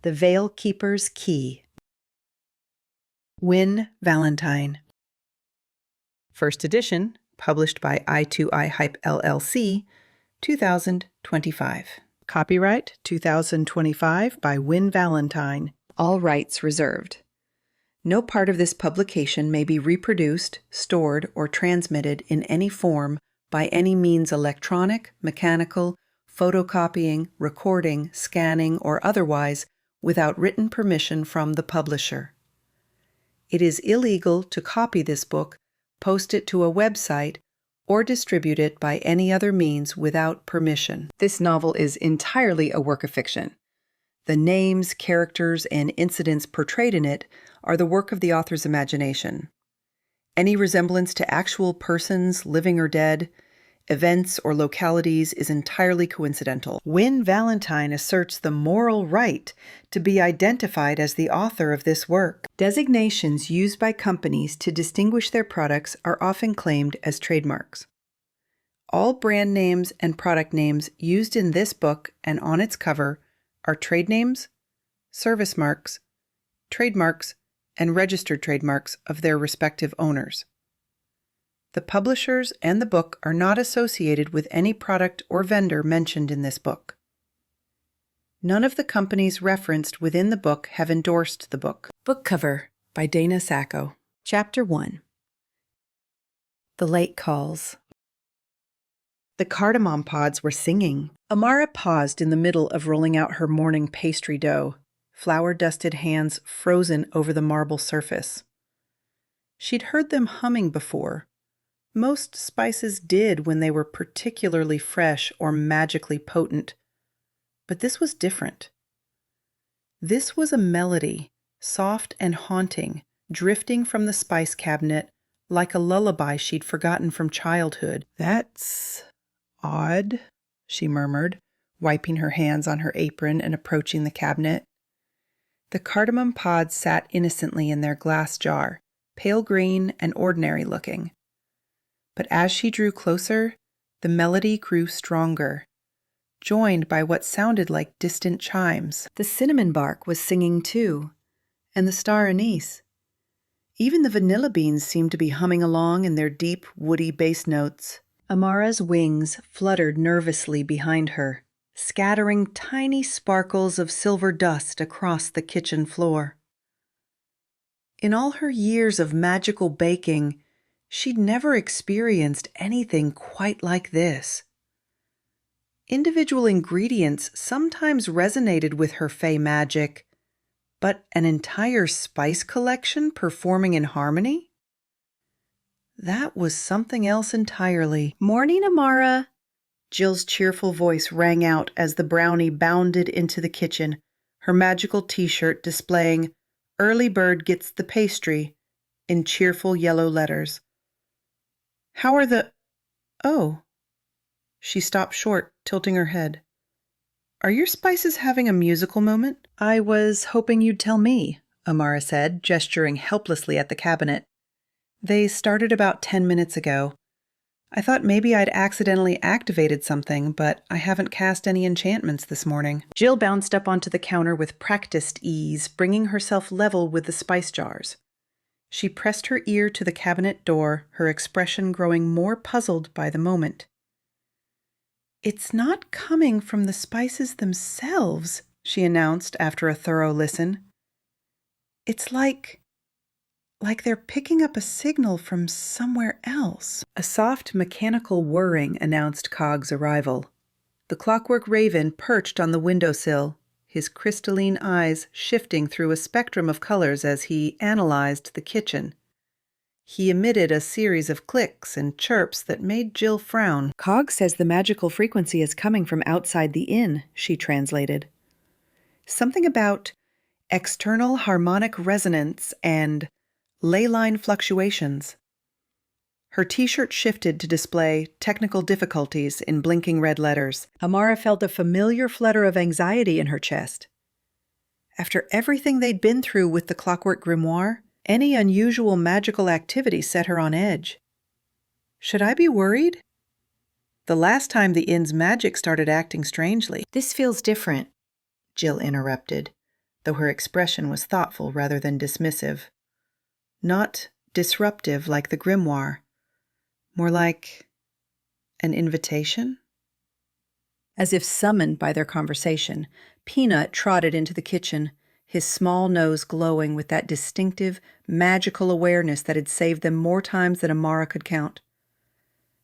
The Veilkeeper's Key. Wynn, Valentine. First edition, published by I2I Hype LLC, 2025. Copyright 2025 by Wynn Valentine. All rights reserved. No part of this publication may be reproduced, stored, or transmitted in any form by any means electronic, mechanical, photocopying, recording, scanning, or otherwise without written permission from the publisher. It is illegal to copy this book, post it to a website, or distribute it by any other means without permission. This novel is entirely a work of fiction. The names, characters, and incidents portrayed in it are the work of the author's imagination. Any resemblance to actual persons, living or dead, events, or localities is entirely coincidental. Wynn Valentine asserts the moral right to be identified as the author of this work. Designations used by companies to distinguish their products are often claimed as trademarks. All brand names and product names used in this book and on its cover are trade names, service marks, trademarks, and registered trademarks of their respective owners. The publishers and the book are not associated with any product or vendor mentioned in this book. None of the companies referenced within the book have endorsed the book. Book cover by Dana Sacco. Chapter 1. The Late Calls. The cardamom pods were singing. Amara paused in the middle of rolling out her morning pastry dough, flour-dusted hands frozen over the marble surface. She'd heard them humming before. Most spices did when they were particularly fresh or magically potent. But this was different. This was a melody, soft and haunting, drifting from the spice cabinet like a lullaby she'd forgotten from childhood. "That's odd," she murmured, wiping her hands on her apron and approaching the cabinet. The cardamom pods sat innocently in their glass jar, pale green and ordinary looking. But as she drew closer, the melody grew stronger, joined by what sounded like distant chimes. The cinnamon bark was singing too, and the star anise. Even the vanilla beans seemed to be humming along in their deep, woody bass notes. Amara's wings fluttered nervously behind her, scattering tiny sparkles of silver dust across the kitchen floor. In all her years of magical baking, she'd never experienced anything quite like this. Individual ingredients sometimes resonated with her fey magic, but an entire spice collection performing in harmony? That was something else entirely. "Morning, Amara!" Jill's cheerful voice rang out as the brownie bounded into the kitchen, her magical t-shirt displaying "Early bird gets the pastry" in cheerful yellow letters. "How are the... Oh." She stopped short, tilting her head. "Are your spices having a musical moment?" "I was hoping you'd tell me," Amara said, gesturing helplessly at the cabinet. "They started about 10 minutes ago. I thought maybe I'd accidentally activated something, but I haven't cast any enchantments this morning." Jill bounced up onto the counter with practiced ease, bringing herself level with the spice jars. She pressed her ear to the cabinet door, her expression growing more puzzled by the moment. "It's not coming from the spices themselves," she announced after a thorough listen. "It's like they're picking up a signal from somewhere else." A soft mechanical whirring announced Cog's arrival. The clockwork raven perched on the windowsill, his crystalline eyes shifting through a spectrum of colors as he analyzed the kitchen. He emitted a series of clicks and chirps that made Jill frown. "Cog says the magical frequency is coming from outside the inn," she translated. "Something about external harmonic resonance and ley line fluctuations." Her t-shirt shifted to display "technical difficulties" in blinking red letters. Amara felt a familiar flutter of anxiety in her chest. After everything they'd been through with the clockwork grimoire, any unusual magical activity set her on edge. Should I be worried? The last time the inn's magic started acting strangely. "This feels different," Jill interrupted, though her expression was thoughtful rather than dismissive. Not disruptive like the grimoire, more like an invitation? As if summoned by their conversation, Peanut trotted into the kitchen, his small nose glowing with that distinctive, magical awareness that had saved them more times than Amara could count.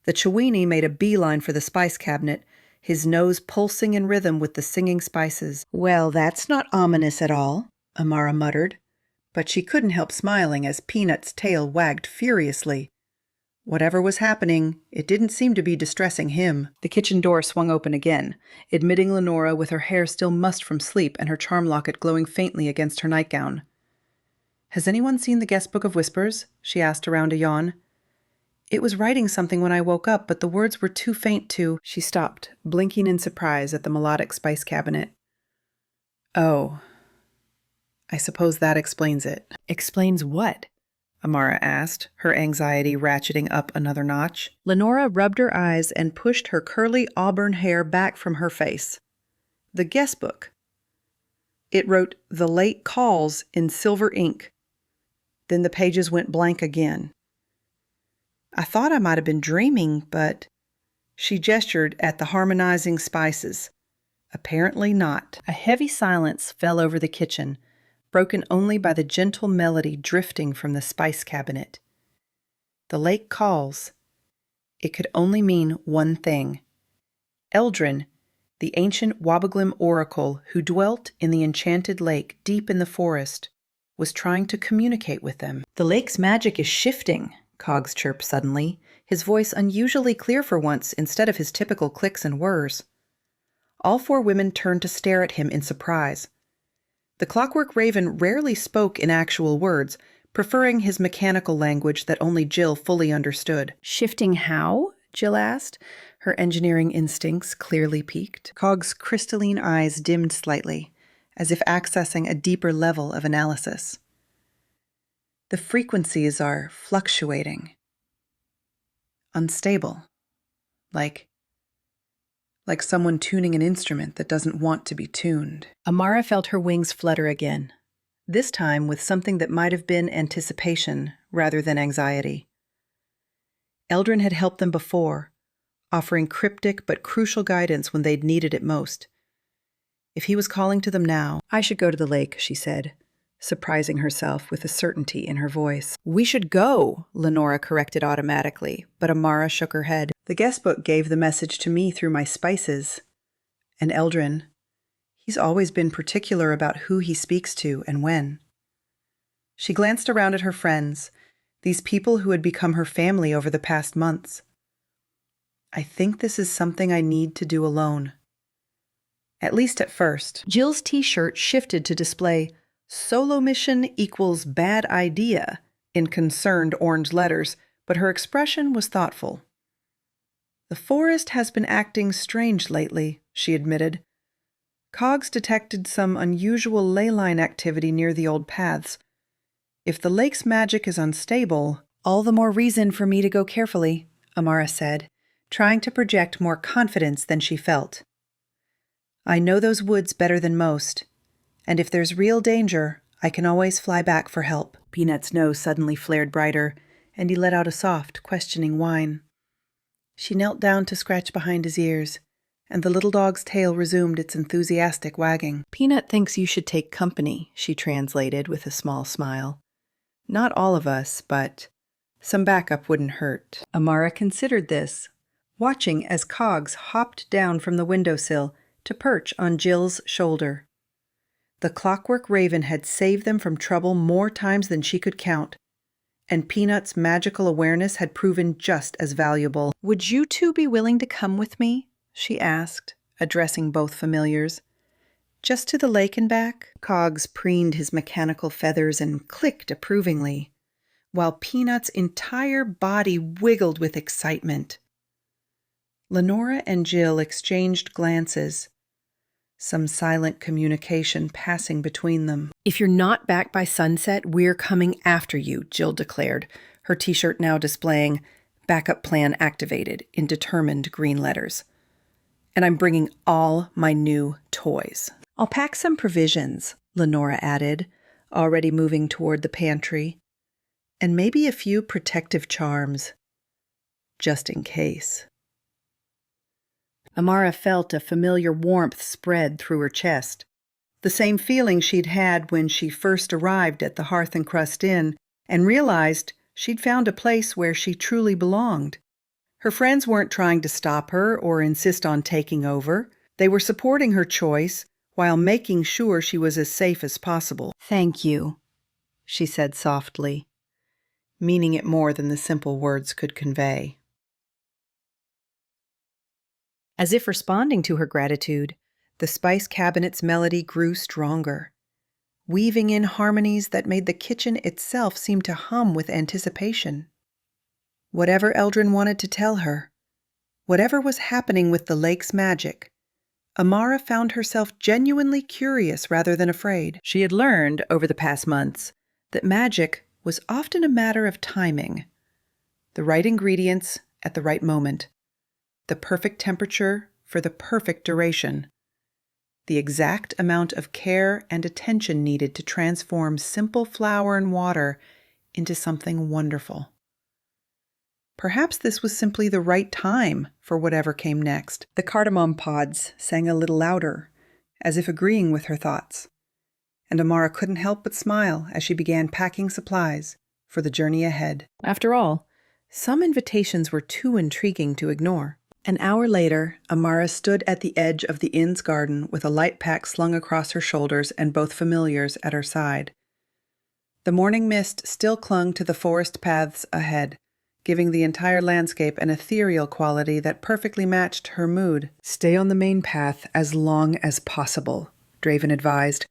The Chewini made a beeline for the spice cabinet, his nose pulsing in rhythm with the singing spices. "Well, that's not ominous at all," Amara muttered, but she couldn't help smiling as Peanut's tail wagged furiously. Whatever was happening, it didn't seem to be distressing him. The kitchen door swung open again, admitting Lenora with her hair still mussed from sleep and her charm locket glowing faintly against her nightgown. "Has anyone seen the guest book of whispers?" she asked around a yawn. "It was writing something when I woke up, but the words were too faint to—" She stopped, blinking in surprise at the melodic spice cabinet. "Oh, I suppose that explains it." "Explains what?" Amara asked, her anxiety ratcheting up another notch. Lenora rubbed her eyes and pushed her curly auburn hair back from her face. "The guest book. It wrote 'The Late Calls' in silver ink. Then the pages went blank again. I thought I might have been dreaming, but—" She gestured at the harmonizing spices. "Apparently not." A heavy silence fell over the kitchen, broken only by the gentle melody drifting from the spice cabinet. The lake calls. It could only mean one thing. Eldrin, the ancient Wobbeglim oracle who dwelt in the enchanted lake deep in the forest, was trying to communicate with them. "The lake's magic is shifting," Cogs chirped suddenly, his voice unusually clear for once instead of his typical clicks and whirs. All four women turned to stare at him in surprise. The Clockwork Raven rarely spoke in actual words, preferring his mechanical language that only Jill fully understood. "Shifting how?" Jill asked, her engineering instincts clearly piqued. Cog's crystalline eyes dimmed slightly, as if accessing a deeper level of analysis. "The frequencies are fluctuating. Unstable. Like someone tuning an instrument that doesn't want to be tuned." Amara felt her wings flutter again, this time with something that might have been anticipation rather than anxiety. Eldrin had helped them before, offering cryptic but crucial guidance when they'd needed it most. If he was calling to them now— "I should go to the lake," she said, surprising herself with a certainty in her voice. "We should go," Lenora corrected automatically, but Amara shook her head. "The guest book gave the message to me through my spices. And Eldrin, he's always been particular about who he speaks to and when." She glanced around at her friends, these people who had become her family over the past months. "I think this is something I need to do alone. At least at first." Jill's t-shirt shifted to display "Solo mission equals bad idea" in concerned orange letters, but her expression was thoughtful. "The forest has been acting strange lately," she admitted. "Cogs detected some unusual ley line activity near the old paths. If the lake's magic is unstable—" "All the more reason for me to go carefully," Amara said, trying to project more confidence than she felt. "I know those woods better than most. And if there's real danger, I can always fly back for help." Peanut's nose suddenly flared brighter, and he let out a soft, questioning whine. She knelt down to scratch behind his ears, and the little dog's tail resumed its enthusiastic wagging. "Peanut thinks you should take company," she translated with a small smile. "Not all of us, but some backup wouldn't hurt." Amara considered this, watching as Cogs hopped down from the windowsill to perch on Jill's shoulder. The Clockwork Raven had saved them from trouble more times than she could count, and Peanut's magical awareness had proven just as valuable. "Would you two be willing to come with me?" she asked, addressing both familiars. "Just to the lake and back?" Cogs preened his mechanical feathers and clicked approvingly, while Peanut's entire body wiggled with excitement. Lenora and Jill exchanged glances, some silent communication passing between them. "If you're not back by sunset, we're coming after you," Jill declared, her t-shirt now displaying "Backup plan activated" in determined green letters. "And I'm bringing all my new toys. I'll pack some provisions," Lenora added, already moving toward the pantry. And maybe a few protective charms, just in case. Amara felt a familiar warmth spread through her chest, the same feeling she'd had when she first arrived at the Hearth Crust Inn and realized she'd found a place where she truly belonged. Her friends weren't trying to stop her or insist on taking over. They were supporting her choice while making sure she was as safe as possible. "Thank you," she said softly, meaning it more than the simple words could convey. As if responding to her gratitude, the spice cabinet's melody grew stronger, weaving in harmonies that made the kitchen itself seem to hum with anticipation. Whatever Eldrin wanted to tell her, whatever was happening with the lake's magic, Amara found herself genuinely curious rather than afraid. She had learned over the past months that magic was often a matter of timing, the right ingredients at the right moment, the perfect temperature for the perfect duration, the exact amount of care and attention needed to transform simple flour and water into something wonderful. Perhaps this was simply the right time for whatever came next. The cardamom pods sang a little louder, as if agreeing with her thoughts, and Amara couldn't help but smile as she began packing supplies for the journey ahead. After all, some invitations were too intriguing to ignore. An hour later, Amara stood at the edge of the inn's garden with a light pack slung across her shoulders and both familiars at her side. The morning mist still clung to the forest paths ahead, giving the entire landscape an ethereal quality that perfectly matched her mood. "Stay on the main path as long as possible," Draven advised,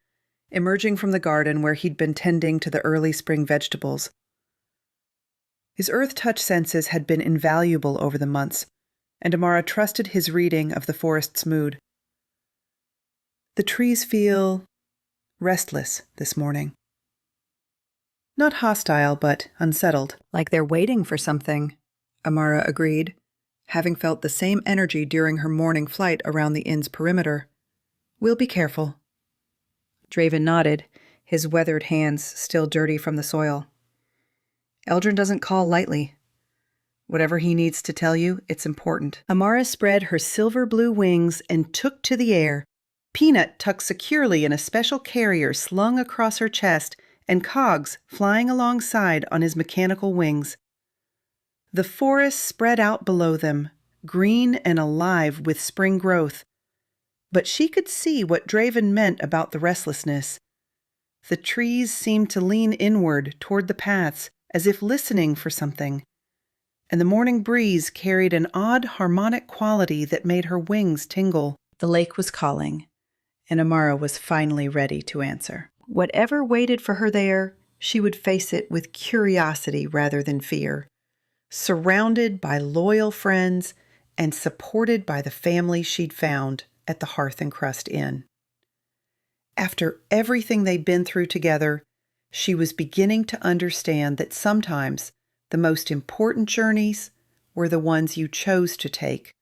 emerging from the garden where he'd been tending to the early spring vegetables. His earth-touch senses had been invaluable over the months, and Amara trusted his reading of the forest's mood. "The trees feel restless this morning. Not hostile, but unsettled. Like they're waiting for something," Amara agreed, having felt the same energy during her morning flight around the inn's perimeter. "We'll be careful." Draven nodded, his weathered hands still dirty from the soil. "Eldrin doesn't call lightly. Whatever he needs to tell you, it's important." Amara spread her silver blue wings and took to the air, Peanut tucked securely in a special carrier slung across her chest and Cogs flying alongside on his mechanical wings. The forest spread out below them, green and alive with spring growth. But she could see what Draven meant about the restlessness. The trees seemed to lean inward toward the paths, as if listening for something. And the morning breeze carried an odd harmonic quality that made her wings tingle. The lake was calling, and Amara was finally ready to answer. Whatever waited for her there, she would face it with curiosity rather than fear, surrounded by loyal friends and supported by the family she'd found at the Hearth Crust Inn. After everything they'd been through together, she was beginning to understand that sometimes the most important journeys were the ones you chose to take,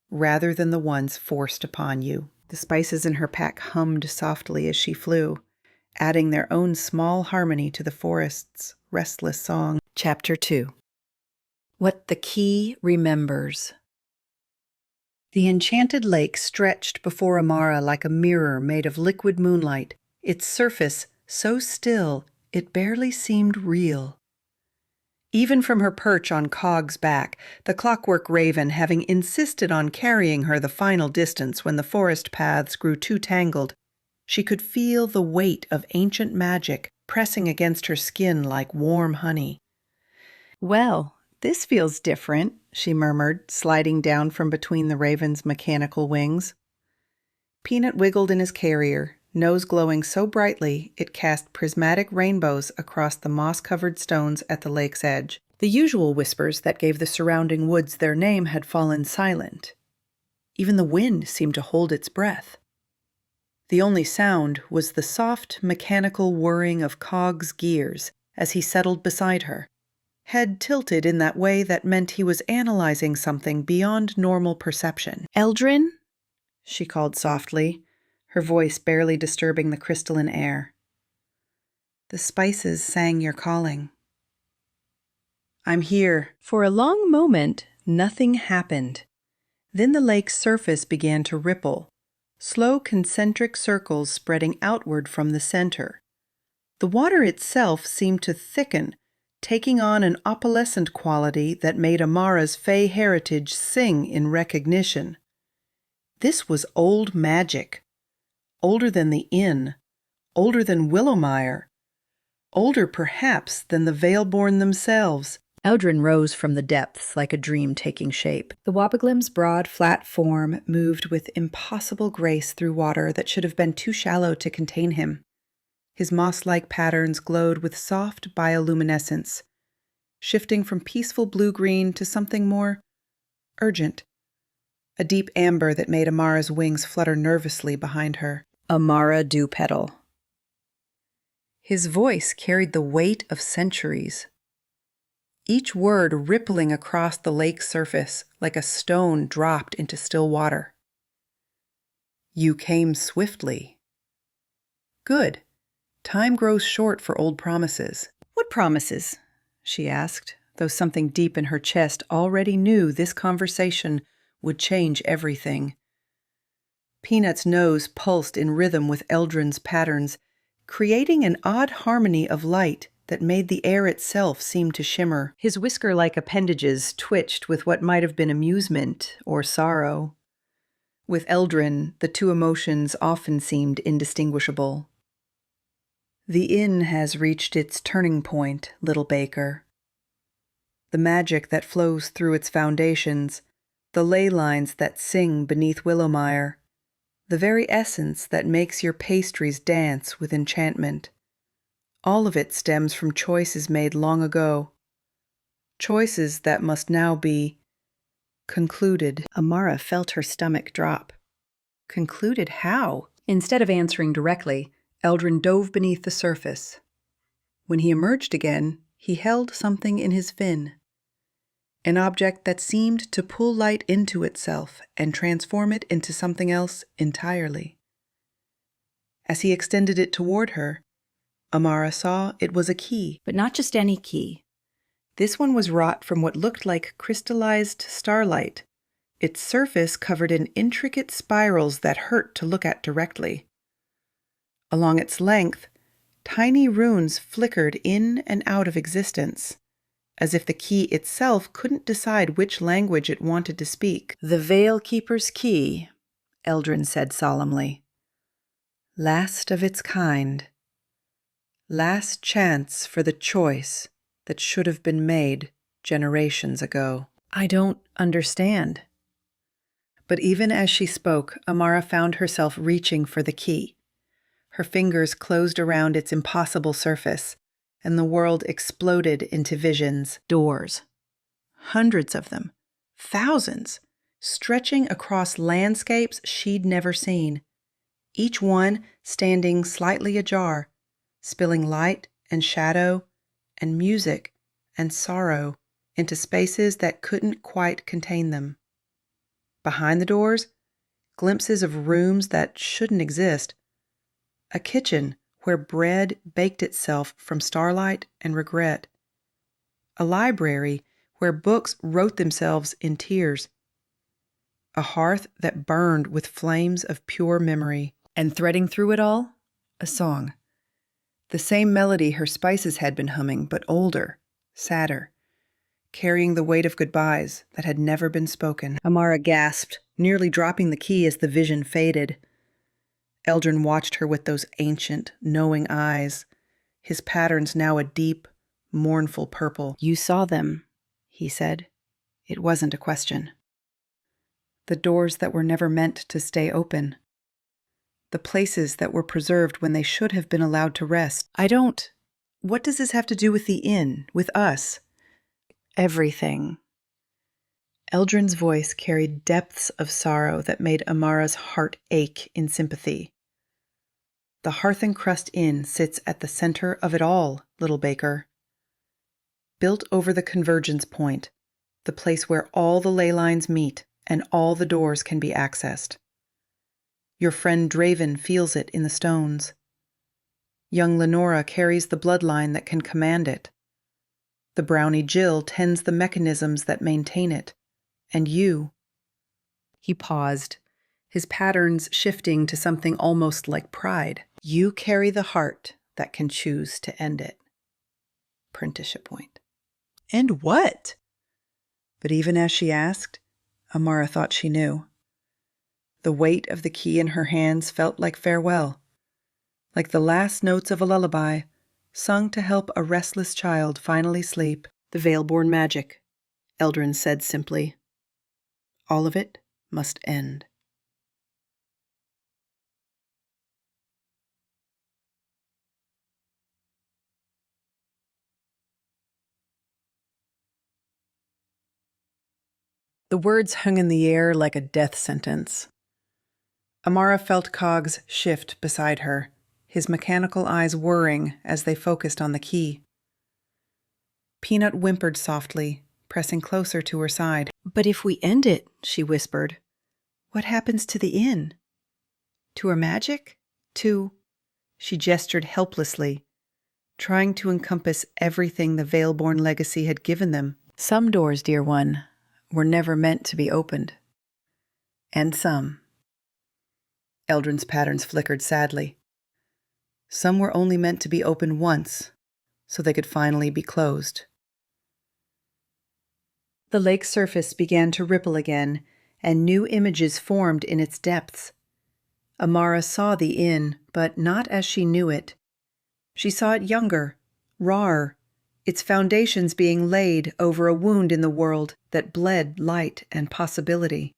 rather than the ones forced upon you. The spices in her pack hummed softly as she flew, adding their own small harmony to the forest's restless song. Chapter 2. What the Key Remembers. The enchanted lake stretched before Amara like a mirror made of liquid moonlight, its surface so still it barely seemed real. Even from her perch on Cog's back, the clockwork raven having insisted on carrying her the final distance when the forest paths grew too tangled, she could feel the weight of ancient magic pressing against her skin like warm honey. "Well, this feels different," she murmured, sliding down from between the raven's mechanical wings. Peanut wiggled in his carrier, nose glowing so brightly it cast prismatic rainbows across the moss-covered stones at the lake's edge. The usual whispers that gave the surrounding woods their name had fallen silent. Even the wind seemed to hold its breath. The only sound was the soft, mechanical whirring of Cog's gears as he settled beside her, head tilted in that way that meant he was analyzing something beyond normal perception. "Eldrin?" she called softly, her voice barely disturbing the crystalline air. The spices sang your calling. I'm here. For a long moment, nothing happened. Then the lake's surface began to ripple, slow concentric circles spreading outward from the center. The water itself seemed to thicken, taking on an opalescent quality that made Amara's Fey heritage sing in recognition. This was old magic. Older than the inn, older than Willowmire, older perhaps than the Veilborn themselves. Eldrin rose from the depths like a dream taking shape. The Wobbeglim's broad, flat form moved with impossible grace through water that should have been too shallow to contain him. His moss-like patterns glowed with soft bioluminescence, shifting from peaceful blue-green to something more urgent, a deep amber that made Amara's wings flutter nervously behind her. Amara Dewpetal. His voice carried the weight of centuries, each word rippling across the lake's surface like a stone dropped into still water. You came swiftly. Good. Time grows short for old promises. What promises? She asked, though something deep in her chest already knew this conversation would change everything. Peanut's nose pulsed in rhythm with Eldrin's patterns, creating an odd harmony of light that made the air itself seem to shimmer. His whisker-like appendages twitched with what might have been amusement or sorrow. With Eldrin, the two emotions often seemed indistinguishable. The inn has reached its turning point, little baker. The magic that flows through its foundations, the ley lines that sing beneath Willowmire, the very essence that makes your pastries dance with enchantment. All of it stems from choices made long ago. Choices that must now be concluded. Amara felt her stomach drop. Concluded how? Instead of answering directly, Eldrin dove beneath the surface. When he emerged again, he held something in his fin. An object that seemed to pull light into itself and transform it into something else entirely. As he extended it toward her, Amara saw it was a key, but not just any key. This one was wrought from what looked like crystallized starlight, its surface covered in intricate spirals that hurt to look at directly. Along its length, tiny runes flickered in and out of existence, as if the key itself couldn't decide which language it wanted to speak. The Veilkeeper's key, Eldrin said solemnly. Last of its kind. Last chance for the choice that should have been made generations ago. I don't understand. But even as she spoke, Amara found herself reaching for the key. Her fingers closed around its impossible surface, and the world exploded into visions. Doors. Hundreds of them. Thousands. Stretching across landscapes she'd never seen. Each one standing slightly ajar, spilling light and shadow and music and sorrow into spaces that couldn't quite contain them. Behind the doors, glimpses of rooms that shouldn't exist. A kitchen where bread baked itself from starlight and regret. A library where books wrote themselves in tears. A hearth that burned with flames of pure memory. And threading through it all, a song. The same melody her spices had been humming, but older, sadder, carrying the weight of goodbyes that had never been spoken. Amara gasped, nearly dropping the key as the vision faded. Eldrin watched her with those ancient, knowing eyes, his patterns now a deep, mournful purple. You saw them, he said. It wasn't a question. The doors that were never meant to stay open. The places that were preserved when they should have been allowed to rest. What does this have to do with the inn, with us? Everything. Eldrin's voice carried depths of sorrow that made Amara's heart ache in sympathy. The Hearth Crust Inn sits at the center of it all, little baker. Built over the convergence point, the place where all the ley lines meet and all the doors can be accessed. Your friend Draven feels it in the stones. Young Lenora carries the bloodline that can command it. The brownie Jill tends the mechanisms that maintain it. And you... He paused, his patterns shifting to something almost like pride. You carry the heart that can choose to end it. Apprenticeship point. End what? But even as she asked, Amara thought she knew. The weight of the key in her hands felt like farewell, like the last notes of a lullaby, sung to help a restless child finally sleep. The Veilborn magic, Eldrin said simply. All of it must end. The words hung in the air like a death sentence. Amara felt Cogs shift beside her, his mechanical eyes whirring as they focused on the key. Peanut whimpered softly, pressing closer to her side. But if we end it, she whispered, what happens to the inn? To her magic? To... She gestured helplessly, trying to encompass everything the Veilborn legacy had given them. Some doors, dear one, were never meant to be opened. And some. Eldrin's patterns flickered sadly. Some were only meant to be opened once, so they could finally be closed. The lake's surface began to ripple again, and new images formed in its depths. Amara saw the inn, but not as she knew it. She saw it younger, rawer, its foundations being laid over a wound in the world that bled light and possibility.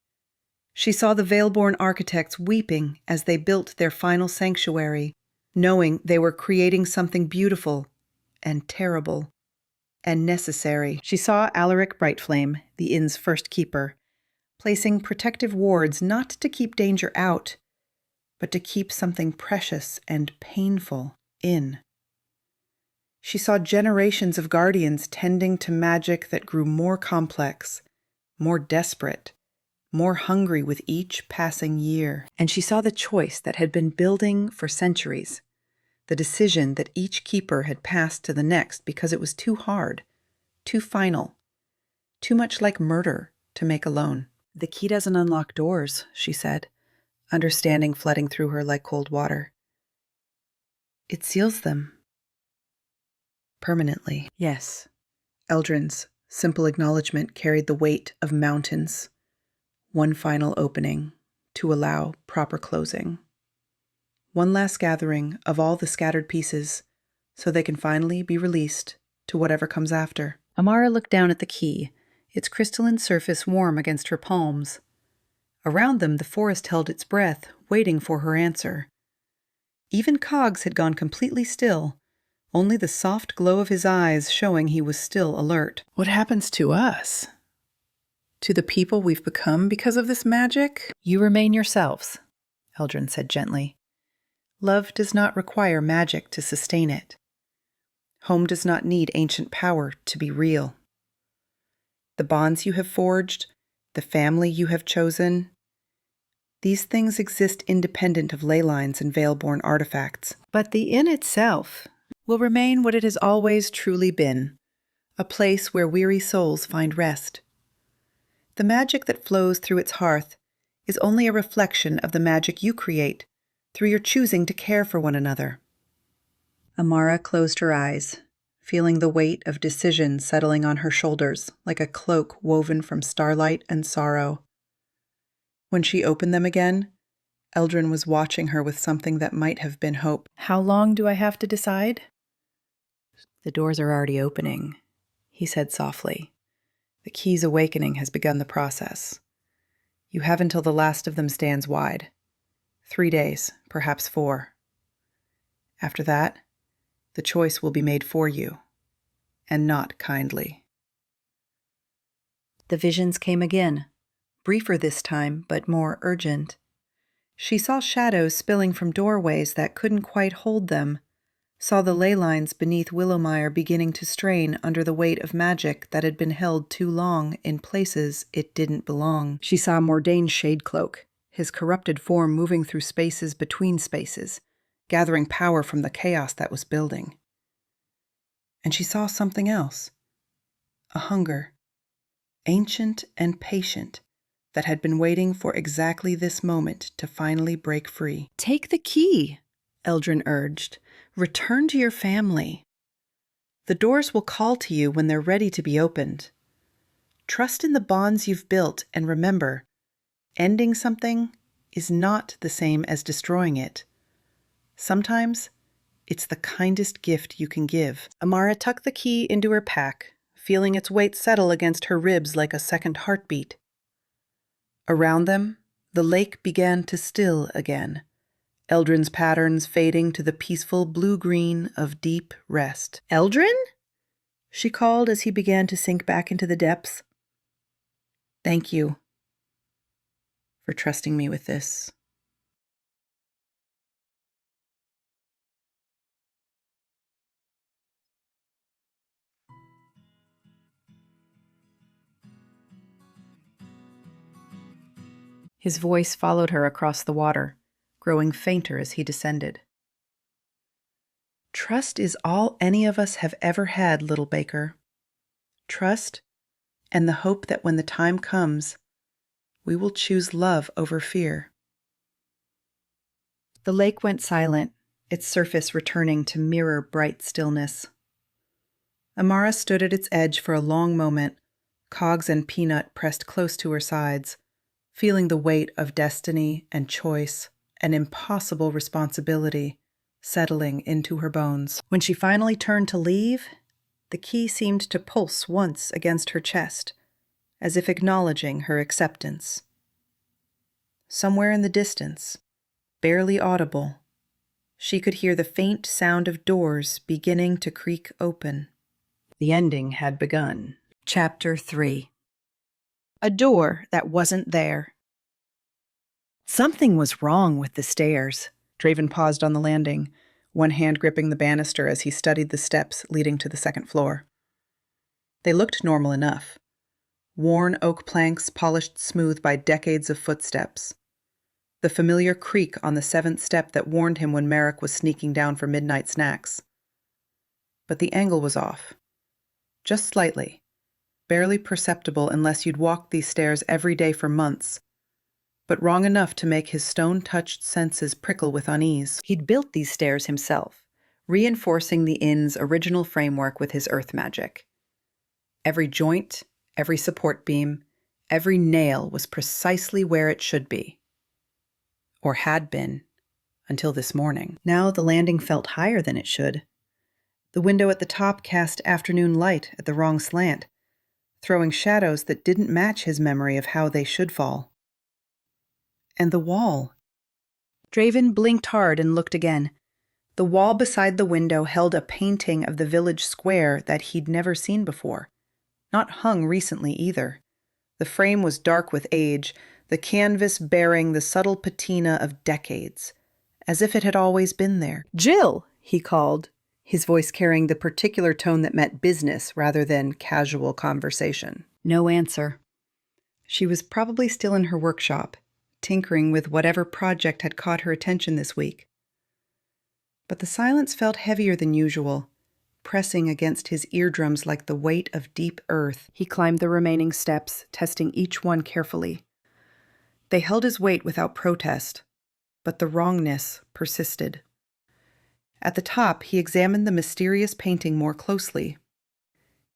She saw the Veilborn architects weeping as they built their final sanctuary, knowing they were creating something beautiful and terrible and necessary. She saw Alaric Brightflame, the inn's first keeper, placing protective wards not to keep danger out, but to keep something precious and painful in. She saw generations of guardians tending to magic that grew more complex, more desperate, more hungry with each passing year. And she saw the choice that had been building for centuries, the decision that each keeper had passed to the next because it was too hard, too final, too much like murder to make alone. The key doesn't unlock doors, she said, understanding flooding through her like cold water. It seals them. Permanently. Yes. Eldrin's simple acknowledgement carried the weight of mountains. One final opening to allow proper closing. One last gathering of all the scattered pieces so they can finally be released to whatever comes after. Amara looked down at the key, its crystalline surface warm against her palms. Around them, the forest held its breath, waiting for her answer. Even Cogs had gone completely still, only the soft glow of his eyes showing he was still alert. What happens to us? To the people we've become because of this magic? You remain yourselves, Eldrin said gently. Love does not require magic to sustain it. Home does not need ancient power to be real. The bonds you have forged, the family you have chosen, these things exist independent of ley lines and Veilborn artifacts. But the inn itself will remain what it has always truly been, a place where weary souls find rest. The magic that flows through its hearth is only a reflection of the magic you create through your choosing to care for one another. Amara closed her eyes, feeling the weight of decision settling on her shoulders like a cloak woven from starlight and sorrow. When she opened them again, Eldrin was watching her with something that might have been hope. How long do I have to decide? The doors are already opening, he said softly. The key's awakening has begun the process. You have until the last of them stands wide. 3 days, perhaps 4. After that, the choice will be made for you, and not kindly. The visions came again, briefer this time, but more urgent. She saw shadows spilling from doorways that couldn't quite hold them, saw the ley lines beneath Willowmire beginning to strain under the weight of magic that had been held too long in places it didn't belong. She saw Mordain's shade cloak, his corrupted form moving through spaces between spaces, gathering power from the chaos that was building. And she saw something else. A hunger, ancient and patient, that had been waiting for exactly this moment to finally break free. "Take the key," Eldrin urged. "Return to your family. The doors will call to you when they're ready to be opened. Trust in the bonds you've built, and remember, ending something is not the same as destroying it. Sometimes it's the kindest gift you can give." Amara tucked the key into her pack, feeling its weight settle against her ribs like a second heartbeat. Around them, the lake began to still again, Eldrin's patterns fading to the peaceful blue-green of deep rest. "Eldrin?" she called as he began to sink back into the depths. "Thank you for trusting me with this." His voice followed her across the water, growing fainter as he descended. "Trust is all any of us have ever had, little baker. Trust and the hope that when the time comes, we will choose love over fear." The lake went silent, its surface returning to mirror bright stillness. Amara stood at its edge for a long moment, Cogs and Peanut pressed close to her sides, feeling the weight of destiny and choice and impossible responsibility settling into her bones. When she finally turned to leave, the key seemed to pulse once against her chest, as if acknowledging her acceptance. Somewhere in the distance, barely audible, she could hear the faint sound of doors beginning to creak open. The ending had begun. Chapter 3. A door that wasn't there. Something was wrong with the stairs. Draven paused on the landing, one hand gripping the banister as he studied the steps leading to the second floor. They looked normal enough. Worn oak planks polished smooth by decades of footsteps. The familiar creak on the seventh step that warned him when Merrick was sneaking down for midnight snacks. But the angle was off. Just slightly. Barely perceptible unless you'd walked these stairs every day for months, but wrong enough to make his stone-touched senses prickle with unease. He'd built these stairs himself, reinforcing the inn's original framework with his earth magic. Every joint, every support beam, every nail was precisely where it should be. Or had been, until this morning. Now the landing felt higher than it should. The window at the top cast afternoon light at the wrong slant, throwing shadows that didn't match his memory of how they should fall. And the wall. Draven blinked hard and looked again. The wall beside the window held a painting of the village square that he'd never seen before. Not hung recently either. The frame was dark with age, the canvas bearing the subtle patina of decades, as if it had always been there. "Jill!" he called, his voice carrying the particular tone that meant business rather than casual conversation. No answer. She was probably still in her workshop, tinkering with whatever project had caught her attention this week. But the silence felt heavier than usual, pressing against his eardrums like the weight of deep earth. He climbed the remaining steps, testing each one carefully. They held his weight without protest, but the wrongness persisted. At the top, he examined the mysterious painting more closely.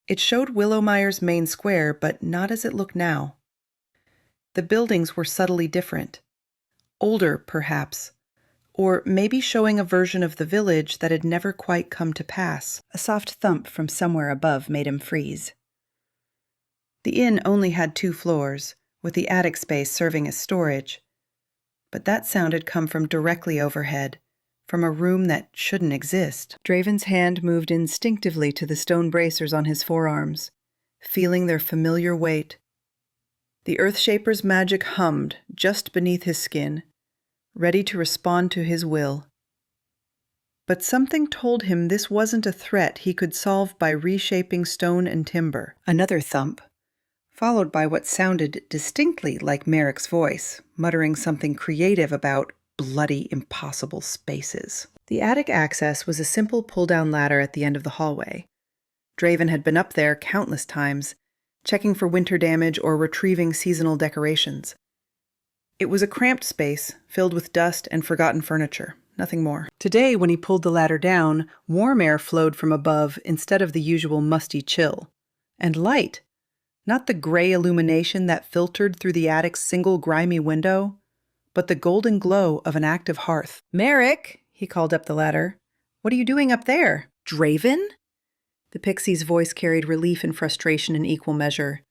It showed Willowmire's main square, but not as it looked now. The buildings were subtly different. Older, perhaps, or maybe showing a version of the village that had never quite come to pass. A soft thump from somewhere above made him freeze. The inn only had 2 floors, with the attic space serving as storage. But that sound had come from directly overhead, from a room that shouldn't exist. Draven's hand moved instinctively to the stone bracers on his forearms, feeling their familiar weight. The Earthshaper's magic hummed just beneath his skin, ready to respond to his will. But something told him this wasn't a threat he could solve by reshaping stone and timber. Another thump, followed by what sounded distinctly like Merrick's voice, muttering something creative about bloody impossible spaces. The attic access was a simple pull-down ladder at the end of the hallway. Draven had been up there countless times, checking for winter damage or retrieving seasonal decorations. It was a cramped space, filled with dust and forgotten furniture, nothing more. Today, when he pulled the ladder down, warm air flowed from above instead of the usual musty chill. And light, not the gray illumination that filtered through the attic's single grimy window, but the golden glow of an active hearth. "Merrick," he called up the ladder. "What are you doing up there? Draven?" The pixie's voice carried relief and frustration in equal measure.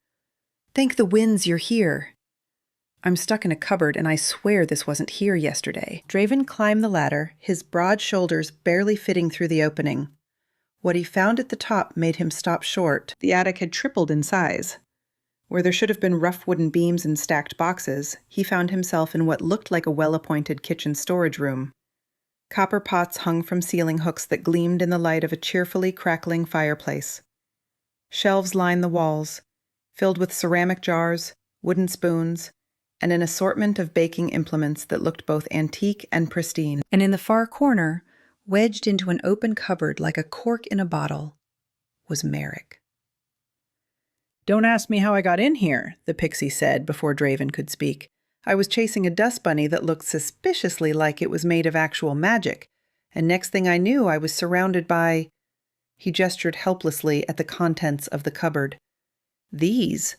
"Thank the winds you're here. I'm stuck in a cupboard, and I swear this wasn't here yesterday." Draven climbed the ladder, his broad shoulders barely fitting through the opening. What he found at the top made him stop short. The attic had tripled in size. Where there should have been rough wooden beams and stacked boxes, he found himself in what looked like a well-appointed kitchen storage room. Copper pots hung from ceiling hooks that gleamed in the light of a cheerfully crackling fireplace. Shelves lined the walls, filled with ceramic jars, wooden spoons, and an assortment of baking implements that looked both antique and pristine. And in the far corner, wedged into an open cupboard like a cork in a bottle, was Merrick. "Don't ask me how I got in here," the pixie said before Draven could speak. "I was chasing a dust bunny that looked suspiciously like it was made of actual magic, and next thing I knew I was surrounded by—" He gestured helplessly at the contents of the cupboard. "These."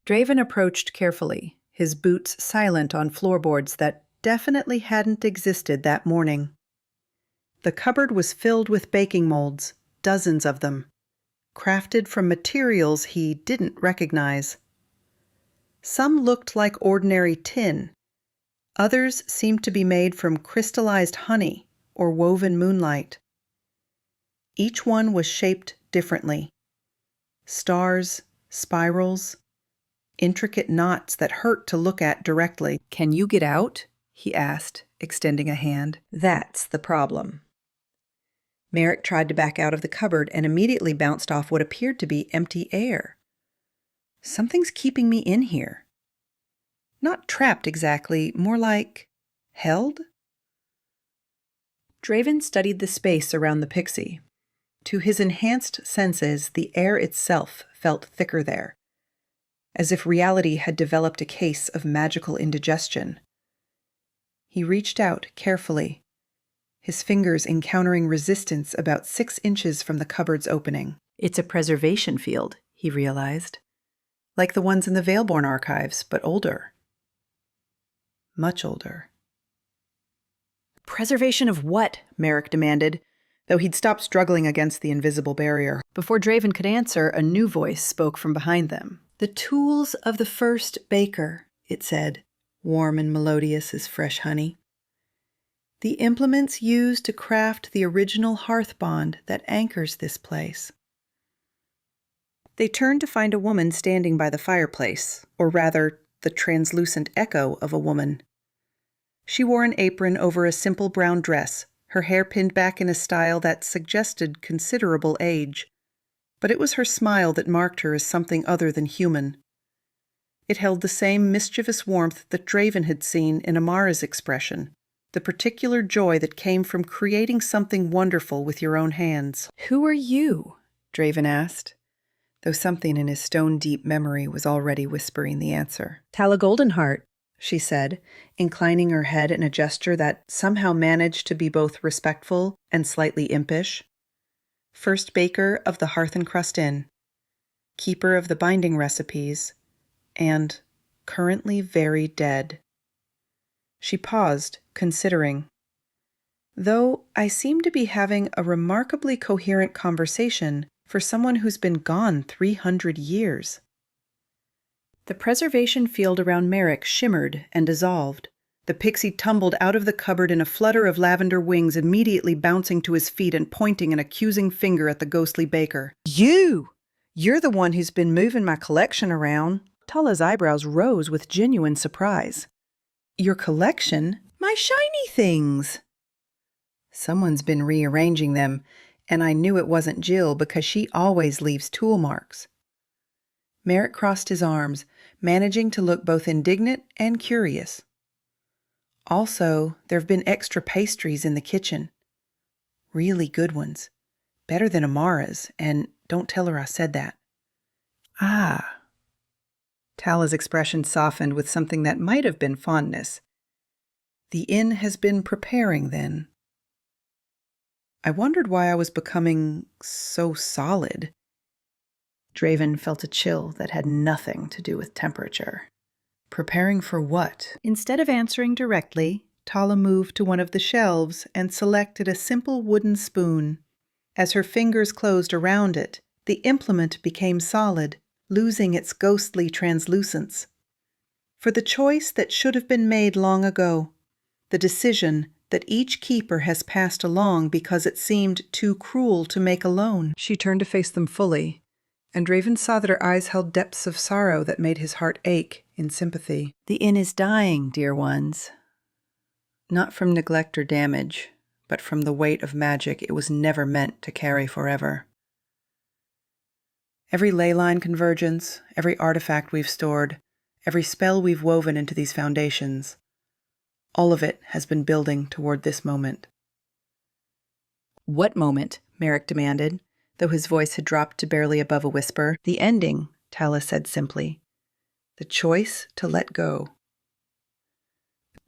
Draven approached carefully, his boots silent on floorboards that definitely hadn't existed that morning. The cupboard was filled with baking molds, dozens of them, crafted from materials he didn't recognize. Some looked like ordinary tin. Others seemed to be made from crystallized honey or woven moonlight. Each one was shaped differently. Stars, spirals, intricate knots that hurt to look at directly. "Can you get out?" he asked, extending a hand. "That's the problem." Merrick tried to back out of the cupboard and immediately bounced off what appeared to be empty air. "Something's keeping me in here." Not trapped exactly, more like held? Draven studied the space around the pixie. To his enhanced senses, the air itself felt thicker there, as if reality had developed a case of magical indigestion. He reached out carefully, his fingers encountering resistance about 6 inches from the cupboard's opening. It's a preservation field, he realized. Like the ones in the Veilborn archives, but older. Much older. "Preservation of what?" Merrick demanded, though he'd stopped struggling against the invisible barrier. Before Draven could answer, a new voice spoke from behind them. "The tools of the first baker," it said, warm and melodious as fresh honey. "The implements used to craft the original hearth bond that anchors this place." They turned to find a woman standing by the fireplace, or rather, the translucent echo of a woman. She wore an apron over a simple brown dress, her hair pinned back in a style that suggested considerable age. But it was her smile that marked her as something other than human. It held the same mischievous warmth that Draven had seen in Amara's expression, the particular joy that came from creating something wonderful with your own hands. "Who are you?" Draven asked, though something in his stone-deep memory was already whispering the answer. "Tala Goldenheart," she said, inclining her head in a gesture that somehow managed to be both respectful and slightly impish. "First baker of the Hearth Crust Inn, keeper of the binding recipes, and currently very dead." She paused, considering. "Though I seem to be having a remarkably coherent conversation for someone who's been gone 300 years. The preservation field around Merrick shimmered and dissolved. The pixie tumbled out of the cupboard in a flutter of lavender wings, immediately bouncing to his feet and pointing an accusing finger at the ghostly baker. You're the one who's been moving my collection around." Tala's eyebrows rose with genuine surprise. "Your collection? My shiny things!" "Someone's been rearranging them, and I knew it wasn't Jill because she always leaves tool marks." Merrick crossed his arms, managing to look both indignant and curious. Also, there have been extra pastries in the kitchen. Really good ones. Better than Amara's, and don't tell her I said that. Ah. Tala's expression softened with something that might have been fondness. The inn has been preparing, then. I wondered why I was becoming so solid. Draven felt a chill that had nothing to do with temperature. Preparing for what? Instead of answering directly, Tala moved to one of the shelves and selected a simple wooden spoon. As her fingers closed around it, the implement became solid, losing its ghostly translucence. For the choice that should have been made long ago, the decision that each keeper has passed along because it seemed too cruel to make alone. She turned to face them fully, and Draven saw that her eyes held depths of sorrow that made his heart ache in sympathy. The inn is dying, dear ones. Not from neglect or damage, but from the weight of magic it was never meant to carry forever. Every ley line convergence, every artifact we've stored, every spell we've woven into these foundations, all of it has been building toward this moment. What moment? Merrick demanded, though his voice had dropped to barely above a whisper. The ending, Tala said simply. The choice to let go.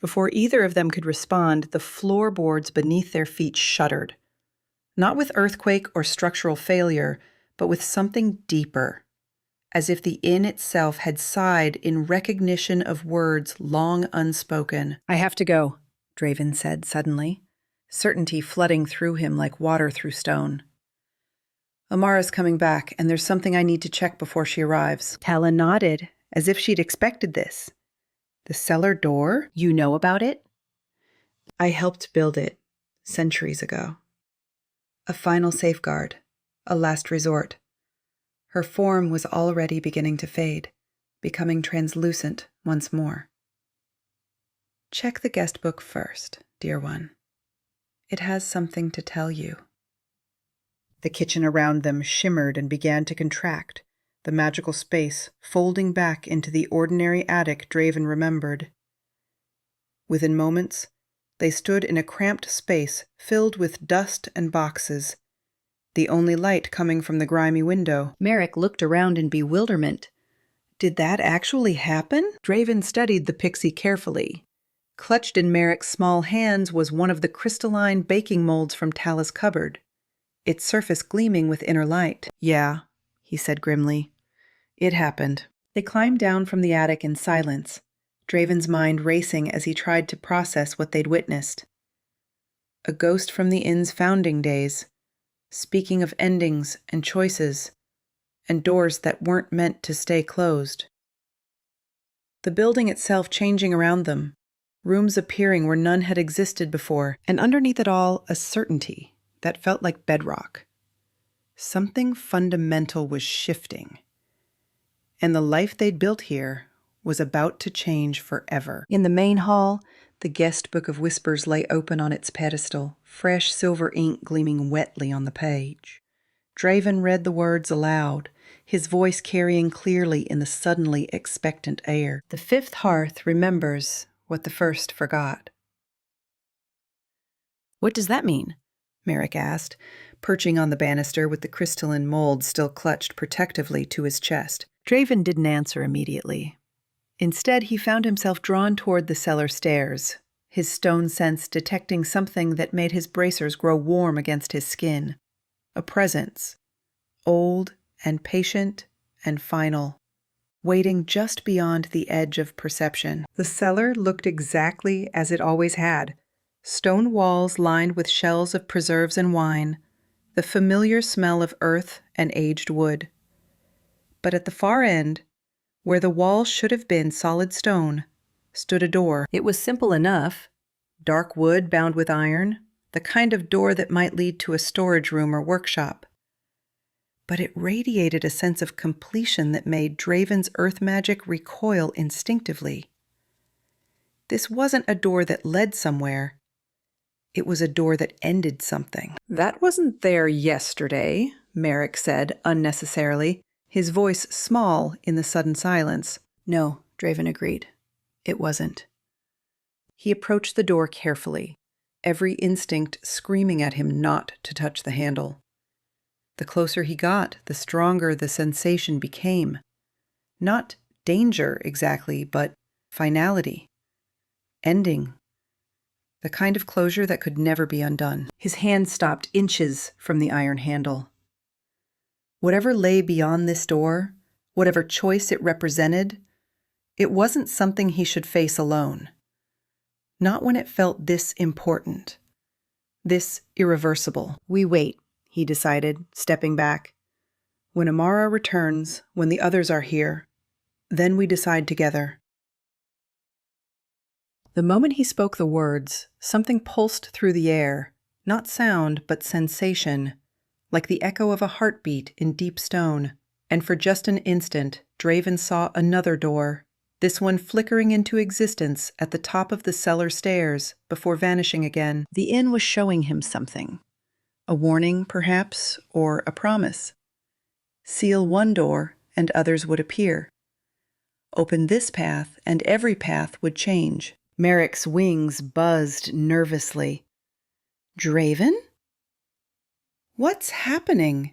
Before either of them could respond, the floorboards beneath their feet shuddered. Not with earthquake or structural failure, but with something deeper, as if the inn itself had sighed in recognition of words long unspoken. I have to go, Draven said suddenly, certainty flooding through him like water through stone. Amara's coming back, and there's something I need to check before she arrives. Tala nodded, as if she'd expected this. The cellar door? You know about it? I helped build it centuries ago. A final safeguard, a last resort. Her form was already beginning to fade, becoming translucent once more. Check the guest book first, dear one. It has something to tell you. The kitchen around them shimmered and began to contract, the magical space folding back into the ordinary attic Draven remembered. Within moments, they stood in a cramped space filled with dust and boxes, the only light coming from the grimy window. Merrick looked around in bewilderment. Did that actually happen? Draven studied the pixie carefully. Clutched in Merrick's small hands was one of the crystalline baking molds from Tala's cupboard, its surface gleaming with inner light. Yeah, he said grimly. It happened. They climbed down from the attic in silence, Draven's mind racing as he tried to process what they'd witnessed. A ghost from the inn's founding days, speaking of endings and choices, and doors that weren't meant to stay closed. The building itself changing around them, rooms appearing where none had existed before, and underneath it all, a certainty that felt like bedrock. Something fundamental was shifting, and the life they'd built here was about to change forever. In the main hall, the guest book of whispers lay open on its pedestal, fresh silver ink gleaming wetly on the page. Draven read the words aloud, his voice carrying clearly in the suddenly expectant air. The fifth hearth remembers what the first forgot. What does that mean? Merrick asked, perching on the banister with the crystalline mold still clutched protectively to his chest. Draven didn't answer immediately. Instead, he found himself drawn toward the cellar stairs, his stone sense detecting something that made his bracers grow warm against his skin. A presence, old and patient and final, waiting just beyond the edge of perception. The cellar looked exactly as it always had, stone walls lined with shells of preserves and wine, the familiar smell of earth and aged wood. But at the far end, where the wall should have been solid stone, stood a door. It was simple enough. Dark wood bound with iron, the kind of door that might lead to a storage room or workshop. But it radiated a sense of completion that made Draven's earth magic recoil instinctively. This wasn't a door that led somewhere. It was a door that ended something. That wasn't there yesterday, Merrick said unnecessarily, his voice small in the sudden silence. No, Draven agreed. It wasn't. He approached the door carefully, every instinct screaming at him not to touch the handle. The closer he got, the stronger the sensation became. Not danger exactly, but finality. Ending. The kind of closure that could never be undone. His hand stopped inches from the iron handle. Whatever lay beyond this door, whatever choice it represented, it wasn't something he should face alone. Not when it felt this important, this irreversible. We wait, he decided, stepping back. When Amara returns, when the others are here, then we decide together. The moment he spoke the words, something pulsed through the air, not sound, but sensation, like the echo of a heartbeat in deep stone. And for just an instant, Draven saw another door, this one flickering into existence at the top of the cellar stairs before vanishing again. The inn was showing him something. A warning, perhaps, or a promise. Seal one door, and others would appear. Open this path, and every path would change. Merrick's wings buzzed nervously. Draven? What's happening?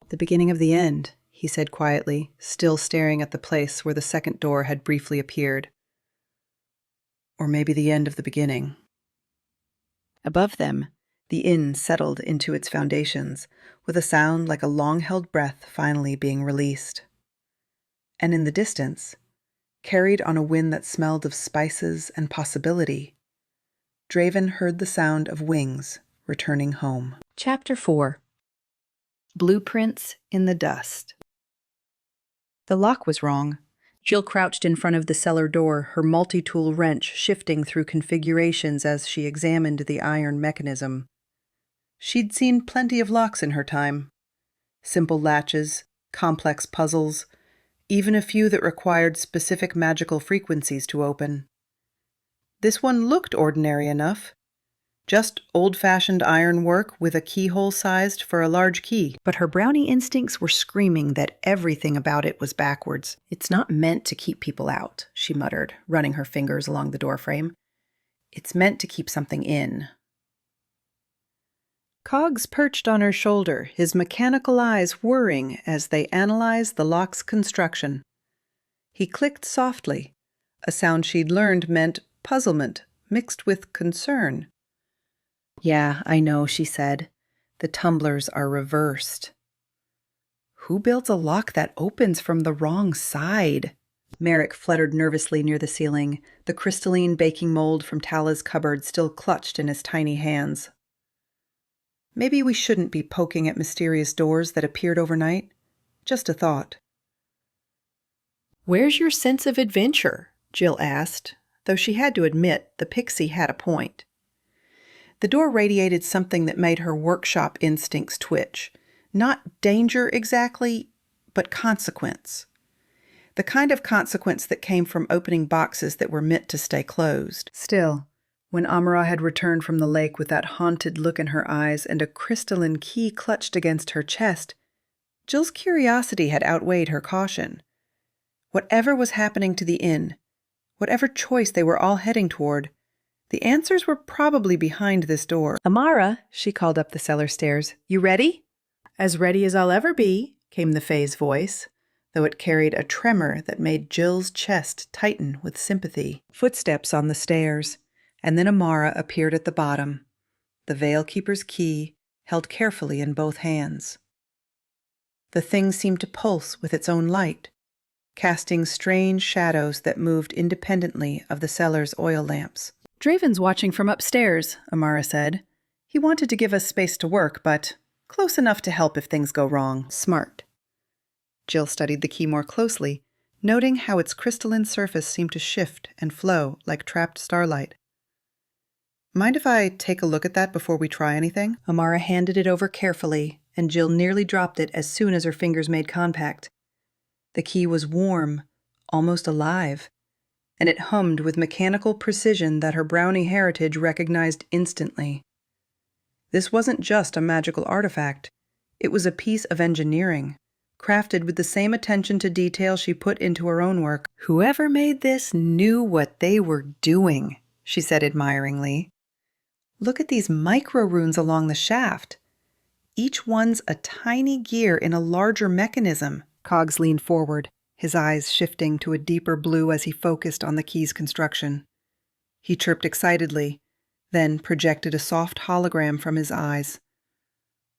The beginning of the end, he said quietly, still staring at the place where the second door had briefly appeared. Or maybe the end of the beginning. Above them, the inn settled into its foundations, with a sound like a long-held breath finally being released. And in the distance, carried on a wind that smelled of spices and possibility, Draven heard the sound of wings returning home. Chapter 4. Blueprints in the Dust. The lock was wrong. Jill crouched in front of the cellar door, her multi-tool wrench shifting through configurations as she examined the iron mechanism. She'd seen plenty of locks in her time. Simple latches, complex puzzles, even a few that required specific magical frequencies to open. This one looked ordinary enough. Just old-fashioned ironwork with a keyhole sized for a large key. But her brownie instincts were screaming that everything about it was backwards. It's not meant to keep people out, she muttered, running her fingers along the doorframe. It's meant to keep something in. Coggs perched on her shoulder, his mechanical eyes whirring as they analyzed the lock's construction. He clicked softly, a sound she'd learned meant puzzlement mixed with concern. Yeah, I know, she said. The tumblers are reversed. Who builds a lock that opens from the wrong side? Merrick fluttered nervously near the ceiling, the crystalline baking mold from Tala's cupboard still clutched in his tiny hands. Maybe we shouldn't be poking at mysterious doors that appeared overnight. Just a thought. Where's your sense of adventure? Jill asked, though she had to admit the pixie had a point. The door radiated something that made her workshop instincts twitch. Not danger exactly, but consequence. The kind of consequence that came from opening boxes that were meant to stay closed. Still, when Amara had returned from the lake with that haunted look in her eyes and a crystalline key clutched against her chest, Jill's curiosity had outweighed her caution. Whatever was happening to the inn, whatever choice they were all heading toward, the answers were probably behind this door. Amara, she called up the cellar stairs, you ready? As ready as I'll ever be, came the Fae's voice, though it carried a tremor that made Jill's chest tighten with sympathy. Footsteps on the stairs, and then Amara appeared at the bottom, the Veilkeeper's key held carefully in both hands. The thing seemed to pulse with its own light, casting strange shadows that moved independently of the cellar's oil lamps. Draven's watching from upstairs, Amara said. He wanted to give us space to work, but close enough to help if things go wrong. Smart. Jill studied the key more closely, noting how its crystalline surface seemed to shift and flow like trapped starlight. Mind if I take a look at that before we try anything? Amara handed it over carefully, and Jill nearly dropped it as soon as her fingers made contact. The key was warm, almost alive, and it hummed with mechanical precision that her brownie heritage recognized instantly. This wasn't just a magical artifact. It was a piece of engineering, crafted with the same attention to detail she put into her own work. Whoever made this knew what they were doing, she said admiringly. Look at these micro-runes along the shaft. Each one's a tiny gear in a larger mechanism. Cogs leaned forward, his eyes shifting to a deeper blue as he focused on the key's construction. He chirped excitedly, then projected a soft hologram from his eyes.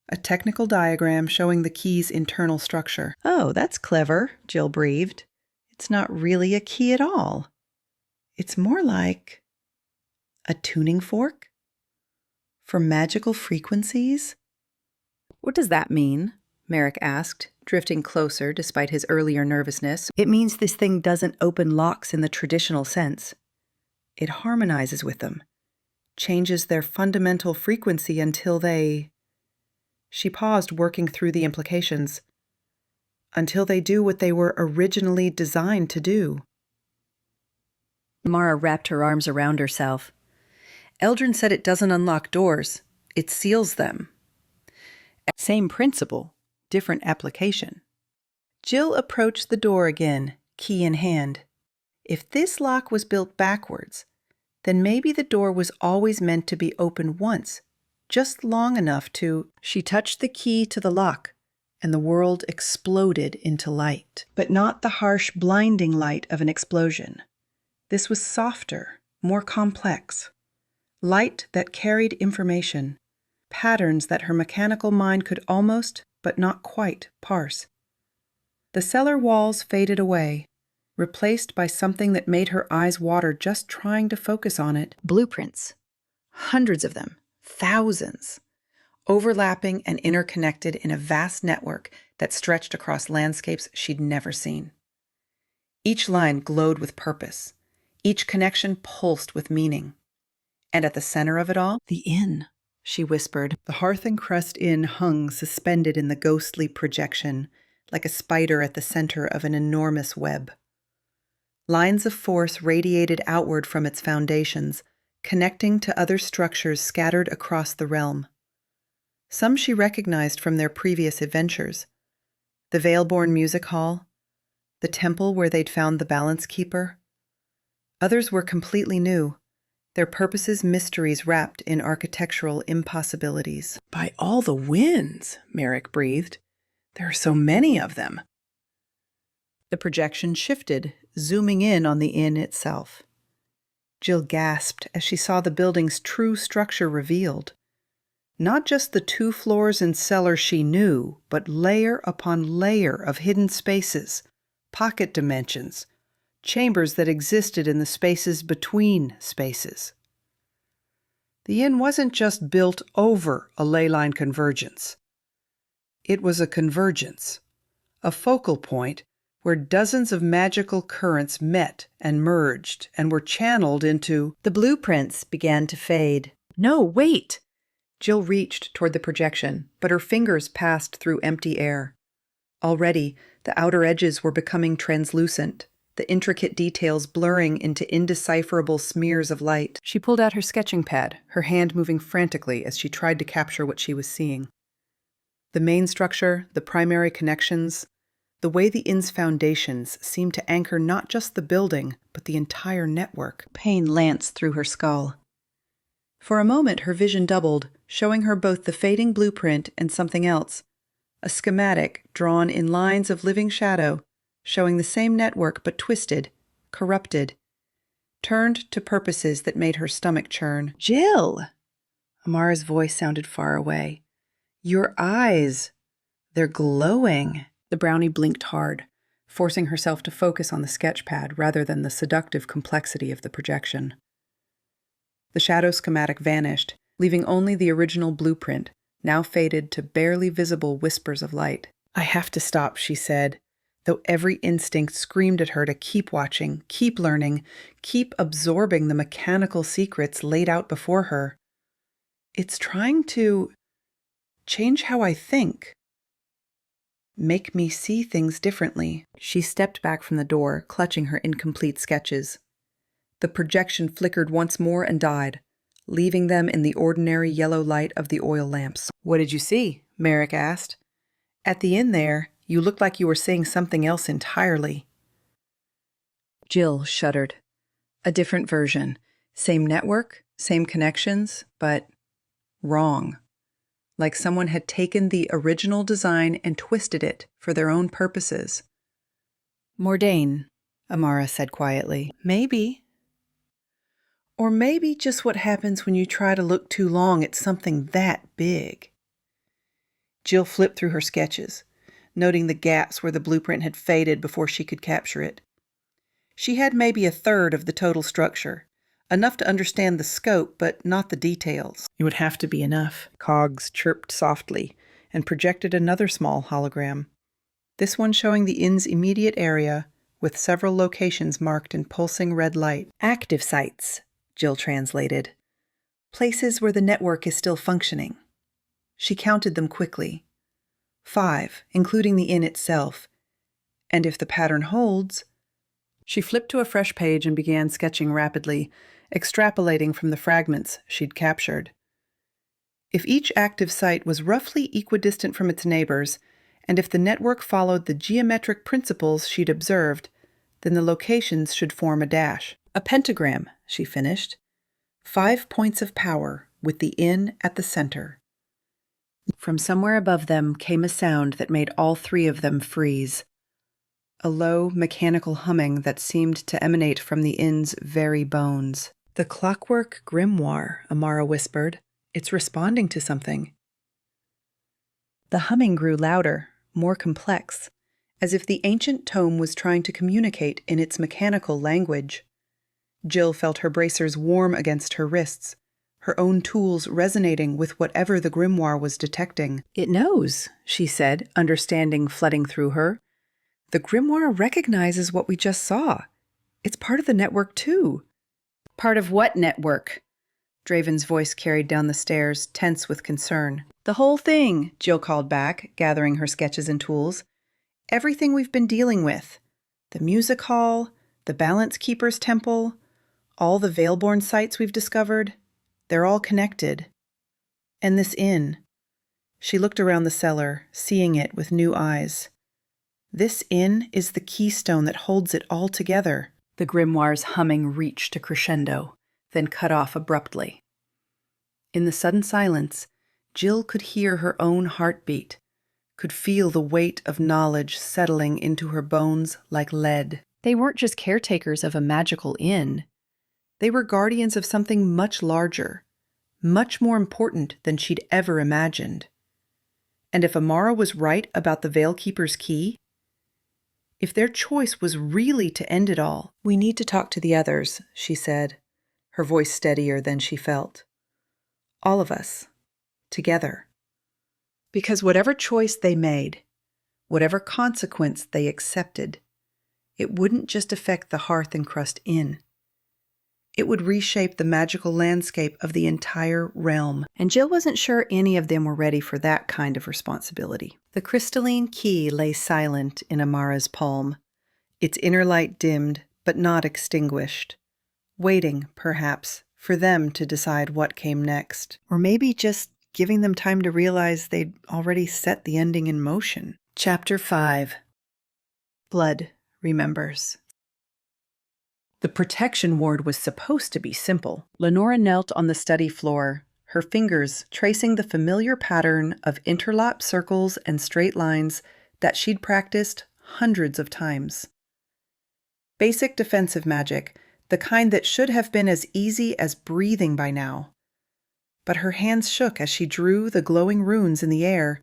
A technical diagram showing the key's internal structure. Oh, that's clever, Jill breathed. It's not really a key at all. It's more like a tuning fork? For magical frequencies? What does that mean? Merrick asked, drifting closer despite his earlier nervousness. It means this thing doesn't open locks in the traditional sense. It harmonizes with them, changes their fundamental frequency until they... She paused, working through the implications. Until they do what they were originally designed to do. Amara wrapped her arms around herself. Eldrin said it doesn't unlock doors, it seals them. Same principle, different application. Jill approached the door again, key in hand. If this lock was built backwards, then maybe the door was always meant to be opened once, just long enough to... She touched the key to the lock, and the world exploded into light. But not the harsh, blinding light of an explosion. This was softer, more complex. Light that carried information, patterns that her mechanical mind could almost, but not quite, parse. The cellar walls faded away, replaced by something that made her eyes water just trying to focus on it. Blueprints. Hundreds of them. Thousands. Overlapping and interconnected in a vast network that stretched across landscapes she'd never seen. Each line glowed with purpose. Each connection pulsed with meaning. And at the center of it all, the inn, she whispered. The Hearth Crust Inn hung suspended in the ghostly projection, like a spider at the center of an enormous web. Lines of force radiated outward from its foundations, connecting to other structures scattered across the realm. Some she recognized from their previous adventures. The Veilborn Music Hall, the temple where they'd found the Veilkeeper. Others were completely new, their purposes mysteries wrapped in architectural impossibilities. By all the winds, Merrick breathed. There are so many of them. The projection shifted, zooming in on the inn itself. Jill gasped as she saw the building's true structure revealed. Not just the 2 floors and cellar she knew, but layer upon layer of hidden spaces, pocket dimensions, chambers that existed in the spaces between spaces. The inn wasn't just built over a ley line convergence. It was a convergence, a focal point where dozens of magical currents met and merged and were channeled into... The blueprints began to fade. No, wait! Jill reached toward the projection, but her fingers passed through empty air. Already, the outer edges were becoming translucent, the intricate details blurring into indecipherable smears of light. She pulled out her sketching pad, her hand moving frantically as she tried to capture what she was seeing. The main structure, the primary connections, the way the inn's foundations seemed to anchor not just the building, but the entire network. Pain lanced through her skull. For a moment, her vision doubled, showing her both the fading blueprint and something else, a schematic drawn in lines of living shadow, showing the same network but twisted, corrupted, turned to purposes that made her stomach churn. Jill! Amara's voice sounded far away. Your eyes, they're glowing. The brownie blinked hard, forcing herself to focus on the sketch pad rather than the seductive complexity of the projection. The shadow schematic vanished, leaving only the original blueprint, now faded to barely visible whispers of light. I have to stop, she said, though every instinct screamed at her to keep watching, keep learning, keep absorbing the mechanical secrets laid out before her. It's trying to change how I think. Make me see things differently. She stepped back from the door, clutching her incomplete sketches. The projection flickered once more and died, leaving them in the ordinary yellow light of the oil lamps. What did you see? Merrick asked. At the inn there, you looked like you were seeing something else entirely. Jill shuddered. A different version, Same network, same connections, but wrong. Like someone had taken the original design and twisted it for their own purposes. Mordain, Amara said quietly. Maybe. Or maybe just what happens when you try to look too long at something that big. Jill flipped through her sketches, noting the gaps where the blueprint had faded before she could capture it. She had maybe a third of the total structure, enough to understand the scope, but not the details. It would have to be enough. Cogs chirped softly and projected another small hologram, this one showing the inn's immediate area with several locations marked in pulsing red light. Active sites, Jill translated. Places where the network is still functioning. She counted them quickly. 5, including the inn itself. And if the pattern holds... She flipped to a fresh page and began sketching rapidly, extrapolating from the fragments she'd captured. If each active site was roughly equidistant from its neighbors, and if the network followed the geometric principles she'd observed, then the locations should form a dash. A pentagram, she finished. 5 points of power, with the inn at the center. From somewhere above them came a sound that made all 3 of them freeze. A low, mechanical humming that seemed to emanate from the inn's very bones. The clockwork grimoire, Amara whispered. It's responding to something. The humming grew louder, more complex, as if the ancient tome was trying to communicate in its mechanical language. Jill felt her bracers warm against her wrists, her own tools resonating with whatever the grimoire was detecting. It knows, she said, understanding flooding through her. The grimoire recognizes what we just saw. It's part of the network, too. Part of what network? Draven's voice carried down the stairs, tense with concern. The whole thing, Jill called back, gathering her sketches and tools. Everything we've been dealing with. The music hall, the Veilkeeper's temple, all the Veilborn sites we've discovered. They're all connected. And this inn. She looked around the cellar, seeing it with new eyes. This inn is the keystone that holds it all together. The grimoire's humming reached a crescendo, then cut off abruptly. In the sudden silence, Jill could hear her own heartbeat, could feel the weight of knowledge settling into her bones like lead. They weren't just caretakers of a magical inn. They were guardians of something much larger, much more important than she'd ever imagined. And if Amara was right about the Veilkeeper's key, if their choice was really to end it all... We need to talk to the others, she said, her voice steadier than she felt. All of us. Together. Because whatever choice they made, whatever consequence they accepted, it wouldn't just affect the Hearth Crust Inn. It would reshape the magical landscape of the entire realm, and Jill wasn't sure any of them were ready for that kind of responsibility. The crystalline key lay silent in Amara's palm, its inner light dimmed but not extinguished, waiting, perhaps, for them to decide what came next. Or maybe just giving them time to realize they'd already set the ending in motion. Chapter 5. Blood Remembers. The protection ward was supposed to be simple. Lenora knelt on the study floor, her fingers tracing the familiar pattern of interlocked circles and straight lines that she'd practiced hundreds of times. Basic defensive magic, the kind that should have been as easy as breathing by now. But her hands shook as she drew the glowing runes in the air,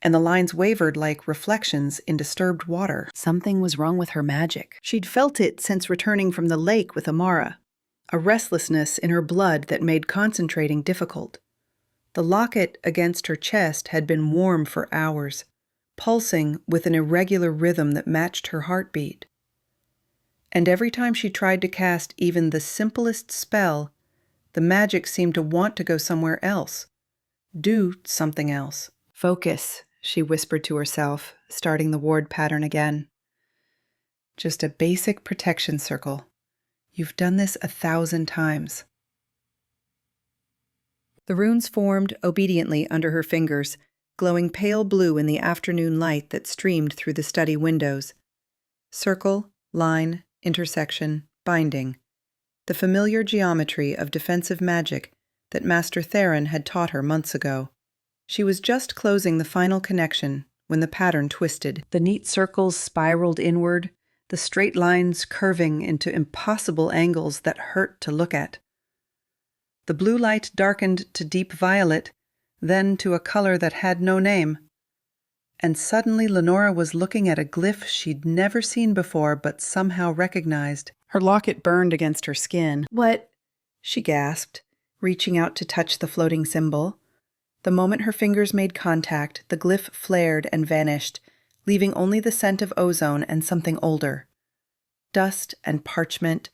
and the lines wavered like reflections in disturbed water. Something was wrong with her magic. She'd felt it since returning from the lake with Amara, a restlessness in her blood that made concentrating difficult. The locket against her chest had been warm for hours, pulsing with an irregular rhythm that matched her heartbeat. And every time she tried to cast even the simplest spell, the magic seemed to want to go somewhere else, do something else. Focus, she whispered to herself, starting the ward pattern again. Just a basic protection circle. You've done this 1,000 times. The runes formed obediently under her fingers, glowing pale blue in the afternoon light that streamed through the study windows. Circle, line, intersection, binding. the familiar geometry of defensive magic that Master Theron had taught her months ago. She was just closing the final connection when the pattern twisted. The neat circles spiraled inward, the straight lines curving into impossible angles that hurt to look at. The blue light darkened to deep violet, then to a color that had no name. And suddenly Lenora was looking at a glyph she'd never seen before but somehow recognized. Her locket burned against her skin. "What?" she gasped, reaching out to touch the floating symbol. The moment her fingers made contact, the glyph flared and vanished, leaving only the scent of ozone and something older. Dust and parchment,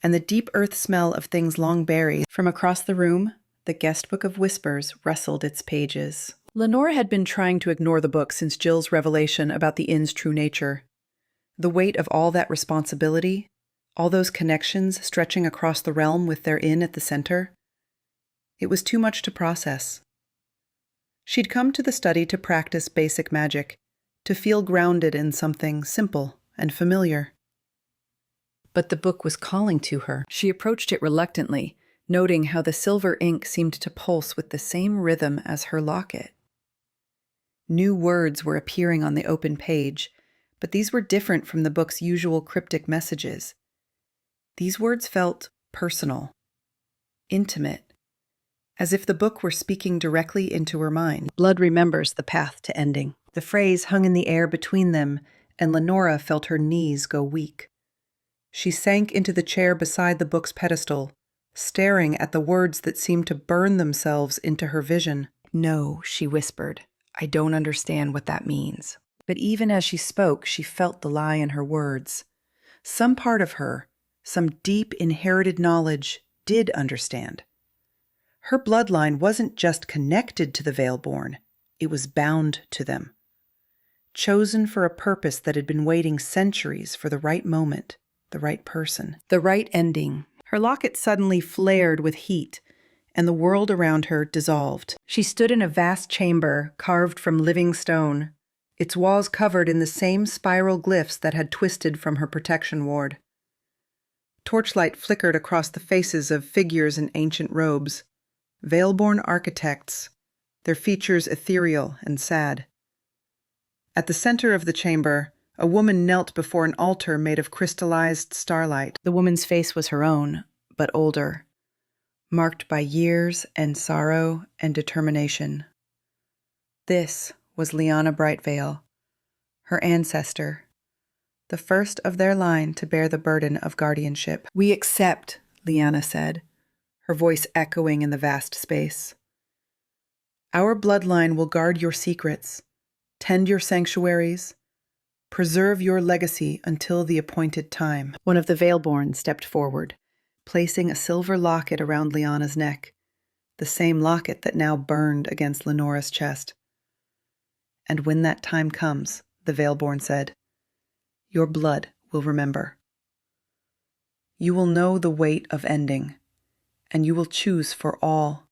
and the deep earth smell of things long buried. From across the room, the guest book of whispers rustled its pages. Lenora had been trying to ignore the book since Jill's revelation about the inn's true nature. The weight of all that responsibility, all those connections stretching across the realm with their inn at the center, it was too much to process. She'd come to the study to practice basic magic, to feel grounded in something simple and familiar. But the book was calling to her. She approached it reluctantly, noting how the silver ink seemed to pulse with the same rhythm as her locket. New words were appearing on the open page, but these were different from the book's usual cryptic messages. These words felt personal, intimate, as if the book were speaking directly into her mind. Blood remembers the path to ending. The phrase hung in the air between them, and Lenora felt her knees go weak. She sank into the chair beside the book's pedestal, staring at the words that seemed to burn themselves into her vision. "No," she whispered. "I don't understand what that means." But even as she spoke, she felt the lie in her words. Some part of her, some deep inherited knowledge, did understand. Her bloodline wasn't just connected to the Veilborn, it was bound to them. Chosen for a purpose that had been waiting centuries for the right moment, the right person, the right ending. Her locket suddenly flared with heat, and the world around her dissolved. She stood in a vast chamber carved from living stone, its walls covered in the same spiral glyphs that had twisted from her protection ward. Torchlight flickered across the faces of figures in ancient robes, Veilborn architects, their features ethereal and sad. At the center of the chamber, a woman knelt before an altar made of crystallized starlight. The woman's face was her own, but older, marked by years and sorrow and determination. This was Liana Brightveil, her ancestor, the first of their line to bear the burden of guardianship. "We accept," Liana said, her voice echoing in the vast space. "Our bloodline will guard your secrets, tend your sanctuaries, preserve your legacy until the appointed time." One of the Veilborn stepped forward, placing a silver locket around Liana's neck, the same locket that now burned against Lenora's chest. "And when that time comes," the Veilborn said, "your blood will remember. You will know the weight of ending, and you will choose for all."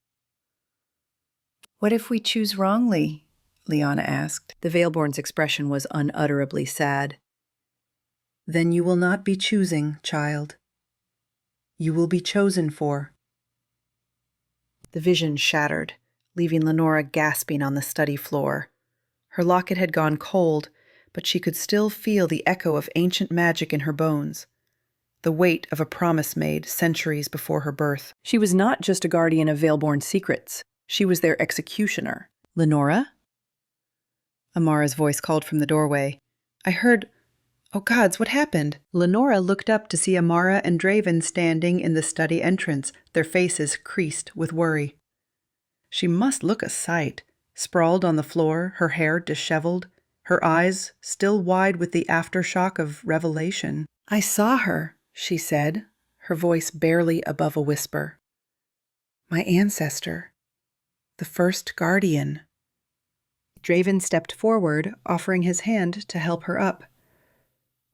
"What if we choose wrongly?" Liana asked. The Veilborn's expression was unutterably sad. "Then you will not be choosing, child. You will be chosen for." The vision shattered, leaving Lenora gasping on the study floor. Her locket had gone cold, but she could still feel the echo of ancient magic in her bones, the weight of a promise made centuries before her birth. She was not just a guardian of Veilborn secrets. She was their executioner. "Lenora?" Amara's voice called from the doorway. "I heard... Oh gods, what happened?" Lenora looked up to see Amara and Draven standing in the study entrance, their faces creased with worry. She must look a sight, sprawled on the floor, her hair disheveled, her eyes still wide with the aftershock of revelation. "I saw her," she said, her voice barely above a whisper. "My ancestor. The first guardian." Draven stepped forward, offering his hand to help her up.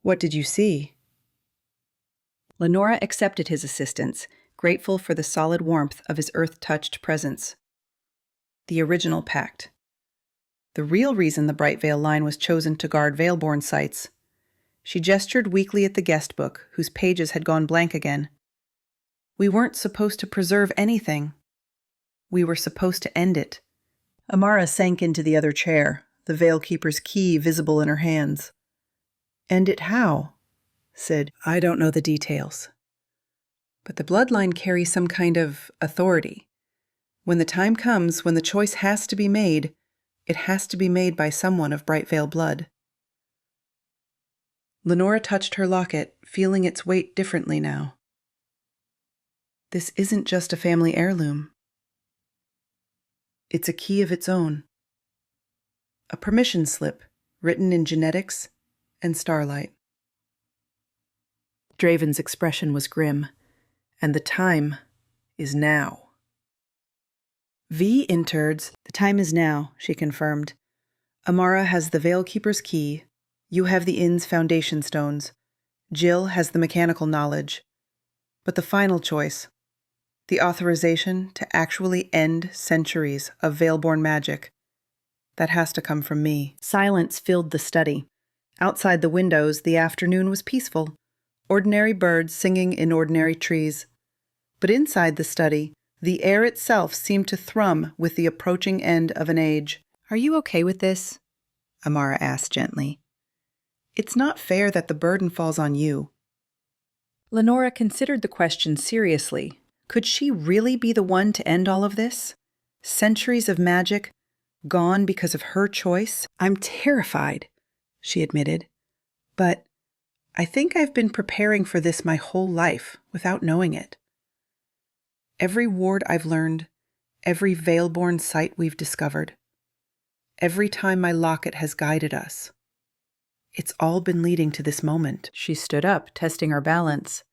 "What did you see?" Lenora accepted his assistance, grateful for the solid warmth of his earth-touched presence. The original pact. The real reason the Brightveil line was chosen to guard Veilborn sites. She gestured weakly at the guest book, whose pages had gone blank again. We weren't supposed to preserve anything. We were supposed to end it. Amara sank into the other chair, the Veilkeeper's key visible in her hands. End it how? Sid, I don't know the details. But the Bloodline carries some kind of authority. When the time comes, when the choice has to be made, it has to be made by someone of Brightveil blood. Lenora touched her locket, feeling its weight differently now. This isn't just a family heirloom. It's a key of its own. A permission slip written in genetics and starlight. Draven's expression was grim, and the time is now. V interds, the time is now, she confirmed. Amara has the Veilkeeper's key. You have the inn's foundation stones. Jill has the mechanical knowledge. But the final choice, the authorization to actually end centuries of Veilborn magic, that has to come from me. Silence filled the study. Outside the windows, the afternoon was peaceful. Ordinary birds singing in ordinary trees. But inside the study, the air itself seemed to thrum with the approaching end of an age. Are you okay with this? Amara asked gently. It's not fair that the burden falls on you. Lenora considered the question seriously. Could she really be the one to end all of this? Centuries of magic, gone because of her choice? I'm terrified, she admitted. But I think I've been preparing for this my whole life without knowing it. Every ward I've learned, every Veilborn sight we've discovered, every time my locket has guided us. It's all been leading to this moment. She stood up, testing her balance.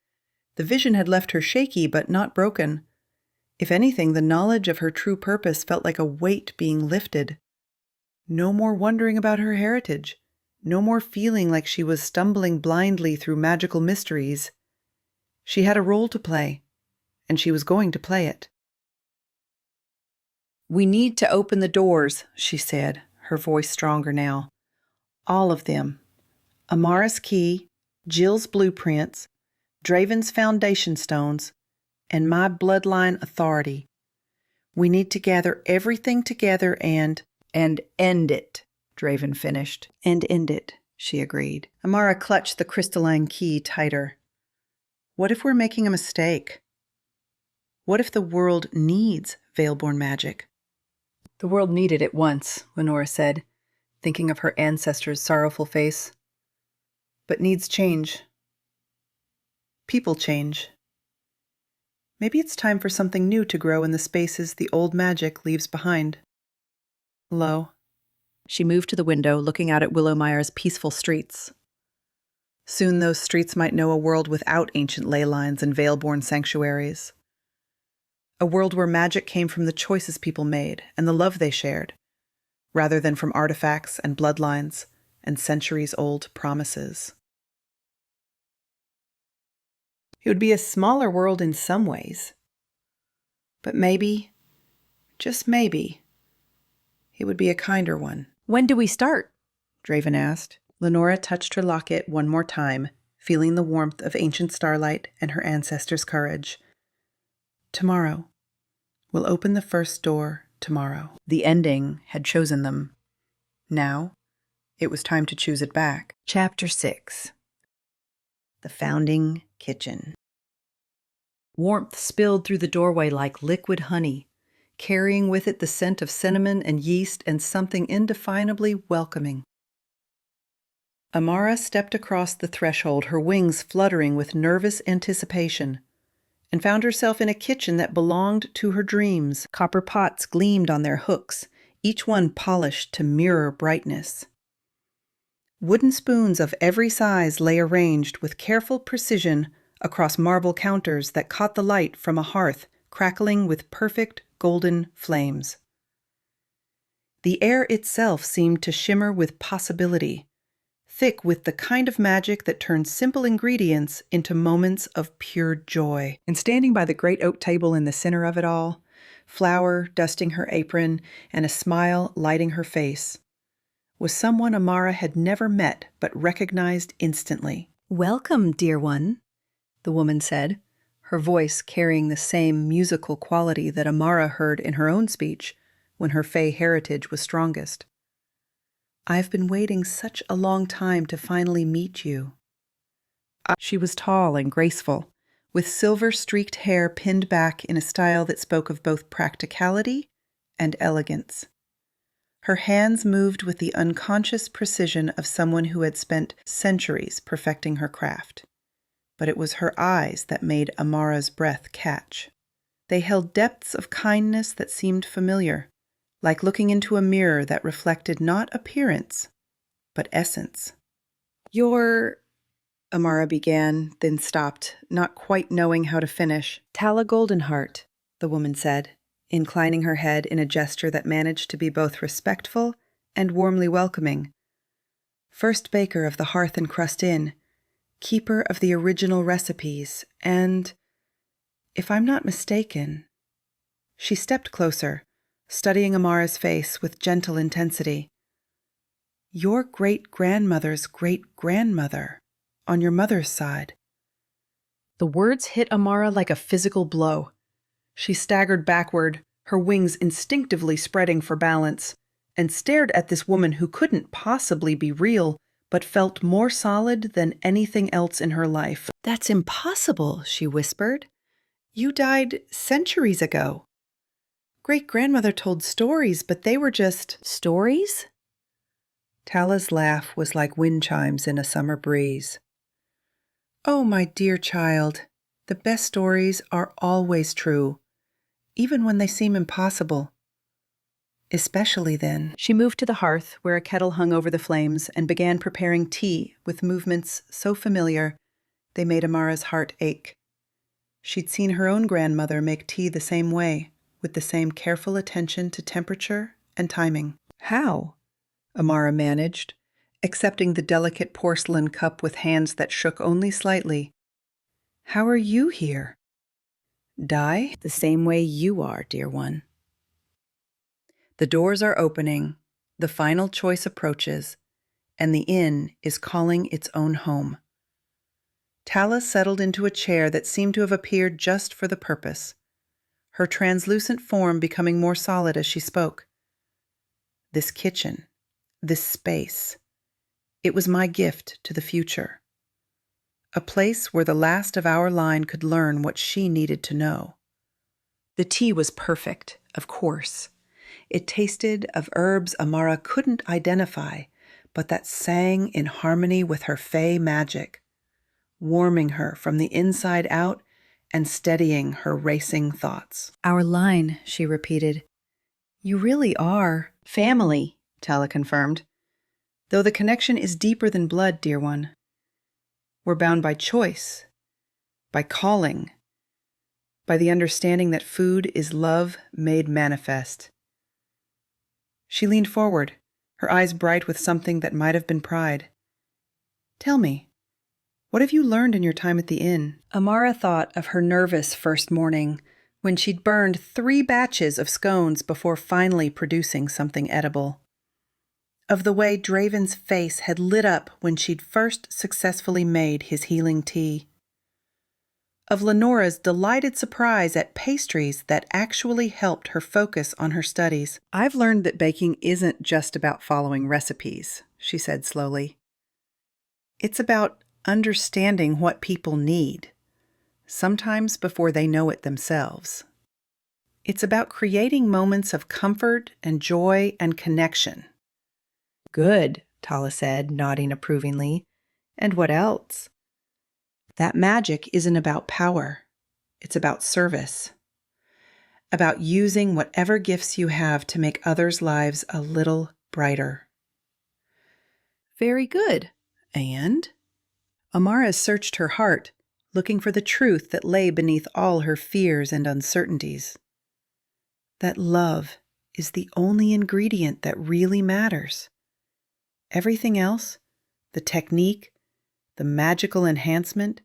The vision had left her shaky but not broken. If anything, the knowledge of her true purpose felt like a weight being lifted. No more wondering about her heritage. No more feeling like she was stumbling blindly through magical mysteries. She had a role to play, and she was going to play it. We need to open the doors, she said, her voice stronger now. All of them. Amara's key, Jill's blueprints, Draven's foundation stones, and my bloodline authority. We need to gather everything together and end it, Draven finished. And end it, she agreed. Amara clutched the crystalline key tighter. What if we're making a mistake? What if the world needs Veilborn magic? The world needed it once, Lenora said, thinking of her ancestors' sorrowful face. But needs change. People change. Maybe it's time for something new to grow in the spaces the old magic leaves behind. Lo. She moved to the window, looking out at Willowmire's peaceful streets. Soon those streets might know a world without ancient ley lines and Veilborn sanctuaries. A world where magic came from the choices people made and the love they shared, rather than from artifacts and bloodlines and centuries-old promises. It would be a smaller world in some ways. But maybe, just maybe, it would be a kinder one. When do we start? Draven asked. Lenora touched her locket one more time, feeling the warmth of ancient starlight and her ancestors' courage. Tomorrow. We'll open the first door tomorrow. The ending had chosen them. Now, it was time to choose it back. Chapter 6. The Founding Kitchen. Warmth spilled through the doorway like liquid honey, carrying with it the scent of cinnamon and yeast and something indefinably welcoming. Amara stepped across the threshold, her wings fluttering with nervous anticipation, and found herself in a kitchen that belonged to her dreams. Copper pots gleamed on their hooks, each one polished to mirror brightness. Wooden spoons of every size lay arranged with careful precision across marble counters that caught the light from a hearth crackling with perfect golden flames. The air itself seemed to shimmer with possibility, thick with the kind of magic that turns simple ingredients into moments of pure joy. And standing by the great oak table in the center of it all, flour dusting her apron and a smile lighting her face, was someone Amara had never met but recognized instantly. "Welcome, dear one," the woman said, her voice carrying the same musical quality that Amara heard in her own speech when her Fae heritage was strongest. "I've been waiting such a long time to finally meet you." She was tall and graceful, with silver-streaked hair pinned back in a style that spoke of both practicality and elegance. Her hands moved with the unconscious precision of someone who had spent centuries perfecting her craft. But it was her eyes that made Amara's breath catch. They held depths of kindness that seemed familiar, like looking into a mirror that reflected not appearance, but essence. "You're—" Amara began, then stopped, not quite knowing how to finish. "Tala Goldenheart," the woman said, inclining her head in a gesture that managed to be both respectful and warmly welcoming. "First baker of the Hearth and Crust Inn, keeper of the original recipes, and, if I'm not mistaken—" She stepped closer, studying Amara's face with gentle intensity. "Your great-grandmother's great-grandmother, on your mother's side." The words hit Amara like a physical blow. She staggered backward, her wings instinctively spreading for balance, and stared at this woman who couldn't possibly be real, but felt more solid than anything else in her life. "That's impossible," she whispered. "You died centuries ago. Great-grandmother told stories, but they were just—" "Stories?" Tala's laugh was like wind chimes in a summer breeze. "Oh, my dear child, the best stories are always true, even when they seem impossible. Especially then." She moved to the hearth, where a kettle hung over the flames, and began preparing tea with movements so familiar they made Amara's heart ache. She'd seen her own grandmother make tea the same way, with the same careful attention to temperature and timing. "How?" Amara managed, accepting the delicate porcelain cup with hands that shook only slightly. "How are you here?" "Die the same way you are, dear one. The doors are opening, the final choice approaches, and the inn is calling its own home." Tala settled into a chair that seemed to have appeared just for the purpose, her translucent form becoming more solid as she spoke. "This kitchen, this space, it was my gift to the future. A place where the last of our line could learn what she needed to know." The tea was perfect, of course. It tasted of herbs Amara couldn't identify, but that sang in harmony with her Fae magic, warming her from the inside out and steadying her racing thoughts. "Our line," she repeated. "You really are—" "Family," Tala confirmed. "Though the connection is deeper than blood, dear one. We're bound by choice, by calling, by the understanding that food is love made manifest." She leaned forward, her eyes bright with something that might have been pride. "Tell me, what have you learned in your time at the inn?" Amara thought of her nervous first morning, when she'd burned 3 batches of scones before finally producing something edible. Of the way Draven's face had lit up when she'd first successfully made his healing tea. Of Lenora's delighted surprise at pastries that actually helped her focus on her studies. "I've learned that baking isn't just about following recipes," she said slowly. "It's about understanding what people need, sometimes before they know it themselves. It's about creating moments of comfort and joy and connection." "Good," Tala said, nodding approvingly. "And what else?" "That magic isn't about power. It's about service. About using whatever gifts you have to make others' lives a little brighter." "Very good. And?" Amara searched her heart, looking for the truth that lay beneath all her fears and uncertainties. "That love is the only ingredient that really matters. Everything else, the technique, the magical enhancement,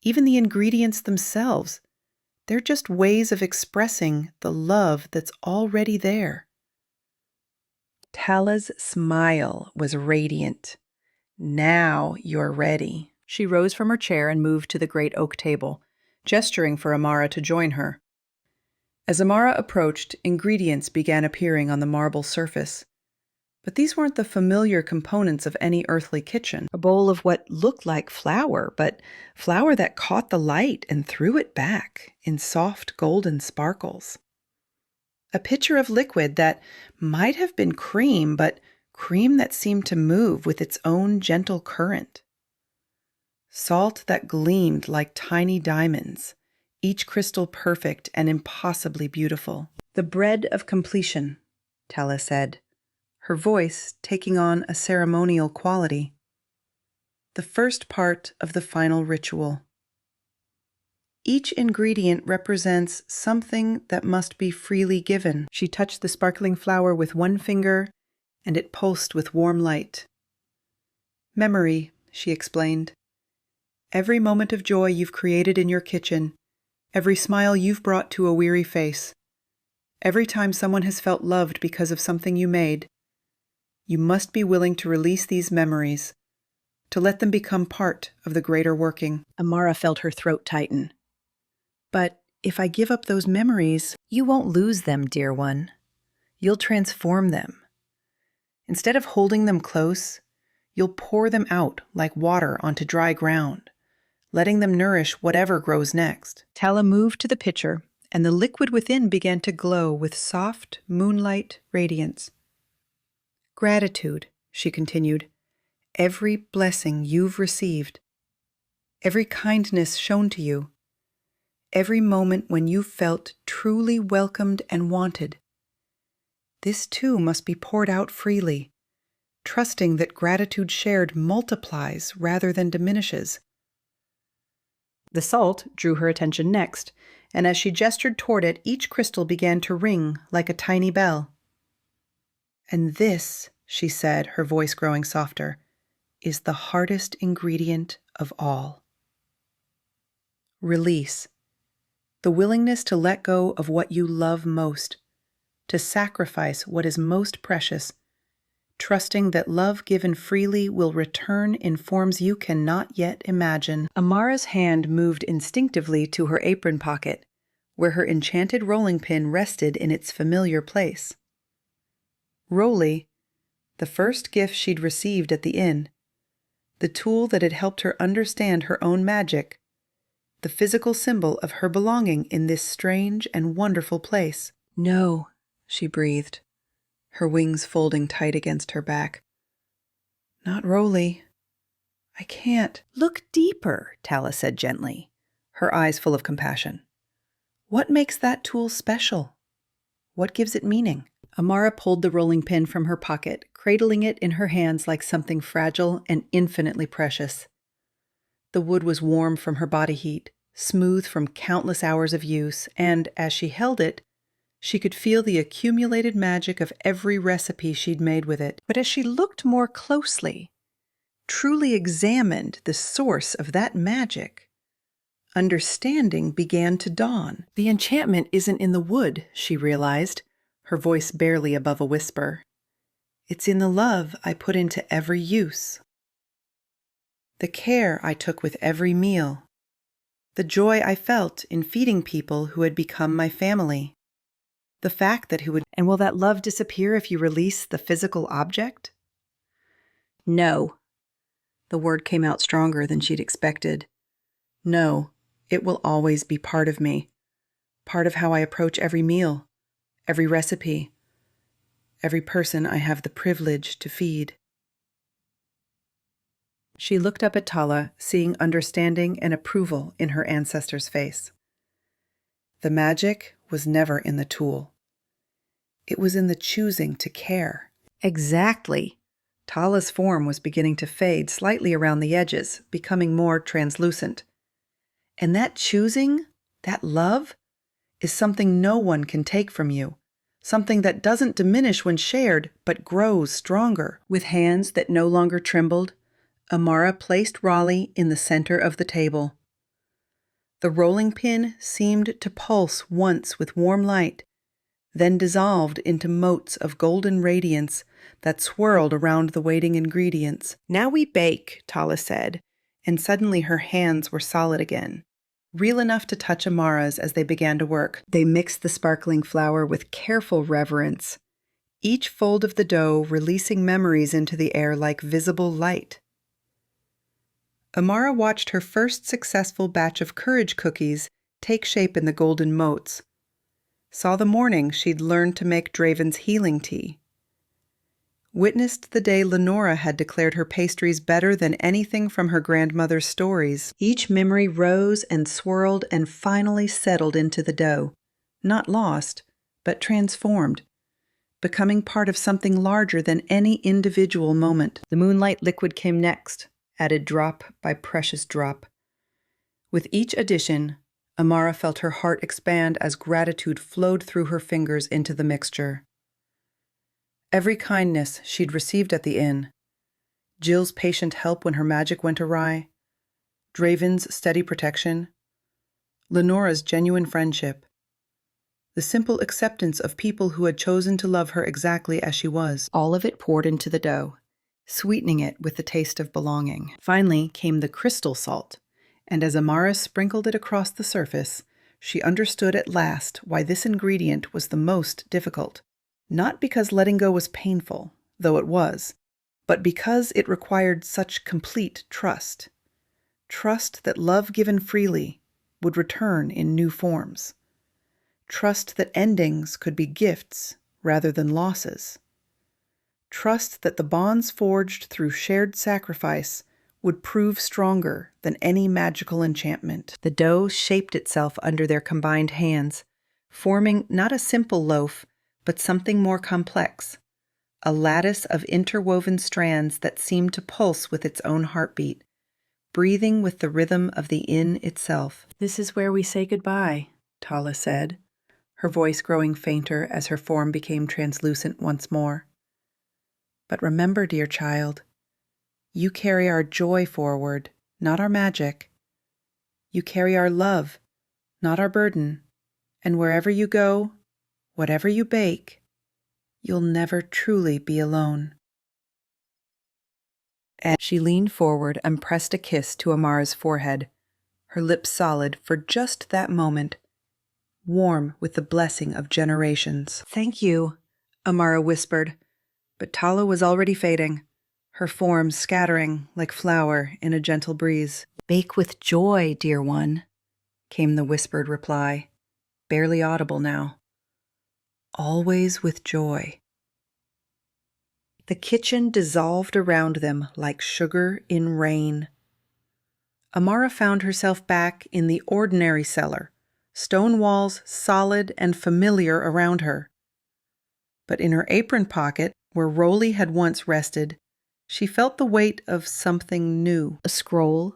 even the ingredients themselves, they're just ways of expressing the love that's already there." Tala's smile was radiant. "Now you're ready." She rose from her chair and moved to the great oak table, gesturing for Amara to join her. As Amara approached, ingredients began appearing on the marble surface. But these weren't the familiar components of any earthly kitchen. A bowl of what looked like flour, but flour that caught the light and threw it back in soft golden sparkles. A pitcher of liquid that might have been cream, but cream that seemed to move with its own gentle current. Salt that gleamed like tiny diamonds, each crystal perfect and impossibly beautiful. The bread of completion, Tella said, her voice taking on a ceremonial quality. The first part of the final ritual. Each ingredient represents something that must be freely given. She touched the sparkling flower with one finger, and it pulsed with warm light. Memory, she explained. Every moment of joy you've created in your kitchen, every smile you've brought to a weary face, every time someone has felt loved because of something you made, you must be willing to release these memories, to let them become part of the greater working. Amara felt her throat tighten. But if I give up those memories, you won't lose them, dear one. You'll transform them. Instead of holding them close, you'll pour them out like water onto dry ground, letting them nourish whatever grows next. Tala moved to the pitcher, and the liquid within began to glow with soft moonlight radiance. Gratitude, she continued, every blessing you've received, every kindness shown to you, every moment when you felt truly welcomed and wanted. This too must be poured out freely, trusting that gratitude shared multiplies rather than diminishes. The salt drew her attention next, and as she gestured toward it, each crystal began to ring like a tiny bell. And this, she said, her voice growing softer, is the hardest ingredient of all. Release. The willingness to let go of what you love most, to sacrifice what is most precious, trusting that love given freely will return in forms you cannot yet imagine. Amara's hand moved instinctively to her apron pocket, where her enchanted rolling pin rested in its familiar place. Roly, the first gift she'd received at the inn, the tool that had helped her understand her own magic, the physical symbol of her belonging in this strange and wonderful place. No, she breathed, her wings folding tight against her back. Not Roly. I can't. Look deeper, Tala said gently, her eyes full of compassion. What makes that tool special? What gives it meaning? Amara pulled the rolling pin from her pocket, cradling it in her hands like something fragile and infinitely precious. The wood was warm from her body heat, smooth from countless hours of use, and as she held it, she could feel the accumulated magic of every recipe she'd made with it. But as she looked more closely, truly examined the source of that magic, understanding began to dawn. The enchantment isn't in the wood, she realized, her voice barely above a whisper. It's in the love I put into every use. The care I took with every meal. The joy I felt in feeding people who had become my family. The fact that And will that love disappear if you release the physical object? No. The word came out stronger than she'd expected. No, it will always be part of me. Part of how I approach every meal, every recipe, every person I have the privilege to feed. She looked up at Tala, seeing understanding and approval in her ancestor's face. The magic was never in the tool. It was in the choosing to care. Exactly. Tala's form was beginning to fade slightly around the edges, becoming more translucent. And that choosing, that love, is something no one can take from you. Something that doesn't diminish when shared, but grows stronger. With hands that no longer trembled, Amara placed Raleigh in the center of the table. The rolling pin seemed to pulse once with warm light, then dissolved into motes of golden radiance that swirled around the waiting ingredients. Now we bake, Tala said, and suddenly her hands were solid again, real enough to touch Amara's as they began to work. They mixed the sparkling flour with careful reverence, each fold of the dough releasing memories into the air like visible light. Amara watched her first successful batch of courage cookies take shape in the golden motes, saw the morning she'd learned to make Draven's healing tea, witnessed the day Lenora had declared her pastries better than anything from her grandmother's stories. Each memory rose and swirled and finally settled into the dough, not lost, but transformed, becoming part of something larger than any individual moment. The moonlight liquid came next, added drop by precious drop. With each addition, Amara felt her heart expand as gratitude flowed through her fingers into the mixture. Every kindness she'd received at the inn, Jill's patient help when her magic went awry, Draven's steady protection, Lenora's genuine friendship, the simple acceptance of people who had chosen to love her exactly as she was, all of it poured into the dough, sweetening it with the taste of belonging. Finally came the crystal salt, and as Amara sprinkled it across the surface, she understood at last why this ingredient was the most difficult. Not because letting go was painful, though it was, but because it required such complete trust. Trust that love given freely would return in new forms. Trust that endings could be gifts rather than losses. Trust that the bonds forged through shared sacrifice would prove stronger than any magical enchantment. The dough shaped itself under their combined hands, forming not a simple loaf, but something more complex, a lattice of interwoven strands that seemed to pulse with its own heartbeat, breathing with the rhythm of the inn itself. "This is where we say goodbye," Tala said, her voice growing fainter as her form became translucent once more. "But remember, dear child, you carry our joy forward, not our magic. You carry our love, not our burden, and wherever you go, whatever you bake, you'll never truly be alone." And she leaned forward and pressed a kiss to Amara's forehead, her lips solid for just that moment, warm with the blessing of generations. "Thank you," Amara whispered, but Tala was already fading, her form scattering like flour in a gentle breeze. "Bake with joy, dear one," came the whispered reply, barely audible now. "Always with joy." The kitchen dissolved around them like sugar in rain. Amara found herself back in the ordinary cellar, stone walls solid and familiar around her. But in her apron pocket, where Rolly had once rested, she felt the weight of something new. A scroll,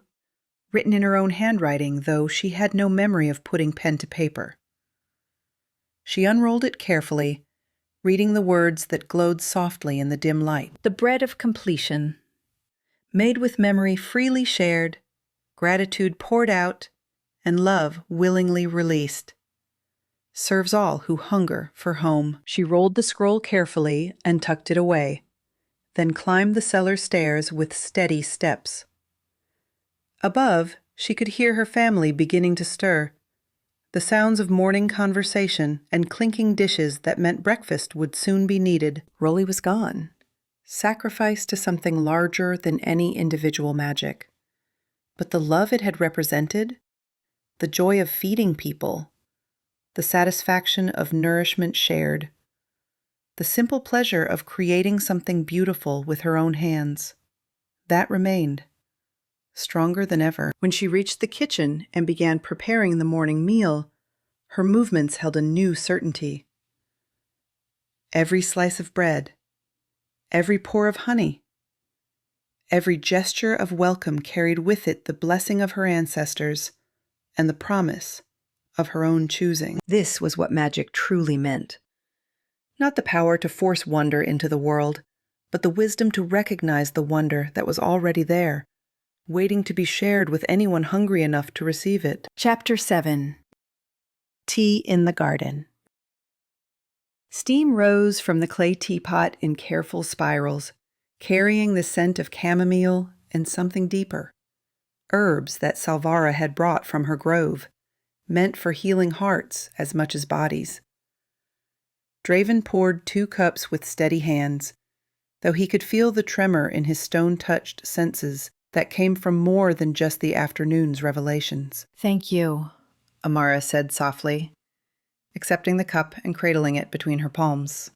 written in her own handwriting, though she had no memory of putting pen to paper. She unrolled it carefully, reading the words that glowed softly in the dim light. "The bread of completion, made with memory freely shared, gratitude poured out, and love willingly released. Serves all who hunger for home." She rolled the scroll carefully and tucked it away, then climbed the cellar stairs with steady steps. Above, she could hear her family beginning to stir, the sounds of morning conversation and clinking dishes that meant breakfast would soon be needed. Rolly was gone, sacrificed to something larger than any individual magic. But the love it had represented, the joy of feeding people, the satisfaction of nourishment shared, the simple pleasure of creating something beautiful with her own hands, that remained, stronger than ever. When she reached the kitchen and began preparing the morning meal, her movements held a new certainty. Every slice of bread, every pour of honey, every gesture of welcome carried with it the blessing of her ancestors and the promise of her own choosing. This was what magic truly meant. Not the power to force wonder into the world, but the wisdom to recognize the wonder that was already there, waiting to be shared with anyone hungry enough to receive it. Chapter 7. Tea in the Garden. Steam rose from the clay teapot in careful spirals, carrying the scent of chamomile and something deeper, herbs that Salvara had brought from her grove, meant for healing hearts as much as bodies. Draven poured 2 cups with steady hands, though he could feel the tremor in his stone-touched senses that came from more than just the afternoon's revelations. "Thank you," Amara said softly, accepting the cup and cradling it between her palms.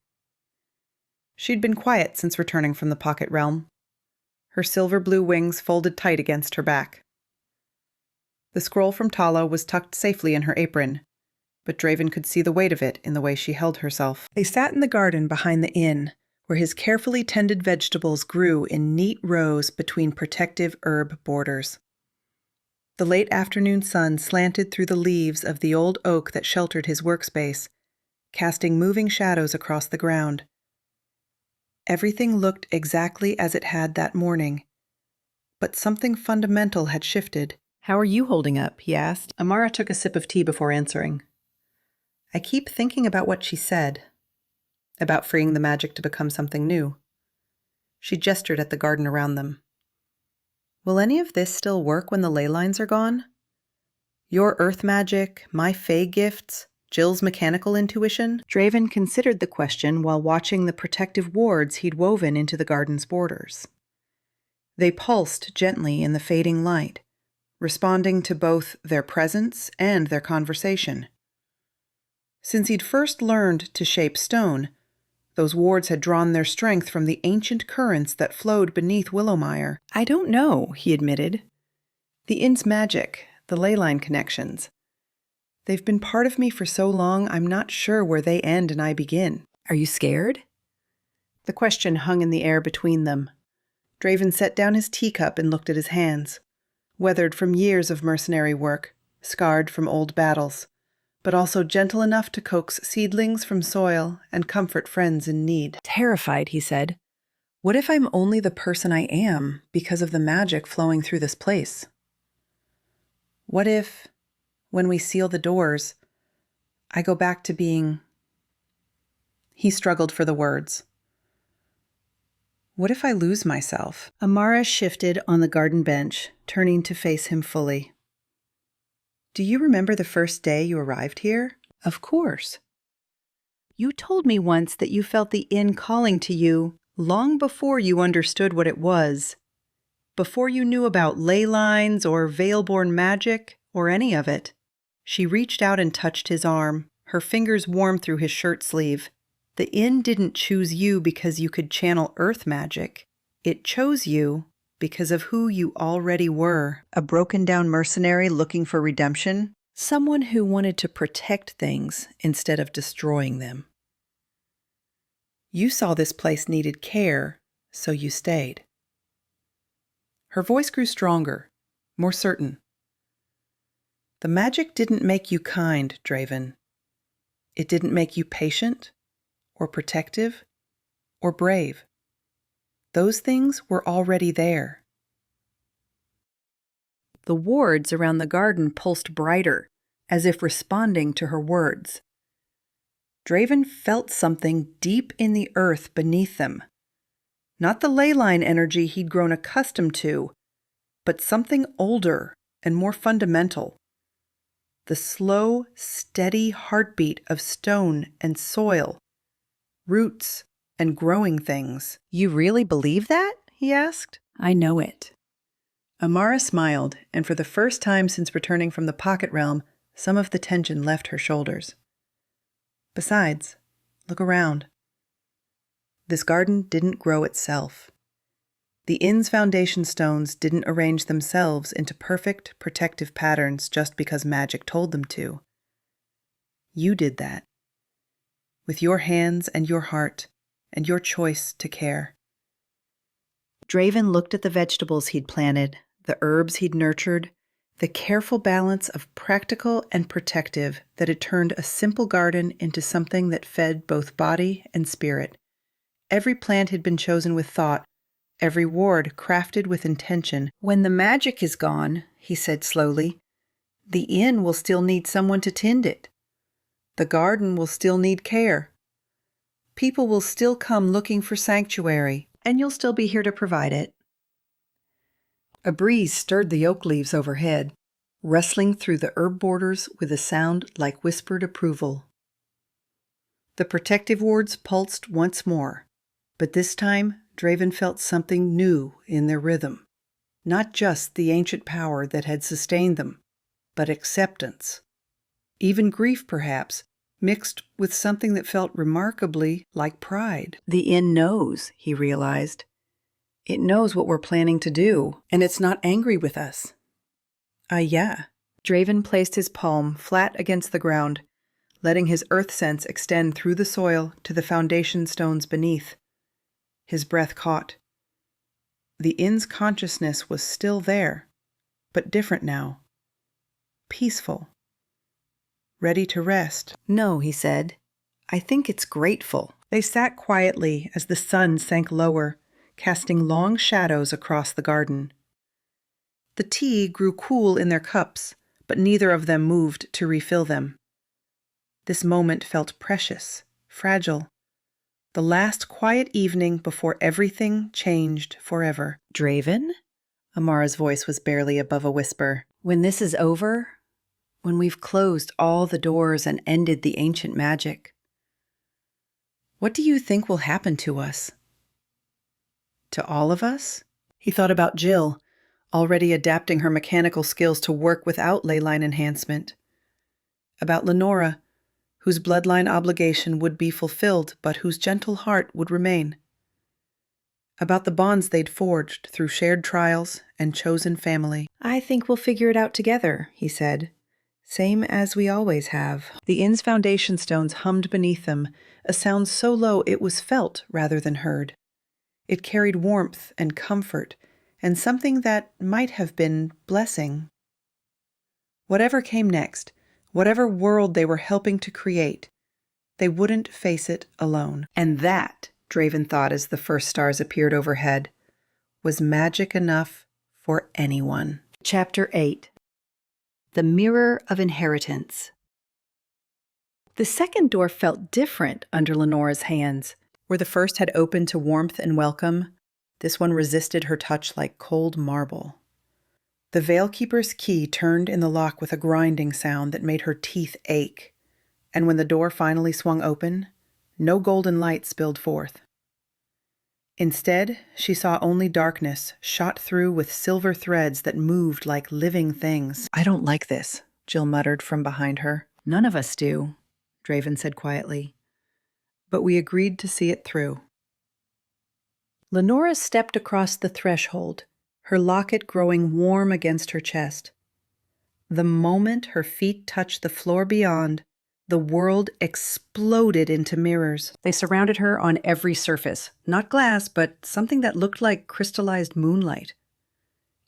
She'd been quiet since returning from the Pocket Realm, her silver-blue wings folded tight against her back. The scroll from Tala was tucked safely in her apron, but Draven could see the weight of it in the way she held herself. They sat in the garden behind the inn, where his carefully tended vegetables grew in neat rows between protective herb borders. The late afternoon sun slanted through the leaves of the old oak that sheltered his workspace, casting moving shadows across the ground. Everything looked exactly as it had that morning, but something fundamental had shifted. "How are you holding up?" he asked. Amara took a sip of tea before answering. "I keep thinking about what she said, about freeing the magic to become something new." She gestured at the garden around them. "Will any of this still work when the ley lines are gone? Your earth magic, my fae gifts, Jill's mechanical intuition?" Draven considered the question while watching the protective wards he'd woven into the garden's borders. They pulsed gently in the fading light, responding to both their presence and their conversation. Since he'd first learned to shape stone, those wards had drawn their strength from the ancient currents that flowed beneath Willowmire. "I don't know," he admitted. "The inn's magic, the ley line connections. They've been part of me for so long, I'm not sure where they end and I begin." "Are you scared?" The question hung in the air between them. Draven set down his teacup and looked at his hands, weathered from years of mercenary work, scarred from old battles, but also gentle enough to coax seedlings from soil and comfort friends in need. "Terrified," he said. "What if I'm only the person I am because of the magic flowing through this place? What if, when we seal the doors, I go back to being..." He struggled for the words. "What if I lose myself?" Amara shifted on the garden bench, turning to face him fully. "Do you remember the first day you arrived here?" "Of course. You told me once that you felt the inn calling to you long before you understood what it was, before you knew about ley lines or Veilborn magic or any of it." She reached out and touched his arm, her fingers warm through his shirt sleeve. "The inn didn't choose you because you could channel earth magic. It chose you because of who you already were. A broken-down mercenary looking for redemption. Someone who wanted to protect things instead of destroying them. You saw this place needed care, so you stayed." Her voice grew stronger, more certain. "The magic didn't make you kind, Draven. It didn't make you patient, or protective, or brave. Those things were already there." The wards around the garden pulsed brighter, as if responding to her words. Draven felt something deep in the earth beneath them. Not the ley line energy he'd grown accustomed to, but something older and more fundamental. The slow, steady heartbeat of stone and soil, roots and growing things. "You really believe that?" he asked. "I know it." Amara smiled, and for the first time since returning from the Pocket Realm, some of the tension left her shoulders. "Besides, look around. This garden didn't grow itself. The inn's foundation stones didn't arrange themselves into perfect, protective patterns just because magic told them to. You did that. With your hands and your heart, and your choice to care." Draven looked at the vegetables he'd planted, the herbs he'd nurtured, the careful balance of practical and protective that had turned a simple garden into something that fed both body and spirit. Every plant had been chosen with thought, every ward crafted with intention. "When the magic is gone," he said slowly, "the inn will still need someone to tend it. The garden will still need care. People will still come looking for sanctuary, and you'll still be here to provide it." A breeze stirred the oak leaves overhead, rustling through the herb borders with a sound like whispered approval. The protective wards pulsed once more, but this time Draven felt something new in their rhythm. Not just the ancient power that had sustained them, but acceptance. Even grief, perhaps, mixed with something that felt remarkably like pride. The inn knows, he realized. It knows what we're planning to do, and it's not angry with us. Yeah. Draven placed his palm flat against the ground, letting his earth sense extend through the soil to the foundation stones beneath. His breath caught. The inn's consciousness was still there, but different now. Peaceful. Ready to rest. No, he said. I think it's grateful. They sat quietly as the sun sank lower, casting long shadows across the garden. The tea grew cool in their cups, but neither of them moved to refill them. This moment felt precious, fragile. The last quiet evening before everything changed forever. Draven? Amara's voice was barely above a whisper. When this is over, when we've closed all the doors and ended the ancient magic, what do you think will happen to us? To all of us? He thought about Jill, already adapting her mechanical skills to work without leyline enhancement. About Lenora, whose bloodline obligation would be fulfilled but whose gentle heart would remain. About the bonds they'd forged through shared trials and chosen family. I think we'll figure it out together, he said. Same as we always have. The inn's foundation stones hummed beneath them, a sound so low it was felt rather than heard. It carried warmth and comfort, and something that might have been blessing. Whatever came next, whatever world they were helping to create, they wouldn't face it alone. And that, Draven thought as the first stars appeared overhead, was magic enough for anyone. Chapter 8. The Mirror of Inheritance. The second door felt different under Lenora's hands. Where the first had opened to warmth and welcome, this one resisted her touch like cold marble. The Veilkeeper's key turned in the lock with a grinding sound that made her teeth ache, and when the door finally swung open, no golden light spilled forth. Instead, she saw only darkness shot through with silver threads that moved like living things. I don't like this, Jill muttered from behind her. None of us do, Draven said quietly. But we agreed to see it through. Lenora stepped across the threshold, her locket growing warm against her chest. The moment her feet touched the floor beyond, the world exploded into mirrors. They surrounded her on every surface, not glass, but something that looked like crystallized moonlight.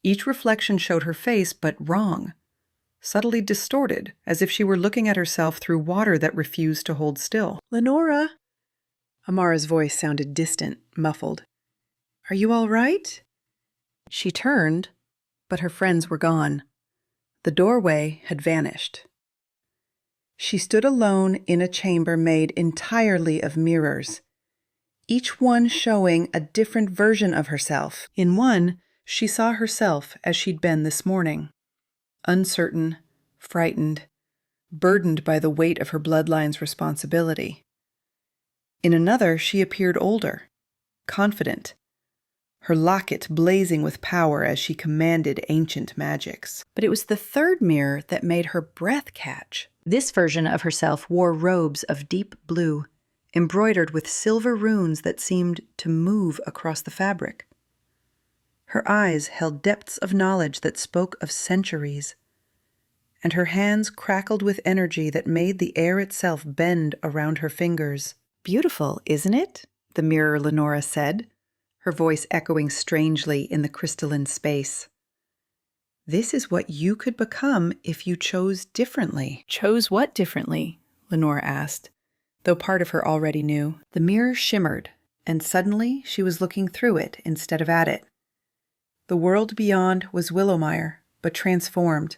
Each reflection showed her face, but wrong, subtly distorted, as if she were looking at herself through water that refused to hold still. Lenora! Amara's voice sounded distant, muffled. Are you all right? She turned, but her friends were gone. The doorway had vanished. She stood alone in a chamber made entirely of mirrors, each one showing a different version of herself. In one, she saw herself as she'd been this morning, uncertain, frightened, burdened by the weight of her bloodline's responsibility. In another, she appeared older, confident, her locket blazing with power as she commanded ancient magics. But it was the third mirror that made her breath catch. This version of herself wore robes of deep blue, embroidered with silver runes that seemed to move across the fabric. Her eyes held depths of knowledge that spoke of centuries, and her hands crackled with energy that made the air itself bend around her fingers. Beautiful, isn't it? The mirror Lenora said, her voice echoing strangely in the crystalline space. This is what you could become if you chose differently. Chose what differently? Lenora asked, though part of her already knew. The mirror shimmered, and suddenly she was looking through it instead of at it. The world beyond was Willowmire, but transformed.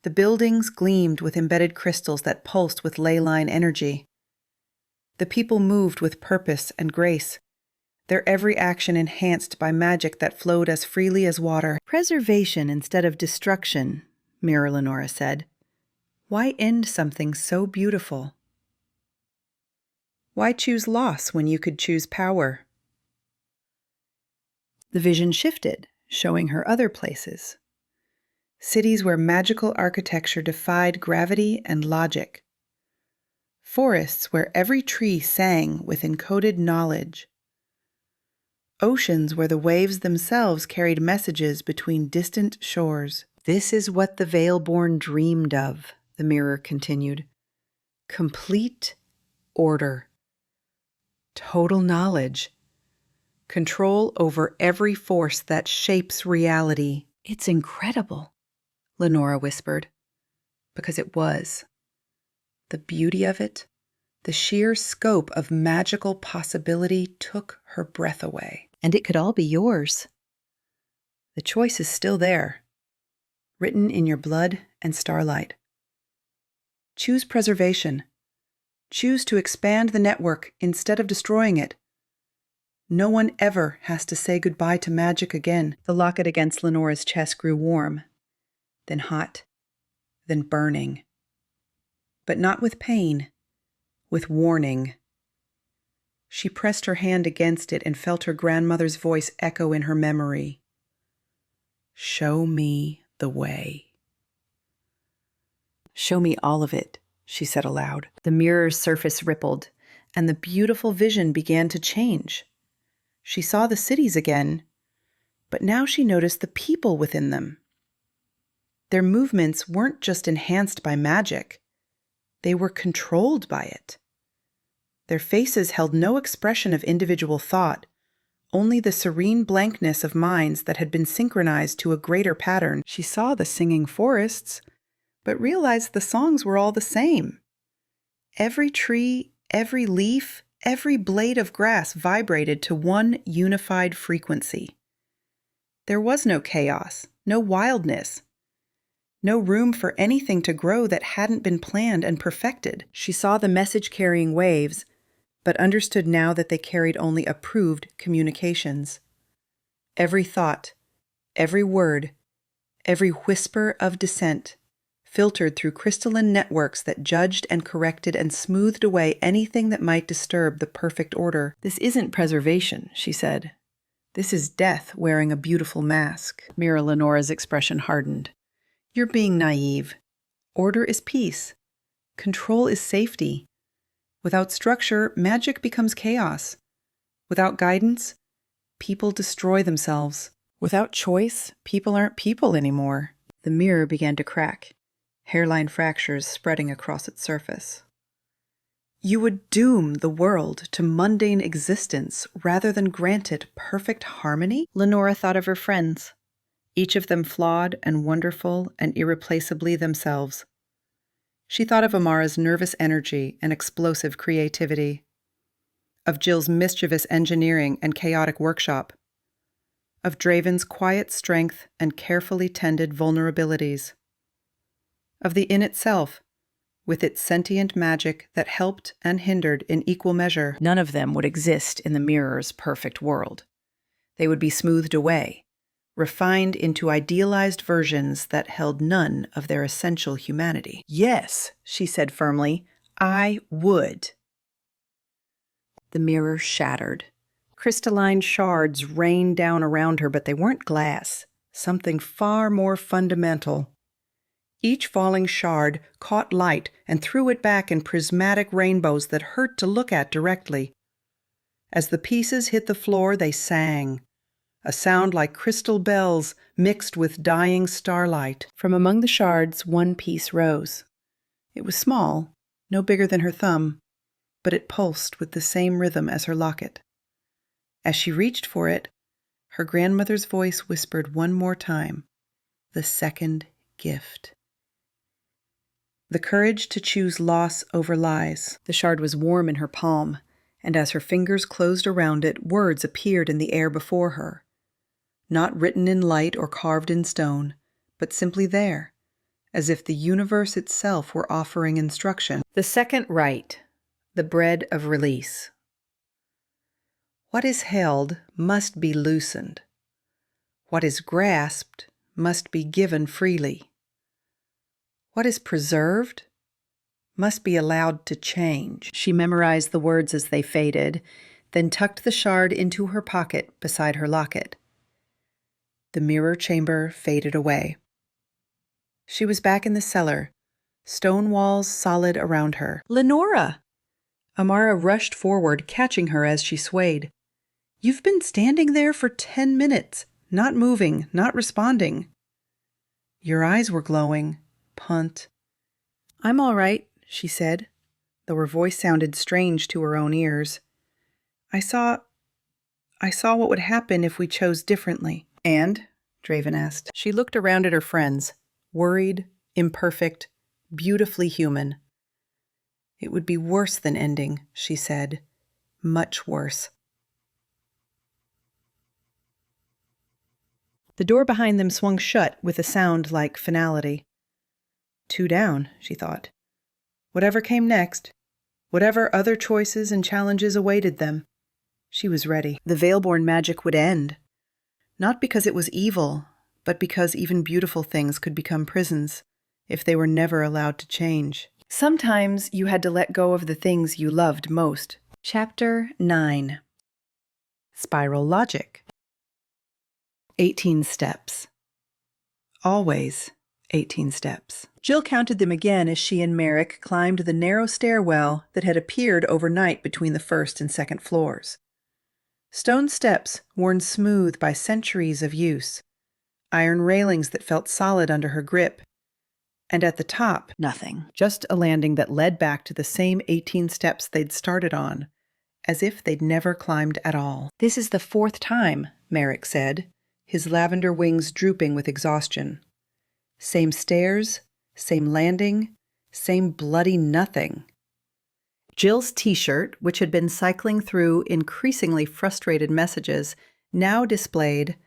The buildings gleamed with embedded crystals that pulsed with ley line energy. The people moved with purpose and grace, their every action enhanced by magic that flowed as freely as water. Preservation instead of destruction, Mirror Lenora said. Why end something so beautiful? Why choose loss when you could choose power? The vision shifted, showing her other places. Cities where magical architecture defied gravity and logic. Forests where every tree sang with encoded knowledge. Oceans where the waves themselves carried messages between distant shores. This is what the Veilborn dreamed of, the mirror continued. Complete order. Total knowledge. Control over every force that shapes reality. It's incredible, Lenora whispered, because it was. The beauty of it, the sheer scope of magical possibility took her breath away. And it could all be yours. The choice is still there, written in your blood and starlight. Choose preservation. Choose to expand the network instead of destroying it. No one ever has to say goodbye to magic again. The locket against Lenora's chest grew warm, then hot, then burning. But not with pain, with warning. She pressed her hand against it and felt her grandmother's voice echo in her memory. Show me the way. Show me all of it, she said aloud. The mirror's surface rippled, and the beautiful vision began to change. She saw the cities again, but now she noticed the people within them. Their movements weren't just enhanced by magic. They were controlled by it. Their faces held no expression of individual thought, only the serene blankness of minds that had been synchronized to a greater pattern. She saw the singing forests, but realized the songs were all the same. Every tree, every leaf, every blade of grass vibrated to one unified frequency. There was no chaos, no wildness, no room for anything to grow that hadn't been planned and perfected. She saw the message-carrying waves, but understood now that they carried only approved communications. Every thought, every word, every whisper of dissent filtered through crystalline networks that judged and corrected and smoothed away anything that might disturb the perfect order. This isn't preservation, she said. This is death wearing a beautiful mask. Mirror Lenora's expression hardened. You're being naive. Order is peace. Control is safety. Without structure, magic becomes chaos. Without guidance, people destroy themselves. Without choice, people aren't people anymore. The mirror began to crack, hairline fractures spreading across its surface. You would doom the world to mundane existence rather than grant it perfect harmony? Lenora thought of her friends, each of them flawed and wonderful and irreplaceably themselves. She thought of Amara's nervous energy and explosive creativity, of Jill's mischievous engineering and chaotic workshop, of Draven's quiet strength and carefully tended vulnerabilities, of the inn itself, with its sentient magic that helped and hindered in equal measure. None of them would exist in the mirror's perfect world. They would be smoothed away, refined into idealized versions that held none of their essential humanity. Yes, she said firmly, I would. The mirror shattered. Crystalline shards rained down around her, but they weren't glass, something far more fundamental. Each falling shard caught light and threw it back in prismatic rainbows that hurt to look at directly. As the pieces hit the floor, they sang, a sound like crystal bells mixed with dying starlight. From among the shards, one piece rose. It was small, no bigger than her thumb, but it pulsed with the same rhythm as her locket. As she reached for it, her grandmother's voice whispered one more time, the second gift. The courage to choose loss over lies. The shard was warm in her palm, and as her fingers closed around it, words appeared in the air before her. Not written in light or carved in stone, but simply there, as if the universe itself were offering instruction. The second rite, the bread of release. What is held must be loosened. What is grasped must be given freely. What is preserved must be allowed to change. She memorized the words as they faded, then tucked the shard into her pocket beside her locket. The mirror chamber faded away. She was back in the cellar, stone walls solid around her. "Lenora!" Amara rushed forward, catching her as she swayed. "You've been standing there for 10 minutes, not moving, not responding." Your eyes were glowing. Punt. "I'm all right," she said, though her voice sounded strange to her own ears. I saw what would happen if we chose differently." "And?" Draven asked. She looked around at her friends, worried, imperfect, beautifully human. "It would be worse than ending," she said. "Much worse." The door behind them swung shut with a sound like finality. 2 down, she thought. Whatever came next, whatever other choices and challenges awaited them, she was ready. The Veilborn magic would end. Not because it was evil, but because even beautiful things could become prisons if they were never allowed to change. Sometimes you had to let go of the things you loved most. Chapter 9. Spiral Logic. 18 steps. Always 18 steps. Jill counted them again as she and Merrick climbed the narrow stairwell that had appeared overnight between the first and second floors. Stone steps worn smooth by centuries of use, iron railings that felt solid under her grip, and at the top, nothing. Just a landing that led back to the same 18 steps they'd started on, as if they'd never climbed at all. "This is the 4th time," Merrick said, his lavender wings drooping with exhaustion. Same stairs, same landing, same bloody nothing. Jill's t-shirt, which had been cycling through increasingly frustrated messages, now displayed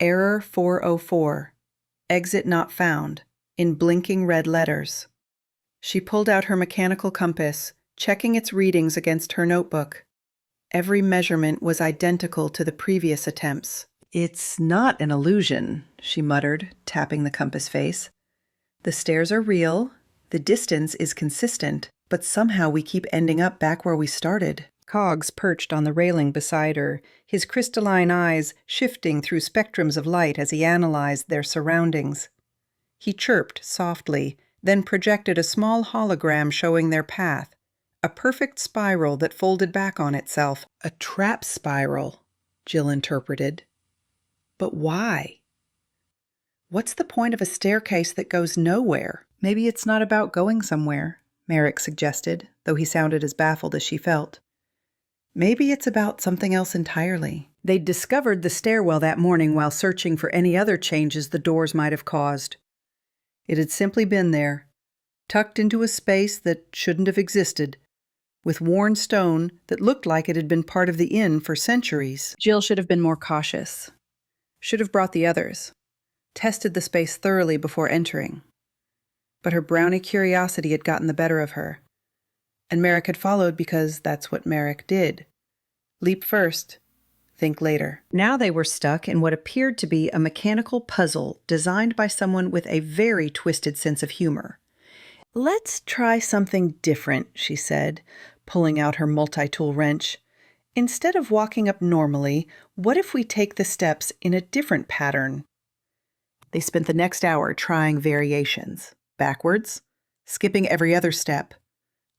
Error 404, Exit Not Found, in blinking red letters. She pulled out her mechanical compass, checking its readings against her notebook. Every measurement was identical to the previous attempts. "It's not an illusion," she muttered, tapping the compass face. "The stairs are real, the distance is consistent, but somehow we keep ending up back where we started." Cogs perched on the railing beside her, his crystalline eyes shifting through spectrums of light as he analyzed their surroundings. He chirped softly, then projected a small hologram showing their path, a perfect spiral that folded back on itself. "A trap spiral," Jill interpreted. But why? What's the point of a staircase that goes nowhere? "Maybe it's not about going somewhere," Merrick suggested, though he sounded as baffled as she felt. "Maybe it's about something else entirely." They'd discovered the stairwell that morning while searching for any other changes the doors might have caused. It had simply been there, tucked into a space that shouldn't have existed, with worn stone that looked like it had been part of the inn for centuries. Jill should have been more cautious. Should have brought the others. Tested the space thoroughly before entering. But her brownie curiosity had gotten the better of her. And Merrick had followed because that's what Merrick did. Leap first, think later. Now they were stuck in what appeared to be a mechanical puzzle designed by someone with a very twisted sense of humor. "Let's try something different," she said, pulling out her multi-tool wrench. "Instead of walking up normally, what if we take the steps in a different pattern?" They spent the next hour trying variations, backwards, skipping every other step,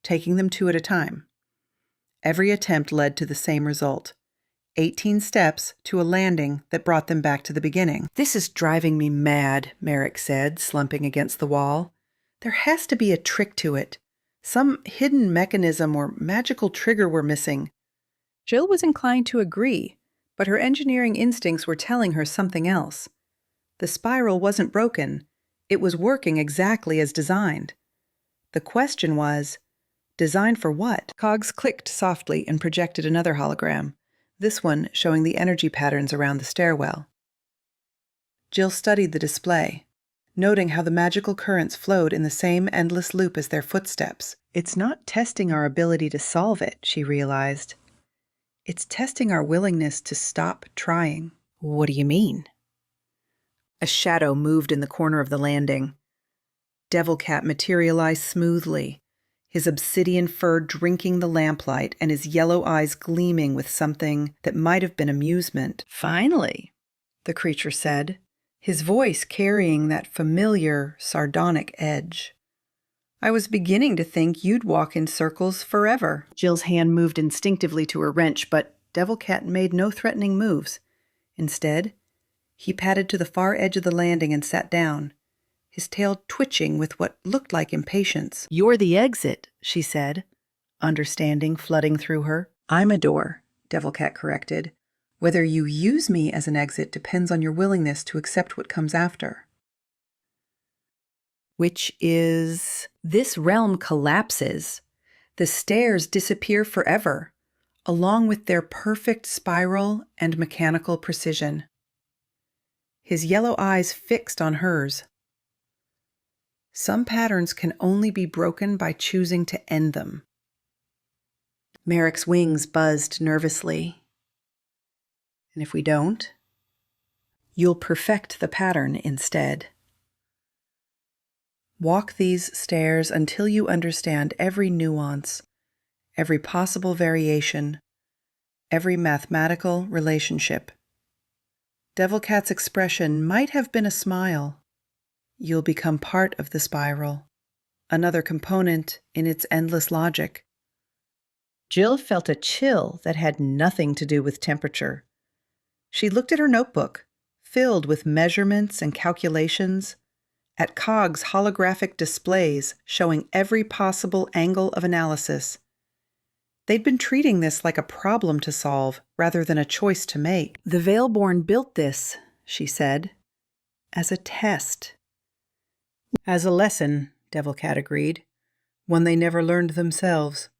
taking them 2 at a time. Every attempt led to the same result, 18 steps to a landing that brought them back to the beginning. "This is driving me mad," Merrick said, slumping against the wall. "There has to be a trick to it, some hidden mechanism or magical trigger we're missing." Jill was inclined to agree, but her engineering instincts were telling her something else. The spiral wasn't broken. It was working exactly as designed. The question was, designed for what? Cogs clicked softly and projected another hologram, this one showing the energy patterns around the stairwell. Jill studied the display, noting how the magical currents flowed in the same endless loop as their footsteps. "It's not testing our ability to solve it," she realized. It's testing our willingness to stop trying. What do you mean? A shadow moved in the corner of the landing. Devil Cat materialized smoothly, his obsidian fur drinking the lamplight and his yellow eyes gleaming with something that might have been amusement. Finally, the creature said, his voice carrying that familiar, sardonic edge. I was beginning to think you'd walk in circles forever. Jill's hand moved instinctively to her wrench, but Devil Cat made no threatening moves. Instead, he padded to the far edge of the landing and sat down, his tail twitching with what looked like impatience. You're the exit, she said, understanding flooding through her. I'm a door, Devil Cat corrected. Whether you use me as an exit depends on your willingness to accept what comes after. Which is, this realm collapses. The stairs disappear forever, along with their perfect spiral and mechanical precision. His yellow eyes fixed on hers. Some patterns can only be broken by choosing to end them. Merrick's wings buzzed nervously. And if we don't, you'll perfect the pattern instead. Walk these stairs until you understand every nuance, every possible variation, every mathematical relationship. Devil Cat's expression might have been a smile. You'll become part of the spiral, another component in its endless logic. Jill felt a chill that had nothing to do with temperature. She looked at her notebook, filled with measurements and calculations, at Cog's holographic displays showing every possible angle of analysis. They'd been treating this like a problem to solve rather than a choice to make. The Veilborn built this, she said, as a test. As a lesson, Devil Cat agreed, one they never learned themselves.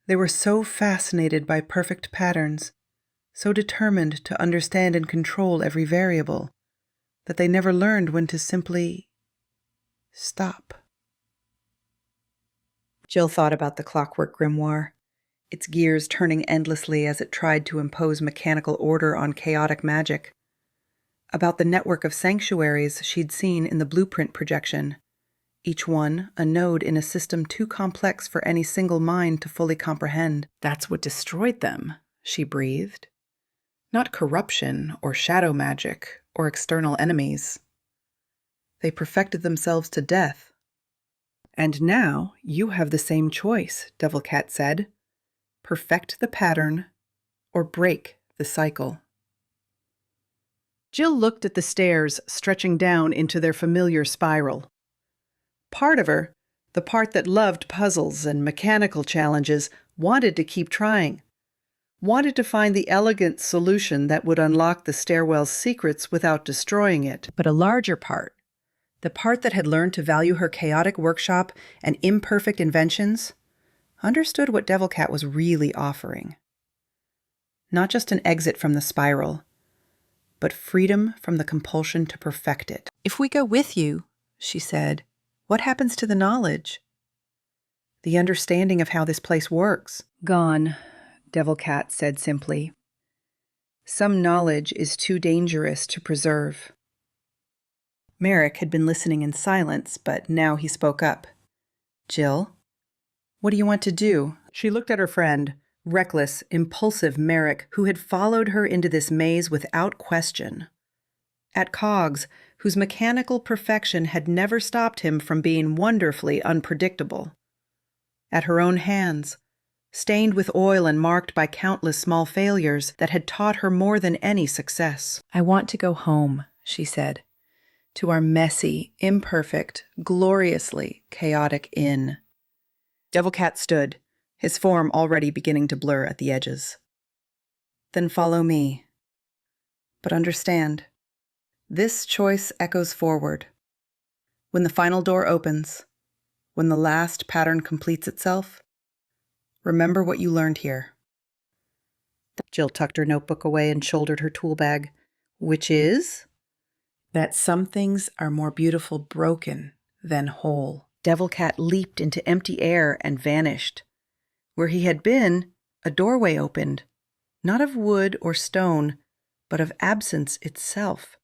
They were so fascinated by perfect patterns, so determined to understand and control every variable, that they never learned when to simply stop. Jill thought about the clockwork grimoire, its gears turning endlessly as it tried to impose mechanical order on chaotic magic. About the network of sanctuaries she'd seen in the blueprint projection, each one a node in a system too complex for any single mind to fully comprehend. That's what destroyed them, she breathed. Not corruption or shadow magic or external enemies. They perfected themselves to death. And now you have the same choice, Devil Cat said. Perfect the pattern or break the cycle. Jill looked at the stairs stretching down into their familiar spiral. Part of her, the part that loved puzzles and mechanical challenges, wanted to keep trying. Wanted to find the elegant solution that would unlock the stairwell's secrets without destroying it. But a larger part, the part that had learned to value her chaotic workshop and imperfect inventions, understood what Devil Cat was really offering. Not just an exit from the spiral, but freedom from the compulsion to perfect it. If we go with you, she said, what happens to the knowledge? The understanding of how this place works? Gone, Devil Cat said simply. Some knowledge is too dangerous to preserve. Merrick had been listening in silence, but now he spoke up. Jill, what do you want to do? She looked at her friend, reckless, impulsive Merrick, who had followed her into this maze without question. At Cog's, whose mechanical perfection had never stopped him from being wonderfully unpredictable. At her own hands, stained with oil and marked by countless small failures that had taught her more than any success. I want to go home, she said. To our messy, imperfect, gloriously chaotic inn. Devil Cat stood, his form already beginning to blur at the edges. Then follow me. But understand, this choice echoes forward. When the final door opens, when the last pattern completes itself, remember what you learned here. Jill tucked her notebook away and shouldered her tool bag, which is that some things are more beautiful broken than whole. Devil Cat leaped into empty air and vanished. Where he had been, a doorway opened, not of wood or stone, but of absence itself.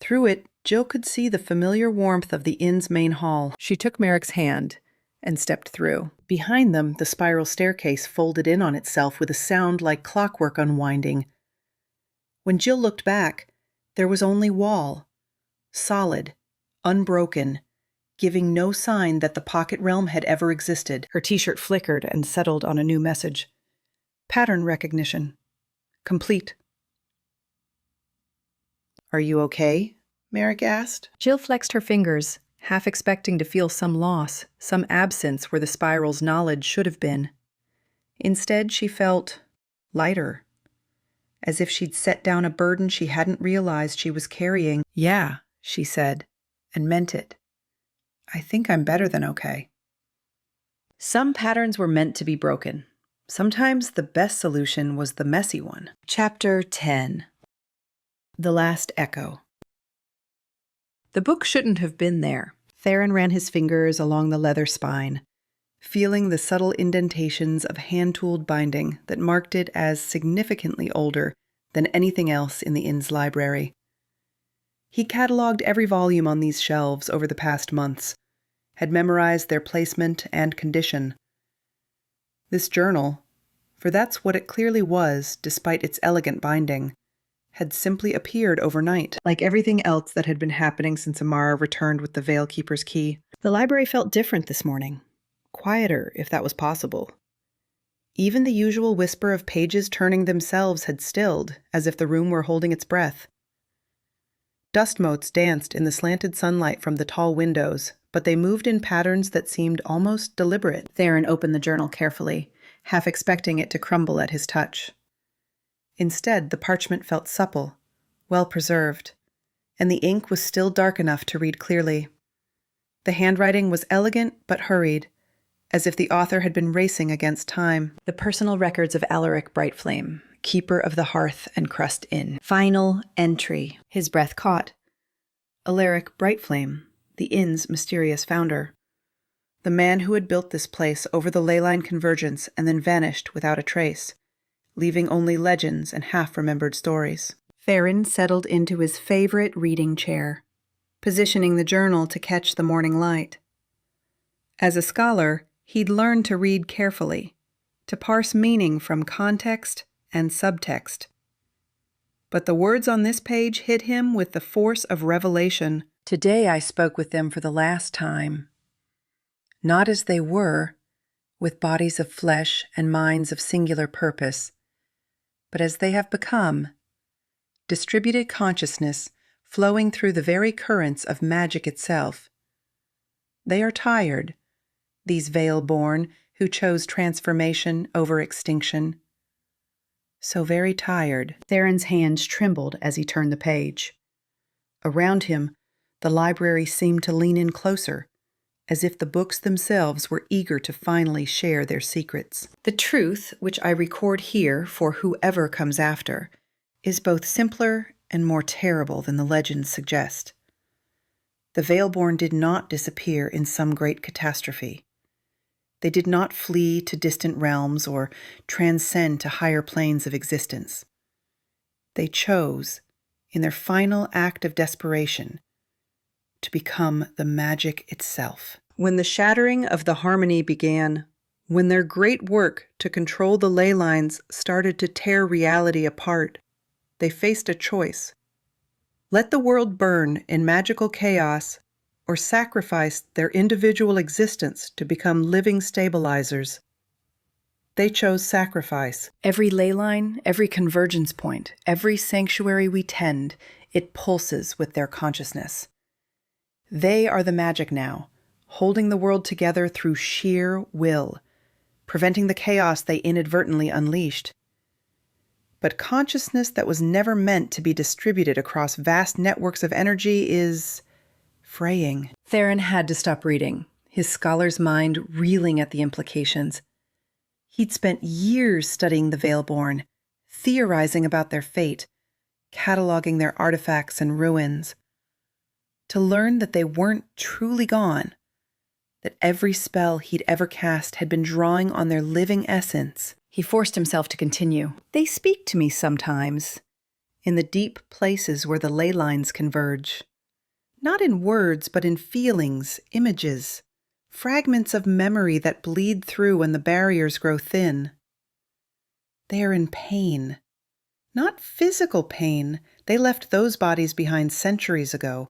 Through it, Jill could see the familiar warmth of the inn's main hall. She took Merrick's hand and stepped through. Behind them, the spiral staircase folded in on itself with a sound like clockwork unwinding. When Jill looked back, there was only wall, solid, unbroken, giving no sign that the pocket realm had ever existed. Her t-shirt flickered and settled on a new message. Pattern recognition. Complete. "Are you okay?" Merrick asked. Jill flexed her fingers, half expecting to feel some loss, some absence where the spiral's knowledge should have been. Instead, she felt lighter, as if she'd set down a burden she hadn't realized she was carrying. "Yeah," she said, and meant it. "I think I'm better than okay." Some patterns were meant to be broken. Sometimes the best solution was the messy one. Chapter 10. The Last Echo. The book shouldn't have been there. Theron ran his fingers along the leather spine, feeling the subtle indentations of hand-tooled binding that marked it as significantly older than anything else in the inn's library. He catalogued every volume on these shelves over the past months, had memorized their placement and condition. This journal, for that's what it clearly was despite its elegant binding, had simply appeared overnight. Like everything else that had been happening since Amara returned with the Veilkeeper's key, the library felt different this morning. Quieter, if that was possible. Even the usual whisper of pages turning themselves had stilled, as if the room were holding its breath. Dust motes danced in the slanted sunlight from the tall windows, but they moved in patterns that seemed almost deliberate. Theron opened the journal carefully, half expecting it to crumble at his touch. Instead, the parchment felt supple, well-preserved, and the ink was still dark enough to read clearly. The handwriting was elegant but hurried, as if the author had been racing against time. The personal records of Alaric Brightflame, keeper of the Hearth and Crust Inn. Final entry. His breath caught. Alaric Brightflame, the inn's mysterious founder. The man who had built this place over the leyline convergence and then vanished without a trace, leaving only legends and half-remembered stories. Theron settled into his favorite reading chair, positioning the journal to catch the morning light. As a scholar, he'd learned to read carefully, to parse meaning from context and subtext. But the words on this page hit him with the force of revelation. "Today I spoke with them for the last time. Not as they were, with bodies of flesh and minds of singular purpose, but as they have become, distributed consciousness flowing through the very currents of magic itself. They are tired, these Veil-born who chose transformation over extinction. So very tired." Theron's hands trembled as he turned the page. Around him, the library seemed to lean in closer, as if the books themselves were eager to finally share their secrets. "The truth, which I record here for whoever comes after, is both simpler and more terrible than the legends suggest. The Veilborn did not disappear in some great catastrophe. They did not flee to distant realms or transcend to higher planes of existence. They chose, in their final act of desperation, to become the magic itself. When the shattering of the harmony began, when their great work to control the ley lines started to tear reality apart, they faced a choice. Let the world burn in magical chaos, or sacrifice their individual existence to become living stabilizers. They chose sacrifice. Every ley line, every convergence point, every sanctuary we tend, it pulses with their consciousness. They are the magic now, holding the world together through sheer will, preventing the chaos they inadvertently unleashed. But consciousness that was never meant to be distributed across vast networks of energy is fraying." Theron had to stop reading, his scholar's mind reeling at the implications. He'd spent years studying the Veilborn, theorizing about their fate, cataloging their artifacts and ruins. To learn that they weren't truly gone, that every spell he'd ever cast had been drawing on their living essence, He forced himself to continue. They speak to me sometimes, in the deep places where the ley lines converge. Not in words, but in feelings, images, fragments of memory that bleed through when the barriers grow thin. They are in pain. Not physical pain, they left those bodies behind centuries ago.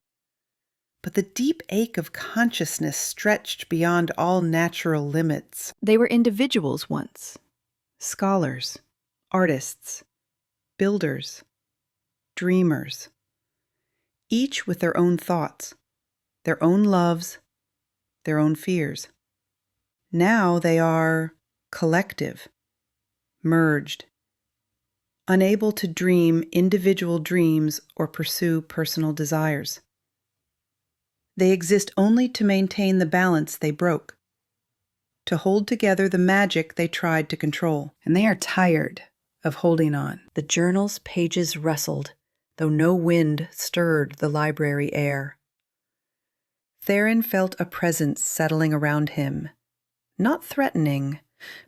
But the deep ache of consciousness stretched beyond all natural limits. They were individuals once. Scholars, artists, builders, dreamers. Each with their own thoughts, their own loves, their own fears. Now they are collective, merged, unable to dream individual dreams or pursue personal desires. They exist only to maintain the balance they broke, to hold together the magic they tried to control. And they are tired of holding on. The journal's pages rustled, though no wind stirred the library air. Theron felt a presence settling around him, not threatening,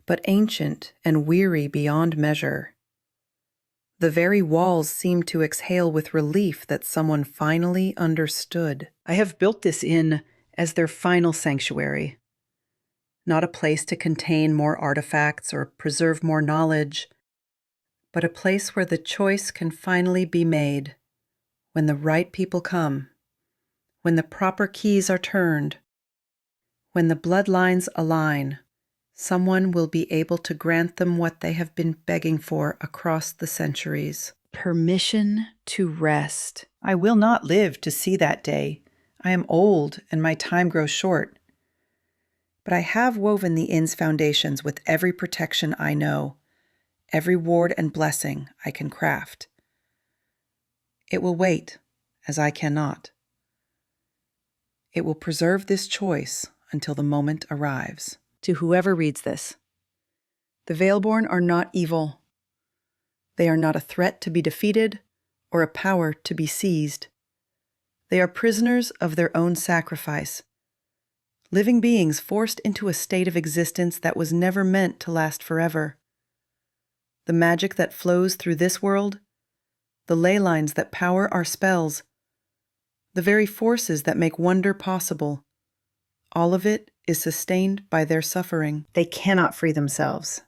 but ancient and weary beyond measure. The very walls seemed to exhale with relief that someone finally understood. I have built this inn as their final sanctuary. Not a place to contain more artifacts or preserve more knowledge, but a place where the choice can finally be made, when the right people come, when the proper keys are turned, when the bloodlines align. Someone will be able to grant them what they have been begging for across the centuries. Permission to rest. I will not live to see that day. I am old and my time grows short. But I have woven the inn's foundations with every protection I know, every ward and blessing I can craft. It will wait, as I cannot. It will preserve this choice until the moment arrives. To whoever reads this, the Veilborn are not evil. They are not a threat to be defeated or a power to be seized. They are prisoners of their own sacrifice, living beings forced into a state of existence that was never meant to last forever. The magic that flows through this world, the ley lines that power our spells, the very forces that make wonder possible, all of it is sustained by their suffering. They cannot free themselves.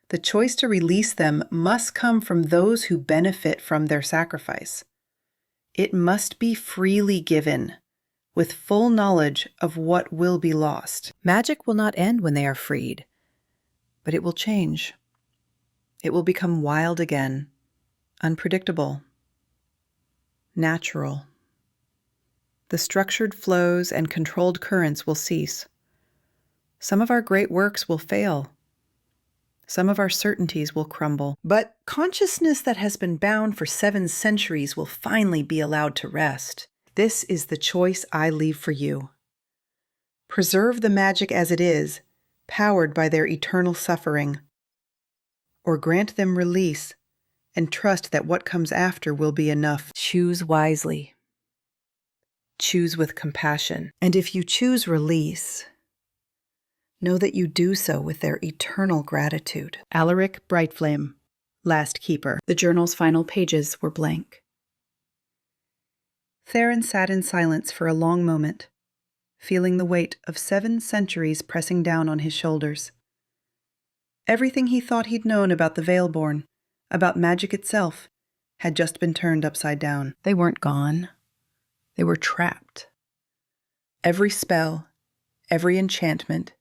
The choice to release them must come from those who benefit from their sacrifice. It must be freely given, with full knowledge of what will be lost. magic will not end when they are freed. But it will change. It will become wild again, unpredictable, natural. The structured flows and controlled currents will cease. Some of our great works will fail. Some of our certainties will crumble. But consciousness that has been bound for 7 centuries will finally be allowed to rest. This is the choice I leave for you. Preserve the magic as it is, powered by their eternal suffering, or grant them release and trust that what comes after will be enough. Choose wisely. Choose with compassion. And if you choose release, know that you do so with their eternal gratitude. Alaric Brightflame, Last Keeper. The journal's final pages were blank. Theron sat in silence for a long moment, feeling the weight of 7 centuries pressing down on his shoulders. Everything he thought he'd known about the Veilborn, about magic itself, had just been turned upside down. They weren't gone. They were trapped. Every spell, every enchantment,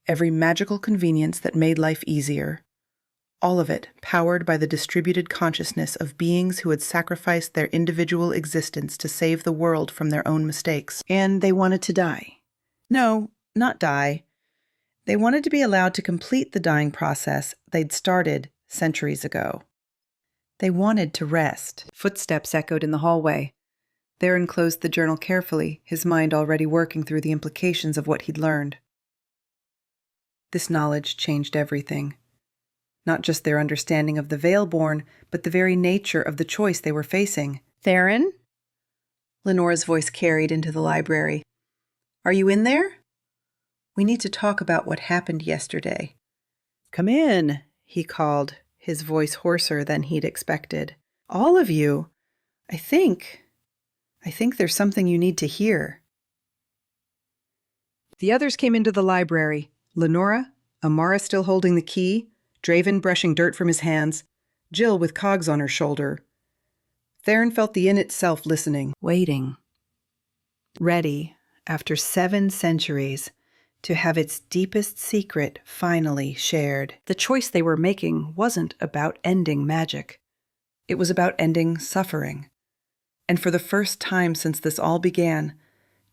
every magical convenience that made life easier, all of it powered by the distributed consciousness of beings who had sacrificed their individual existence to save the world from their own mistakes. And they wanted to die. No, not die. They wanted to be allowed to complete the dying process they'd started centuries ago. They wanted to rest. Footsteps echoed in the hallway. Theron closed the journal carefully, his mind already working through the implications of what he'd learned. This knowledge changed everything. Not just their understanding of the Veilborn, but the very nature of the choice they were facing. Theron? Lenora's voice carried into the library. Are you in there? We need to talk about what happened yesterday. Come in, he called, his voice hoarser than he'd expected. All of you. I think there's something you need to hear. The others came into the library. Lenora, Amara still holding the key, Draven brushing dirt from his hands, Jill with cogs on her shoulder. Theron felt the inn itself listening, waiting. Ready, after 7 centuries, to have its deepest secret finally shared. The choice they were making wasn't about ending magic. It was about ending suffering. And for the first time since this all began,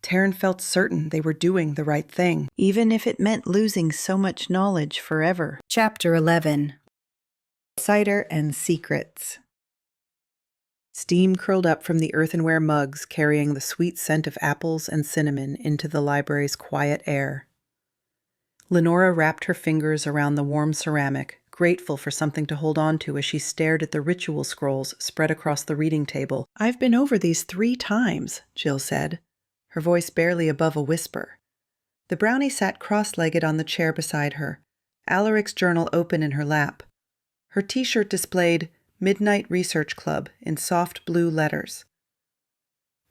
Theron felt certain they were doing the right thing, even if it meant losing so much knowledge forever. Chapter 11. Cider and Secrets. Steam curled up from the earthenware mugs carrying the sweet scent of apples and cinnamon into the library's quiet air. Lenora wrapped her fingers around the warm ceramic, grateful for something to hold on to as she stared at the ritual scrolls spread across the reading table. "I've been over these 3 times, Jill said, her voice barely above a whisper. The brownie sat cross-legged on the chair beside her, Alaric's journal open in her lap. Her t-shirt displayed Midnight Research Club in soft blue letters.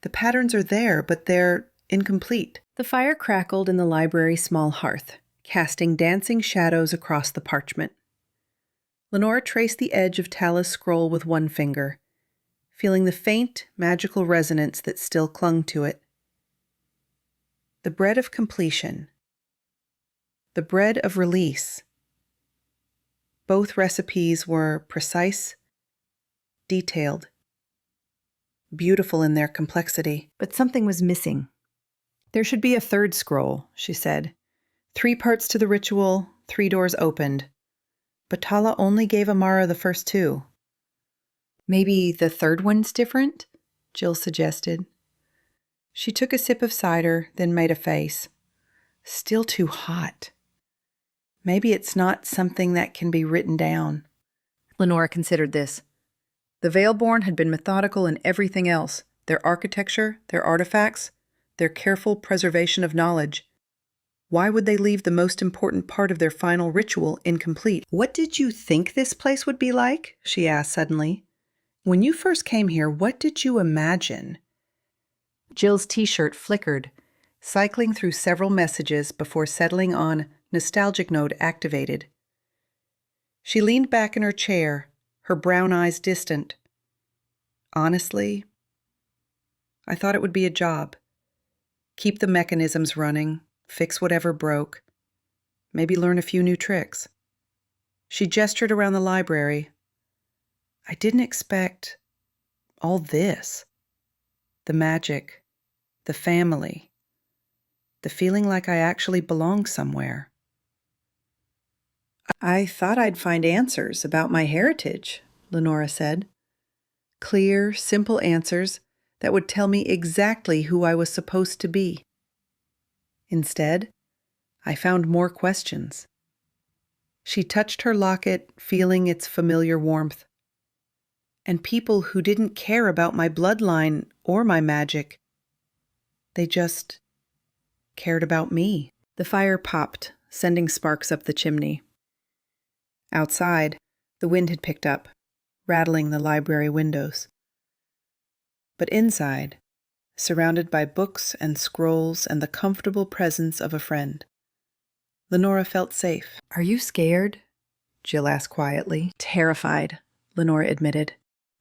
The patterns are there, but they're incomplete. The fire crackled in the library's small hearth, casting dancing shadows across the parchment. Lenora traced the edge of Tala's scroll with one finger, feeling the faint, magical resonance that still clung to it. The bread of completion. The bread of release. Both recipes were precise, detailed, beautiful in their complexity. But something was missing. There should be a 3rd scroll, she said. 3 parts to the ritual, 3 doors opened. But Tala only gave Amara the first 2. Maybe the 3rd one's different? Jill suggested. She took a sip of cider, then made a face. Still too hot. Maybe it's not something that can be written down. Lenora considered this. The Veilborn had been methodical in everything else, their architecture, their artifacts, their careful preservation of knowledge. Why would they leave the most important part of their final ritual incomplete? "What did you think this place would be like?" she asked suddenly. "When you first came here, what did you imagine?" Jill's t-shirt flickered, cycling through several messages before settling on Nostalgic Node activated. She leaned back in her chair, her brown eyes distant. Honestly, I thought it would be a job. Keep the mechanisms running, fix whatever broke, maybe learn a few new tricks. She gestured around the library. I didn't expect all this. The magic, the family, the feeling like I actually belong somewhere. I thought I'd find answers about my heritage, Lenora said. Clear, simple answers that would tell me exactly who I was supposed to be. Instead, I found more questions. She touched her locket, feeling its familiar warmth. And people who didn't care about my bloodline or my magic. They just cared about me. The fire popped, sending sparks up the chimney. Outside, the wind had picked up, rattling the library windows. But inside, surrounded by books and scrolls and the comfortable presence of a friend, Lenora felt safe. Are you scared? Jill asked quietly. Terrified, Lenora admitted.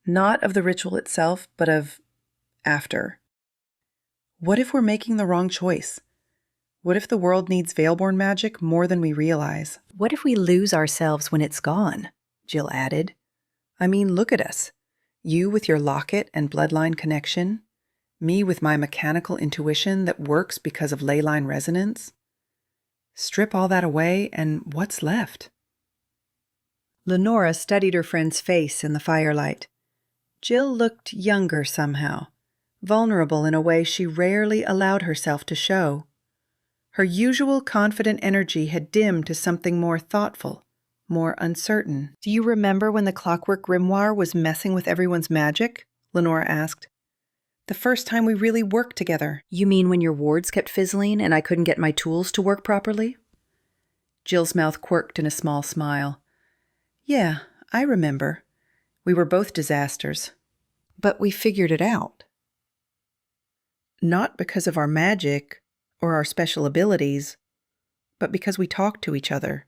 Not of the ritual itself, but of after. What if we're making the wrong choice? What if the world needs Veilborn magic more than we realize? What if we lose ourselves when it's gone? Jill added. I mean, look at us. You with your locket and bloodline connection. Me with my mechanical intuition that works because of leyline resonance. Strip all that away, and what's left? Lenora studied her friend's face in the firelight. Jill looked younger somehow, vulnerable in a way she rarely allowed herself to show. Her usual confident energy had dimmed to something more thoughtful, more uncertain. Do you remember when the clockwork grimoire was messing with everyone's magic? Lenora asked. The first time we really worked together. You mean when your wards kept fizzling and I couldn't get my tools to work properly? Jill's mouth quirked in a small smile. Yeah, I remember. We were both disasters. But we figured it out. Not because of our magic or our special abilities, but because we talked to each other.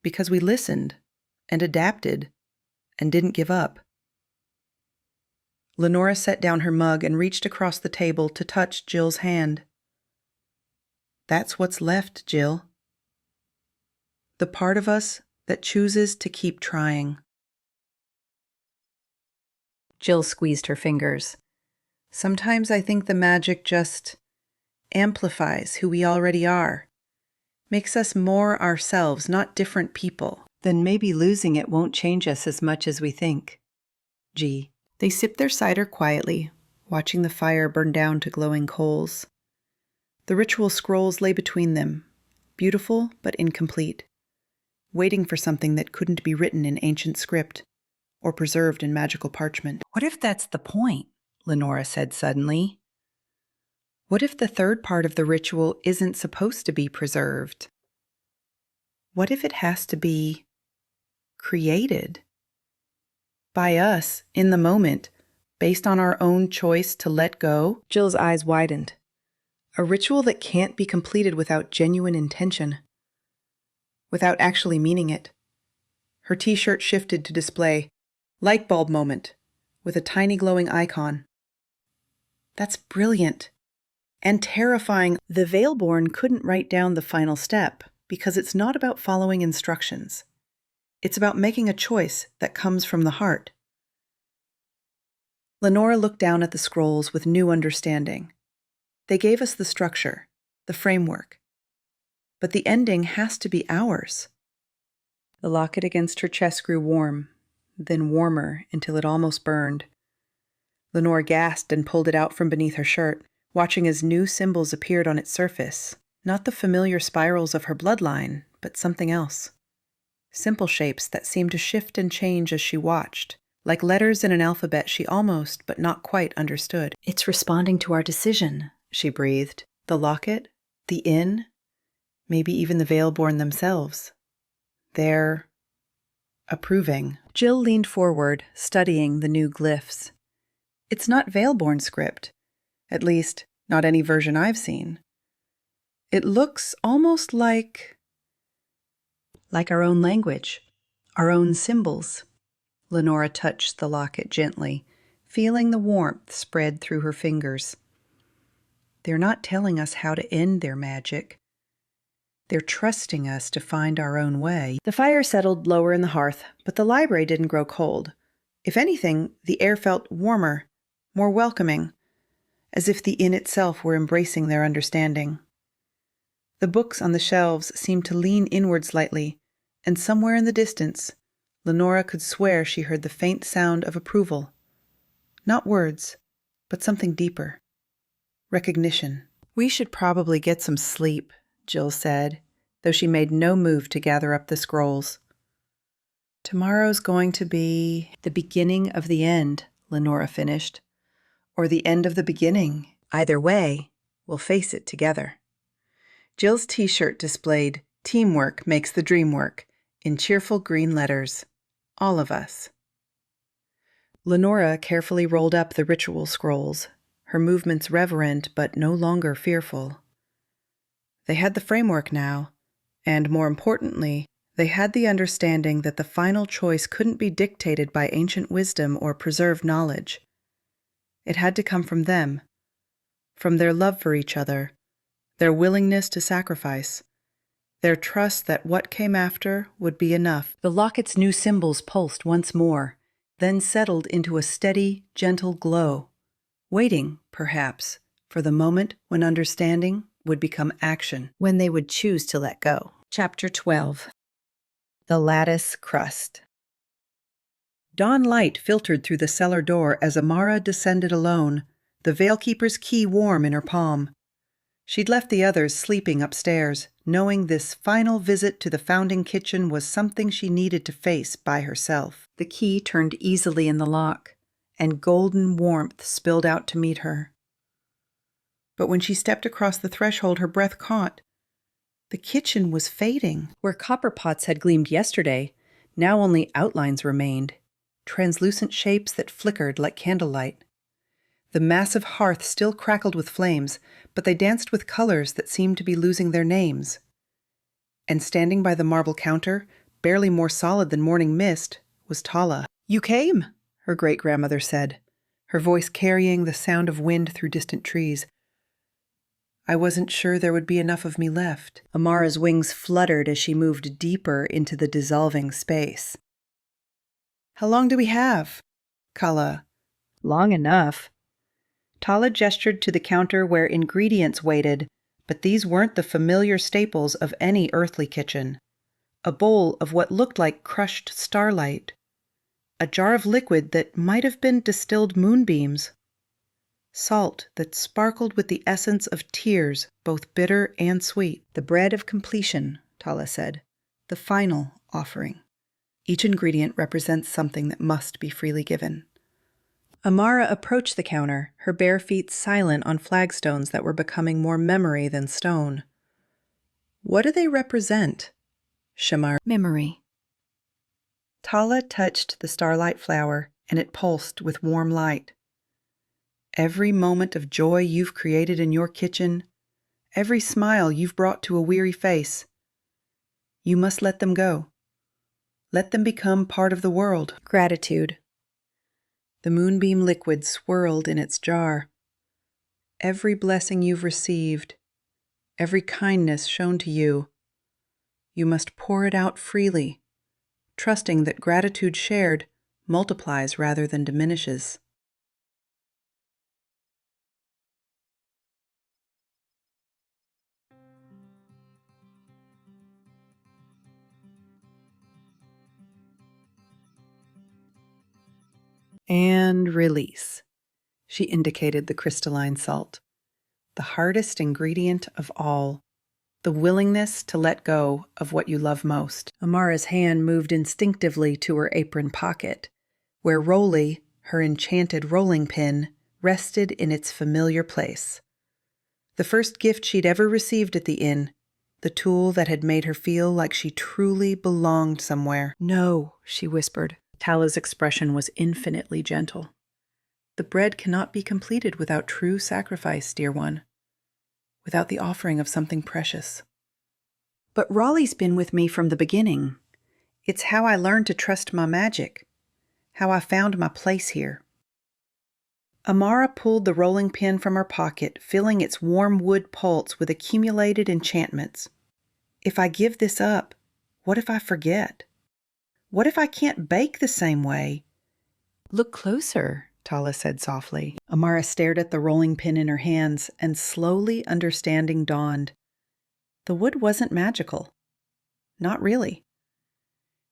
Because we listened and adapted and didn't give up. Lenora set down her mug and reached across the table to touch Jill's hand. That's what's left, Jill. The part of us that chooses to keep trying. Jill squeezed her fingers. Sometimes I think the magic just amplifies who we already are. Makes us more ourselves, not different people. Then maybe losing it won't change us as much as we think. G. They sipped their cider quietly, watching the fire burn down to glowing coals. The ritual scrolls lay between them, beautiful but incomplete, waiting for something that couldn't be written in ancient script or preserved in magical parchment. What if that's the point? Lenora said suddenly. What if the third part of the ritual isn't supposed to be preserved? What if it has to be created? By us, in the moment, based on our own choice to let go? Jill's eyes widened. A ritual that can't be completed without genuine intention. Without actually meaning it. Her t-shirt shifted to display light bulb moment with a tiny glowing icon. That's brilliant. And terrifying. The Veilborn couldn't write down the final step because it's not about following instructions. It's about making a choice that comes from the heart. Lenora looked down at the scrolls with new understanding. They gave us the structure, the framework. But the ending has to be ours. The locket against her chest grew warm, then warmer until it almost burned. Lenora gasped and pulled it out from beneath her shirt, watching as new symbols appeared on its surface. Not the familiar spirals of her bloodline, but something else. Simple shapes that seemed to shift and change as she watched, like letters in an alphabet she almost, but not quite, understood. It's responding to our decision, she breathed. The locket, the inn, maybe even the Veilborn themselves. They're approving. Jill leaned forward, studying the new glyphs. It's not Veilborn script. At least, not any version I've seen. It looks almost like our own language, our own symbols. Lenora touched the locket gently, feeling the warmth spread through her fingers. They're not telling us how to end their magic. They're trusting us to find our own way. The fire settled lower in the hearth, but the library didn't grow cold. If anything, the air felt warmer, more welcoming, as if the inn itself were embracing their understanding. The books on the shelves seemed to lean inward slightly, and somewhere in the distance, Lenora could swear she heard the faint sound of approval. Not words, but something deeper. Recognition. We should probably get some sleep, Jill said, though she made no move to gather up the scrolls. Tomorrow's going to be the beginning of the end, Lenora finished. Or the end of the beginning. Either way, we'll face it together. Jill's t-shirt displayed, "Teamwork makes the dream work," in cheerful green letters. All of us. Lenora carefully rolled up the ritual scrolls, her movements reverent but no longer fearful. They had the framework now, and more importantly, they had the understanding that the final choice couldn't be dictated by ancient wisdom or preserved knowledge. It had to come from them, from their love for each other, their willingness to sacrifice, their trust that what came after would be enough. The locket's new symbols pulsed once more, then settled into a steady, gentle glow, waiting, perhaps, for the moment when understanding would become action, when they would choose to let go. Chapter 12. The Lattice Crust. Dawn light filtered through the cellar door as Amara descended alone, the Veilkeeper's key warm in her palm. She'd left the others sleeping upstairs, knowing this final visit to the founding kitchen was something she needed to face by herself. The key turned easily in the lock, and golden warmth spilled out to meet her. But when she stepped across the threshold, her breath caught. The kitchen was fading. Where copper pots had gleamed yesterday, Now only outlines remained, translucent shapes that flickered like candlelight. The massive hearth still crackled with flames, but they danced with colors that seemed to be losing their names. And standing by the marble counter, barely more solid than morning mist, was Tala. "You came," her great-grandmother said, her voice carrying the sound of wind through distant trees. "I wasn't sure there would be enough of me left." Amara's wings fluttered as she moved deeper into the dissolving space. "How long do we have?" Kala. "Long enough." Tala gestured to the counter where ingredients waited, but these weren't the familiar staples of any earthly kitchen. A bowl of what looked like crushed starlight. A jar of liquid that might have been distilled moonbeams. Salt that sparkled with the essence of tears, both bitter and sweet. "The bread of completion," Tala said. "The final offering. Each ingredient represents something that must be freely given." Amara approached the counter, her bare feet silent on flagstones that were becoming more memory than stone. "What do they represent?" Shamar. "Memory." Tala touched the starlight flower, and it pulsed with warm light. "Every moment of joy you've created in your kitchen, every smile you've brought to a weary face, you must let them go. Let them become part of the world." Gratitude. The moonbeam liquid swirled in its jar. "Every blessing you've received, every kindness shown to you, you must pour it out freely, trusting that gratitude shared multiplies rather than diminishes." And release. She indicated the crystalline salt. The hardest ingredient of all. The willingness to let go of what you love most. Amara's hand moved instinctively to her apron pocket, where Roly, her enchanted rolling pin, rested in its familiar place. The first gift she'd ever received at the inn, the tool that had made her feel like she truly belonged somewhere. "No," she whispered. Tala's expression was infinitely gentle. "The bread cannot be completed without true sacrifice, dear one. Without the offering of something precious." "But Raleigh's been with me from the beginning. It's how I learned to trust my magic. How I found my place here." Amara pulled the rolling pin from her pocket, filling its warm wood pulse with accumulated enchantments. "If I give this up, what if I forget? What if I can't bake the same way?" "Look closer," Tala said softly. Amara stared at the rolling pin in her hands, and slowly understanding dawned. The wood wasn't magical. Not really.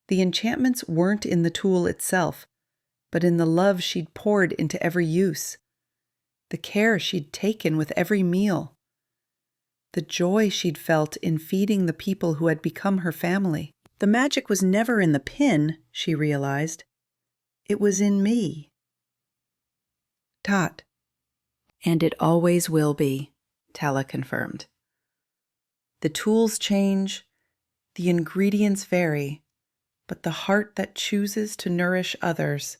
The enchantments weren't in the tool itself, but in the love she'd poured into every use, the care she'd taken with every meal, the joy she'd felt in feeding the people who had become her family. The magic was never in the pin, she realized. It was in me. Tot. "And it always will be," Tala confirmed. "The tools change, the ingredients vary, but the heart that chooses to nourish others,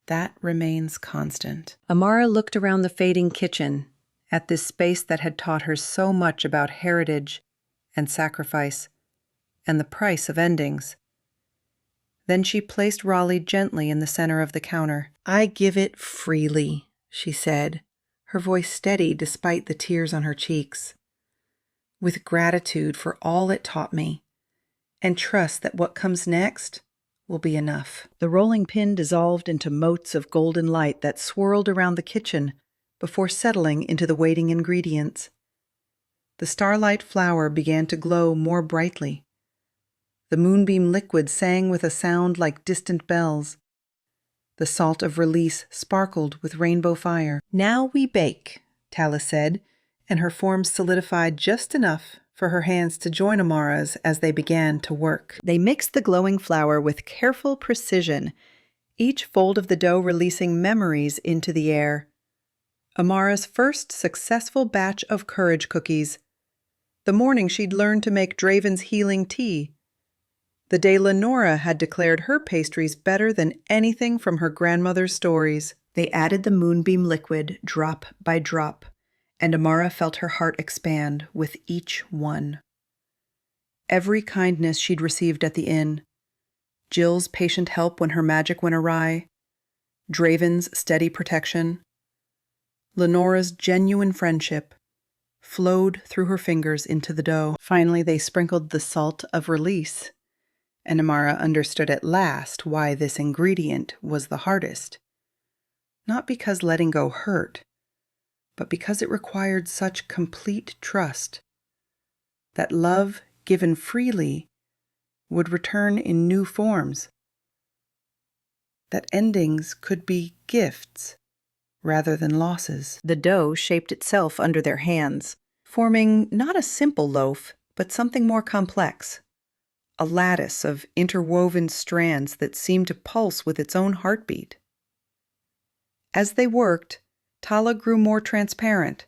that remains constant." Amara looked around the fading kitchen, at this space that had taught her so much about heritage and sacrifice and the price of endings. Then she placed Raleigh gently in the center of the counter. "I give it freely," she said, her voice steady despite the tears on her cheeks. "With gratitude for all it taught me, and trust that what comes next will be enough." The rolling pin dissolved into motes of golden light that swirled around the kitchen before settling into the waiting ingredients. The starlight flower began to glow more brightly. The moonbeam liquid sang with a sound like distant bells. The salt of release sparkled with rainbow fire. "Now we bake," Tala said, and her form solidified just enough for her hands to join Amara's as they began to work. They mixed the glowing flour with careful precision, each fold of the dough releasing memories into the air. Amara's first successful batch of courage cookies. The morning she'd learned to make Draven's healing tea. the day Lenora had declared her pastries better than anything from her grandmother's stories. They added the moonbeam liquid drop by drop, and Amara felt her heart expand with each one. Every kindness she'd received at the inn, Jill's patient help when her magic went awry, Draven's steady protection, Lenora's genuine friendship, flowed through her fingers into the dough. Finally, they sprinkled the salt of release, and Amara understood at last why this ingredient was the hardest. Not because letting go hurt, but because it required such complete trust that love given freely would return in new forms, that endings could be gifts rather than losses. The dough shaped itself under their hands, forming not a simple loaf, but something more complex, a lattice of interwoven strands that seemed to pulse with its own heartbeat. As they worked, Tala grew more transparent,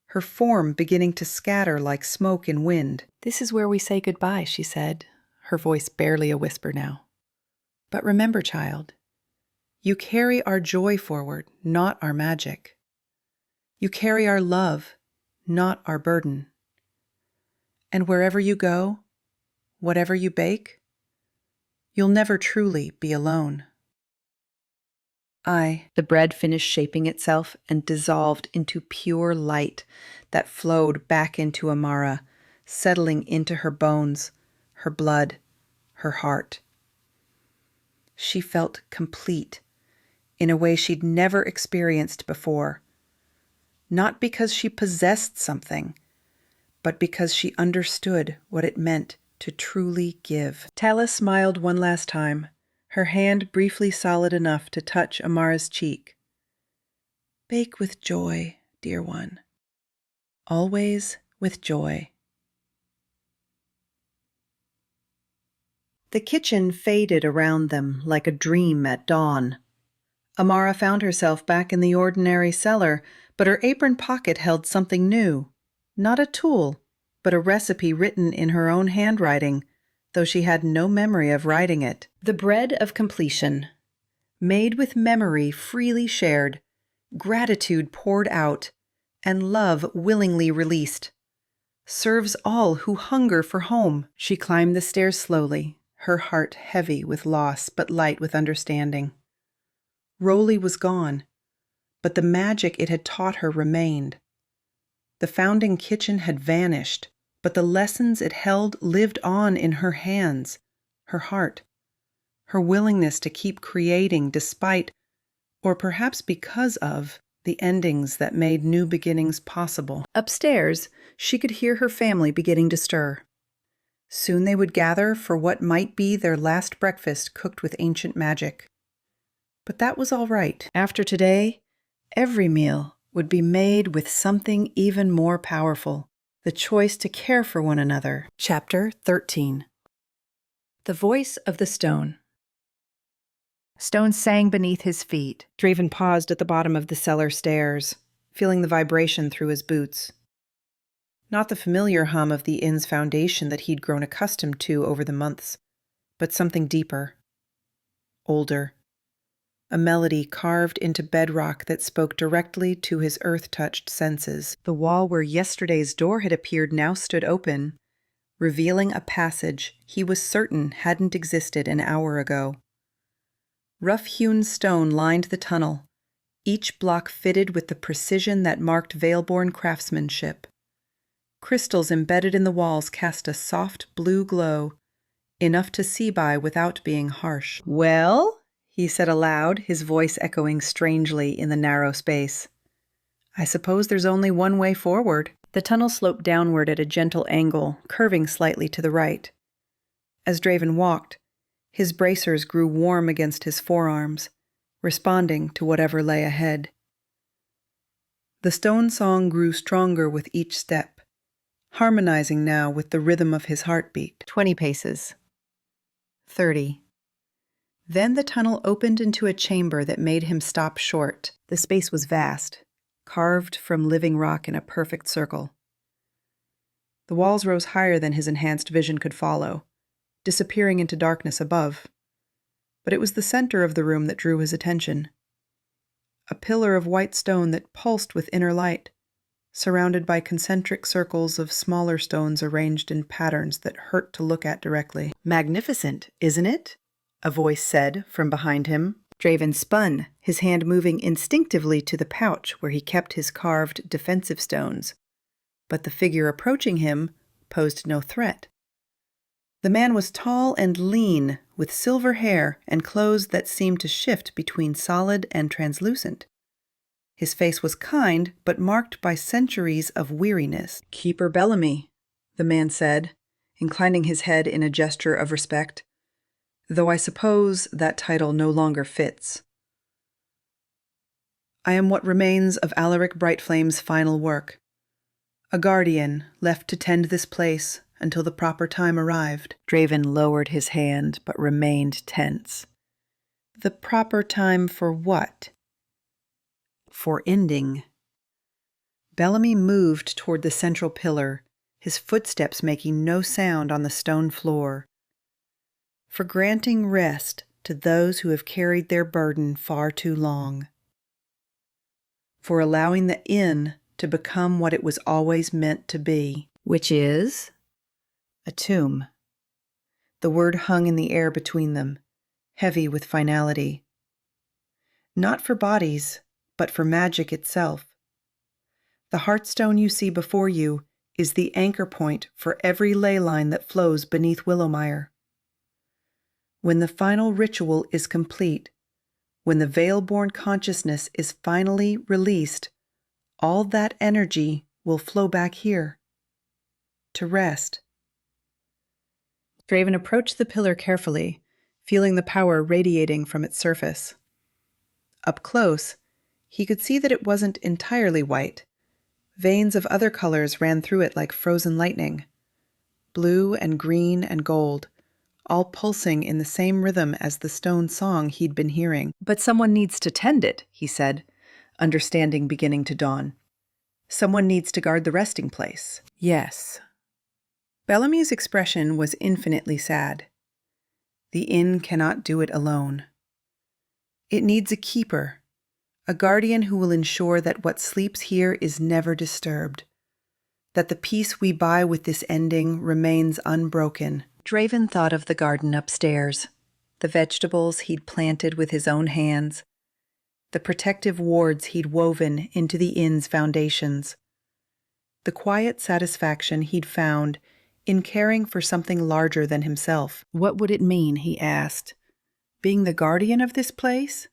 her form beginning to scatter like smoke in wind. "This is where we say goodbye," she said, her voice barely a whisper now. "But remember, child, you carry our joy forward, not our magic. You carry our love, not our burden. And wherever you go, whatever you bake, you'll never truly be alone." The bread finished shaping itself and dissolved into pure light that flowed back into Amara, settling into her bones, her blood, her heart. She felt complete in a way she'd never experienced before, not because she possessed something, but because she understood what it meant to truly give. Tala smiled one last time, her hand briefly solid enough to touch Amara's cheek. "Bake with joy, dear one. Always with joy." The kitchen faded around them like a dream at dawn. Amara found herself back in the ordinary cellar, but her apron pocket held something new. Not a tool, but a recipe written in her own handwriting, though she had no memory of writing it. The bread of completion, made with memory freely shared, gratitude poured out, and love willingly released, serves all who hunger for home. She climbed the stairs slowly, her heart heavy with loss but light with understanding. Roly was gone, but the magic it had taught her remained. The founding kitchen had vanished, but the lessons it held lived on in her hands, her heart, her willingness to keep creating despite, or perhaps because of, the endings that made new beginnings possible. Upstairs, she could hear her family beginning to stir. Soon they would gather for what might be their last breakfast cooked with ancient magic. But that was all right. After today, every meal would be made with something even more powerful, the choice to care for one another. Chapter 13. The Voice of the Stone. Stones sang beneath his feet. Draven paused at the bottom of the cellar stairs, feeling the vibration through his boots. Not the familiar hum of the inn's foundation that he'd grown accustomed to over the months, but something deeper, older. A melody carved into bedrock that spoke directly to his earth-touched senses. The wall where yesterday's door had appeared now stood open, revealing a passage he was certain hadn't existed an hour ago. Rough-hewn stone lined the tunnel, each block fitted with the precision that marked Veilborn craftsmanship. Crystals embedded in the walls cast a soft blue glow, enough to see by without being harsh. "Well?" he said aloud, his voice echoing strangely in the narrow space. "I suppose there's only one way forward." The tunnel sloped downward at a gentle angle, curving slightly to the right. As Draven walked, his bracers grew warm against his forearms, responding to whatever lay ahead. The stone song grew stronger with each step, harmonizing now with the rhythm of his heartbeat. 20 paces. 30. Then the tunnel opened into a chamber that made him stop short. The space was vast, carved from living rock in a perfect circle. The walls rose higher than his enhanced vision could follow, disappearing into darkness above. But it was the center of the room that drew his attention. A pillar of white stone that pulsed with inner light, surrounded by concentric circles of smaller stones arranged in patterns that hurt to look at directly. "Magnificent, isn't it?" a voice said from behind him. Draven spun, his hand moving instinctively to the pouch where he kept his carved defensive stones. But the figure approaching him posed no threat. The man was tall and lean, with silver hair and clothes that seemed to shift between solid and translucent. His face was kind, but marked by centuries of weariness. "Keeper Bellamy," the man said, inclining his head in a gesture of respect, "though I suppose that title no longer fits. I am what remains of Alaric Brightflame's final work, a guardian left to tend this place until the proper time arrived." Draven lowered his hand, but remained tense. The proper time for what? For ending. Bellamy moved toward the central pillar, his footsteps making no sound on the stone floor. For granting rest to those who have carried their burden far too long. For allowing the inn to become what it was always meant to be. Which is? A tomb. The word hung in the air between them, heavy with finality. Not for bodies, but for magic itself. The heartstone you see before you is the anchor point for every ley line that flows beneath Willowmire. When the final ritual is complete, when the veil-born consciousness is finally released, all that energy will flow back here, to rest. Draven approached the pillar carefully, feeling the power radiating from its surface. Up close, he could see that it wasn't entirely white. Veins of other colors ran through it like frozen lightning. Blue and green and gold, all pulsing in the same rhythm as the stone song he'd been hearing. "But someone needs to tend it," he said, understanding beginning to dawn. "Someone needs to guard the resting place." "Yes." Bellamy's expression was infinitely sad. The inn cannot do it alone. It needs a keeper, a guardian who will ensure that what sleeps here is never disturbed, that the peace we buy with this ending remains unbroken. Draven thought of the garden upstairs, the vegetables he'd planted with his own hands, the protective wards he'd woven into the inn's foundations, the quiet satisfaction he'd found in caring for something larger than himself. What would it mean, he asked, being the guardian of this place?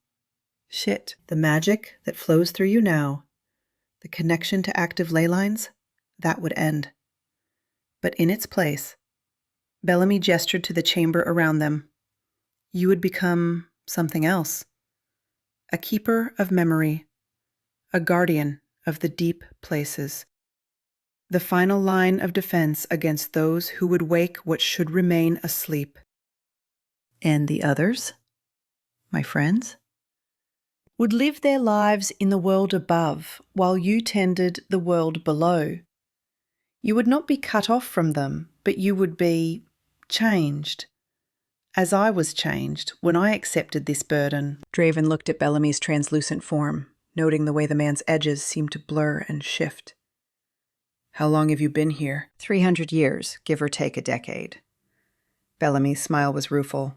Shit, the magic that flows through you now, the connection to active ley lines, that would end. But in its place, Bellamy gestured to the chamber around them. You would become something else. A keeper of memory, a guardian of the deep places. The final line of defense against those who would wake what should remain asleep. And the others, my friends, would live their lives in the world above while you tended the world below. You would not be cut off from them, but you would be changed. As I was changed when I accepted this burden. Draven looked at Bellamy's translucent form, noting the way the man's edges seemed to blur and shift. How long have you been here? 300 years, give or take a decade. Bellamy's smile was rueful.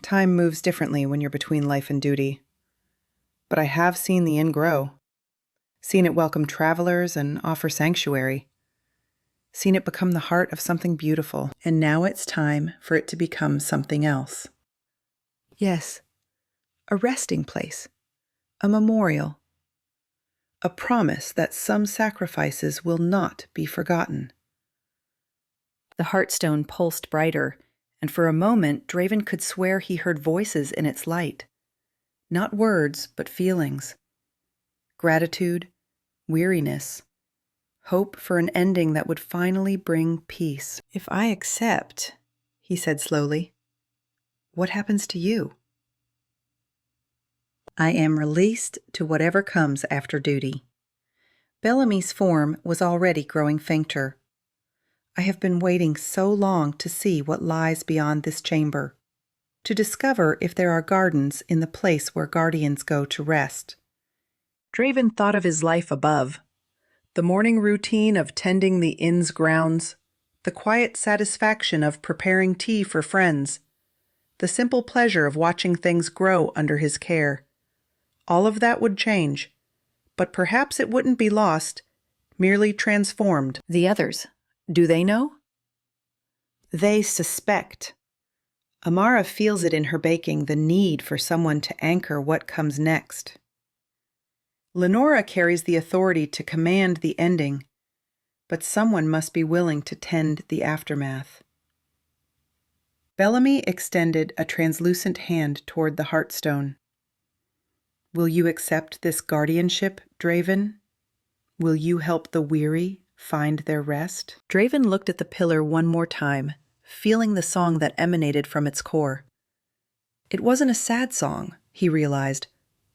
Time moves differently when you're between life and duty. But I have seen the inn grow. Seen it welcome travelers and offer sanctuary. Seen it become the heart of something beautiful. And now it's time for it to become something else. Yes, a resting place. A memorial. A promise that some sacrifices will not be forgotten. The heartstone pulsed brighter, and for a moment Draven could swear he heard voices in its light. Not words, but feelings. Gratitude, weariness, hope for an ending that would finally bring peace. If I accept, he said slowly, what happens to you? I am released to whatever comes after duty. Bellamy's form was already growing fainter. I have been waiting so long to see what lies beyond this chamber, to discover if there are gardens in the place where guardians go to rest." Draven thought of his life above, the morning routine of tending the inn's grounds, the quiet satisfaction of preparing tea for friends, the simple pleasure of watching things grow under his care. All of that would change, but perhaps it wouldn't be lost, merely transformed. The others, do they know? They suspect. Amara feels it in her baking, the need for someone to anchor what comes next. Lenora carries the authority to command the ending, but someone must be willing to tend the aftermath. Bellamy extended a translucent hand toward the Hearthstone. "Will you accept this guardianship, Draven? Will you help the weary find their rest?" Draven looked at the pillar one more time, feeling the song that emanated from its core. It wasn't a sad song, he realized.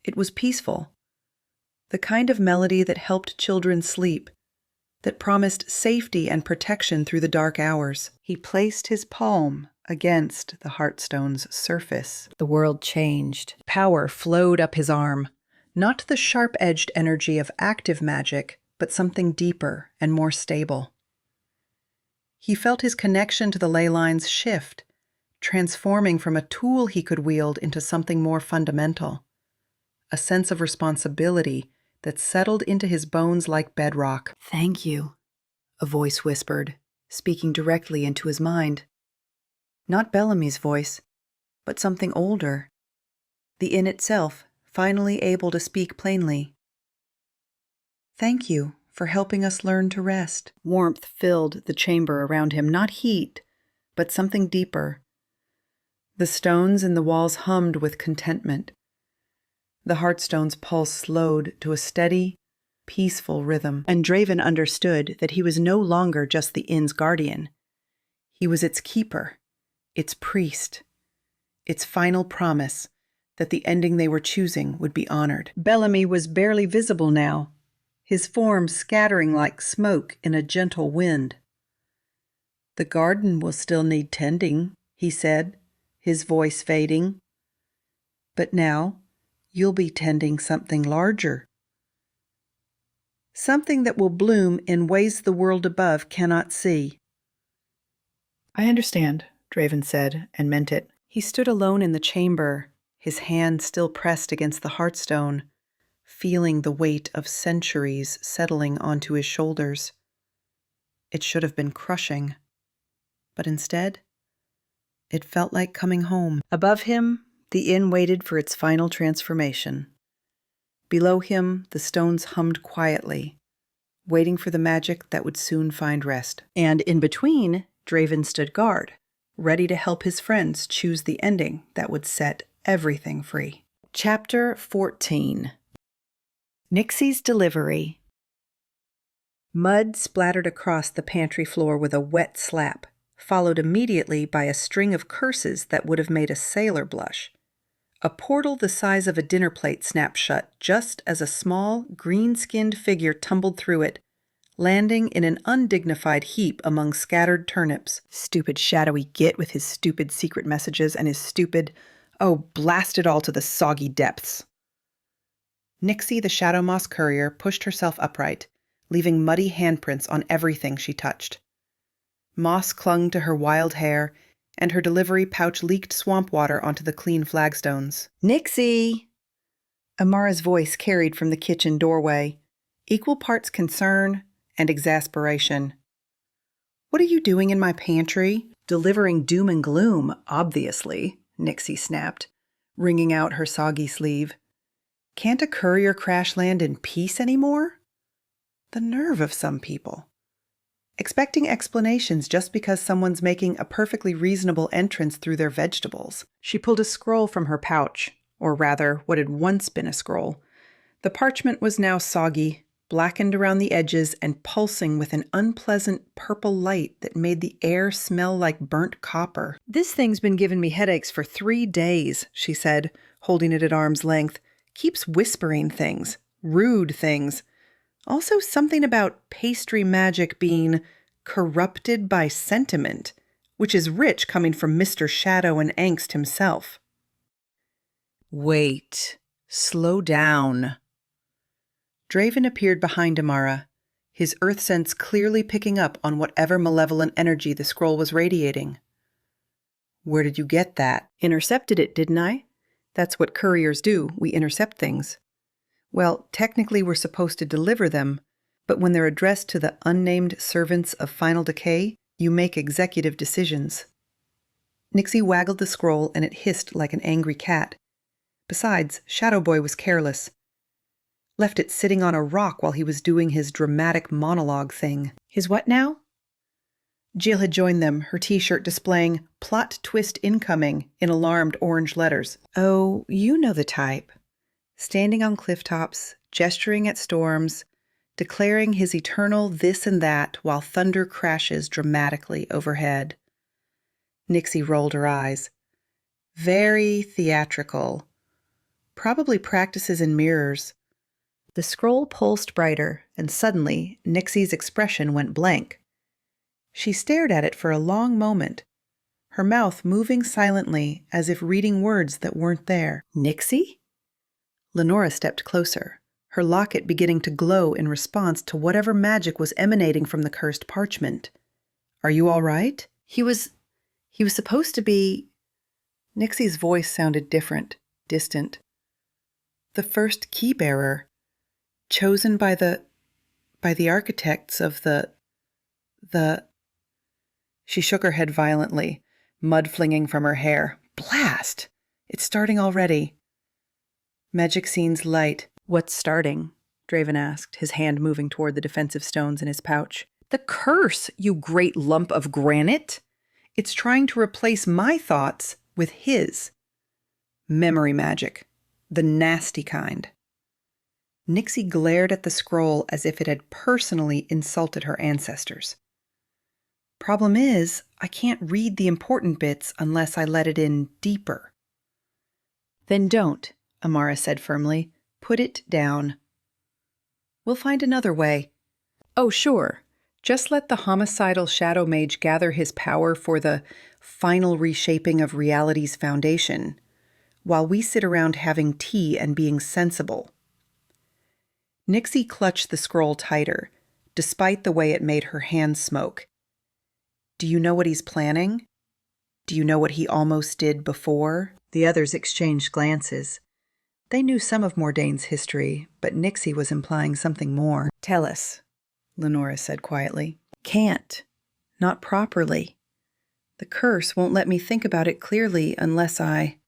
It was peaceful. The kind of melody that helped children sleep, that promised safety and protection through the dark hours. He placed his palm against the Hearthstone's surface. The world changed. Power flowed up his arm, not the sharp-edged energy of active magic, but something deeper and more stable. He felt his connection to the ley lines shift, transforming from a tool he could wield into something more fundamental. A sense of responsibility that settled into his bones like bedrock. "Thank you," a voice whispered, speaking directly into his mind. Not Bellamy's voice, but something older. The inn itself, finally able to speak plainly. "Thank you for helping us learn to rest." Warmth filled the chamber around him, not heat, but something deeper. The stones in the walls hummed with contentment. The Hearthstone's pulse slowed to a steady, peaceful rhythm, and Draven understood that he was no longer just the inn's guardian. He was its keeper, its priest, its final promise that the ending they were choosing would be honored. Bellamy was barely visible now, his form scattering like smoke in a gentle wind. "The garden will still need tending," he said, his voice fading. "But now, you'll be tending something larger. Something that will bloom in ways the world above cannot see." "I understand," Draven said, and meant it. He stood alone in the chamber, his hand still pressed against the Hearthstone, feeling the weight of centuries settling onto his shoulders. It should have been crushing, but instead, it felt like coming home. Above him, the inn waited for its final transformation. Below him, the stones hummed quietly, waiting for the magic that would soon find rest. And in between, Draven stood guard, ready to help his friends choose the ending that would set everything free. Chapter 14. Nixie's Delivery. Mud splattered across the pantry floor with a wet slap, followed immediately by a string of curses that would have made a sailor blush. A portal the size of a dinner plate snapped shut just as a small, green-skinned figure tumbled through it, landing in an undignified heap among scattered turnips. Stupid shadowy git with his stupid secret messages and his stupid, oh, blast it all to the soggy depths. Nixie, the Shadow Moss courier, pushed herself upright, leaving muddy handprints on everything she touched. Moss clung to her wild hair, and her delivery pouch leaked swamp water onto the clean flagstones. "Nixie!" Amara's voice carried from the kitchen doorway, equal parts concern and exasperation. "What are you doing in my pantry?" "Delivering doom and gloom, obviously," Nixie snapped, wringing out her soggy sleeve. "Can't a courier crash land in peace anymore?" The nerve of some people. Expecting explanations just because someone's making a perfectly reasonable entrance through their vegetables. She pulled a scroll from her pouch, or rather, what had once been a scroll. The parchment was now soggy, blackened around the edges, and pulsing with an unpleasant purple light that made the air smell like burnt copper. "This thing's been giving me headaches for 3 days," she said, holding it at arm's length. "Keeps whispering things, rude things. Also something about pastry magic being corrupted by sentiment, which is rich coming from Mr. Shadow and Angst himself. Wait. Slow down. Draven appeared behind Amara, his earth sense clearly picking up on whatever malevolent energy the scroll was radiating. Where did you get that? Intercepted it, didn't I? That's what couriers do. We intercept things. Well, technically we're supposed to deliver them, but when they're addressed to the unnamed servants of final decay, you make executive decisions. Nixie waggled the scroll and it hissed like an angry cat. Besides, Shadow Boy was careless. Left it sitting on a rock while he was doing his dramatic monologue thing. His what now? Jill had joined them, her t-shirt displaying "Plot Twist Incoming" in alarmed orange letters. Oh, you know the type. Standing on cliff tops, gesturing at storms, declaring his eternal this and that while thunder crashes dramatically overhead. Nixie rolled her eyes. Very theatrical. Probably practices in mirrors. The scroll pulsed brighter, and suddenly Nixie's expression went blank. She stared at it for a long moment, her mouth moving silently as if reading words that weren't there. Nixie? Lenora stepped closer, her locket beginning to glow in response to whatever magic was emanating from the cursed parchment. Are you all right? He was supposed to be... Nixie's voice sounded different, distant. The first key-bearer, chosen by the architects of the... She shook her head violently, mud flinging from her hair. Blast! It's starting already. Magic scene's light. What's starting? Draven asked, his hand moving toward the defensive stones in his pouch. The curse, you great lump of granite! It's trying to replace my thoughts with his. Memory magic. The nasty kind. Nixie glared at the scroll as if it had personally insulted her ancestors. Problem is, I can't read the important bits unless I let it in deeper. Then don't, Amara said firmly. Put it down. We'll find another way. Oh, sure. Just let the homicidal shadow mage gather his power for the final reshaping of reality's foundation, while we sit around having tea and being sensible. Nixie clutched the scroll tighter, despite the way it made her hands smoke. Do you know what he's planning? Do you know what he almost did before? The others exchanged glances. They knew some of Mordain's history, but Nixie was implying something more. Tell us, Lenora said quietly. Can't. Not properly. The curse won't let me think about it clearly unless I...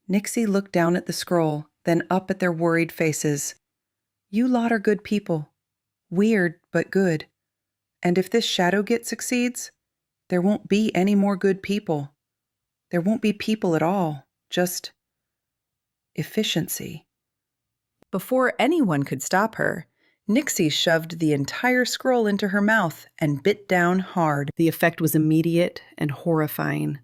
Nixie looked down at the scroll, then up at their worried faces. You lot are good people. Weird, but good. And if this shadow git succeeds, there won't be any more good people. There won't be people at all, just efficiency. Before anyone could stop her, Nixie shoved the entire scroll into her mouth and bit down hard. The effect was immediate and horrifying.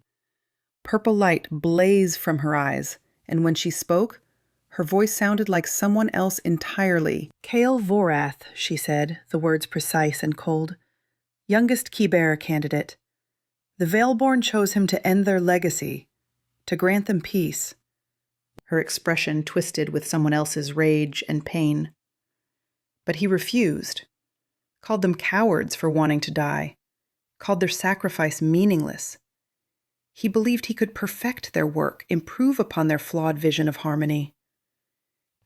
Purple light blazed from her eyes, and when she spoke, her voice sounded like someone else entirely. Kael Vorath, she said, the words precise and cold. Youngest keybearer candidate. The Veilborn chose him to end their legacy, to grant them peace. Her expression twisted with someone else's rage and pain. But he refused, called them cowards for wanting to die, called their sacrifice meaningless. He believed he could perfect their work, improve upon their flawed vision of harmony.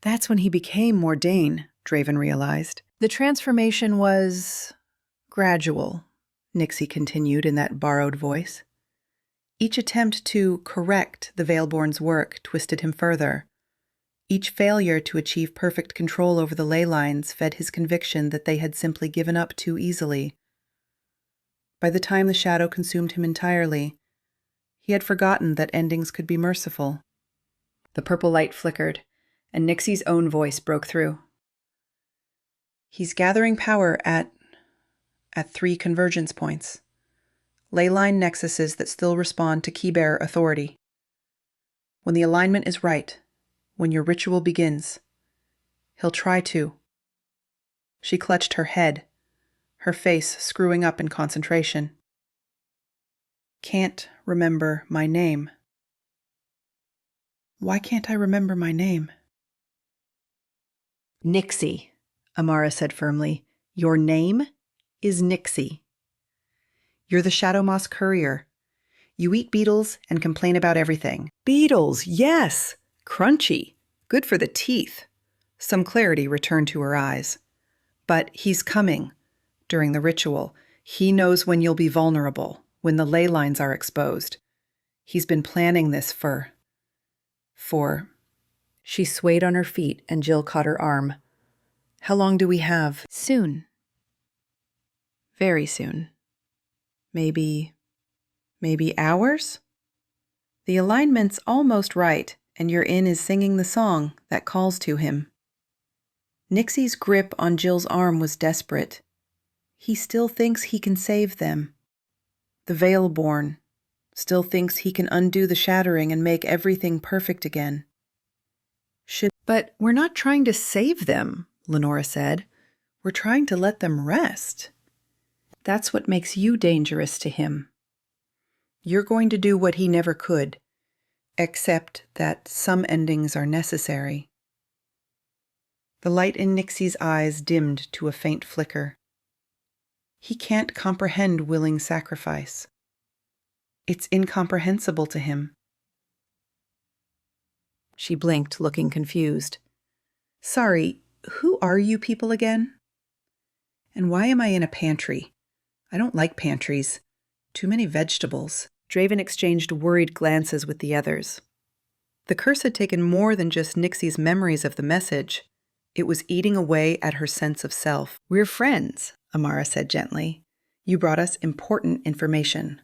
That's when he became Mordain, Draven realized. The transformation was gradual, Nixie continued in that borrowed voice. Each attempt to correct the Veilborn's work twisted him further. Each failure to achieve perfect control over the ley lines fed his conviction that they had simply given up too easily. By the time the shadow consumed him entirely, he had forgotten that endings could be merciful. The purple light flickered, and Nixie's own voice broke through. He's gathering power at 3 convergence points. Leyline nexuses that still respond to keybearer authority. When the alignment is right, when your ritual begins, he'll try to. She clutched her head, her face screwing up in concentration. Can't remember my name. Why can't I remember my name? Nixie, Amara said firmly. Your name is Nixie. You're the Shadow Moss courier. You eat beetles and complain about everything. Beetles, yes! Crunchy. Good for the teeth. Some clarity returned to her eyes. But he's coming. During the ritual, he knows when you'll be vulnerable, when the ley lines are exposed. He's been planning this for... She swayed on her feet and Jill caught her arm. How long do we have? Soon. Very soon. Maybe hours? The alignment's almost right, and your inn is singing the song that calls to him. Nixie's grip on Jill's arm was desperate. He still thinks he can save them. The Veilborn still thinks he can undo the shattering and make everything perfect again. But we're not trying to save them, Lenora said. We're trying to let them rest. That's what makes you dangerous to him. You're going to do what he never could, except that some endings are necessary. The light in Nixie's eyes dimmed to a faint flicker. He can't comprehend willing sacrifice. It's incomprehensible to him. She blinked, looking confused. Sorry, who are you people again? And why am I in a pantry? I don't like pantries. Too many vegetables. Draven exchanged worried glances with the others. The curse had taken more than just Nixie's memories of the message. It was eating away at her sense of self. We're friends, Amara said gently. You brought us important information.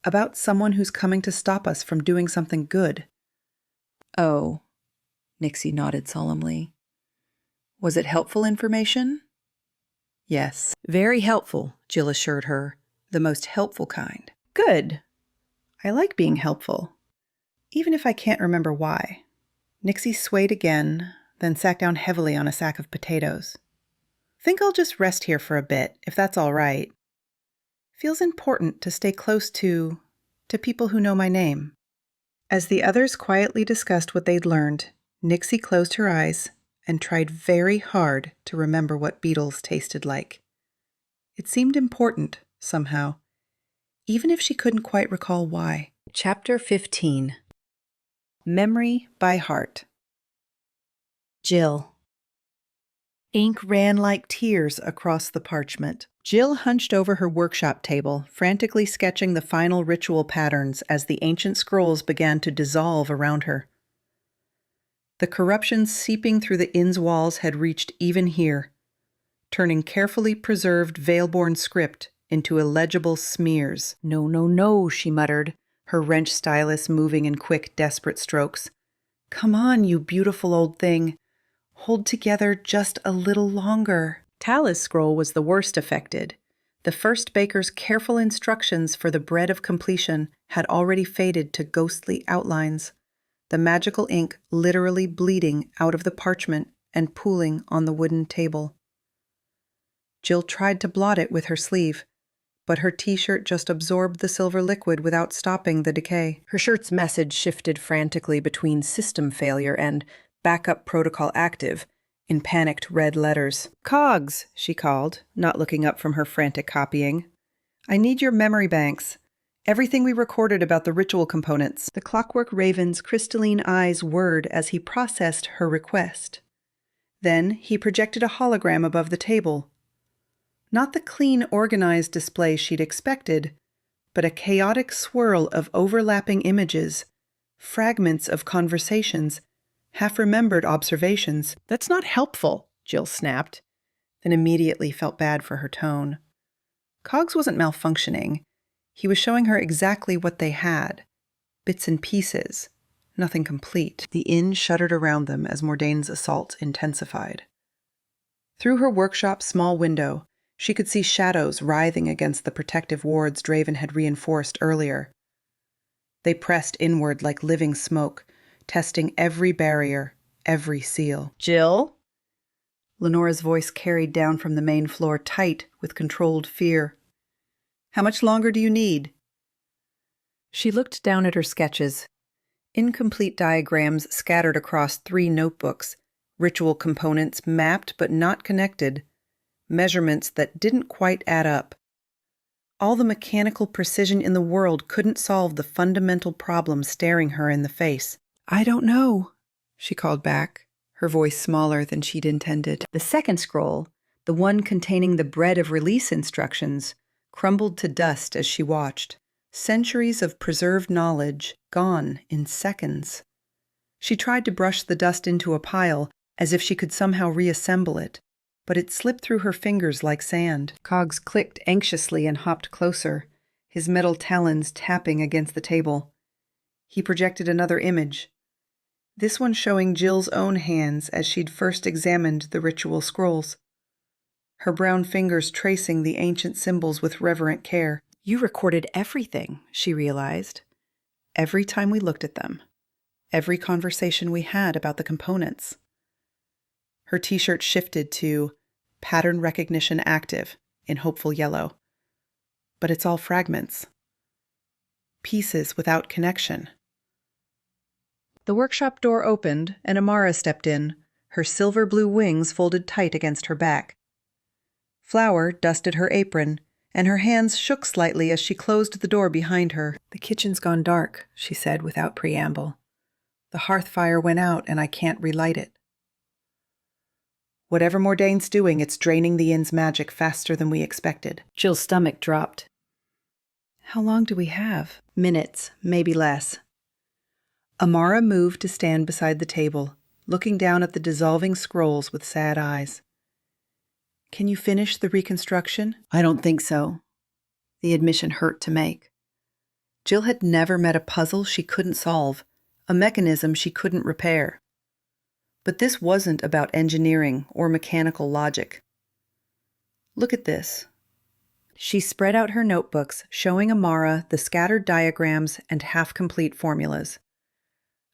About someone who's coming to stop us from doing something good. Oh, Nixie nodded solemnly. Was it helpful information? Yes, very helpful, Jill assured her. The most helpful kind. Good. I like being helpful, even if I can't remember why. Nixie swayed again, then sat down heavily on a sack of potatoes. Think I'll just rest here for a bit, if that's all right. Feels important to stay close to people who know my name. As the others quietly discussed what they'd learned, Nixie closed her eyes and tried very hard to remember what beetles tasted like. It seemed important, somehow, even if she couldn't quite recall why. Chapter 15. Memory by Heart. Jill. Ink ran like tears across the parchment. Jill hunched over her workshop table, frantically sketching the final ritual patterns as the ancient scrolls began to dissolve around her. The corruption seeping through the inn's walls had reached even here, turning carefully preserved Veilborn script into illegible smears. No, no, no, she muttered, her wrench stylus moving in quick, desperate strokes. Come on, you beautiful old thing. Hold together just a little longer. Tala's scroll was the worst affected. The first baker's careful instructions for the bread of completion had already faded to ghostly outlines, the magical ink literally bleeding out of the parchment and pooling on the wooden table. Jill tried to blot it with her sleeve, but her t-shirt just absorbed the silver liquid without stopping the decay. Her shirt's message shifted frantically between system failure and backup protocol active in panicked red letters. Cogs, she called, not looking up from her frantic copying. I need your memory banks. Everything we recorded about the ritual components. The Clockwork Raven's crystalline eyes whirred as he processed her request. Then he projected a hologram above the table. Not the clean, organized display she'd expected, but a chaotic swirl of overlapping images, fragments of conversations, half-remembered observations. That's not helpful, Jill snapped, then immediately felt bad for her tone. Cogs wasn't malfunctioning. He was showing her exactly what they had. Bits and pieces. Nothing complete. The inn shuddered around them as Mordain's assault intensified. Through her workshop's small window, she could see shadows writhing against the protective wards Draven had reinforced earlier. They pressed inward like living smoke, testing every barrier, every seal. Jill? Lenora's voice carried down from the main floor, tight with controlled fear. "How much longer do you need?" She looked down at her sketches. Incomplete diagrams scattered across 3 notebooks, ritual components mapped but not connected, measurements that didn't quite add up. All the mechanical precision in the world couldn't solve the fundamental problem staring her in the face. "I don't know," she called back, her voice smaller than she'd intended. The second scroll, the one containing the bread of release instructions, crumbled to dust as she watched. Centuries of preserved knowledge gone in seconds. She tried to brush the dust into a pile, as if she could somehow reassemble it, but it slipped through her fingers like sand. Cogs clicked anxiously and hopped closer, his metal talons tapping against the table. He projected another image, this one showing Jill's own hands as she'd first examined the ritual scrolls. Her brown fingers tracing the ancient symbols with reverent care. "You recorded everything," she realized. "Every time we looked at them. Every conversation we had about the components." Her t-shirt shifted to pattern recognition active in hopeful yellow. But it's all fragments. Pieces without connection. The workshop door opened and Amara stepped in, her silver blue wings folded tight against her back. Flour dusted her apron, and her hands shook slightly as she closed the door behind her. "The kitchen's gone dark," she said without preamble. "The hearth fire went out and I can't relight it." "Whatever Mordain's doing, it's draining the inn's magic faster than we expected." Jill's stomach dropped. "How long do we have?" "Minutes, maybe less." Amara moved to stand beside the table, looking down at the dissolving scrolls with sad eyes. "Can you finish the reconstruction?" "I don't think so." The admission hurt to make. Jill had never met a puzzle she couldn't solve, a mechanism she couldn't repair. But this wasn't about engineering or mechanical logic. "Look at this." She spread out her notebooks, showing Amara the scattered diagrams and half-complete formulas.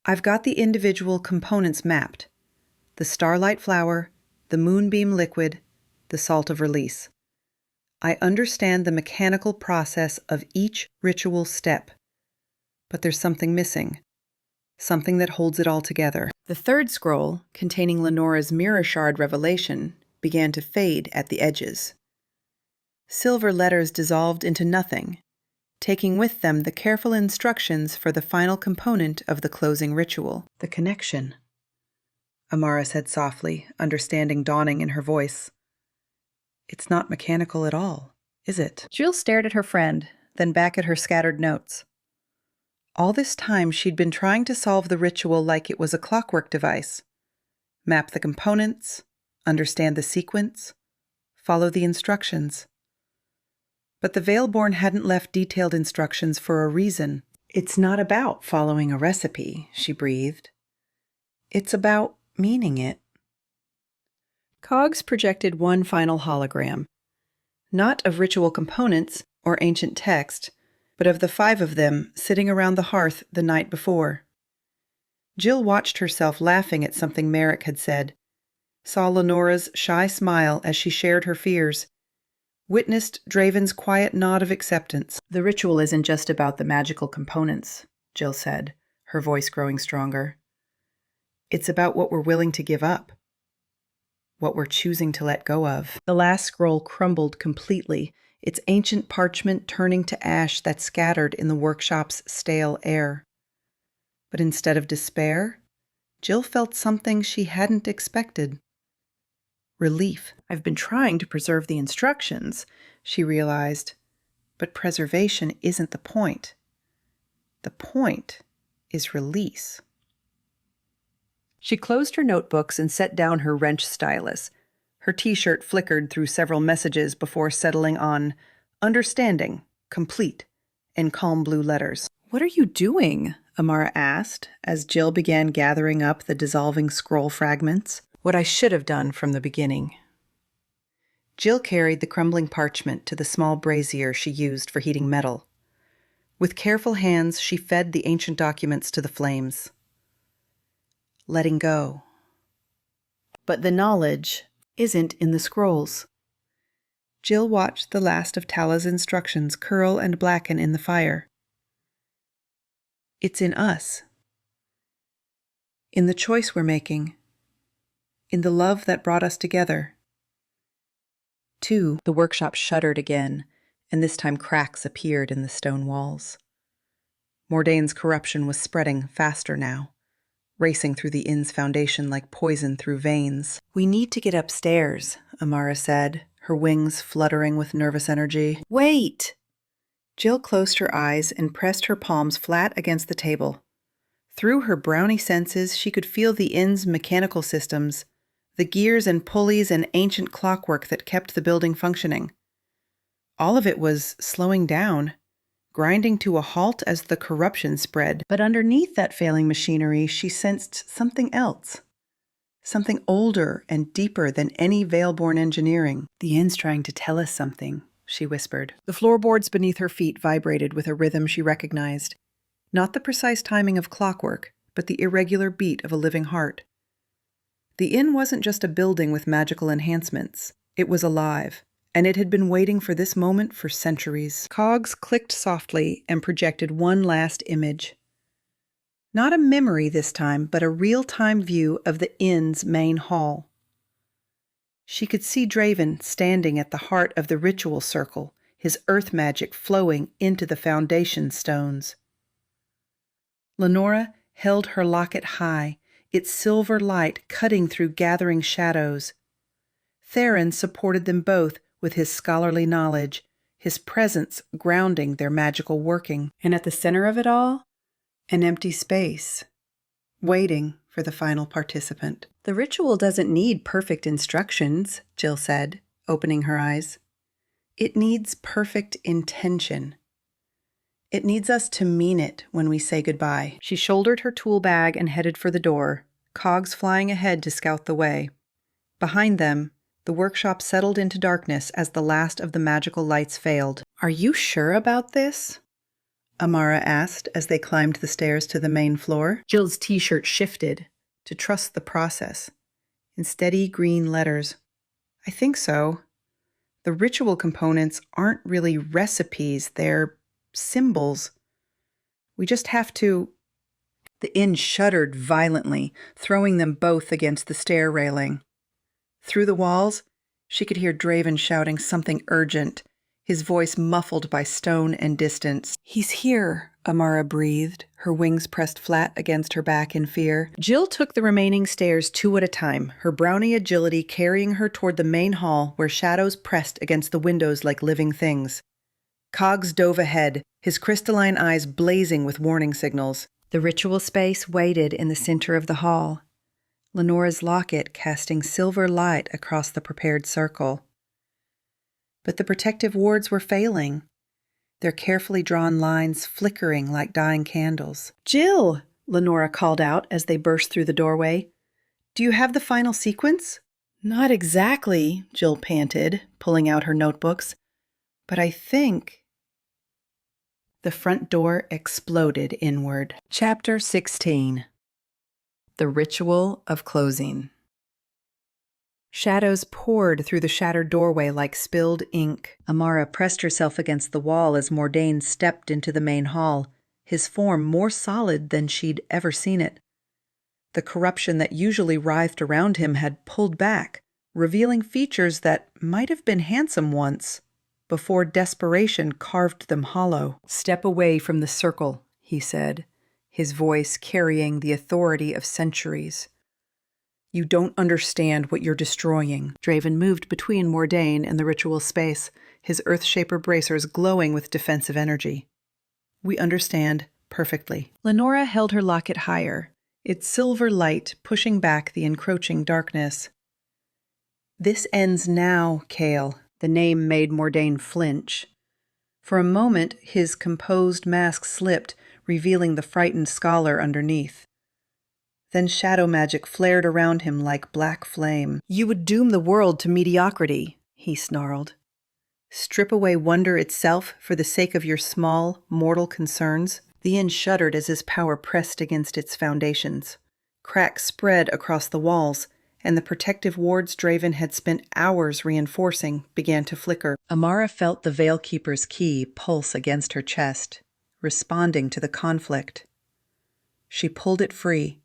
"I've got the individual components mapped. The starlight flower, the moonbeam liquid, the salt of release. I understand the mechanical process of each ritual step. But there's something missing. Something that holds it all together." The third scroll, containing Lenora's mirror shard revelation, began to fade at the edges. Silver letters dissolved into nothing, taking with them the careful instructions for the final component of the closing ritual. "The connection," Amara said softly, understanding dawning in her voice. "It's not mechanical at all, is it?" Jill stared at her friend, then back at her scattered notes. All this time she'd been trying to solve the ritual like it was a clockwork device. Map the components, understand the sequence, follow the instructions. But the Veilborn hadn't left detailed instructions for a reason. "It's not about following a recipe," she breathed. "It's about meaning it." Cogs projected one final hologram. Not of ritual components or ancient text, but of the 5 of them sitting around the hearth the night before. Jill watched herself laughing at something Merrick had said, saw Lenora's shy smile as she shared her fears, witnessed Draven's quiet nod of acceptance. "The ritual isn't just about the magical components," Jill said, her voice growing stronger. "It's about what we're willing to give up. What we're choosing to let go of." The last scroll crumbled completely, its ancient parchment turning to ash that scattered in the workshop's stale air. But instead of despair, Jill felt something she hadn't expected. Relief. "I've been trying to preserve the instructions," she realized, "but preservation isn't the point. The point is release." She closed her notebooks and set down her wrench stylus. Her t-shirt flickered through several messages before settling on "Understanding, complete," in calm blue letters. "What are you doing?" Amara asked, as Jill began gathering up the dissolving scroll fragments. "What I should have done from the beginning." Jill carried the crumbling parchment to the small brazier she used for heating metal. With careful hands, she fed the ancient documents to the flames. Letting go. But the knowledge, isn't in the scrolls. Jill watched the last of Tala's instructions curl and blacken in the fire. It's in us. In the choice we're making. In the love that brought us together. 2. The workshop shuddered again, and this time cracks appeared in the stone walls. Mordain's corruption was spreading faster now, racing through the inn's foundation like poison through veins. "We need to get upstairs," Amara said, her wings fluttering with nervous energy. Wait! Jill closed her eyes and pressed her palms flat against the table. Through her brownie senses, she could feel the inn's mechanical systems, the gears and pulleys and ancient clockwork that kept the building functioning. All of it was slowing down, grinding to a halt as the corruption spread. But underneath that failing machinery, she sensed something else. Something older and deeper than any Veilborn engineering. "The inn's trying to tell us something," she whispered. The floorboards beneath her feet vibrated with a rhythm she recognized. Not the precise timing of clockwork, but the irregular beat of a living heart. The inn wasn't just a building with magical enhancements. It was alive, and it had been waiting for this moment for centuries. Cogs clicked softly and projected one last image. Not a memory this time, but a real-time view of the inn's main hall. She could see Draven standing at the heart of the ritual circle, his earth magic flowing into the foundation stones. Lenora held her locket high, its silver light cutting through gathering shadows. Theron supported them both with his scholarly knowledge, his presence grounding their magical working. And at the center of it all, an empty space, waiting for the final participant. "The ritual doesn't need perfect instructions," Jill said, opening her eyes. "It needs perfect intention. It needs us to mean it when we say goodbye." She shouldered her tool bag and headed for the door, Cogs flying ahead to scout the way. Behind them, the workshop settled into darkness as the last of the magical lights failed. "Are you sure about this?" Amara asked as they climbed the stairs to the main floor. Jill's t-shirt shifted to trust the process. In steady green letters. "I think so. The ritual components aren't really recipes, they're symbols. We just have to—" The inn shuddered violently, throwing them both against the stair railing. Through the walls, she could hear Draven shouting something urgent, his voice muffled by stone and distance. "He's here," Amara breathed, her wings pressed flat against her back in fear. Jill took the remaining stairs 2 at a time, her brownie agility carrying her toward the main hall where shadows pressed against the windows like living things. Cogs dove ahead, his crystalline eyes blazing with warning signals. The ritual space waited in the center of the hall, Lenora's locket casting silver light across the prepared circle. But the protective wards were failing, their carefully drawn lines flickering like dying candles. "Jill!" Lenora called out as they burst through the doorway. "Do you have the final sequence?" "Not exactly," Jill panted, pulling out her notebooks. "But I think—" The front door exploded inward. Chapter 16. The Ritual of Closing. Shadows poured through the shattered doorway like spilled ink. Amara pressed herself against the wall as Mordain stepped into the main hall, his form more solid than she'd ever seen it. The corruption that usually writhed around him had pulled back, revealing features that might have been handsome once, before desperation carved them hollow. "Step away from the circle," he said, his voice carrying the authority of centuries. "You don't understand what you're destroying." Draven moved between Mordain and the ritual space, his Earthshaper bracers glowing with defensive energy. "We understand perfectly." Lenora held her locket higher, its silver light pushing back the encroaching darkness. "This ends now, Kale." The name made Mordain flinch. For a moment, his composed mask slipped, revealing the frightened scholar underneath. Then shadow magic flared around him like black flame. "You would doom the world to mediocrity," he snarled. "Strip away wonder itself for the sake of your small, mortal concerns?" The inn shuddered as his power pressed against its foundations. Cracks spread across the walls, and the protective wards Draven had spent hours reinforcing began to flicker. Amara felt the Veilkeeper's key pulse against her chest, responding to the conflict. She pulled it free,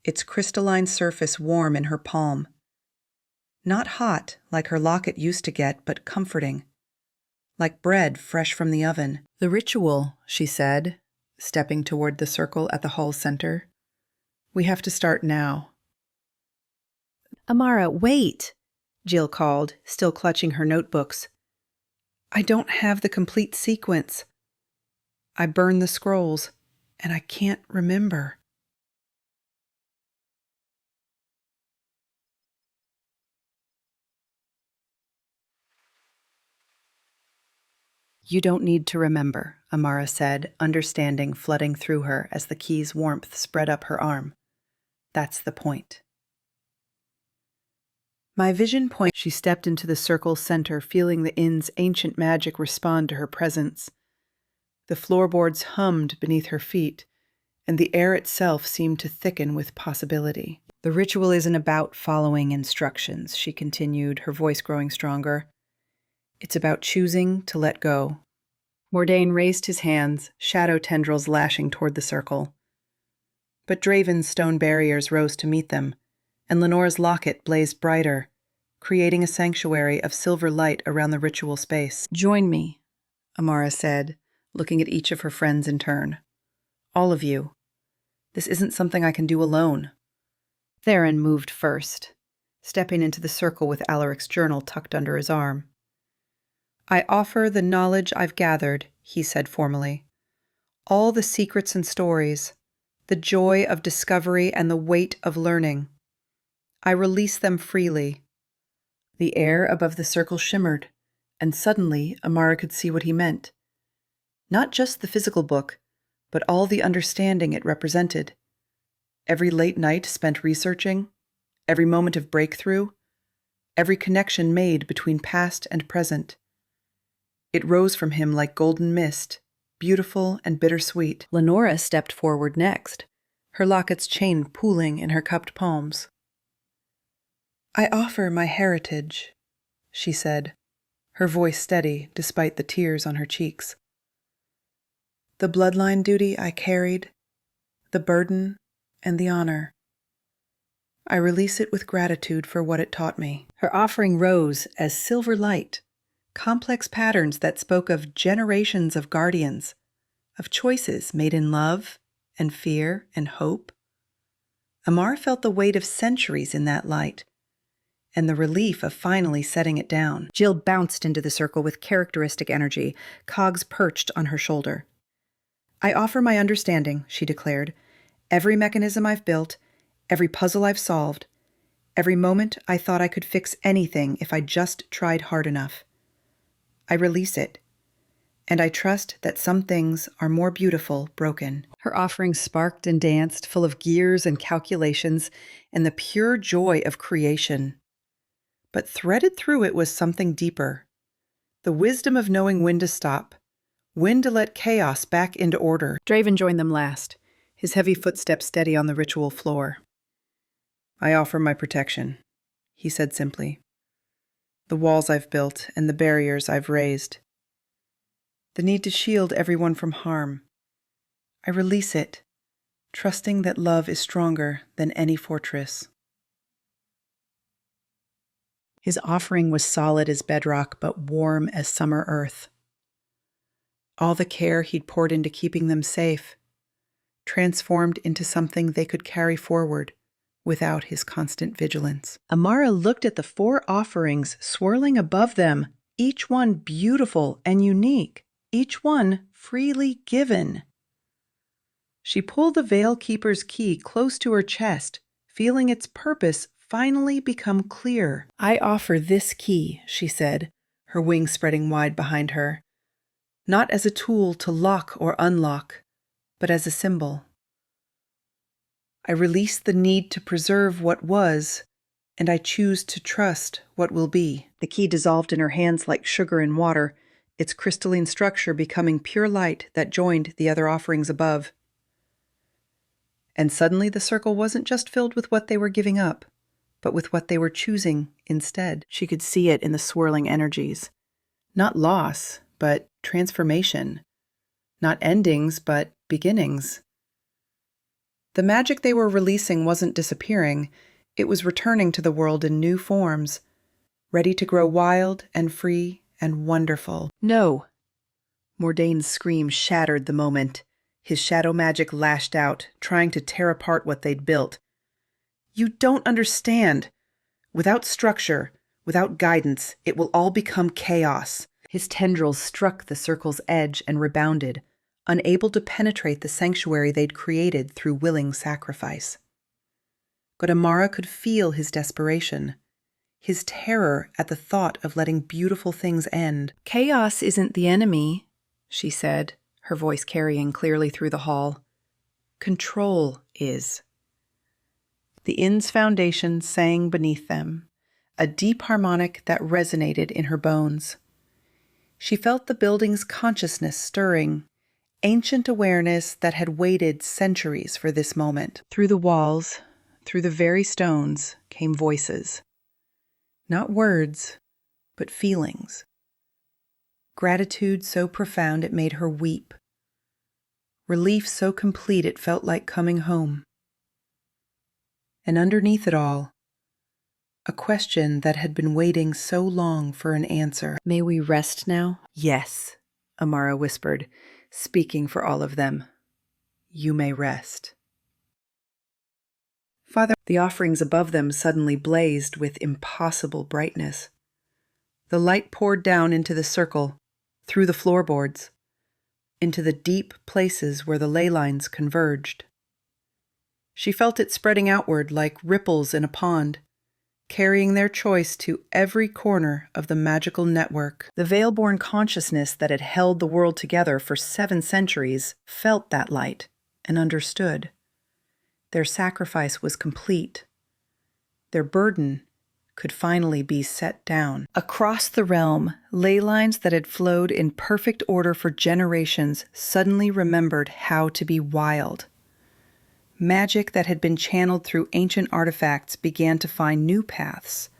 its crystalline surface warm in her palm. Not hot, like her locket used to get, but comforting. Like bread fresh from the oven. "The ritual," she said, stepping toward the circle at the hall's center. "We have to start now." "Amara, wait!" Jill called, still clutching her notebooks. "I don't have the complete sequence. I burned the scrolls, and I can't remember." "You don't need to remember," Amara said, understanding flooding through her as the key's warmth spread up her arm. "That's the point." My vision point. She stepped into the circle's center, feeling the inn's ancient magic respond to her presence. The floorboards hummed beneath her feet, and the air itself seemed to thicken with possibility. "The ritual isn't about following instructions," she continued, her voice growing stronger. "It's about choosing to let go." Mordain raised his hands, shadow tendrils lashing toward the circle. But Draven's stone barriers rose to meet them, and Lenora's locket blazed brighter, creating a sanctuary of silver light around the ritual space. "Join me," Amara said, looking at each of her friends in turn. "All of you. This isn't something I can do alone." Theron moved first, stepping into the circle with Alaric's journal tucked under his arm. "I offer the knowledge I've gathered," he said formally. "All the secrets and stories, the joy of discovery and the weight of learning. I release them freely." The air above the circle shimmered, and suddenly Amara could see what he meant. Not just the physical book, but all the understanding it represented. Every late night spent researching, every moment of breakthrough, every connection made between past and present. It rose from him like golden mist, beautiful and bittersweet. Lenora stepped forward next, her locket's chain pooling in her cupped palms. "I offer my heritage," she said, her voice steady despite the tears on her cheeks. "The bloodline duty I carried, the burden and the honor. I release it with gratitude for what it taught me." Her offering rose as silver light, complex patterns that spoke of generations of guardians, of choices made in love and fear and hope. Amara felt the weight of centuries in that light, and the relief of finally setting it down. Jill bounced into the circle with characteristic energy, cogs perched on her shoulder. "I offer my understanding," she declared. "Every mechanism I've built, every puzzle I've solved, every moment I thought I could fix anything if I just tried hard enough. I release it, and I trust that some things are more beautiful broken." Her offering sparked and danced, full of gears and calculations and the pure joy of creation. But threaded through it was something deeper. The wisdom of knowing when to stop, when to let chaos back into order. Draven joined them last, his heavy footsteps steady on the ritual floor. "I offer my protection," he said simply. "The walls I've built and the barriers I've raised. The need to shield everyone from harm. I release it, trusting that love is stronger than any fortress." His offering was solid as bedrock, but warm as summer earth. All the care he'd poured into keeping them safe, transformed into something they could carry forward without his constant vigilance. Amara looked at the 4 offerings swirling above them, each one beautiful and unique, each one freely given. She pulled the Veilkeeper's key close to her chest, feeling its purpose finally become clear. "I offer this key," she said, her wings spreading wide behind her. "Not as a tool to lock or unlock, but as a symbol. I release the need to preserve what was, and I choose to trust what will be." The key dissolved in her hands like sugar in water, its crystalline structure becoming pure light that joined the other offerings above. And suddenly the circle wasn't just filled with what they were giving up, but with what they were choosing instead. She could see it in the swirling energies. Not loss, but transformation. Not endings, but beginnings. The magic they were releasing wasn't disappearing. It was returning to the world in new forms, ready to grow wild and free and wonderful. No! Mordain's scream shattered the moment. His shadow magic lashed out, trying to tear apart what they'd built. You don't understand. Without structure, without guidance, it will all become chaos. His tendrils struck the circle's edge and rebounded, unable to penetrate the sanctuary they'd created through willing sacrifice. But Amara could feel his desperation, his terror at the thought of letting beautiful things end. Chaos isn't the enemy, she said, her voice carrying clearly through the hall. Control is. The inn's foundation sang beneath them, a deep harmonic that resonated in her bones. She felt the building's consciousness stirring, ancient awareness that had waited centuries for this moment. Through the walls, through the very stones, came voices. Not words, but feelings. Gratitude so profound it made her weep. Relief so complete it felt like coming home. And underneath it all, a question that had been waiting so long for an answer. May we rest now? Yes, Amara whispered, speaking for all of them. You may rest. Father, the offerings above them suddenly blazed with impossible brightness. The light poured down into the circle, through the floorboards, into the deep places where the ley lines converged. She felt it spreading outward like ripples in a pond, carrying their choice to every corner of the magical network. The Veilborn consciousness that had held the world together for 7 centuries felt that light and understood. Their sacrifice was complete. Their burden could finally be set down. Across the realm, ley lines that had flowed in perfect order for generations suddenly remembered how to be wild. Magic that had been channeled through ancient artifacts began to find new paths,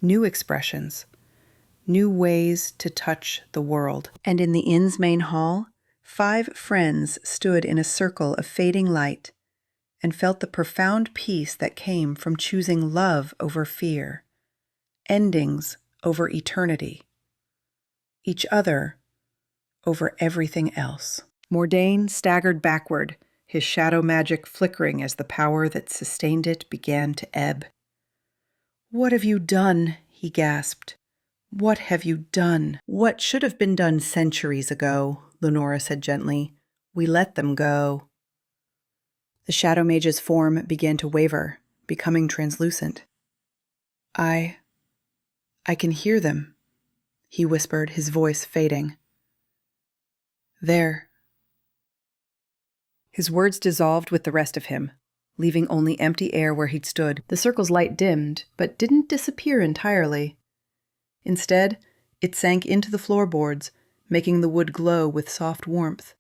new expressions, new ways to touch the world. And in the inn's main hall, 5 friends stood in a circle of fading light and felt the profound peace that came from choosing love over fear, endings over eternity, each other over everything else. Mordain staggered backward, his shadow magic flickering as the power that sustained it began to ebb. What have you done? He gasped. What have you done? What should have been done centuries ago, Lenora said gently. We let them go. The shadow mage's form began to waver, becoming translucent. I can hear them, he whispered, his voice fading. There. His words dissolved with the rest of him, leaving only empty air where he'd stood. The circle's light dimmed, but didn't disappear entirely. Instead, it sank into the floorboards, making the wood glow with soft warmth.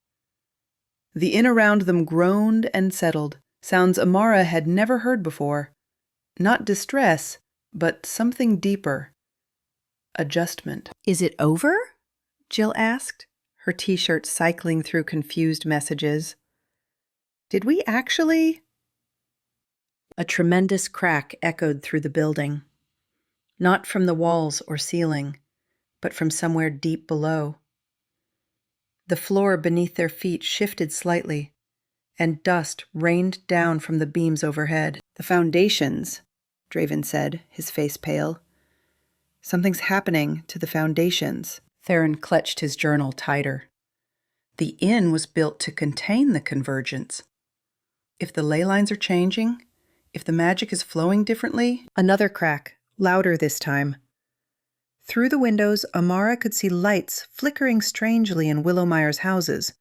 The inn around them groaned and settled, sounds Amara had never heard before. Not distress, but something deeper. Adjustment. Is it over? Jill asked, her t-shirt cycling through confused messages. Did we actually? A tremendous crack echoed through the building. Not from the walls or ceiling, but from somewhere deep below. The floor beneath their feet shifted slightly, and dust rained down from the beams overhead. The foundations, Draven said, his face pale. Something's happening to the foundations. Theron clutched his journal tighter. The inn was built to contain the convergence. If the ley lines are changing, if the magic is flowing differently... Another crack, louder this time. Through the windows, Amara could see lights flickering strangely in Willowmire's houses,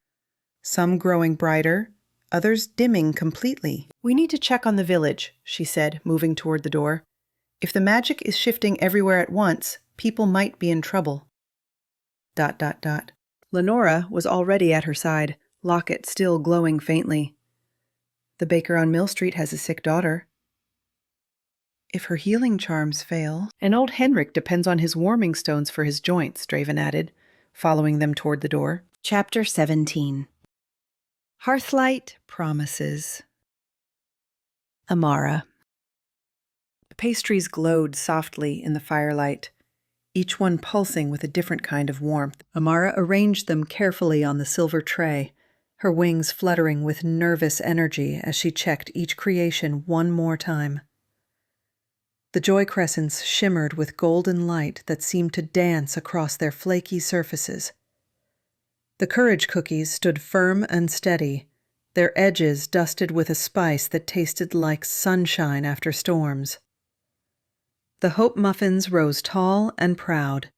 some growing brighter, others dimming completely. We need to check on the village, she said, moving toward the door. If the magic is shifting everywhere at once, people might be in trouble. ... Lenora was already at her side, locket still glowing faintly. The baker on Mill Street has a sick daughter. If her healing charms fail. And old Henrik depends on his warming stones for his joints, Draven added, following them toward the door. Chapter 17. Hearthlight Promises. Amara. The pastries glowed softly in the firelight, each one pulsing with a different kind of warmth. Amara arranged them carefully on the silver tray, her wings fluttering with nervous energy as she checked each creation one more time. The joy crescents shimmered with golden light that seemed to dance across their flaky surfaces. The courage cookies stood firm and steady, their edges dusted with a spice that tasted like sunshine after storms. The hope muffins rose tall and proud,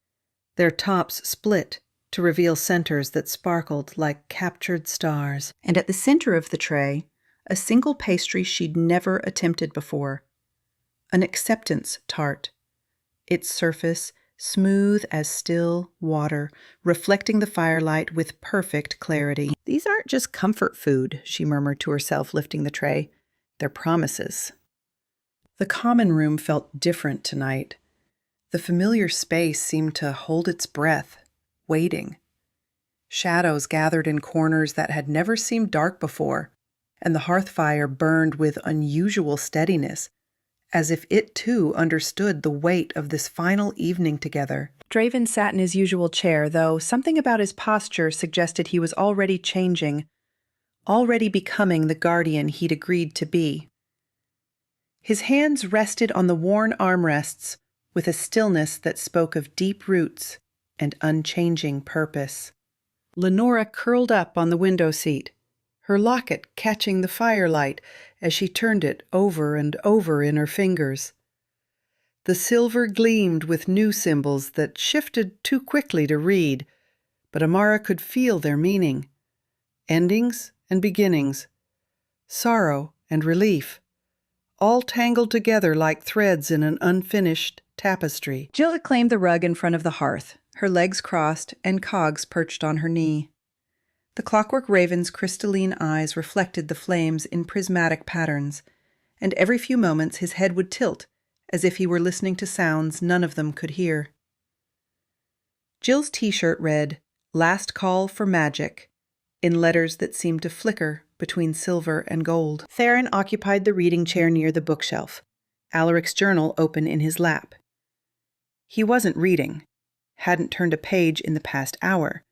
their tops split to reveal centers that sparkled like captured stars. And at the center of the tray, a single pastry she'd never attempted before. An acceptance tart, its surface smooth as still water, reflecting the firelight with perfect clarity. These aren't just comfort food, she murmured to herself, lifting the tray. They're promises. The common room felt different tonight. The familiar space seemed to hold its breath, waiting. Shadows gathered in corners that had never seemed dark before, and the hearth fire burned with unusual steadiness, as if it too understood the weight of this final evening together. Draven sat in his usual chair, though something about his posture suggested he was already changing, already becoming the guardian he'd agreed to be. His hands rested on the worn armrests with a stillness that spoke of deep roots and unchanging purpose. Lenora curled up on the window seat, her locket catching the firelight as she turned it over and over in her fingers. The silver gleamed with new symbols that shifted too quickly to read, but Amara could feel their meaning. Endings and beginnings, sorrow and relief, all tangled together like threads in an unfinished tapestry. Jill had claimed the rug in front of the hearth, her legs crossed and Cogs perched on her knee. The clockwork raven's crystalline eyes reflected the flames in prismatic patterns, and every few moments his head would tilt, as if he were listening to sounds none of them could hear. Jill's t-shirt read, "Last Call for Magic," in letters that seemed to flicker between silver and gold. Theron occupied the reading chair near the bookshelf, Alaric's journal open in his lap. He wasn't reading, hadn't turned a page in the past hour,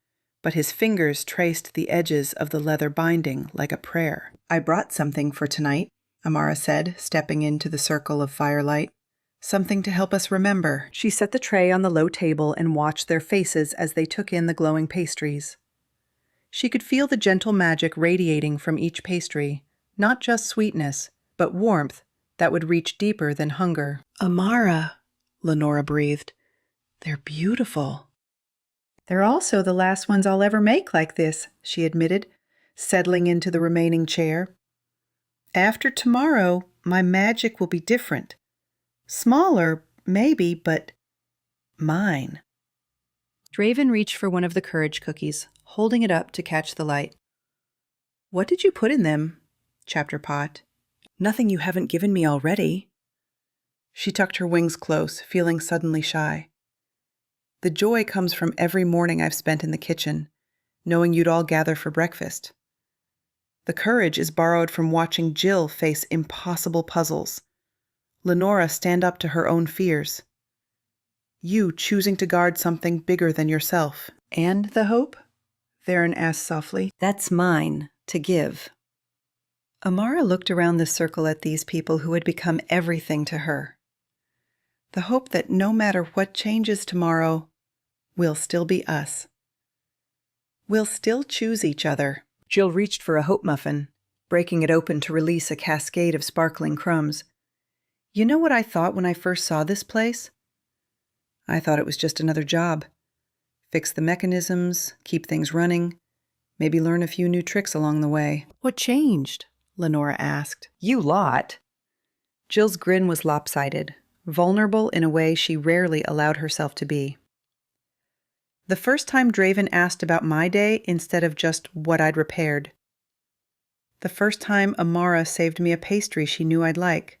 but his fingers traced the edges of the leather binding like a prayer. "I brought something for tonight," Amara said, stepping into the circle of firelight. "Something to help us remember." She set the tray on the low table and watched their faces as they took in the glowing pastries. She could feel the gentle magic radiating from each pastry, not just sweetness, but warmth that would reach deeper than hunger. "Amara," Lenora breathed. "They're beautiful." "They're also the last ones I'll ever make like this," she admitted, settling into the remaining chair. "After tomorrow, my magic will be different. Smaller, maybe, but mine." Draven reached for one of the courage cookies, holding it up to catch the light. "What did you put in them, Chapter Pot?" "Nothing you haven't given me already." She tucked her wings close, feeling suddenly shy. "The joy comes from every morning I've spent in the kitchen, knowing you'd all gather for breakfast. The courage is borrowed from watching Jill face impossible puzzles, Lenora stand up to her own fears. You choosing to guard something bigger than yourself." "And the hope?" Theron asked softly. "That's mine, to give." Amara looked around the circle at these people who had become everything to her. The hope that no matter what changes tomorrow, we'll still be us. We'll still choose each other. Jill reached for a hope muffin, breaking it open to release a cascade of sparkling crumbs. "You know what I thought when I first saw this place? I thought it was just another job. Fix the mechanisms, keep things running, maybe learn a few new tricks along the way." "What changed?" Lenora asked. "You lot." Jill's grin was lopsided, vulnerable in a way she rarely allowed herself to be. "The first time Draven asked about my day instead of just what I'd repaired. The first time Amara saved me a pastry she knew I'd like.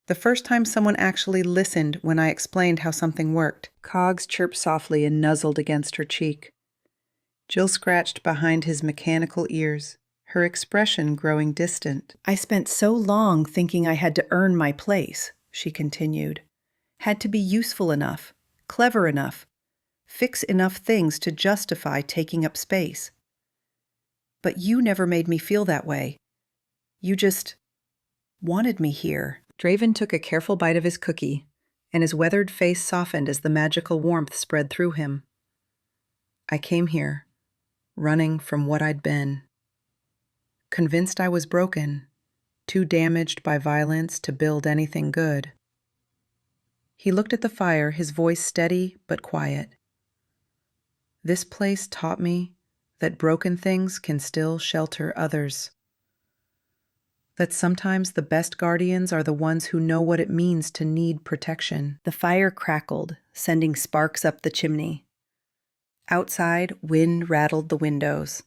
The first time someone actually listened when I explained how something worked. Cogs chirped softly and nuzzled against her cheek. Jill scratched behind his mechanical ears, her expression growing distant. I spent so long thinking I had to earn my place, she continued. Had to be useful enough, clever enough, fix enough things to justify taking up space. But you never made me feel that way. You just wanted me here. Draven took a careful bite of his cookie, and his weathered face softened as the magical warmth spread through him. I came here, running from what I'd been. Convinced I was broken, too damaged by violence to build anything good. He looked at the fire, his voice steady but quiet. This place taught me that broken things can still shelter others. That sometimes the best guardians are the ones who know what it means to need protection. The fire crackled, sending sparks up the chimney. Outside, wind rattled the windows,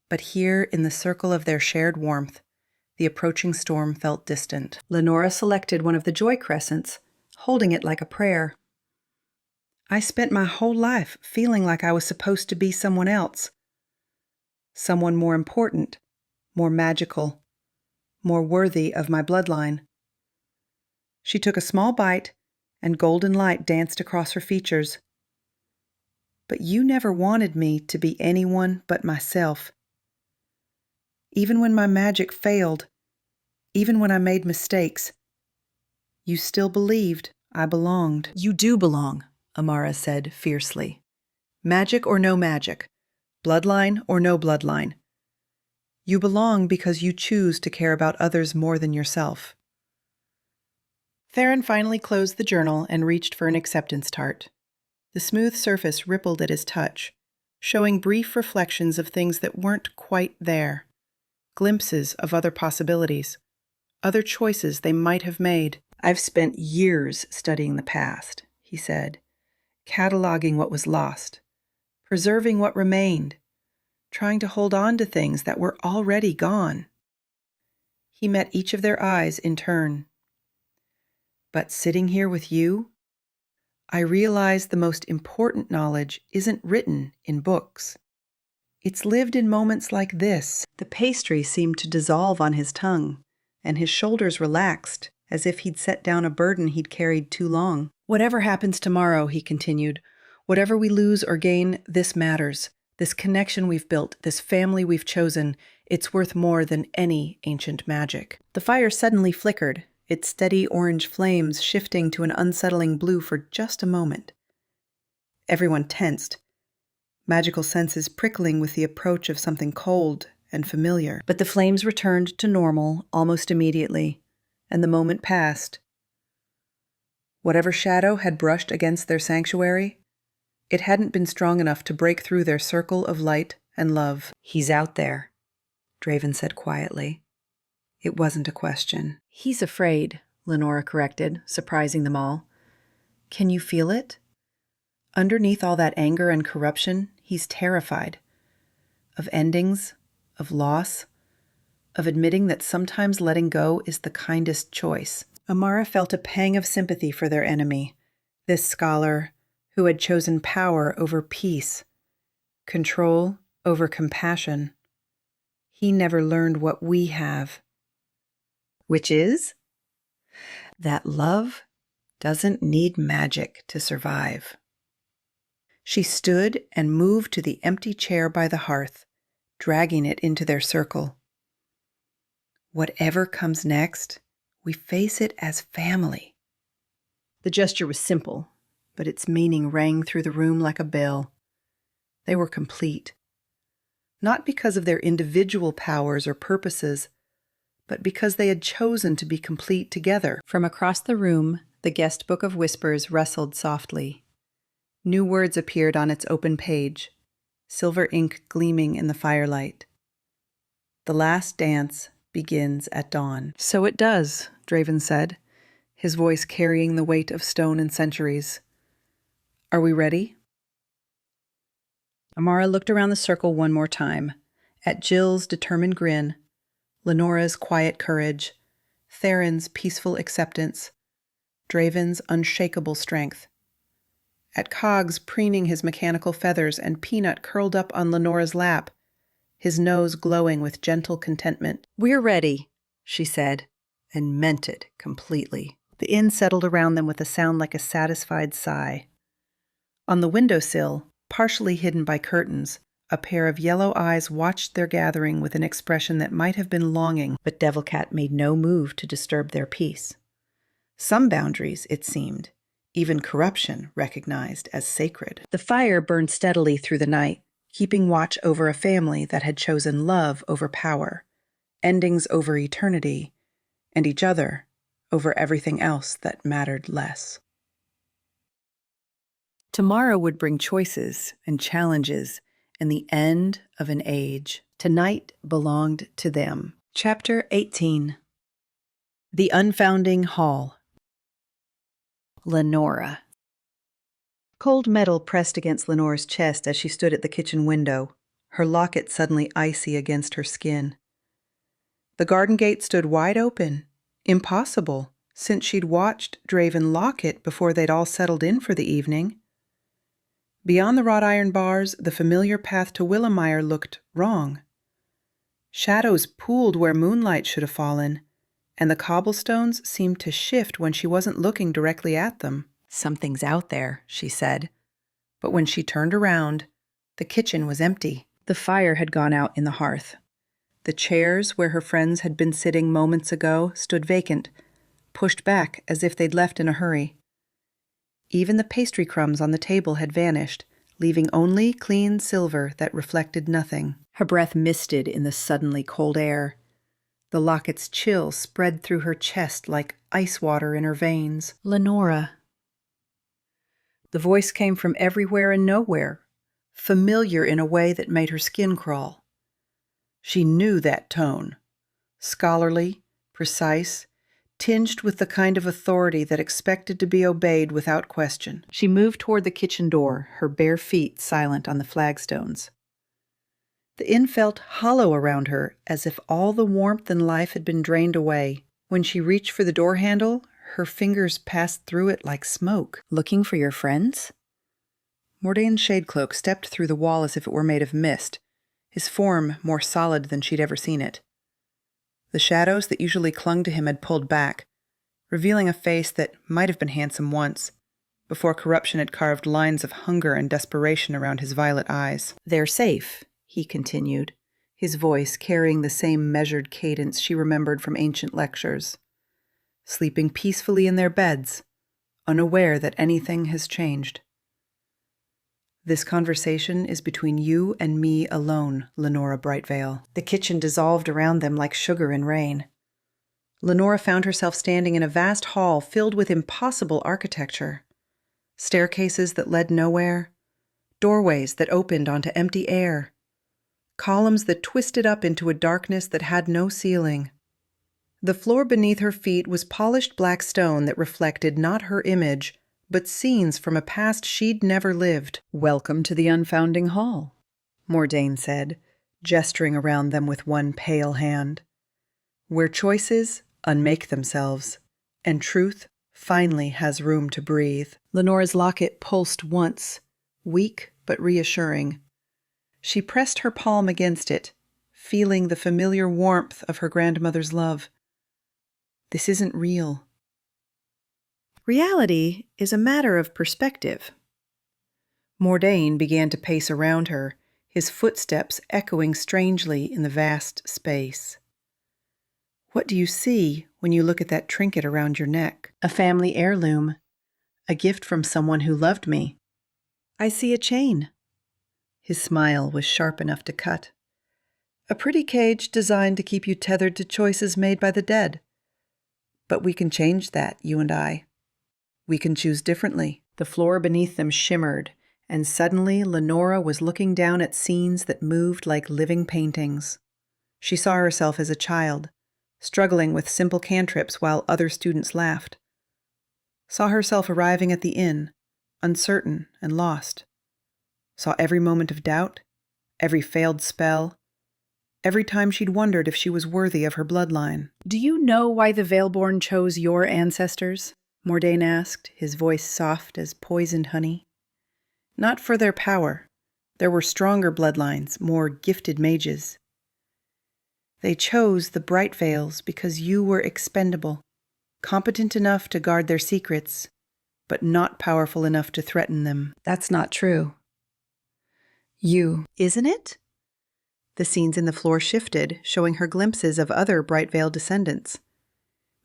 but here, in the circle of their shared warmth, the approaching storm felt distant. Lenora selected one of the joy crescents, holding it like a prayer. I spent my whole life feeling like I was supposed to be someone else. Someone more important, more magical, more worthy of my bloodline. She took a small bite, and golden light danced across her features. But you never wanted me to be anyone but myself. Even when my magic failed, even when I made mistakes, you still believed I belonged. You do belong, Amara said fiercely. Magic or no magic, bloodline or no bloodline. You belong because you choose to care about others more than yourself. Theron finally closed the journal and reached for an acceptance tart. The smooth surface rippled at his touch, showing brief reflections of things that weren't quite there, glimpses of other possibilities, other choices they might have made. I've spent years studying the past, he said, cataloging what was lost, preserving what remained, trying to hold on to things that were already gone. He met each of their eyes in turn. But sitting here with you, I realize the most important knowledge isn't written in books. It's lived in moments like this. The pastry seemed to dissolve on his tongue, and his shoulders relaxed, as if he'd set down a burden he'd carried too long. Whatever happens tomorrow, he continued, whatever we lose or gain, this matters. This connection we've built, this family we've chosen, it's worth more than any ancient magic. The fire suddenly flickered, its steady orange flames shifting to an unsettling blue for just a moment. Everyone tensed, magical senses prickling with the approach of something cold and familiar. But the flames returned to normal almost immediately, and the moment passed. Whatever shadow had brushed against their sanctuary, it hadn't been strong enough to break through their circle of light and love. He's out there, Draven said quietly. It wasn't a question. He's afraid, Lenora corrected, surprising them all. Can you feel it? Underneath all that anger and corruption, he's terrified. Of endings, of loss, of admitting that sometimes letting go is the kindest choice. Amara felt a pang of sympathy for their enemy, this scholar who had chosen power over peace, control over compassion. He never learned what we have. Which is? That love doesn't need magic to survive. She stood and moved to the empty chair by the hearth, dragging it into their circle. Whatever comes next, we face it as family. The gesture was simple, but its meaning rang through the room like a bell. They were complete. Not because of their individual powers or purposes, but because they had chosen to be complete together. From across the room, the guest book of whispers rustled softly. New words appeared on its open page, silver ink gleaming in the firelight. The last dance begins at dawn. So it does, Draven said, his voice carrying the weight of stone and centuries. Are we ready? Amara looked around the circle one more time, at Jill's determined grin, Lenora's quiet courage, Theron's peaceful acceptance, Draven's unshakable strength. At Cogs preening his mechanical feathers and Peanut curled up on Lenora's lap, his nose glowing with gentle contentment. "We're ready," she said, and meant it completely. The inn settled around them with a sound like a satisfied sigh. On the windowsill, partially hidden by curtains, a pair of yellow eyes watched their gathering with an expression that might have been longing, but Devilcat made no move to disturb their peace. Some boundaries, it seemed, even corruption, recognized as sacred. The fire burned steadily through the night, keeping watch over a family that had chosen love over power, endings over eternity, and each other over everything else that mattered less. Tomorrow would bring choices and challenges and the end of an age. Tonight belonged to them. Chapter 18. The Unfounding Hall. Lenora. Cold metal pressed against Lenora's chest as she stood at the kitchen window, her locket suddenly icy against her skin. The garden gate stood wide open. Impossible, since she'd watched Draven lock it before they'd all settled in for the evening. Beyond the wrought iron bars, the familiar path to Willowmire looked wrong. Shadows pooled where moonlight should have fallen, and the cobblestones seemed to shift when she wasn't looking directly at them. "Something's out there," she said. But when she turned around, the kitchen was empty. The fire had gone out in the hearth. The chairs where her friends had been sitting moments ago stood vacant, pushed back as if they'd left in a hurry. Even the pastry crumbs on the table had vanished, leaving only clean silver that reflected nothing. Her breath misted in the suddenly cold air. The locket's chill spread through her chest like ice water in her veins. "Lenora." The voice came from everywhere and nowhere, familiar in a way that made her skin crawl. She knew that tone. Scholarly, precise, tinged with the kind of authority that expected to be obeyed without question. She moved toward the kitchen door, her bare feet silent on the flagstones. The inn felt hollow around her, as if all the warmth and life had been drained away. When she reached for the door handle, her fingers passed through it like smoke. "Looking for your friends?" Mordain's shadecloak stepped through the wall as if it were made of mist, his form more solid than she'd ever seen it. The shadows that usually clung to him had pulled back, revealing a face that might have been handsome once, before corruption had carved lines of hunger and desperation around his violet eyes. "They're safe," he continued, his voice carrying the same measured cadence she remembered from ancient lectures. "Sleeping peacefully in their beds, unaware that anything has changed. This conversation is between you and me alone, Lenora Brightveil." The kitchen dissolved around them like sugar in rain. Lenora found herself standing in a vast hall filled with impossible architecture. Staircases that led nowhere, doorways that opened onto empty air, columns that twisted up into a darkness that had no ceiling. The floor beneath her feet was polished black stone that reflected not her image, but scenes from a past she'd never lived. "Welcome to the Unfounding Hall," Mordain said, gesturing around them with one pale hand. "Where choices unmake themselves, and truth finally has room to breathe." Lenora's locket pulsed once, weak but reassuring. She pressed her palm against it, feeling the familiar warmth of her grandmother's love. This isn't real. Reality is a matter of perspective. Mordain began to pace around her, his footsteps echoing strangely in the vast space. "What do you see when you look at that trinket around your neck?" "A family heirloom. A gift from someone who loved me." "I see a chain." His smile was sharp enough to cut. "A pretty cage designed to keep you tethered to choices made by the dead. But we can change that, you and I. We can choose differently." The floor beneath them shimmered, and suddenly Lenora was looking down at scenes that moved like living paintings. She saw herself as a child, struggling with simple cantrips while other students laughed. Saw herself arriving at the inn, uncertain and lost. Saw every moment of doubt, every failed spell, every time she'd wondered if she was worthy of her bloodline. "Do you know why the Veilborn chose your ancestors?" Mordain asked, his voice soft as poisoned honey. Not for their power. There were stronger bloodlines, more gifted mages. They chose the Bright Veils because you were expendable, competent enough to guard their secrets, but not powerful enough to threaten them. That's not true. Isn't it? The scenes in the floor shifted, showing her glimpses of other Bright Veil descendants.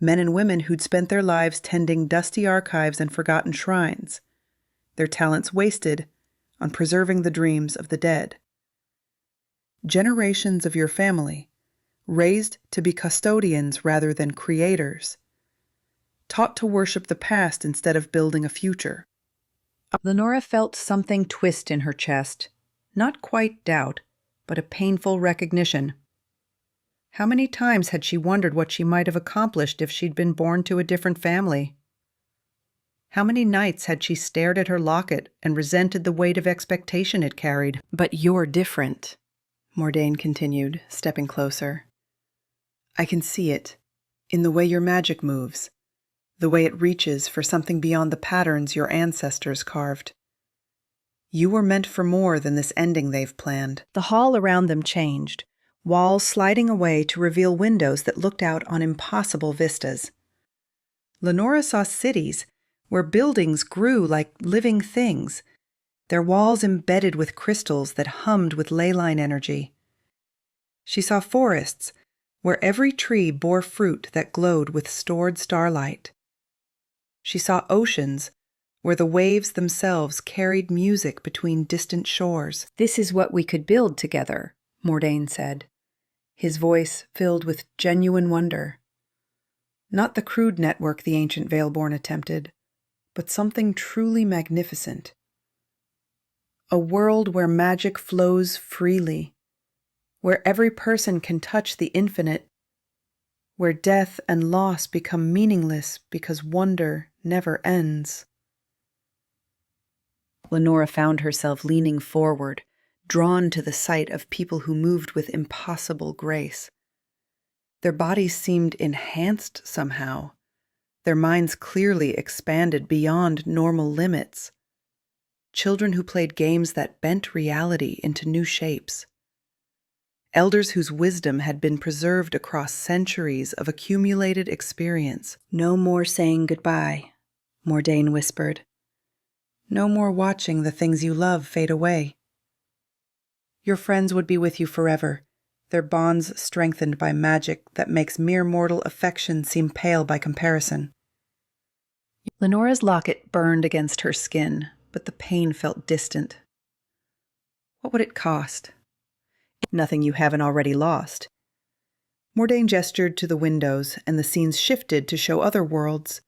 Men and women who'd spent their lives tending dusty archives and forgotten shrines, their talents wasted on preserving the dreams of the dead. Generations of your family, raised to be custodians rather than creators, taught to worship the past instead of building a future. Lenora felt something twist in her chest, not quite doubt, but a painful recognition. How many times had she wondered what she might have accomplished if she'd been born to a different family? How many nights had she stared at her locket and resented the weight of expectation it carried? But you're different, Mordain continued, stepping closer. I can see it, in the way your magic moves, the way it reaches for something beyond the patterns your ancestors carved. You were meant for more than this ending they've planned. The hall around them changed, walls sliding away to reveal windows that looked out on impossible vistas. Lenora saw cities where buildings grew like living things, their walls embedded with crystals that hummed with ley line energy. She saw forests where every tree bore fruit that glowed with stored starlight. She saw oceans where the waves themselves carried music between distant shores. This is what we could build together, Mordain said, his voice filled with genuine wonder. Not the crude network the ancient Veilborn attempted, but something truly magnificent. A world where magic flows freely, where every person can touch the infinite, where death and loss become meaningless because wonder never ends. Lenora found herself leaning forward, drawn to the sight of people who moved with impossible grace. Their bodies seemed enhanced somehow, their minds clearly expanded beyond normal limits. Children who played games that bent reality into new shapes. Elders whose wisdom had been preserved across centuries of accumulated experience. No more saying goodbye, Mordain whispered. No more watching the things you love fade away. Your friends would be with you forever, their bonds strengthened by magic that makes mere mortal affection seem pale by comparison. Lenora's locket burned against her skin, but the pain felt distant. What would it cost? Nothing you haven't already lost. Mordain gestured to the windows, and the scenes shifted to show other worlds.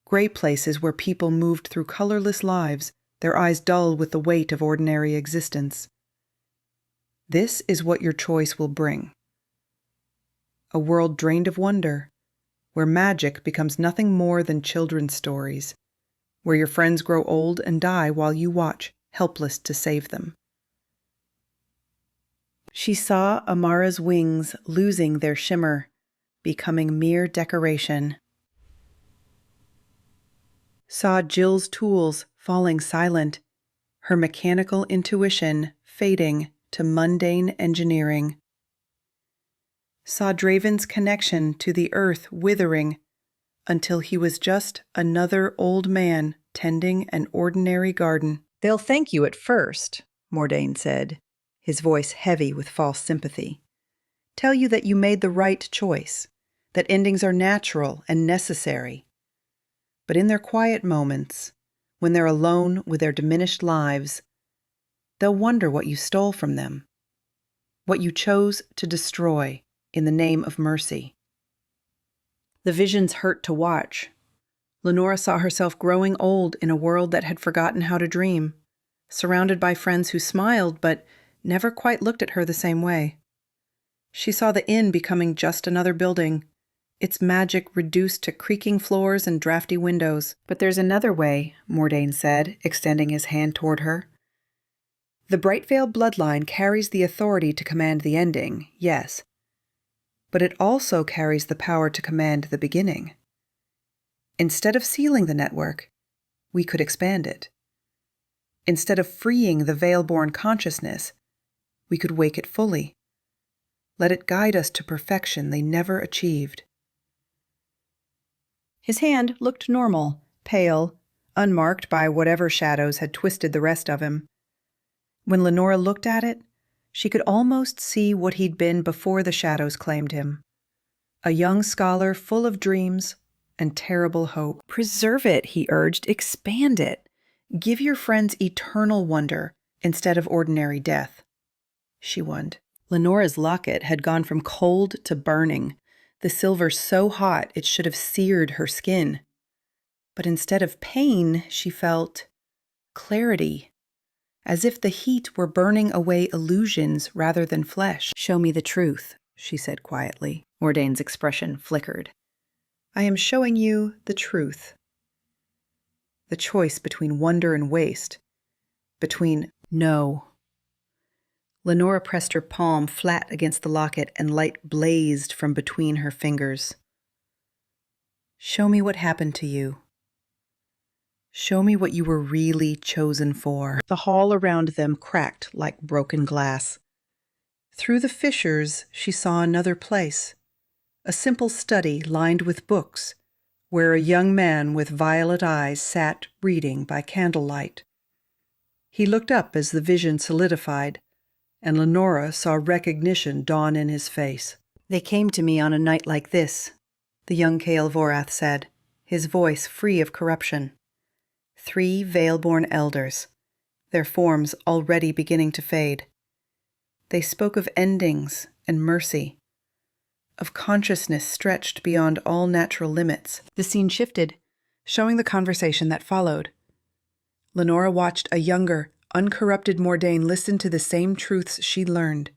Gray places where people moved through colorless lives, their eyes dull with the weight of ordinary existence. This is what your choice will bring. A world drained of wonder, where magic becomes nothing more than children's stories, where your friends grow old and die while you watch, helpless to save them. She saw Amara's wings losing their shimmer, becoming mere decoration. Saw Jill's tools falling silent, her mechanical intuition fading to mundane engineering. Saw Draven's connection to the earth withering until he was just another old man tending an ordinary garden. They'll thank you at first, Mordain said, his voice heavy with false sympathy. Tell you that you made the right choice, that endings are natural and necessary. But in their quiet moments, when they're alone with their diminished lives, they'll wonder what you stole from them, what you chose to destroy in the name of mercy. The visions hurt to watch. Lenora saw herself growing old in a world that had forgotten how to dream, surrounded by friends who smiled but never quite looked at her the same way. She saw the inn becoming just another building, its magic reduced to creaking floors and drafty windows. But there's another way, Mordain said, extending his hand toward her. The Brightveil bloodline carries the authority to command the ending, yes, but it also carries the power to command the beginning. Instead of sealing the network, we could expand it. Instead of freeing the veil-born consciousness, we could wake it fully. Let it guide us to perfection they never achieved. His hand looked normal, pale, unmarked by whatever shadows had twisted the rest of him. When Lenora looked at it, she could almost see what he'd been before the shadows claimed him. A young scholar full of dreams and terrible hope. Preserve it, he urged. Expand it. Give your friends eternal wonder instead of ordinary death. She whined. Lenora's locket had gone from cold to burning, the silver so hot it should have seared her skin. But instead of pain, she felt clarity, as if the heat were burning away illusions rather than flesh. "Show me the truth," she said quietly. Mordain's expression flickered. "I am showing you the truth. The choice between wonder and waste. Between no." Lenora pressed her palm flat against the locket and light blazed from between her fingers. "Show me what happened to you. Show me what you were really chosen for." The hall around them cracked like broken glass. Through the fissures, she saw another place, a simple study lined with books, where a young man with violet eyes sat reading by candlelight. He looked up as the vision solidified, and Lenora saw recognition dawn in his face. "They came to me on a night like this," the young Kael Vorath said, his voice free of corruption. 3 veil-born elders, their forms already beginning to fade. They spoke of endings and mercy, of consciousness stretched beyond all natural limits. The scene shifted, showing the conversation that followed. Lenora watched a younger, uncorrupted Mordain listen to the same truths she'd learned,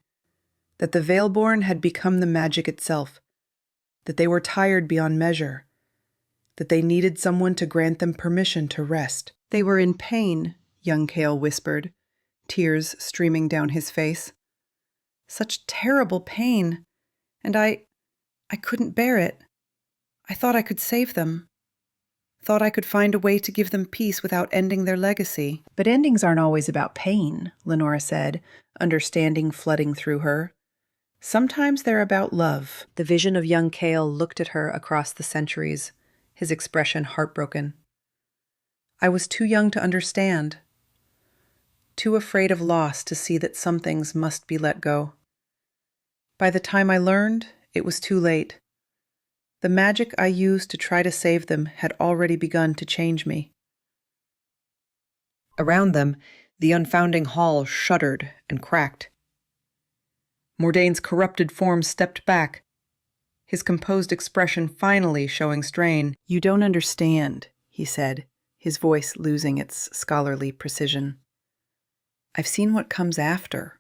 that the Veilborn had become the magic itself, that they were tired beyond measure, that they needed someone to grant them permission to rest. "They were in pain," young Kael whispered, tears streaming down his face. "Such terrible pain, and I couldn't bear it. I thought I could save them. Thought I could find a way to give them peace without ending their legacy." "But endings aren't always about pain," Lenora said, understanding flooding through her. "Sometimes they're about love." The vision of young Kael looked at her across the centuries, his expression heartbroken. "I was too young to understand. Too afraid of loss to see that some things must be let go. By the time I learned, it was too late. The magic I used to try to save them had already begun to change me." Around them, the unfounding hall shuddered and cracked. Mordain's corrupted form stepped back, his composed expression finally showing strain. "You don't understand," he said, his voice losing its scholarly precision. "I've seen what comes after.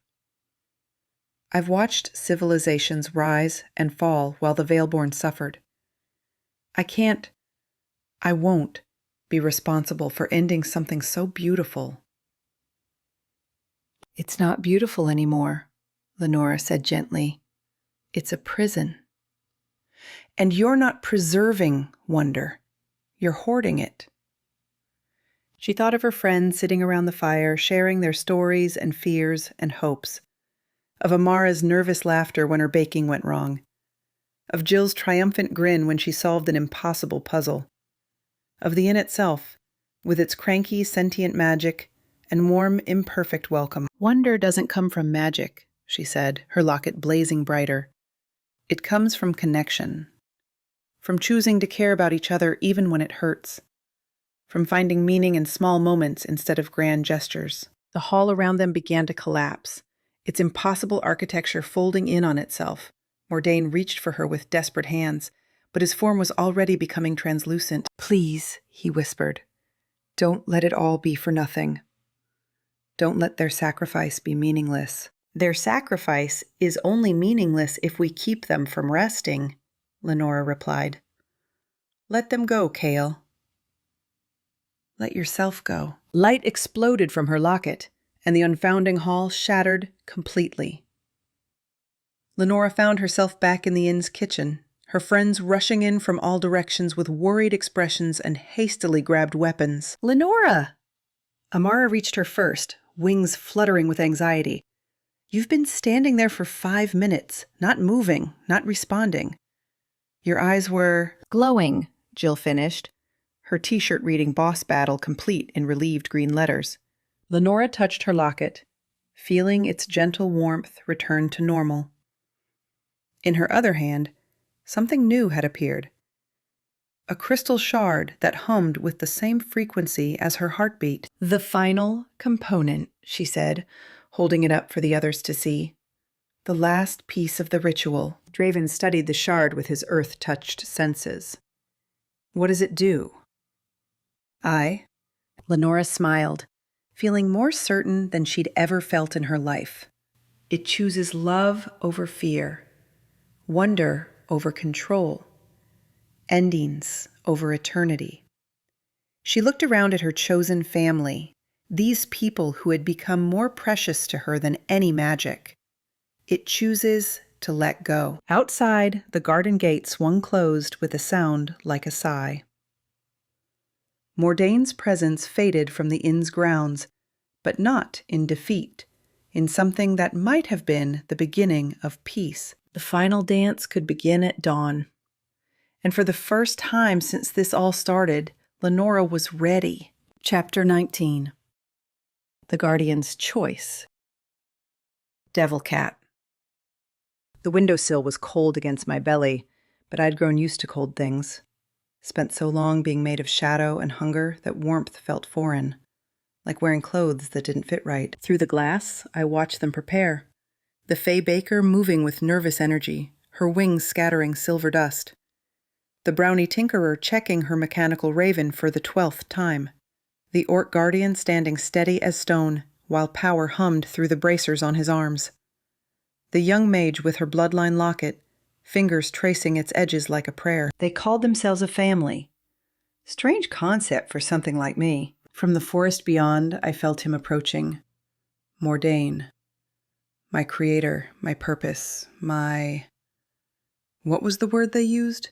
I've watched civilizations rise and fall while the Veilborn suffered. I won't be responsible for ending something so beautiful." "It's not beautiful anymore," Lenora said gently. "It's a prison. And you're not preserving wonder. You're hoarding it." She thought of her friends sitting around the fire, sharing their stories and fears and hopes. Of Amara's nervous laughter when her baking went wrong. Of Jill's triumphant grin when she solved an impossible puzzle. Of the inn itself, with its cranky, sentient magic and warm, imperfect welcome. "Wonder doesn't come from magic," she said, her locket blazing brighter. "It comes from connection. From choosing to care about each other even when it hurts. From finding meaning in small moments instead of grand gestures." The hall around them began to collapse, its impossible architecture folding in on itself. Mordain reached for her with desperate hands, but his form was already becoming translucent. "Please," he whispered, "don't let it all be for nothing. Don't let their sacrifice be meaningless." "Their sacrifice is only meaningless if we keep them from resting," Lenora replied. "Let them go, Kael. Let yourself go." Light exploded from her locket, and the unfounding hall shattered completely. Lenora found herself back in the inn's kitchen, her friends rushing in from all directions with worried expressions and hastily grabbed weapons. Lenora! Amara reached her first, wings fluttering with anxiety. You've been standing there for 5 minutes, not moving, not responding. Your eyes were glowing, Jill finished, her t-shirt reading Boss Battle complete in relieved green letters. Lenora touched her locket, feeling its gentle warmth return to normal. In her other hand, something new had appeared. A crystal shard that hummed with the same frequency as her heartbeat. The final component, she said, holding it up for the others to see. The last piece of the ritual. Draven studied the shard with his earth-touched senses. What does it do? Lenora smiled, feeling more certain than she'd ever felt in her life. It chooses love over fear, wonder over control, endings over eternity. She looked around at her chosen family, these people who had become more precious to her than any magic. It chooses to let go. Outside, the garden gate swung closed with a sound like a sigh. Mordain's presence faded from the inn's grounds, but not in defeat, in something that might have been the beginning of peace. The final dance could begin at dawn. And for the first time since this all started, Lenora was ready. Chapter 19. The Guardian's Choice. Devil Cat. The windowsill was cold against my belly, but I'd grown used to cold things. Spent so long being made of shadow and hunger that warmth felt foreign, like wearing clothes that didn't fit right. Through the glass, I watched them prepare. The Fey Baker moving with nervous energy, her wings scattering silver dust. The Brownie Tinkerer checking her mechanical raven for the 12th time. The Orc Guardian standing steady as stone, while power hummed through the bracers on his arms. The young mage with her bloodline locket, fingers tracing its edges like a prayer. They called themselves a family. Strange concept for something like me. From the forest beyond, I felt him approaching. Mordain. My creator, my purpose, my... What was the word they used?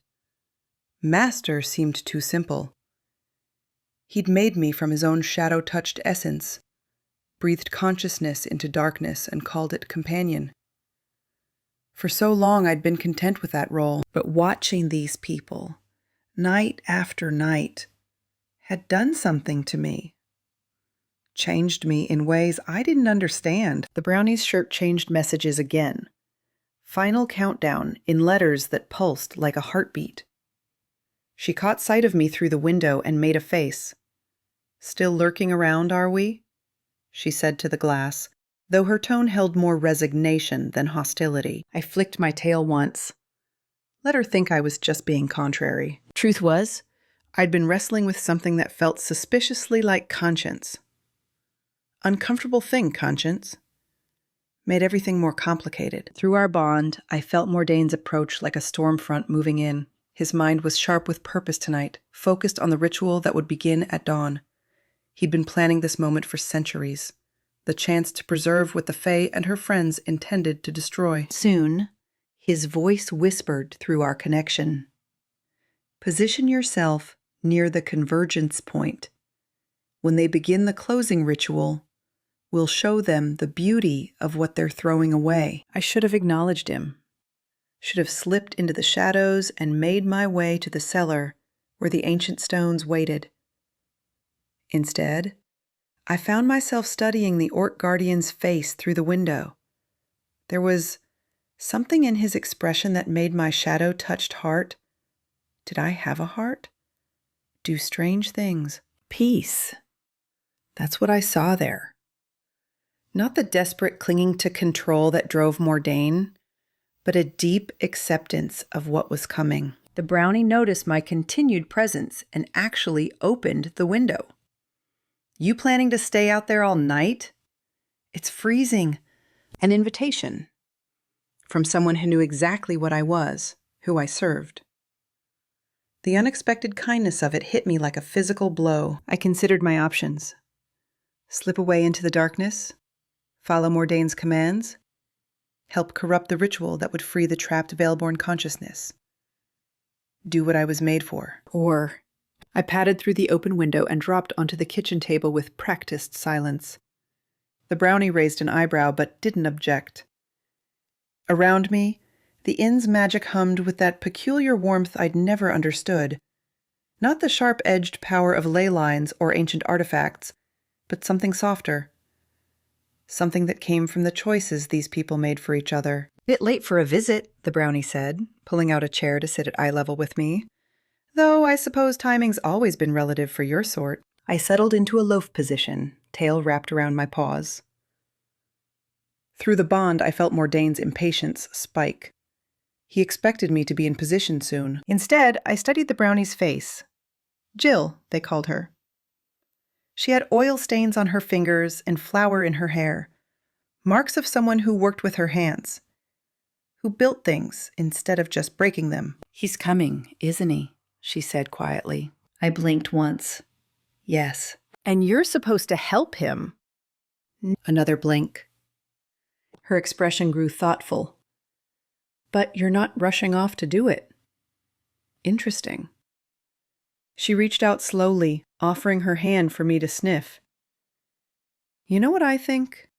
Master seemed too simple. He'd made me from his own shadow-touched essence, breathed consciousness into darkness and called it companion. For so long I'd been content with that role, but watching these people, night after night, had done something to me. Changed me in ways I didn't understand. The brownie's shirt changed messages again. Final countdown in letters that pulsed like a heartbeat. She caught sight of me through the window and made a face. Still lurking around, are we? She said to the glass, though her tone held more resignation than hostility. I flicked my tail once. Let her think I was just being contrary. Truth was, I'd been wrestling with something that felt suspiciously like conscience. Uncomfortable thing, conscience. Made everything more complicated. Through our bond, I felt Mordain's approach like a storm front moving in. His mind was sharp with purpose tonight, focused on the ritual that would begin at dawn. He'd been planning this moment for centuries. The chance to preserve what the Fae and her friends intended to destroy. Soon, his voice whispered through our connection. Position yourself near the convergence point. When they begin the closing ritual, we'll show them the beauty of what they're throwing away. I should have acknowledged him. Should have slipped into the shadows and made my way to the cellar where the ancient stones waited. Instead, I found myself studying the Orc Guardian's face through the window. There was something in his expression that made my shadow-touched heart, did I have a heart? Do strange things. Peace. That's what I saw there. Not the desperate clinging to control that drove Mordain, but a deep acceptance of what was coming. The brownie noticed my continued presence and actually opened the window. You planning to stay out there all night? It's freezing. An invitation. From someone who knew exactly what I was, who I served. The unexpected kindness of it hit me like a physical blow. I considered my options. Slip away into the darkness, follow Mordain's commands, help corrupt the ritual that would free the trapped Veilborn consciousness. do what I was made for. Or... I padded through the open window and dropped onto the kitchen table with practiced silence. The brownie raised an eyebrow but didn't object. Around me, the inn's magic hummed with that peculiar warmth I'd never understood. Not the sharp-edged power of ley lines or ancient artifacts, but something softer. Something that came from the choices these people made for each other. "Bit late for a visit," the brownie said, pulling out a chair to sit at eye level with me. Though I suppose timing's always been relative for your sort. I settled into a loaf position, tail wrapped around my paws. Through the bond, I felt Mordain's impatience spike. He expected me to be in position soon. Instead, I studied the brownie's face. Jill, they called her. She had oil stains on her fingers and flour in her hair, marks of someone who worked with her hands, who built things instead of just breaking them. "He's coming, isn't he?" she said quietly. I blinked once. Yes. "And you're supposed to help him." Another blink. Her expression grew thoughtful. "But you're not rushing off to do it." "Interesting." She reached out slowly, offering her hand for me to sniff. "You know what I think?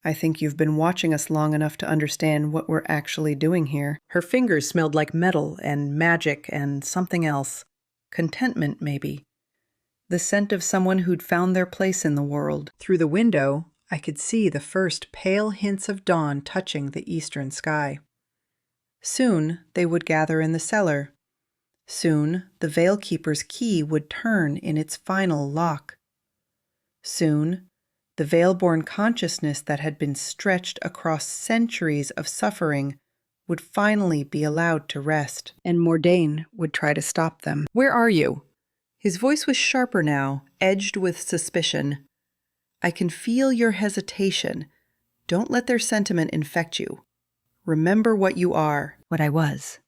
I think you've been watching us long enough to understand what we're actually doing here." Her fingers smelled like metal and magic and something else. Contentment, maybe. The scent of someone who'd found their place in the world. Through the window, I could see the first pale hints of dawn touching the eastern sky. Soon, they would gather in the cellar. Soon, the Veilkeeper's key would turn in its final lock. Soon, the Veilborn consciousness that had been stretched across centuries of suffering would finally be allowed to rest, and Mordain would try to stop them. "Where are you?" His voice was sharper now, edged with suspicion. "I can feel your hesitation. Don't let their sentiment infect you. Remember what you are." What I was.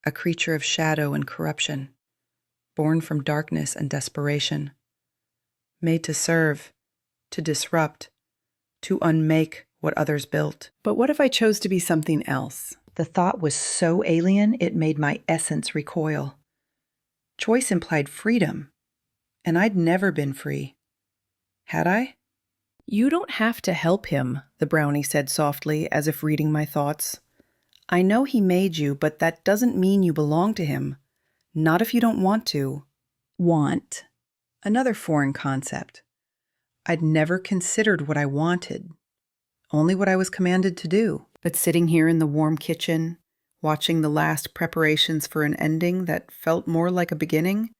A creature of shadow and corruption, born from darkness and desperation, made to serve, to disrupt, to unmake what others built. But what if I chose to be something else? The thought was so alien it made my essence recoil. Choice implied freedom, and I'd never been free. Had I? "You don't have to help him," the brownie said softly, as if reading my thoughts. "I know he made you, but that doesn't mean you belong to him. Not if you don't want to." "Want." Another foreign concept. I'd never considered what I wanted, only what I was commanded to do. But sitting here in the warm kitchen, watching the last preparations for an ending that felt more like a beginning,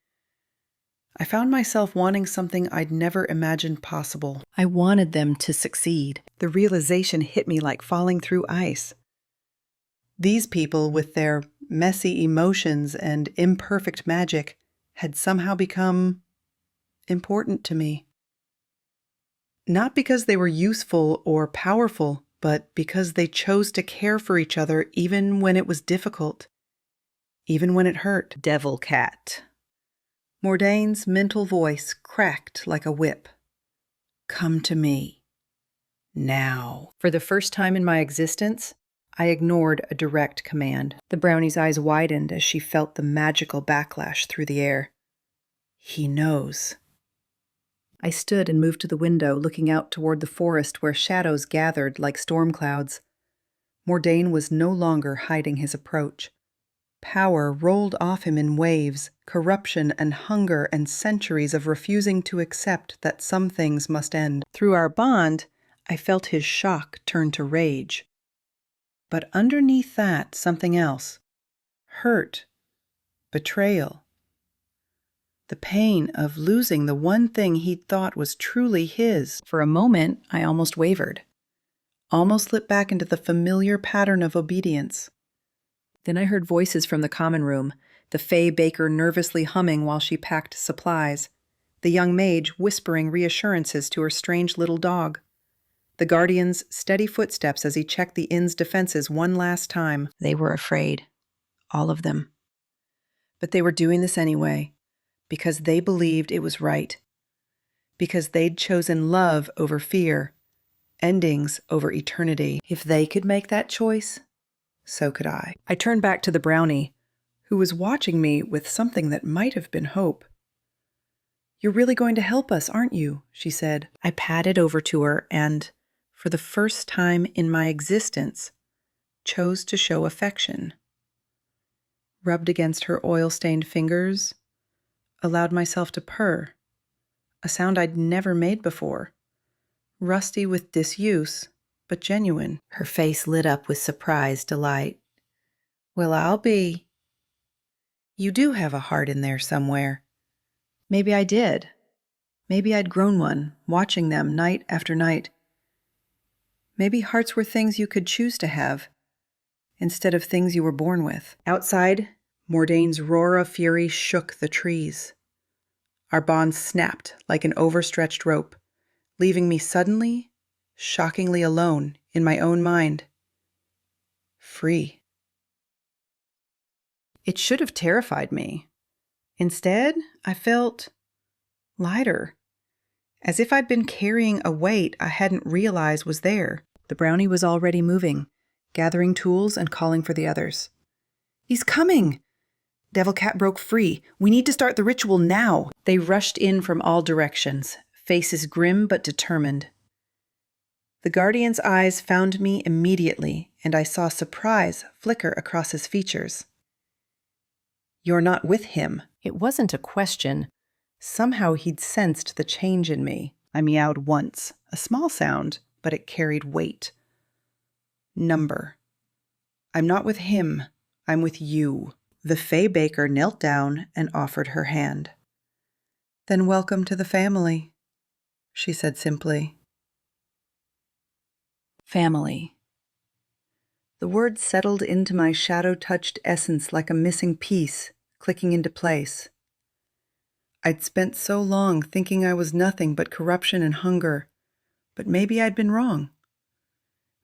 I found myself wanting something I'd never imagined possible. I wanted them to succeed. The realization hit me like falling through ice. These people, with their messy emotions and imperfect magic, had somehow become important to me. Not because they were useful or powerful, but because they chose to care for each other even when it was difficult, even when it hurt. "Devil cat." Mordain's mental voice cracked like a whip. "Come to me. Now." For the first time in my existence, I ignored a direct command. The brownie's eyes widened as she felt the magical backlash through the air. "He knows." I stood and moved to the window, looking out toward the forest where shadows gathered like storm clouds. Mordain was no longer hiding his approach. Power rolled off him in waves, corruption and hunger and centuries of refusing to accept that some things must end. Through our bond, I felt his shock turn to rage. But underneath that, something else. Hurt. Betrayal. The pain of losing the one thing he'd thought was truly his. For a moment, I almost wavered. Almost slipped back into the familiar pattern of obedience. Then I heard voices from the common room, the Fey baker nervously humming while she packed supplies, the young mage whispering reassurances to her strange little dog, the guardian's steady footsteps as he checked the inn's defenses one last time. They were afraid. All of them. But they were doing this anyway, because they believed it was right. Because they'd chosen love over fear, endings over eternity. If they could make that choice, so could I. I turned back to the brownie, who was watching me with something that might have been hope. "You're really going to help us, aren't you?" she said. I padded over to her and, for the first time in my existence, chose to show affection. Rubbed against her oil-stained fingers, allowed myself to purr, a sound I'd never made before, rusty with disuse, but genuine. Her face lit up with surprised delight. "Well, I'll be. You do have a heart in there somewhere." Maybe I did. Maybe I'd grown one, watching them night after night. Maybe hearts were things you could choose to have, instead of things you were born with. Outside, Mordain's roar of fury shook the trees. Our bond snapped like an overstretched rope, leaving me suddenly, shockingly alone in my own mind. Free. It should have terrified me. Instead, I felt lighter, as if I'd been carrying a weight I hadn't realized was there. The brownie was already moving, gathering tools and calling for the others. "He's coming!" "Devil Cat broke free. We need to start the ritual now." They rushed in from all directions, faces grim but determined. The Guardian's eyes found me immediately, and I saw surprise flicker across his features. "You're not with him." It wasn't a question. Somehow he'd sensed the change in me. I meowed once, a small sound, but it carried weight. Number. "I'm not with him. I'm with you." The Fey Baker knelt down and offered her hand. "Then welcome to the family," she said simply. Family. The word settled into my shadow-touched essence like a missing piece, clicking into place. I'd spent so long thinking I was nothing but corruption and hunger, but maybe I'd been wrong.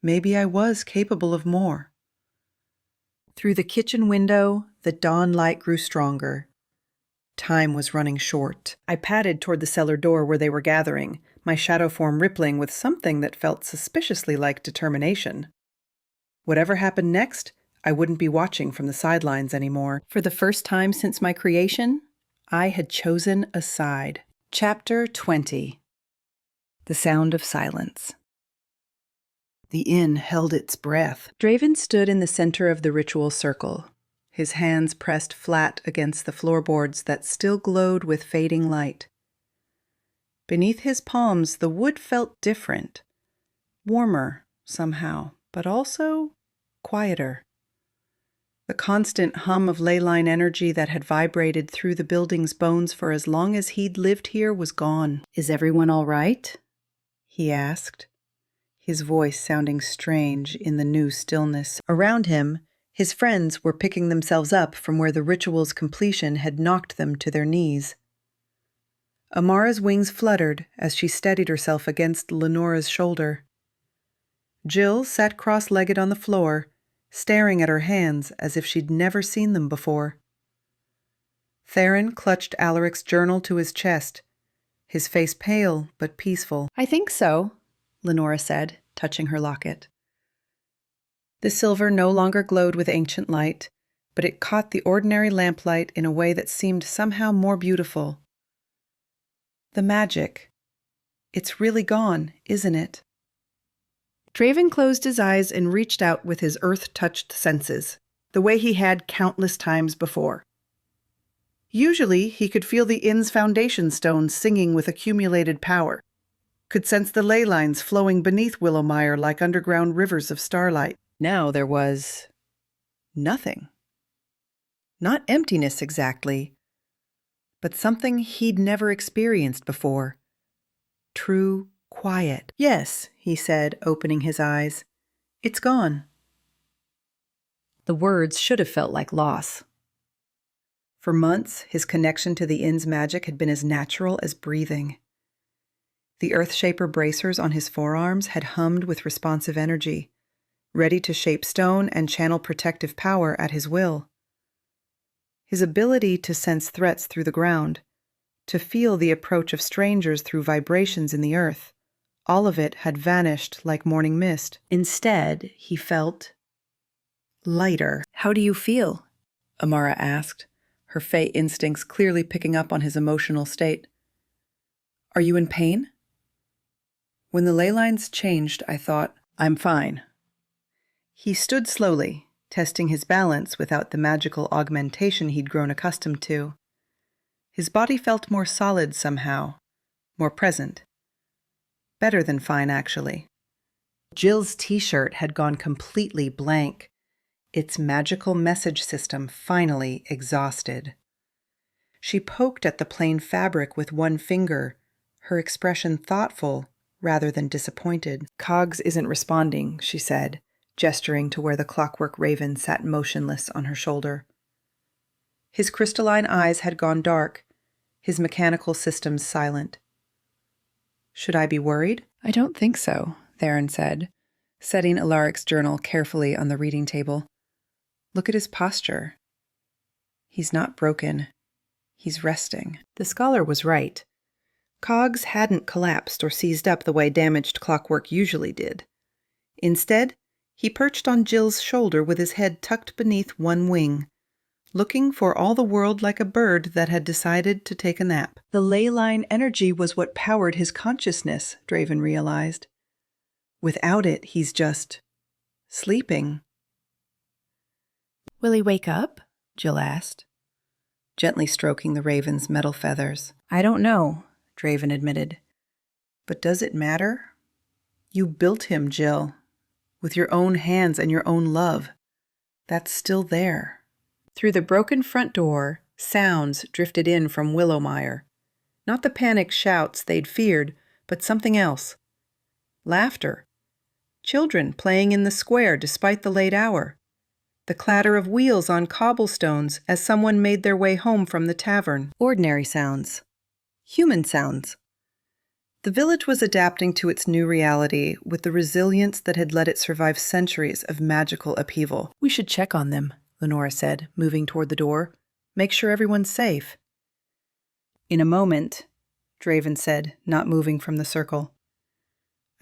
Maybe I was capable of more. Through the kitchen window, the dawn light grew stronger. Time was running short. I padded toward the cellar door where they were gathering, my shadow form rippling with something that felt suspiciously like determination. Whatever happened next, I wouldn't be watching from the sidelines anymore. For the first time since my creation, I had chosen a side. Chapter 20. The Sound of Silence. The inn held its breath. Draven stood in the center of the ritual circle, his hands pressed flat against the floorboards that still glowed with fading light. Beneath his palms, the wood felt different, warmer somehow, but also quieter. The constant hum of ley line energy that had vibrated through the building's bones for as long as he'd lived here was gone. "Is everyone all right?" he asked, his voice sounding strange in the new stillness. Around him, his friends were picking themselves up from where the ritual's completion had knocked them to their knees. Amara's wings fluttered as she steadied herself against Lenora's shoulder. Jill sat cross-legged on the floor, staring at her hands as if she'd never seen them before. Theron clutched Alaric's journal to his chest, his face pale but peaceful. "I think so," Lenora said, touching her locket. The silver no longer glowed with ancient light, but it caught the ordinary lamplight in a way that seemed somehow more beautiful. "The magic. It's really gone, isn't it?" Draven closed his eyes and reached out with his earth-touched senses, the way he had countless times before. Usually, he could feel the inn's foundation stones singing with accumulated power, could sense the ley lines flowing beneath Willowmire like underground rivers of starlight. Now there was nothing. Not emptiness exactly, but something he'd never experienced before. True quiet. "Yes," he said, opening his eyes. "It's gone." The words should have felt like loss. For months, his connection to the inn's magic had been as natural as breathing. The Earthshaper bracers on his forearms had hummed with responsive energy, ready to shape stone and channel protective power at his will. His ability to sense threats through the ground, to feel the approach of strangers through vibrations in the earth, all of it had vanished like morning mist. Instead, he felt lighter. "How do you feel?" Amara asked, her Fey instincts clearly picking up on his emotional state. Are you in pain? When the ley lines changed, I thought, I'm fine. He stood slowly, testing his balance without the magical augmentation he'd grown accustomed to. His body felt more solid somehow, more present. Better than fine, actually. Jill's t-shirt had gone completely blank, its magical message system finally exhausted. She poked at the plain fabric with one finger, her expression thoughtful rather than disappointed. Cogs isn't responding, she said, gesturing to where the clockwork raven sat motionless on her shoulder. His crystalline eyes had gone dark, his mechanical systems silent. Should I be worried? I don't think so, Theron said, setting Alaric's journal carefully on the reading table. Look at his posture. He's not broken. He's resting. The scholar was right. Cogs hadn't collapsed or seized up the way damaged clockwork usually did. Instead, he perched on Jill's shoulder with his head tucked beneath one wing, looking for all the world like a bird that had decided to take a nap. The ley line energy was what powered his consciousness, Draven realized. Without it, he's just sleeping. Will he wake up? Jill asked, gently stroking the raven's metal feathers. I don't know, Draven admitted. But does it matter? You built him, Jill, with your own hands and your own love. That's still there. Through the broken front door, sounds drifted in from Willowmire. Not the panicked shouts they'd feared, but something else. Laughter. Children playing in the square despite the late hour. The clatter of wheels on cobblestones as someone made their way home from the tavern. Ordinary sounds. Human sounds. The village was adapting to its new reality with the resilience that had let it survive centuries of magical upheaval. We should check on them, Lenora said, moving toward the door. Make sure everyone's safe. In a moment, Draven said, not moving from the circle.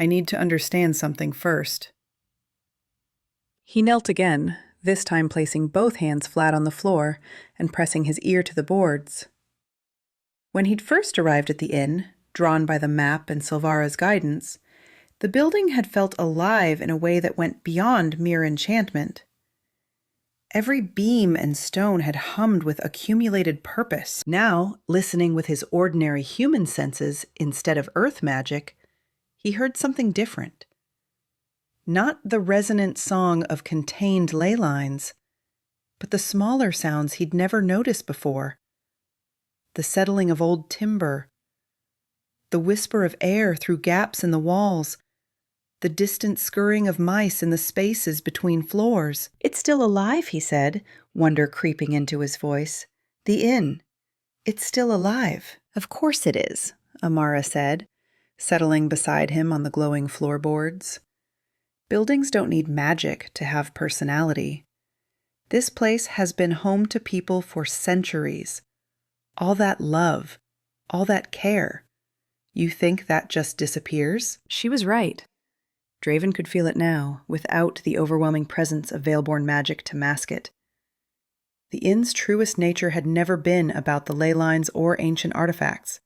I need to understand something first. He knelt again, this time placing both hands flat on the floor and pressing his ear to the boards. When he'd first arrived at the inn, drawn by the map and Silvara's guidance, the building had felt alive in a way that went beyond mere enchantment. Every beam and stone had hummed with accumulated purpose. Now, listening with his ordinary human senses instead of earth magic, he heard something different. Not the resonant song of contained ley lines, but the smaller sounds he'd never noticed before. The settling of old timber, the whisper of air through gaps in the walls, the distant scurrying of mice in the spaces between floors. It's still alive, he said, wonder creeping into his voice. The inn. It's still alive. Of course it is, Amara said, settling beside him on the glowing floorboards. Buildings don't need magic to have personality. This place has been home to people for centuries. All that love, all that care. You think that just disappears? She was right. Draven could feel it now, without the overwhelming presence of Veilborn magic to mask it. The inn's truest nature had never been about the ley lines or ancient artifacts.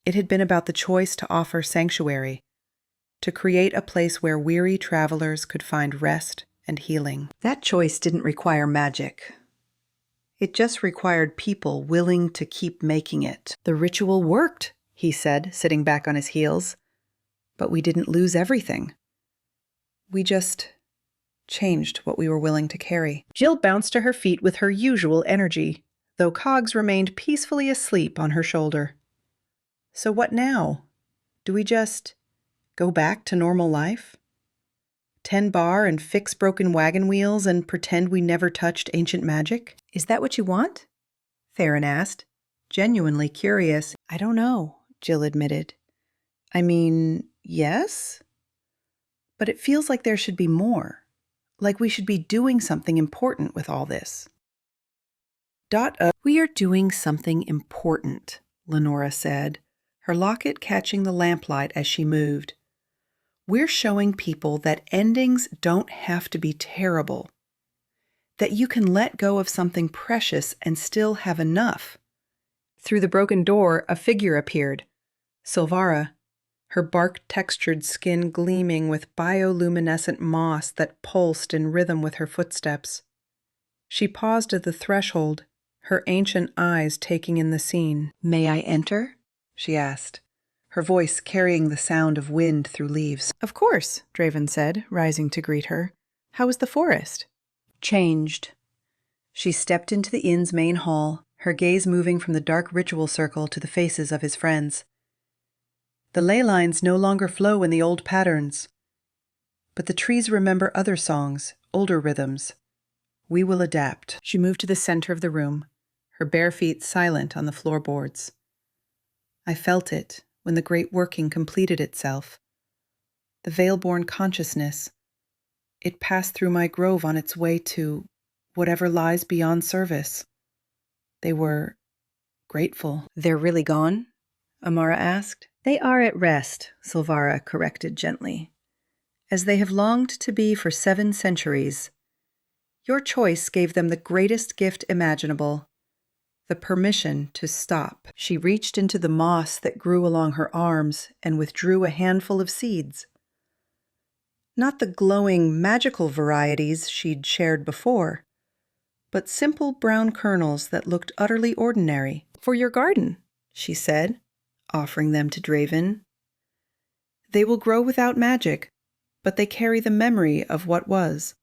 It had been about the choice to offer sanctuary, to create a place where weary travelers could find rest and healing. That choice didn't require magic. It just required people willing to keep making it. The ritual worked, he said, sitting back on his heels. But we didn't lose everything. We just changed what we were willing to carry. Jill bounced to her feet with her usual energy, though Cogs remained peacefully asleep on her shoulder. So what now? Do we just go back to normal life? Tend bar and fix broken wagon wheels and pretend we never touched ancient magic? Is that what you want? Theron asked, genuinely curious. I don't know, Jill admitted. I mean, yes? But it feels like there should be more. Like we should be doing something important with all this. We are doing something important, Lenora said, her locket catching the lamplight as she moved. We're showing people that endings don't have to be terrible. that you can let go of something precious and still have enough. Through the broken door, a figure appeared. Silvara, her bark-textured skin gleaming with bioluminescent moss that pulsed in rhythm with her footsteps. She paused at the threshold, her ancient eyes taking in the scene. "May I enter?" she asked, her voice carrying the sound of wind through leaves. "Of course," Draven said, rising to greet her. "How is the forest?" "Changed." She stepped into the inn's main hall, her gaze moving from the dark ritual circle to the faces of his friends. The ley lines no longer flow in the old patterns, but the trees remember other songs, older rhythms. We will adapt. She moved to the center of the room, her bare feet silent on the floorboards. I felt it when the great working completed itself. The Veilborn consciousness. It passed through my grove on its way to whatever lies beyond service. They were grateful. "They're really gone?" Amara asked. "They are at rest," Silvara corrected gently, "as they have longed to be for 7 centuries. Your choice gave them the greatest gift imaginable, the permission to stop." She reached into the moss that grew along her arms and withdrew a handful of seeds. Not the glowing, magical varieties she'd shared before, but simple brown kernels that looked utterly ordinary. "For your garden," she said, offering them to Draven. "They will grow without magic, but they carry the memory of what was.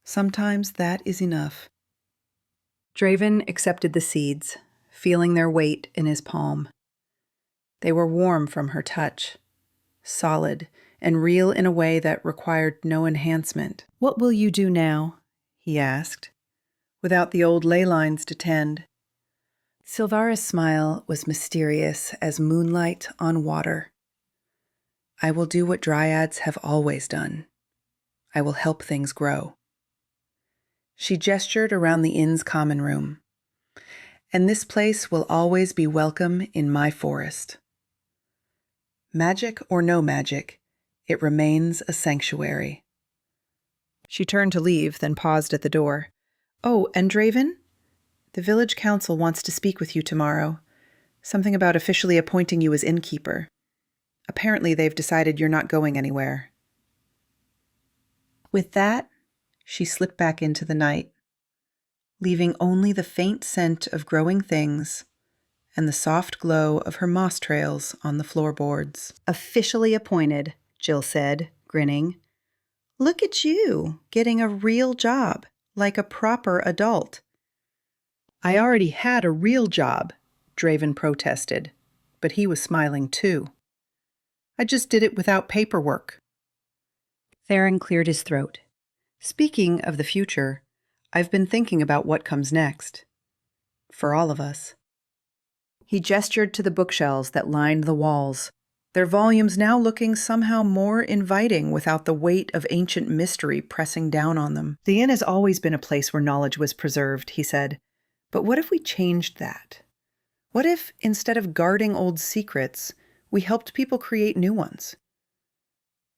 Sometimes that is enough." Draven accepted the seeds, feeling their weight in his palm. They were warm from her touch, solid and real in a way that required no enhancement. "What will you do now?" he asked, without the old ley lines to tend. Silvara's smile was mysterious as moonlight on water. "I will do what dryads have always done. I will help things grow." She gestured around the inn's common room. "And this place will always be welcome in my forest. Magic or no magic, it remains a sanctuary." She turned to leave, then paused at the door. "Oh, and Draven? The village council wants to speak with you tomorrow. Something about officially appointing you as innkeeper. Apparently they've decided you're not going anywhere." With that, she slipped back into the night, leaving only the faint scent of growing things and the soft glow of her moss trails on the floorboards. "Officially appointed," Jill said, grinning. "Look at you, getting a real job, like a proper adult." "I already had a real job," Draven protested, but he was smiling too. "I just did it without paperwork." Theron cleared his throat. "Speaking of the future, I've been thinking about what comes next. For all of us." He gestured to the bookshelves that lined the walls, their volumes now looking somehow more inviting without the weight of ancient mystery pressing down on them. "The inn has always been a place where knowledge was preserved," he said. "But what if we changed that? What if, instead of guarding old secrets, we helped people create new ones?"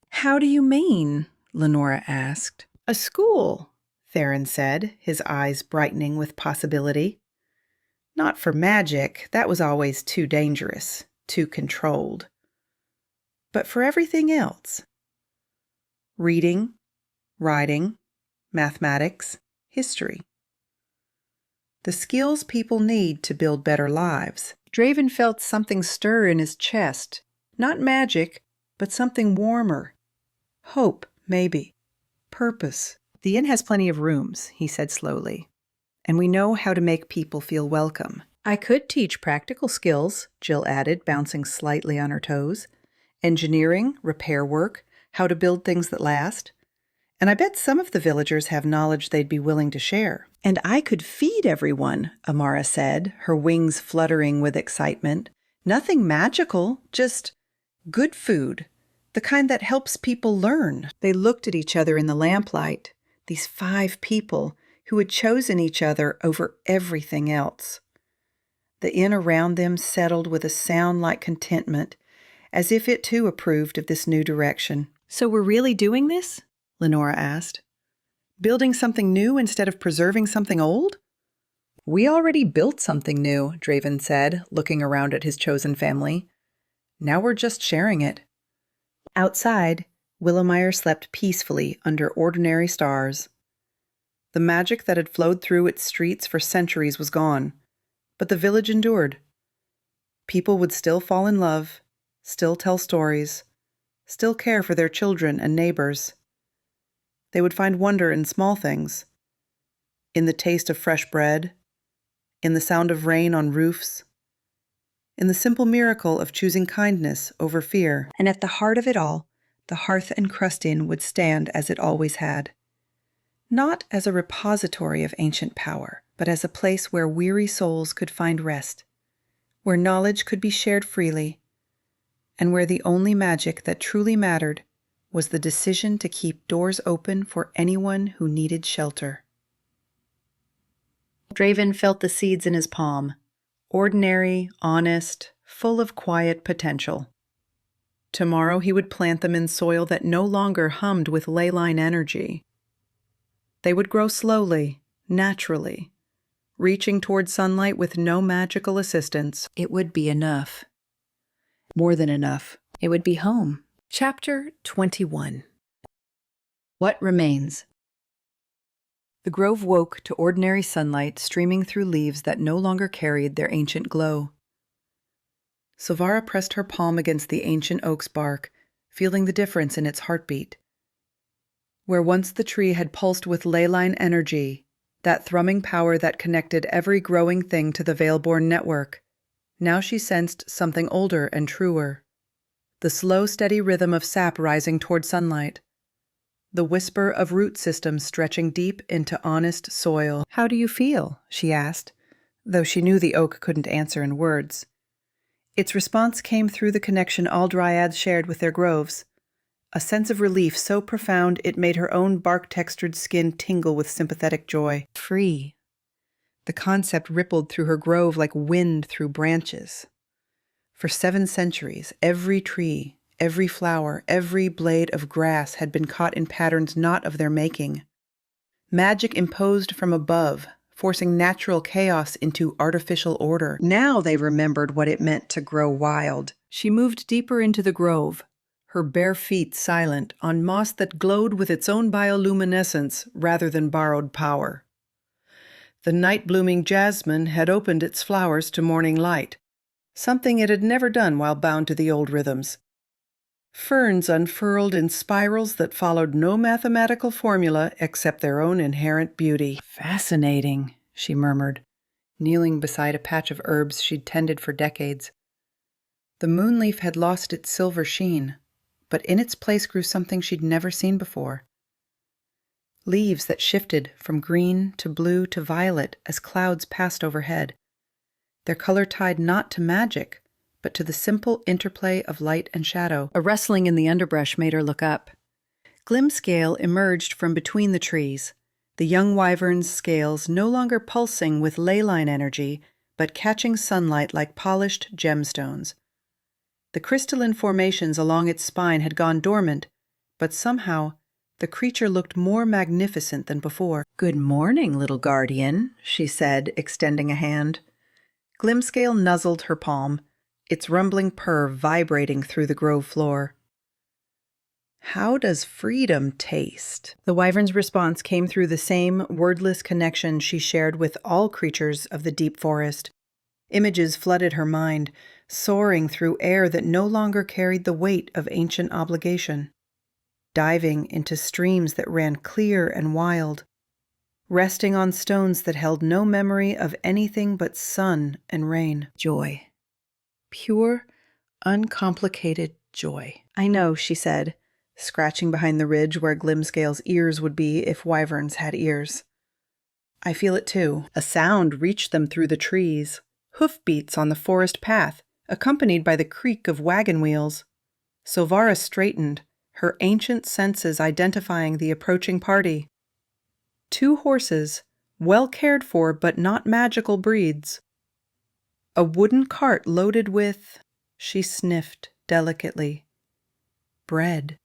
"How do you mean?" Lenora asked. "A school," Theron said, his eyes brightening with possibility. "Not for magic, that was always too dangerous, too controlled. But for everything else. Reading, writing, mathematics, history. The skills people need to build better lives." Draven felt something stir in his chest. Not magic, but something warmer. Hope, maybe. Purpose. "The inn has plenty of rooms," he said slowly, "and we know how to make people feel welcome." "I could teach practical skills," Jill added, bouncing slightly on her toes. "Engineering, repair work, how to build things that last. And I bet some of the villagers have knowledge they'd be willing to share." "And I could feed everyone," Amara said, her wings fluttering with excitement. "Nothing magical, just good food, the kind that helps people learn." They looked at each other in the lamplight, these 5 people who had chosen each other over everything else. The inn around them settled with a sound like contentment, as if it too approved of this new direction. "So we're really doing this?" Lenora asked. Building something new instead of preserving something old? We already built something new, Draven said, looking around at his chosen family. Now we're just sharing it. Outside, Willowmire slept peacefully under ordinary stars. The magic that had flowed through its streets for centuries was gone, but the village endured. People would still fall in love, still tell stories, still care for their children and neighbors. They would find wonder in small things, in the taste of fresh bread, in the sound of rain on roofs, in the simple miracle of choosing kindness over fear. And at the heart of it all, the Hearth and Crust Inn would stand as it always had. Not as a repository of ancient power, but as a place where weary souls could find rest, where knowledge could be shared freely, and where the only magic that truly mattered was the decision to keep doors open for anyone who needed shelter. Draven felt the seeds in his palm, ordinary, honest, full of quiet potential. Tomorrow he would plant them in soil that no longer hummed with ley line energy. They would grow slowly, naturally, reaching toward sunlight with no magical assistance. It would be enough. More than enough. It would be home. Chapter 21. What remains? The grove woke to ordinary sunlight streaming through leaves that no longer carried their ancient glow. Silvara pressed her palm against the ancient oak's bark, feeling the difference in its heartbeat. Where once the tree had pulsed with ley line energy, that thrumming power that connected every growing thing to the Veilborn network, now she sensed something older and truer. The slow, steady rhythm of sap rising toward sunlight. The whisper of root systems stretching deep into honest soil. "How do you feel?" she asked, though she knew the oak couldn't answer in words. Its response came through the connection all dryads shared with their groves, a sense of relief so profound it made her own bark-textured skin tingle with sympathetic joy. Free. The concept rippled through her grove like wind through branches. For 7 centuries, every tree, every flower, every blade of grass had been caught in patterns not of their making. Magic imposed from above, forcing natural chaos into artificial order. Now they remembered what it meant to grow wild. She moved deeper into the grove, her bare feet silent on moss that glowed with its own bioluminescence rather than borrowed power. The night-blooming jasmine had opened its flowers to morning light, something it had never done while bound to the old rhythms. Ferns unfurled in spirals that followed no mathematical formula except their own inherent beauty. "Fascinating," she murmured, kneeling beside a patch of herbs she'd tended for decades. The moonleaf had lost its silver sheen, but in its place grew something she'd never seen before. Leaves that shifted from green to blue to violet as clouds passed overhead, their color tied not to magic, but to the simple interplay of light and shadow. A rustling in the underbrush made her look up. Glimscale emerged from between the trees, the young wyvern's scales no longer pulsing with ley line energy, but catching sunlight like polished gemstones. The crystalline formations along its spine had gone dormant, but somehow the creature looked more magnificent than before. "Good morning, little guardian," she said, extending a hand. Glimscale nuzzled her palm, its rumbling purr vibrating through the grove floor. "How does freedom taste?" The wyvern's response came through the same wordless connection she shared with all creatures of the deep forest. Images flooded her mind, soaring through air that no longer carried the weight of ancient obligation. Diving into streams that ran clear and wild. Resting on stones that held no memory of anything but sun and rain. Joy. Pure, uncomplicated joy. "I know," she said, scratching behind the ridge where Glimscale's ears would be if wyverns had ears. "I feel it too." A sound reached them through the trees, hoofbeats on the forest path, accompanied by the creak of wagon wheels. Silvara straightened, her ancient senses identifying the approaching party. 2 horses, well cared for but not magical breeds. A wooden cart loaded with, she sniffed delicately, bread.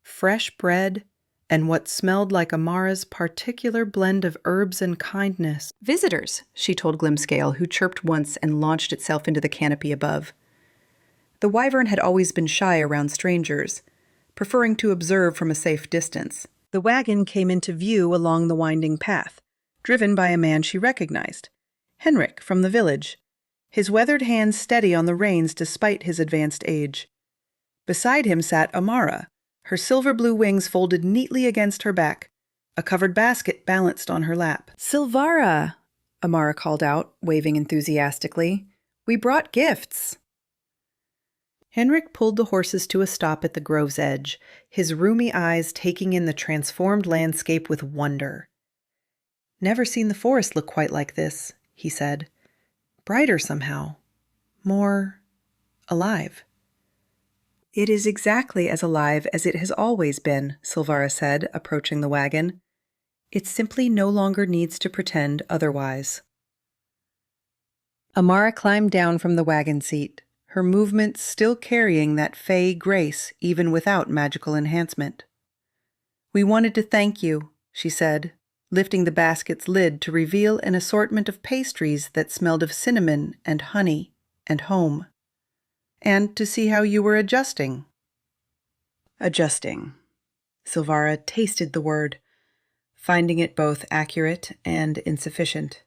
Fresh bread and what smelled like Amara's particular blend of herbs and kindness. "Visitors," she told Glimscale, who chirped once and launched itself into the canopy above. The wyvern had always been shy around strangers, preferring to observe from a safe distance. The wagon came into view along the winding path, driven by a man she recognized, Henrik from the village, his weathered hands steady on the reins despite his advanced age. Beside him sat Amara, her silver-blue wings folded neatly against her back, a covered basket balanced on her lap. "Silvara," Amara called out, waving enthusiastically. "We brought gifts." Henrik pulled the horses to a stop at the grove's edge, his roomy eyes taking in the transformed landscape with wonder. "Never seen the forest look quite like this," he said. "Brighter somehow. More alive." "It is exactly as alive as it has always been," Silvara said, approaching the wagon. "It simply no longer needs to pretend otherwise." Amara climbed down from the wagon seat, her movements still carrying that fey grace even without magical enhancement. "We wanted to thank you," she said, lifting the basket's lid to reveal an assortment of pastries that smelled of cinnamon and honey and home. "And to see how you were adjusting." Adjusting. Silvara tasted the word, finding it both accurate and insufficient.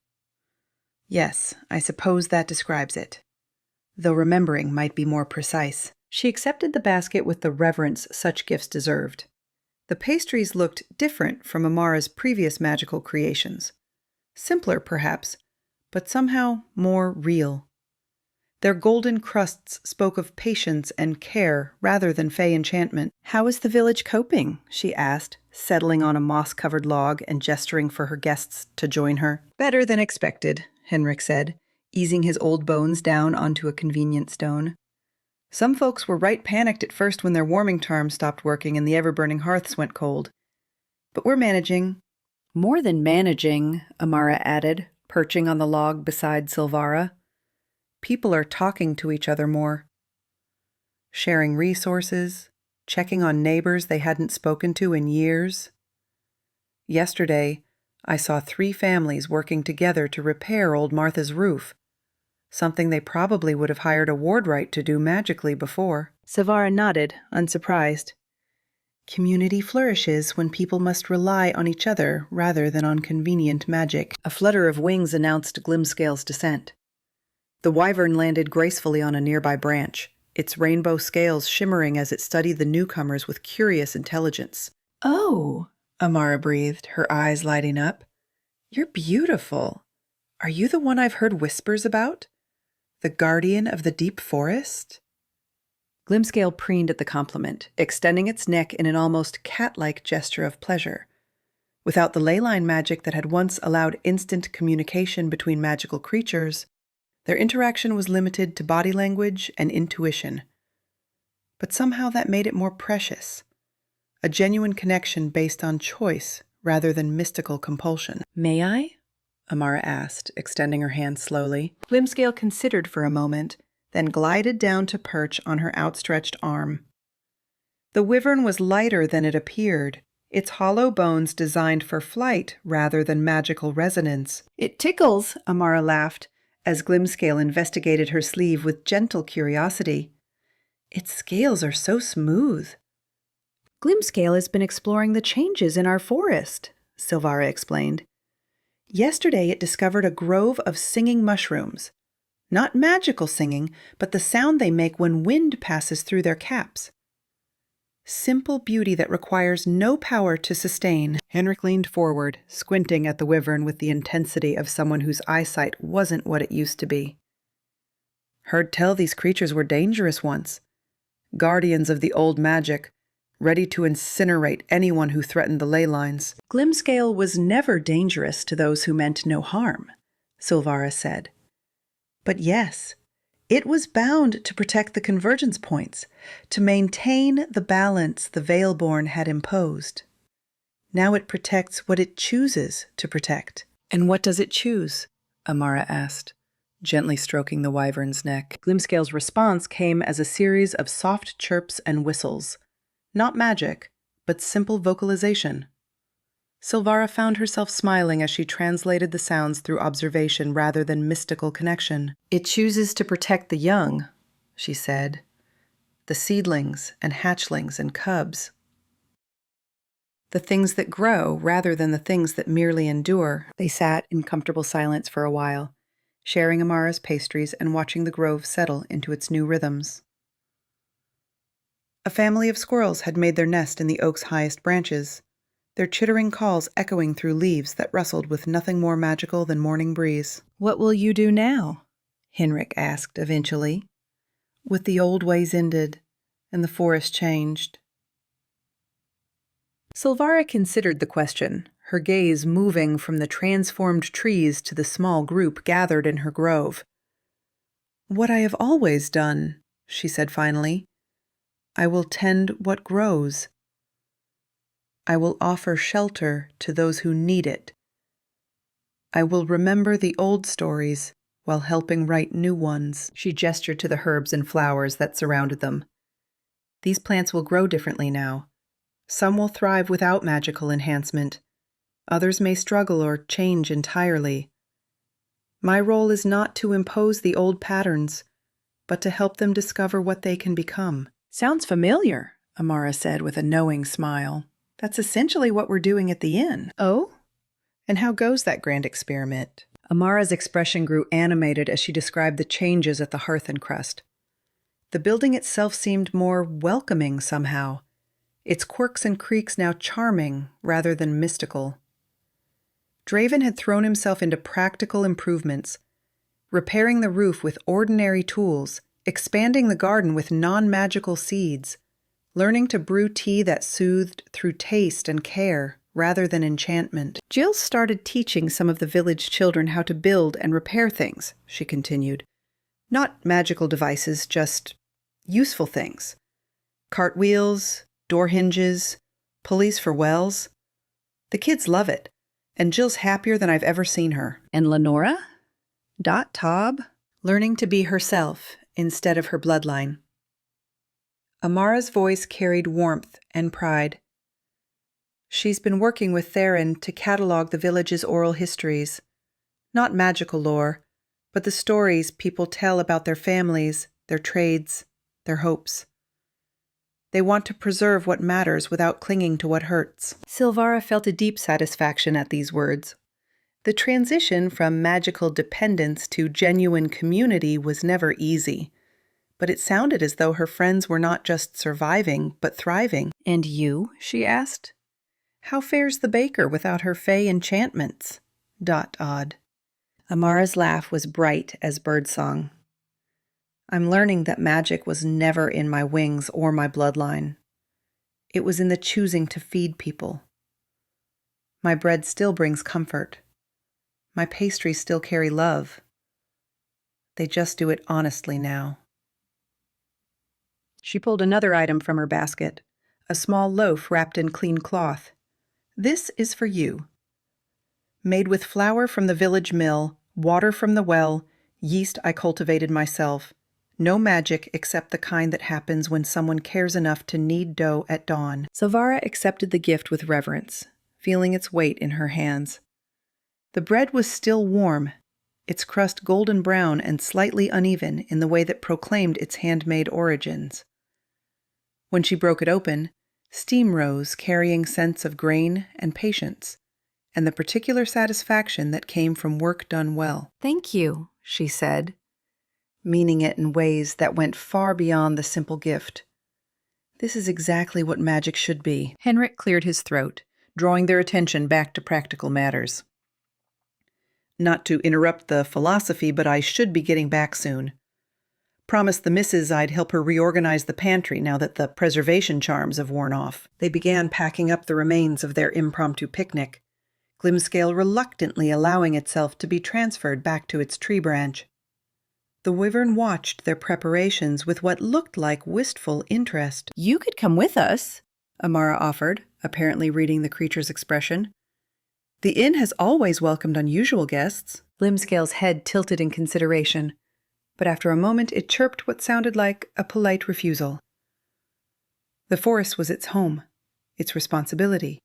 "Yes, I suppose that describes it, though remembering might be more precise." She accepted the basket with the reverence such gifts deserved. The pastries looked different from Amara's previous magical creations. Simpler, perhaps, but somehow more real. Their golden crusts spoke of patience and care rather than fey enchantment. "How is the village coping?" she asked, settling on a moss-covered log and gesturing for her guests to join her. "Better than expected," Henrik said, easing his old bones down onto a convenient stone. "Some folks were right panicked at first when their warming charm stopped working and the ever-burning hearths went cold. But we're managing." "More than managing," Amara added, perching on the log beside Silvara. "People are talking to each other more. Sharing resources, checking on neighbors they hadn't spoken to in years. Yesterday, I saw 3 families working together to repair old Martha's roof, something they probably would have hired a wardwright to do magically before." Silvara nodded, unsurprised. "Community flourishes when people must rely on each other rather than on convenient magic." A flutter of wings announced Glimscale's descent. The wyvern landed gracefully on a nearby branch, its rainbow scales shimmering as it studied the newcomers with curious intelligence. "Oh," Amara breathed, her eyes lighting up. "You're beautiful. Are you the one I've heard whispers about? The guardian of the deep forest?" Glimscale preened at the compliment, extending its neck in an almost cat-like gesture of pleasure. Without the leyline magic that had once allowed instant communication between magical creatures, their interaction was limited to body language and intuition. But somehow that made it more precious. A genuine connection based on choice rather than mystical compulsion. "May I?" Amara asked, extending her hand slowly. Glimscale considered for a moment, then glided down to perch on her outstretched arm. The wyvern was lighter than it appeared, its hollow bones designed for flight rather than magical resonance. "It tickles," Amara laughed, as Glimscale investigated her sleeve with gentle curiosity. "Its scales are so smooth." "Glimscale has been exploring the changes in our forest," Silvara explained. "Yesterday it discovered a grove of singing mushrooms. Not magical singing, but the sound they make when wind passes through their caps. Simple beauty that requires no power to sustain." Henrik leaned forward, squinting at the wyvern with the intensity of someone whose eyesight wasn't what it used to be. "Heard tell these creatures were dangerous once. Guardians of the old magic, ready to incinerate anyone who threatened the ley lines." "Glimscale was never dangerous to those who meant no harm," Silvara said. "But yes, it was bound to protect the convergence points, to maintain the balance the Veilborn had imposed. Now it protects what it chooses to protect." "And what does it choose?" Amara asked, gently stroking the wyvern's neck. Glimscale's response came as a series of soft chirps and whistles. Not magic, but simple vocalization. Silvara found herself smiling as she translated the sounds through observation rather than mystical connection. "It chooses to protect the young," she said. "The seedlings and hatchlings and cubs. The things that grow rather than the things that merely endure." They sat in comfortable silence for a while, sharing Amara's pastries and watching the grove settle into its new rhythms. A family of squirrels had made their nest in the oak's highest branches, their chittering calls echoing through leaves that rustled with nothing more magical than morning breeze. "What will you do now?" Henrik asked eventually. "With the old ways ended and the forest changed." Silvara considered the question, her gaze moving from the transformed trees to the small group gathered in her grove. "What I have always done," she said finally. "I will tend what grows. I will offer shelter to those who need it. I will remember the old stories while helping write new ones." She gestured to the herbs and flowers that surrounded them. "These plants will grow differently now. Some will thrive without magical enhancement. Others may struggle or change entirely. My role is not to impose the old patterns, but to help them discover what they can become." "Sounds familiar," Amara said with a knowing smile. "That's essentially what we're doing at the inn." "Oh?" "And how goes that grand experiment?" Amara's expression grew animated as she described the changes at the Hearth and Crust. The building itself seemed more welcoming somehow, its quirks and creaks now charming rather than mystical. Draven had thrown himself into practical improvements, repairing the roof with ordinary tools, expanding the garden with non-magical seeds, learning to brew tea that soothed through taste and care rather than enchantment. "Jill started teaching some of the village children how to build and repair things," she continued. "Not magical devices, just useful things. Cartwheels, door hinges, pulleys for wells. The kids love it, and Jill's happier than I've ever seen her." "And Lenora?" Tob, "Learning to be herself instead of her bloodline." Amara's voice carried warmth and pride. "She's been working with Theron to catalog the village's oral histories. Not magical lore, but the stories people tell about their families, their trades, their hopes. They want to preserve what matters without clinging to what hurts." Silvara felt a deep satisfaction at these words. The transition from magical dependence to genuine community was never easy, but it sounded as though her friends were not just surviving, but thriving. "And you?" she asked. "How fares the baker without her fey enchantments?" Odd. Amara's laugh was bright as birdsong. "I'm learning that magic was never in my wings or my bloodline. It was in the choosing to feed people. My bread still brings comfort. My pastries still carry love. They just do it honestly now." She pulled another item from her basket, a small loaf wrapped in clean cloth. "This is for you. Made with flour from the village mill, water from the well, yeast I cultivated myself. No magic except the kind that happens when someone cares enough to knead dough at dawn." Silvara accepted the gift with reverence, feeling its weight in her hands. The bread was still warm, its crust golden brown and slightly uneven in the way that proclaimed its handmade origins. When she broke it open, steam rose carrying scents of grain and patience, and the particular satisfaction that came from work done well. "Thank you," she said, meaning it in ways that went far beyond the simple gift. This is exactly what magic should be. Henrik cleared his throat, drawing their attention back to practical matters. "Not to interrupt the philosophy, but I should be getting back soon. Promised the missus I'd help her reorganize the pantry now that the preservation charms have worn off." They began packing up the remains of their impromptu picnic, Glimscale reluctantly allowing itself to be transferred back to its tree branch. The wyvern watched their preparations with what looked like wistful interest. "You could come with us," Amara offered, apparently reading the creature's expression. "The inn has always welcomed unusual guests." Glimscale's head tilted in consideration, but after a moment it chirped what sounded like a polite refusal. The forest was its home, its responsibility.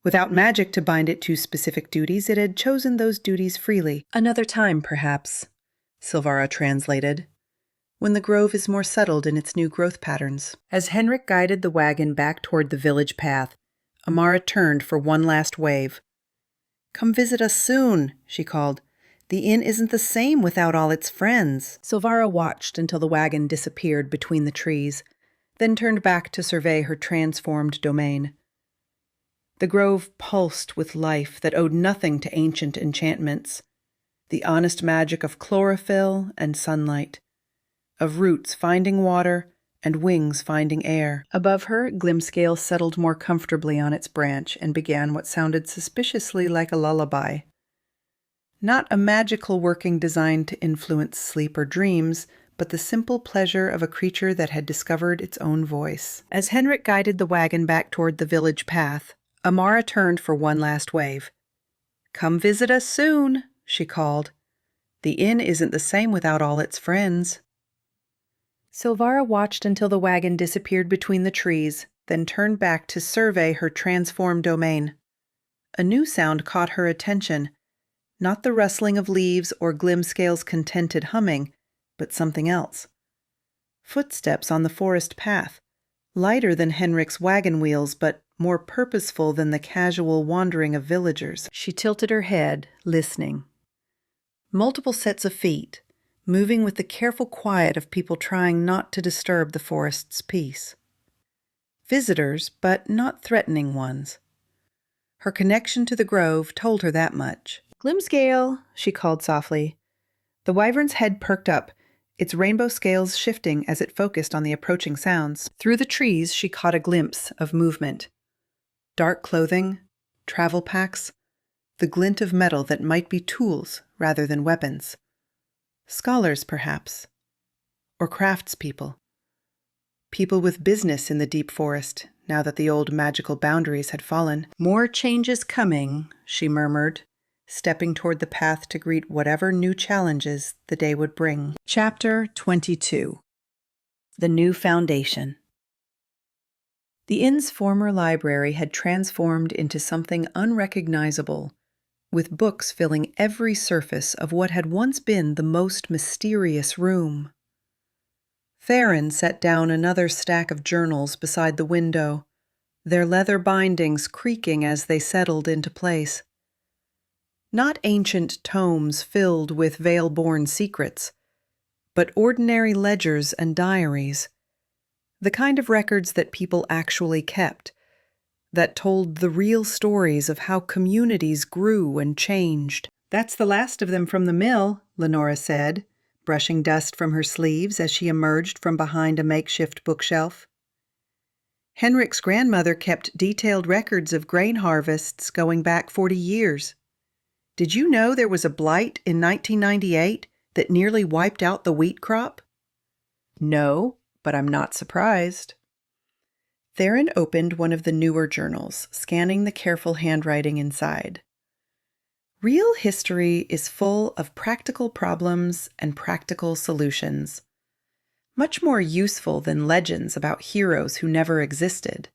Without magic to bind it to specific duties, it had chosen those duties freely. Another time, perhaps, Silvara translated, when the grove is more settled in its new growth patterns. As Henrik guided the wagon back toward the village path, Amara turned for one last wave. "Come visit us soon," she called. "The inn isn't the same without all its friends." Silvara watched until the wagon disappeared between the trees, then turned back to survey her transformed domain. The grove pulsed with life that owed nothing to ancient enchantments, the honest magic of chlorophyll and sunlight, of roots finding water and wings finding air. Above her, Glimscale settled more comfortably on its branch and began what sounded suspiciously like a lullaby. Not a magical working designed to influence sleep or dreams, but the simple pleasure of a creature that had discovered its own voice. As Henrik guided the wagon back toward the village path, Amara turned for one last wave. "Come visit us soon," she called. "The inn isn't the same without all its friends." Silvara watched until the wagon disappeared between the trees, then turned back to survey her transformed domain. A new sound caught her attention, not the rustling of leaves or Glimscale's contented humming, but something else. Footsteps on the forest path, lighter than Henrik's wagon wheels, but more purposeful than the casual wandering of villagers. She tilted her head, listening. Multiple sets of feet, moving with the careful quiet of people trying not to disturb the forest's peace. Visitors, but not threatening ones. Her connection to the grove told her that much. "Glimscale," she called softly. The wyvern's head perked up, its rainbow scales shifting as it focused on the approaching sounds. Through the trees, she caught a glimpse of movement. Dark clothing, travel packs, the glint of metal that might be tools rather than weapons. Scholars, perhaps. Or craftspeople. People with business in the deep forest, now that the old magical boundaries had fallen. "More changes coming," she murmured, stepping toward the path to greet whatever new challenges the day would bring. Chapter 22. The New Foundation. The inn's former library had transformed into something unrecognizable, with books filling every surface of what had once been the most mysterious room. Theron set down another stack of journals beside the window, their leather bindings creaking as they settled into place. Not ancient tomes filled with veil-born secrets, but ordinary ledgers and diaries, the kind of records that people actually kept, that told the real stories of how communities grew and changed. "That's the last of them from the mill," Lenora said, brushing dust from her sleeves as she emerged from behind a makeshift bookshelf. Henrik's grandmother kept detailed records of grain harvests going back 40 years. Did you know there was a blight in 1998 that nearly wiped out the wheat crop? No, but I'm not surprised. Theron opened one of the newer journals, scanning the careful handwriting inside. Real history is full of practical problems and practical solutions. Much more useful than legends about heroes who never existed.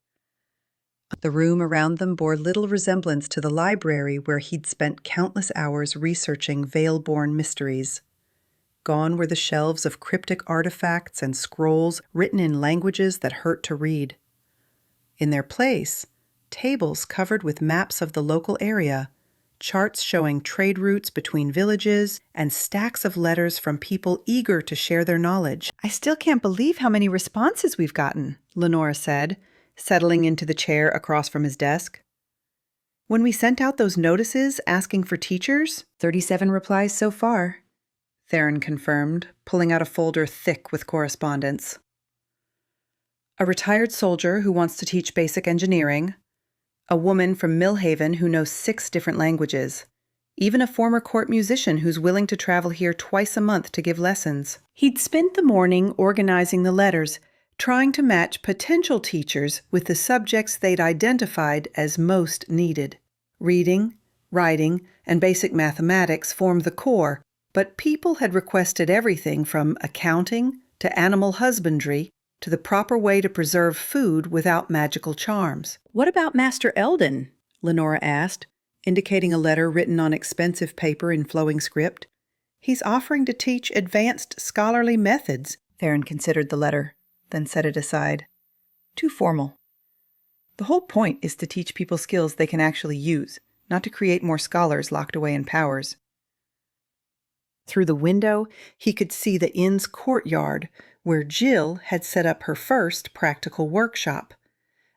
The room around them bore little resemblance to the library where he'd spent countless hours researching veil-born mysteries. Gone were the shelves of cryptic artifacts and scrolls written in languages that hurt to read. In their place, tables covered with maps of the local area, charts showing trade routes between villages, and stacks of letters from people eager to share their knowledge. "I still can't believe how many responses we've gotten," Lenora said, settling into the chair across from his desk. "When we sent out those notices asking for teachers, 37 replies so far," Theron confirmed, pulling out a folder thick with correspondence. "A retired soldier who wants to teach basic engineering, a woman from Millhaven who knows 6 different languages, even a former court musician who's willing to travel here twice a month to give lessons." He'd spent the morning organizing the letters, trying to match potential teachers with the subjects they'd identified as most needed. Reading, writing, and basic mathematics formed the core, but people had requested everything from accounting to animal husbandry to the proper way to preserve food without magical charms. "What about Master Eldrin?" Lenora asked, indicating a letter written on expensive paper in flowing script. He's offering to teach advanced scholarly methods. Theron considered the letter, then set it aside. Too formal. The whole point is to teach people skills they can actually use, not to create more scholars locked away in powers. Through the window, he could see the inn's courtyard, where Jill had set up her first practical workshop.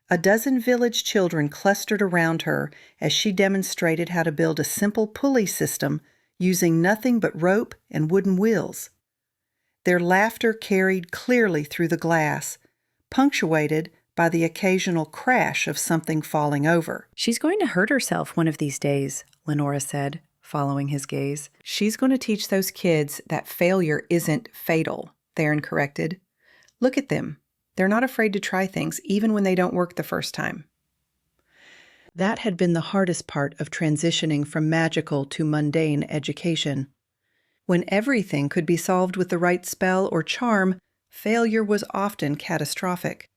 A dozen village children clustered around her as she demonstrated how to build a simple pulley system using nothing but rope and wooden wheels. Their laughter carried clearly through the glass, punctuated by the occasional crash of something falling over. "She's going to hurt herself one of these days," Lenora said, following his gaze. "She's going to teach those kids that failure isn't fatal," Theron corrected. "Look at them. They're not afraid to try things, even when they don't work the first time." That had been the hardest part of transitioning from magical to mundane education. When everything could be solved with the right spell or charm, failure was often catastrophic.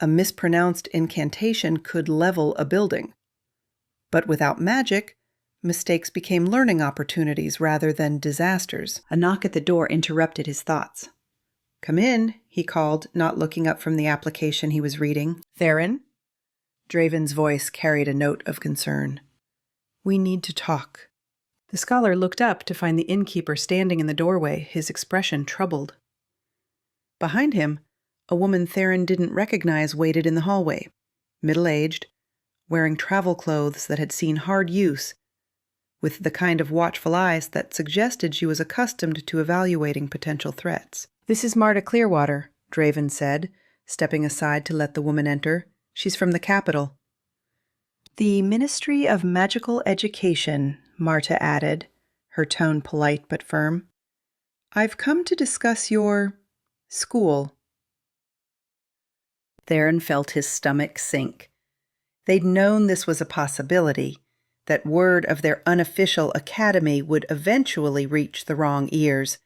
A mispronounced incantation could level a building. But without magic, mistakes became learning opportunities rather than disasters. A knock at the door interrupted his thoughts. "Come in," he called, not looking up from the application he was reading. "Theron?" Draven's voice carried a note of concern. "We need to talk." The scholar looked up to find the innkeeper standing in the doorway, his expression troubled. Behind him, a woman Theron didn't recognize waited in the hallway, middle-aged, wearing travel clothes that had seen hard use, with the kind of watchful eyes that suggested she was accustomed to evaluating potential threats. "This is Marta Clearwater," Draven said, stepping aside to let the woman enter. "She's from the capital." "The Ministry of Magical Education," Marta added, her tone polite but firm. "I've come to discuss your school." Theron felt his stomach sink. They'd known this was a possibility, that word of their unofficial academy would eventually reach the wrong ears,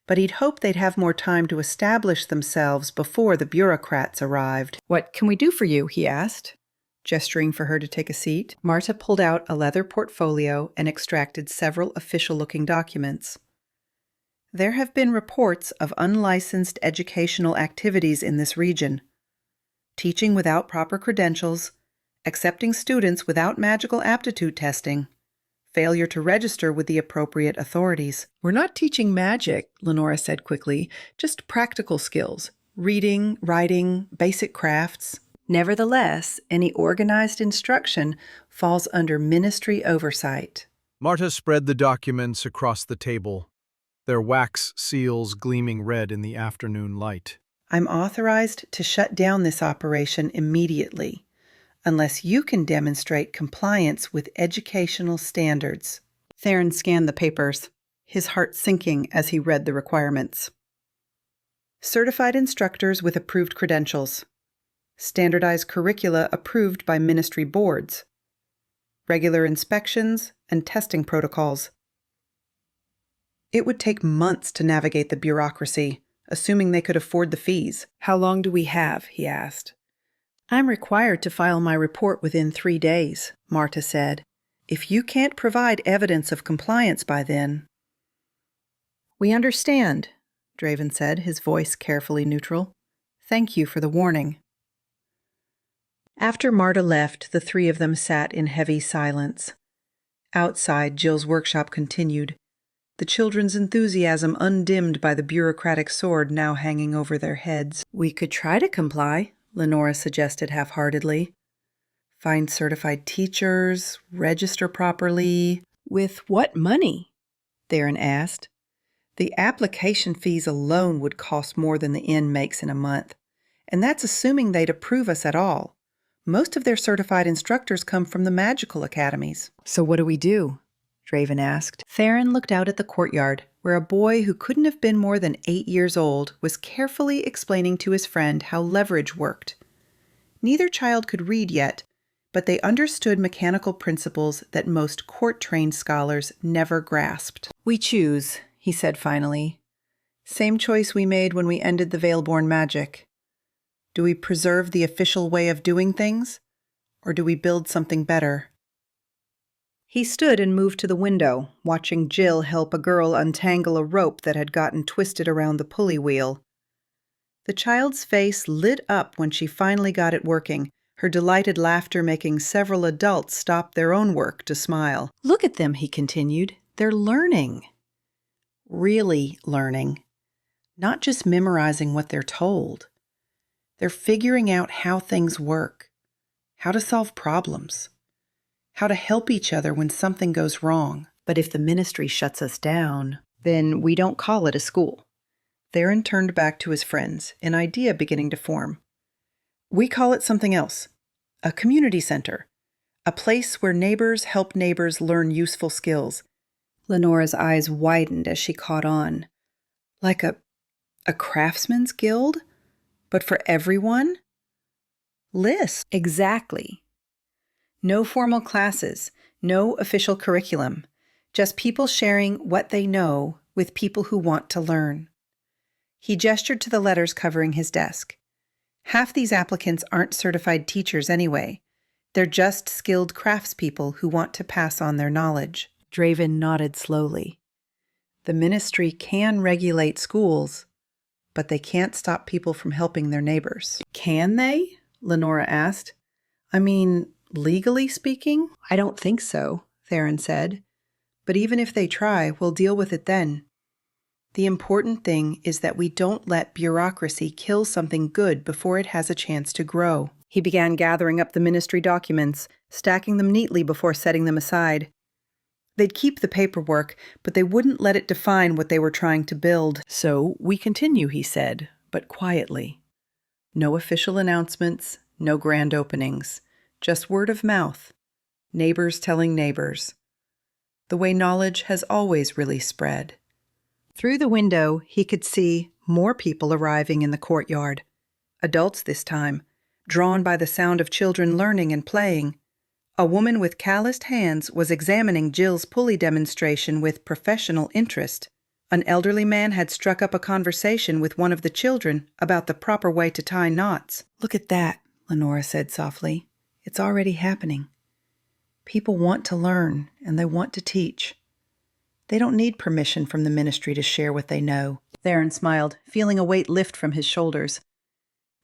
but he'd hoped they'd have more time to establish themselves before the bureaucrats arrived. "What can we do for you?" he asked, gesturing for her to take a seat. Marta pulled out a leather portfolio and extracted several official-looking documents. "There have been reports of unlicensed educational activities in this region. Teaching without proper credentials, accepting students without magical aptitude testing, failure to register with the appropriate authorities." "We're not teaching magic," Lenora said quickly, "just practical skills, reading, writing, basic crafts. Nevertheless, any organized instruction falls under ministry oversight." Marta spread the documents across the table, their wax seals gleaming red in the afternoon light. "I'm authorized to shut down this operation immediately, unless you can demonstrate compliance with educational standards." Theron scanned the papers, his heart sinking as he read the requirements. "Certified instructors with approved credentials. Standardized curricula approved by ministry boards. Regular inspections and testing protocols." It would take months to navigate the bureaucracy, assuming they could afford the fees. "How long do we have?" he asked. "I'm required to file my report within 3 days," Marta said. "If you can't provide evidence of compliance by then—" "We understand," Draven said, his voice carefully neutral. "Thank you for the warning." After Marta left, the three of them sat in heavy silence. Outside, Jill's workshop continued, the children's enthusiasm undimmed by the bureaucratic sword now hanging over their heads. "We could try to comply," Lenora suggested half-heartedly. "Find certified teachers, register properly." "With what money?" Theron asked. "The application fees alone would cost more than the inn makes in a month, and that's assuming they'd approve us at all. Most of their certified instructors come from the magical academies." "So what do we do?" Draven asked. Theron looked out at the courtyard, where a boy who couldn't have been more than 8 years old was carefully explaining to his friend how leverage worked. Neither child could read yet, but they understood mechanical principles that most court-trained scholars never grasped. "We choose," he said finally. "Same choice we made when we ended the Veilborn magic. Do we preserve the official way of doing things, or do we build something better? He stood and moved to the window, watching Jill help a girl untangle a rope that had gotten twisted around the pulley wheel. The child's face lit up when she finally got it working, her delighted laughter making several adults stop their own work to smile. "Look at them," he continued. "They're learning. Really learning. Not just memorizing what they're told. They're figuring out how things work, how to solve problems, how to help each other when something goes wrong." But if the ministry shuts us down, then we don't call it a school. Theron turned back to his friends, an idea beginning to form. "We call it something else. A community center. A place where neighbors help neighbors learn useful skills." Lenora's eyes widened as she caught on. Like a craftsman's guild? But for everyone? Lists. Exactly. No formal classes, no official curriculum, just people sharing what they know with people who want to learn. He gestured to the letters covering his desk. Half these applicants aren't certified teachers anyway. They're just skilled craftspeople who want to pass on their knowledge. Draven nodded slowly. The ministry can regulate schools, but they can't stop people from helping their neighbors. Can they? Lenora asked. I mean, legally speaking? I don't think so, Theron said. But even if they try, we'll deal with it then. The important thing is that we don't let bureaucracy kill something good before it has a chance to grow. He began gathering up the ministry documents, stacking them neatly before setting them aside. They'd keep the paperwork, but they wouldn't let it define what they were trying to build. So we continue, he said, but quietly. No official announcements, no grand openings, just word of mouth, neighbors telling neighbors. The way knowledge has always really spread. Through the window, he could see more people arriving in the courtyard. Adults this time, drawn by the sound of children learning and playing. A woman with calloused hands was examining Jill's pulley demonstration with professional interest. An elderly man had struck up a conversation with one of the children about the proper way to tie knots. "Look at that," Lenora said softly. "It's already happening. People want to learn, and they want to teach. They don't need permission from the ministry to share what they know." Theron smiled, feeling a weight lift from his shoulders.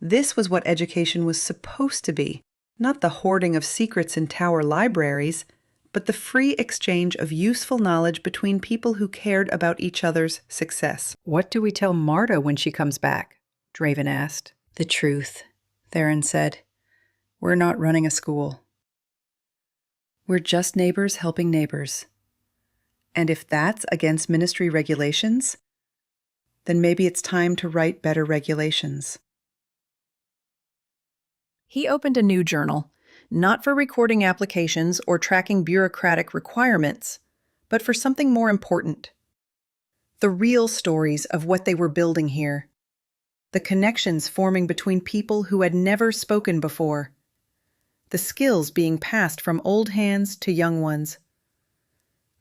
This was what education was supposed to be, not the hoarding of secrets in tower libraries, but the free exchange of useful knowledge between people who cared about each other's success. "What do we tell Marta when she comes back?" Draven asked. "The truth," Theron said. "We're not running a school. We're just neighbors helping neighbors. And if that's against ministry regulations, then maybe it's time to write better regulations." He opened a new journal, not for recording applications or tracking bureaucratic requirements, but for something more important. The real stories of what they were building here. The connections forming between people who had never spoken before. The skills being passed from old hands to young ones.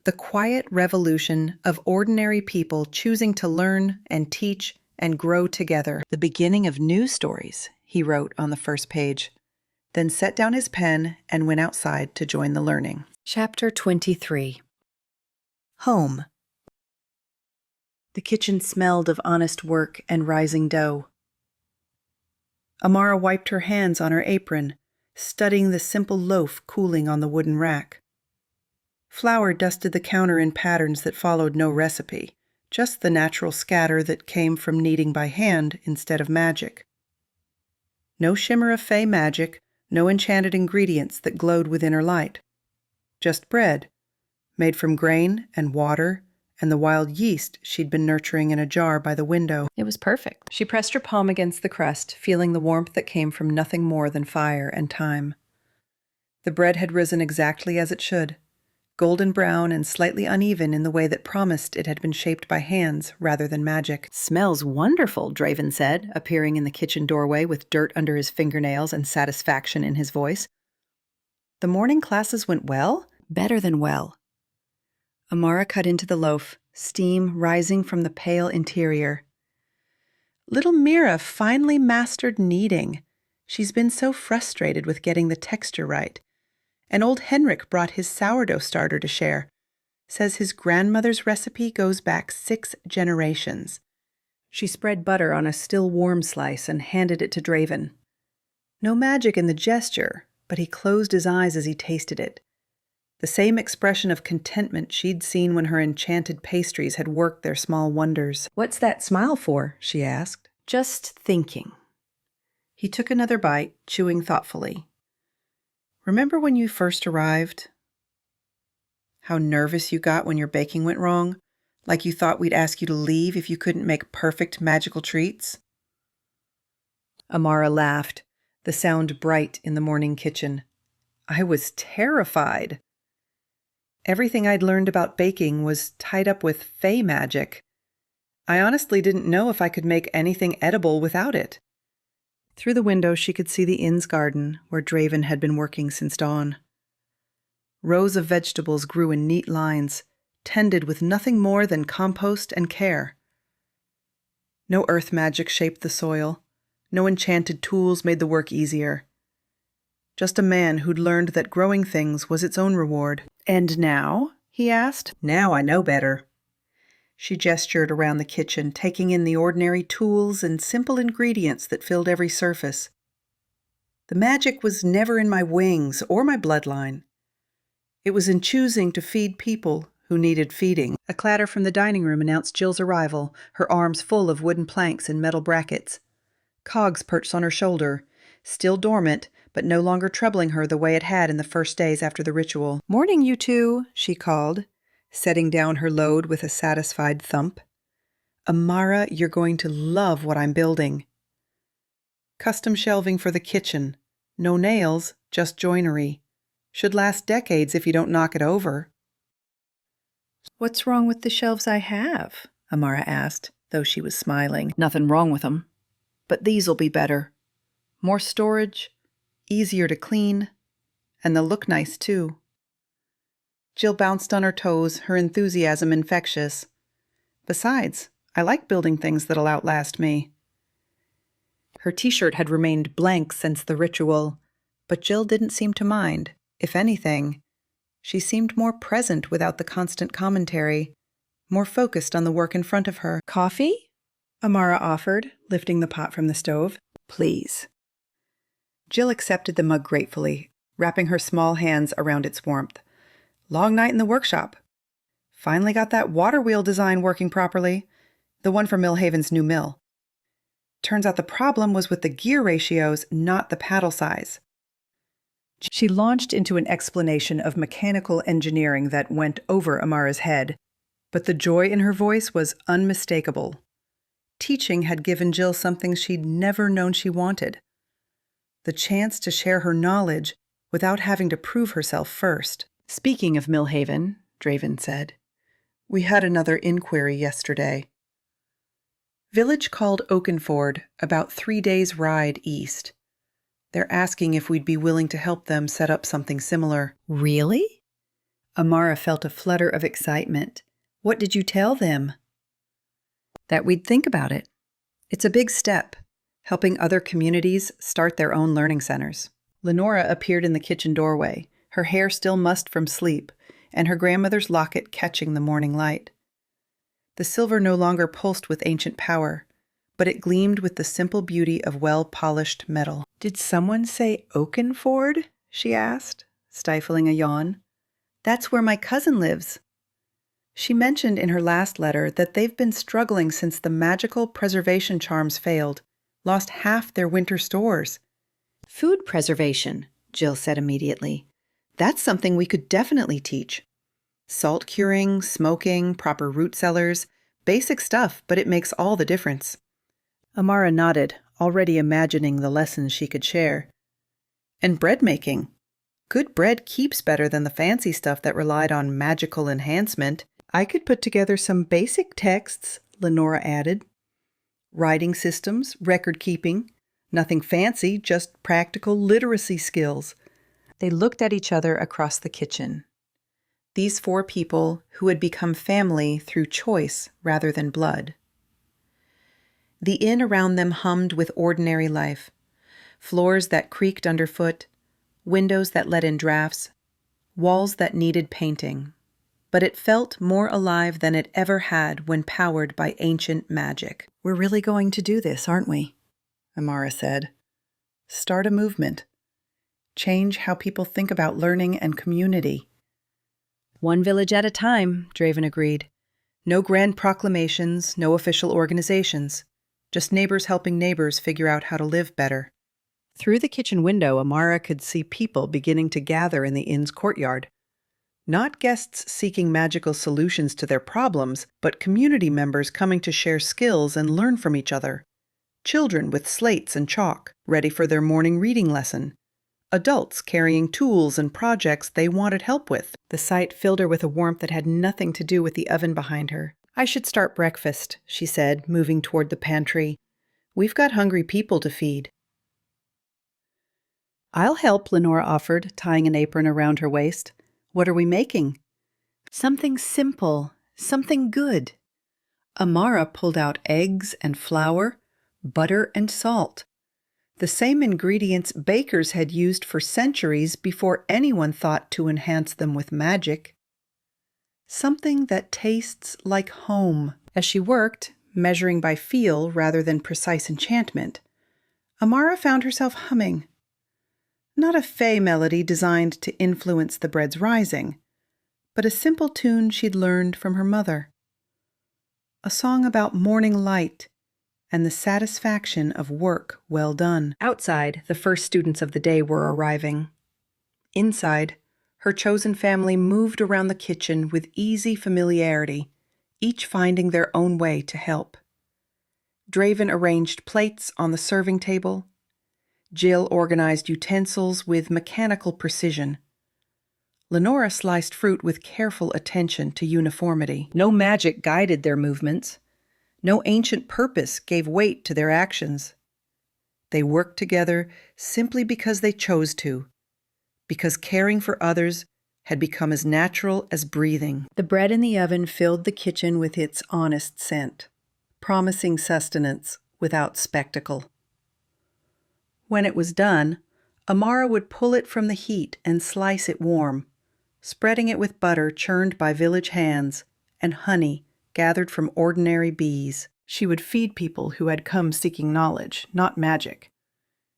The quiet revolution of ordinary people choosing to learn and teach and grow together. "The beginning of new stories," he wrote on the first page, then set down his pen and went outside to join the learning. Chapter 23. Home. The kitchen smelled of honest work and rising dough. Amara wiped her hands on her apron, studying the simple loaf cooling on the wooden rack. Flour dusted the counter in patterns that followed no recipe, just the natural scatter that came from kneading by hand instead of magic. No shimmer of fey magic, no enchanted ingredients that glowed with inner light. Just bread, made from grain and water and the wild yeast she'd been nurturing in a jar by the window. It was perfect. She pressed her palm against the crust, feeling the warmth that came from nothing more than fire and time. The bread had risen exactly as it should, golden brown and slightly uneven in the way that promised it had been shaped by hands rather than magic. "Smells wonderful," Draven said, appearing in the kitchen doorway with dirt under his fingernails and satisfaction in his voice. "The morning classes went well?" "Better than well." Amara cut into the loaf, steam rising from the pale interior. Little Mira finally mastered kneading. She's been so frustrated with getting the texture right. And old Henrik brought his sourdough starter to share. Says his grandmother's recipe goes back 6 generations. She spread butter on a still warm slice and handed it to Draven. No magic in the gesture, but he closed his eyes as he tasted it. The same expression of contentment she'd seen when her enchanted pastries had worked their small wonders. "What's that smile for?" she asked. "Just thinking." He took another bite, chewing thoughtfully. "Remember when you first arrived? How nervous you got when your baking went wrong? Like you thought we'd ask you to leave if you couldn't make perfect magical treats?" Amara laughed, the sound bright in the morning kitchen. "I was terrified. Everything I'd learned about baking was tied up with fey magic. I honestly didn't know if I could make anything edible without it." Through the window, she could see the inn's garden, where Draven had been working since dawn. Rows of vegetables grew in neat lines, tended with nothing more than compost and care. No earth magic shaped the soil. No enchanted tools made the work easier. Just a man who'd learned that growing things was its own reward. "And now?" he asked. "Now I know better." She gestured around the kitchen, taking in the ordinary tools and simple ingredients that filled every surface. "The magic was never in my wings or my bloodline. It was in choosing to feed people who needed feeding." A clatter from the dining room announced Jill's arrival, her arms full of wooden planks and metal brackets. Cogs perched on her shoulder, still dormant, but no longer troubling her the way it had in the first days after the ritual. "Morning, you two," she called, setting down her load with a satisfied thump. "Amara, you're going to love what I'm building. Custom shelving for the kitchen. No nails, just joinery. Should last decades if you don't knock it over." "What's wrong with the shelves I have?" Amara asked, though she was smiling. "Nothing wrong with them. But these'll be better. More storage, easier to clean, and they'll look nice too." Jill bounced on her toes, her enthusiasm infectious. "Besides, I like building things that'll outlast me." Her t-shirt had remained blank since the ritual, but Jill didn't seem to mind. If anything, she seemed more present without the constant commentary, more focused on the work in front of her. "Coffee?" Amara offered, lifting the pot from the stove. "Please." Jill accepted the mug gratefully, wrapping her small hands around its warmth. "Long night in the workshop. Finally got that water wheel design working properly, the one for Millhaven's new mill. Turns out the problem was with the gear ratios, not the paddle size." She launched into an explanation of mechanical engineering that went over Amara's head, but the joy in her voice was unmistakable. Teaching had given Jill something she'd never known she wanted. The chance to share her knowledge without having to prove herself first. "Speaking of Millhaven," Draven said, "we had another inquiry yesterday. Village called Oakenford, about 3 days' ride east. They're asking if we'd be willing to help them set up something similar." "Really?" Amara felt a flutter of excitement. "What did you tell them?" "That we'd think about it. It's a big step, helping other communities start their own learning centers." Lenora appeared in the kitchen doorway, her hair still mussed from sleep, and her grandmother's locket catching the morning light. The silver no longer pulsed with ancient power, but it gleamed with the simple beauty of well-polished metal. "Did someone say Oakenford?" she asked, stifling a yawn. "That's where my cousin lives. She mentioned in her last letter that they've been struggling since the magical preservation charms failed, lost half their winter stores." "Food preservation," Jill said immediately. "That's something we could definitely teach. Salt curing, smoking, proper root cellars, basic stuff, but it makes all the difference." Amara nodded, already imagining the lessons she could share. "And bread making. Good bread keeps better than the fancy stuff that relied on magical enhancement." "I could put together some basic texts," Lenora added. "Writing systems, record keeping. Nothing fancy, just practical literacy skills." They looked at each other across the kitchen. These 4 people who had become family through choice rather than blood. The inn around them hummed with ordinary life. Floors that creaked underfoot, windows that let in drafts, walls that needed painting. But it felt more alive than it ever had when powered by ancient magic. "We're really going to do this, aren't we?" Amara said. "Start a movement. Change how people think about learning and community." "One village at a time," Draven agreed. "No grand proclamations, no official organizations. Just neighbors helping neighbors figure out how to live better." Through the kitchen window, Amara could see people beginning to gather in the inn's courtyard. Not guests seeking magical solutions to their problems, but community members coming to share skills and learn from each other. Children with slates and chalk, ready for their morning reading lesson. Adults carrying tools and projects they wanted help with. The sight filled her with a warmth that had nothing to do with the oven behind her. "I should start breakfast," she said, moving toward the pantry. "We've got hungry people to feed." "I'll help," Lenora offered, tying an apron around her waist. "What are we making?" "Something simple, something good." Amara pulled out eggs and flour, butter and salt. The same ingredients bakers had used for centuries before anyone thought to enhance them with magic. Something that tastes like home. As she worked, measuring by feel rather than precise enchantment, Amara found herself humming. Not a fey melody designed to influence the bread's rising, but a simple tune she'd learned from her mother. A song about morning light and the satisfaction of work well done. Outside, the first students of the day were arriving. Inside, her chosen family moved around the kitchen with easy familiarity, each finding their own way to help. Draven arranged plates on the serving table. Jill organized utensils with mechanical precision. Lenora sliced fruit with careful attention to uniformity. No magic guided their movements. No ancient purpose gave weight to their actions. They worked together simply because they chose to, because caring for others had become as natural as breathing. The bread in the oven filled the kitchen with its honest scent, promising sustenance without spectacle. When it was done, Amara would pull it from the heat and slice it warm, spreading it with butter churned by village hands and honey gathered from ordinary bees. She would feed people who had come seeking knowledge, not magic.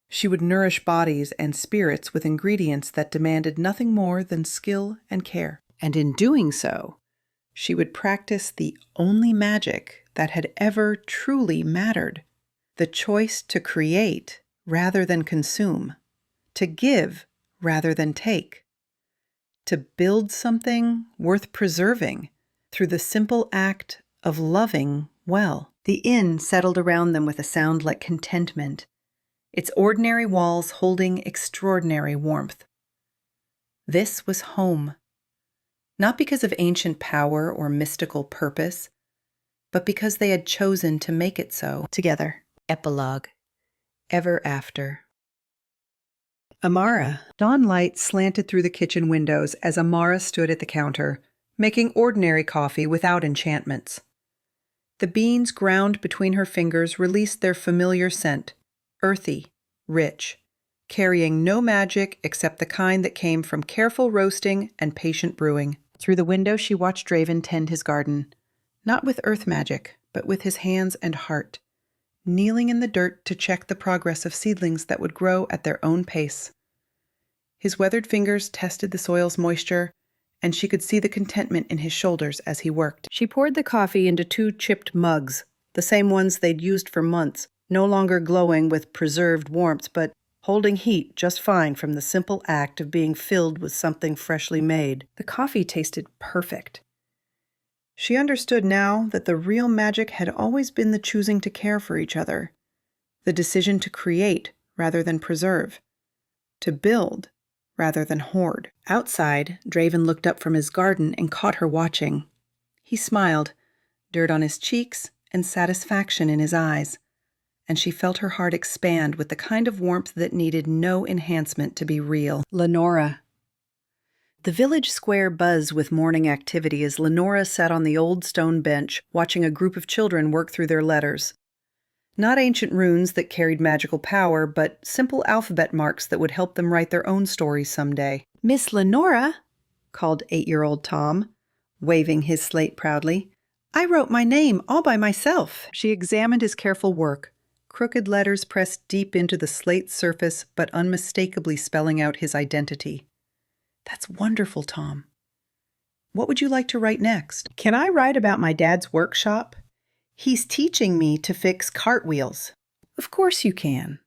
She would nourish bodies and spirits with ingredients that demanded nothing more than skill and care. And in doing so, she would practice the only magic that had ever truly mattered: the choice to create rather than consume, to give rather than take, to build something worth preserving through the simple act of loving well. The inn settled around them with a sound like contentment, its ordinary walls holding extraordinary warmth. This was home, not because of ancient power or mystical purpose, but because they had chosen to make it so together. Epilogue. Ever after. Amara. Dawn light slanted through the kitchen windows as Amara stood at the counter, making ordinary coffee without enchantments. The beans ground between her fingers released their familiar scent, earthy, rich, carrying no magic except the kind that came from careful roasting and patient brewing. Through the window she watched Draven tend his garden, not with earth magic, but with his hands and heart, kneeling in the dirt to check the progress of seedlings that would grow at their own pace. His weathered fingers tested the soil's moisture, and she could see the contentment in his shoulders as he worked. She poured the coffee into 2 chipped mugs, the same ones they'd used for months, no longer glowing with preserved warmth, but holding heat just fine from the simple act of being filled with something freshly made. The coffee tasted perfect. She understood now that the real magic had always been the choosing to care for each other, the decision to create rather than preserve, to build rather than hoard. Outside, Draven looked up from his garden and caught her watching. He smiled, dirt on his cheeks and satisfaction in his eyes, and she felt her heart expand with the kind of warmth that needed no enhancement to be real. Lenora. The village square buzzed with morning activity as Lenora sat on the old stone bench watching a group of children work through their letters. Not ancient runes that carried magical power, but simple alphabet marks that would help them write their own stories someday. "Miss Lenora," called 8-year-old Tom, waving his slate proudly. "I wrote my name all by myself." She examined his careful work, crooked letters pressed deep into the slate surface but unmistakably spelling out his identity. "That's wonderful, Tom. What would you like to write next?" "Can I write about my dad's workshop? He's teaching me to fix cartwheels." "Of course you can."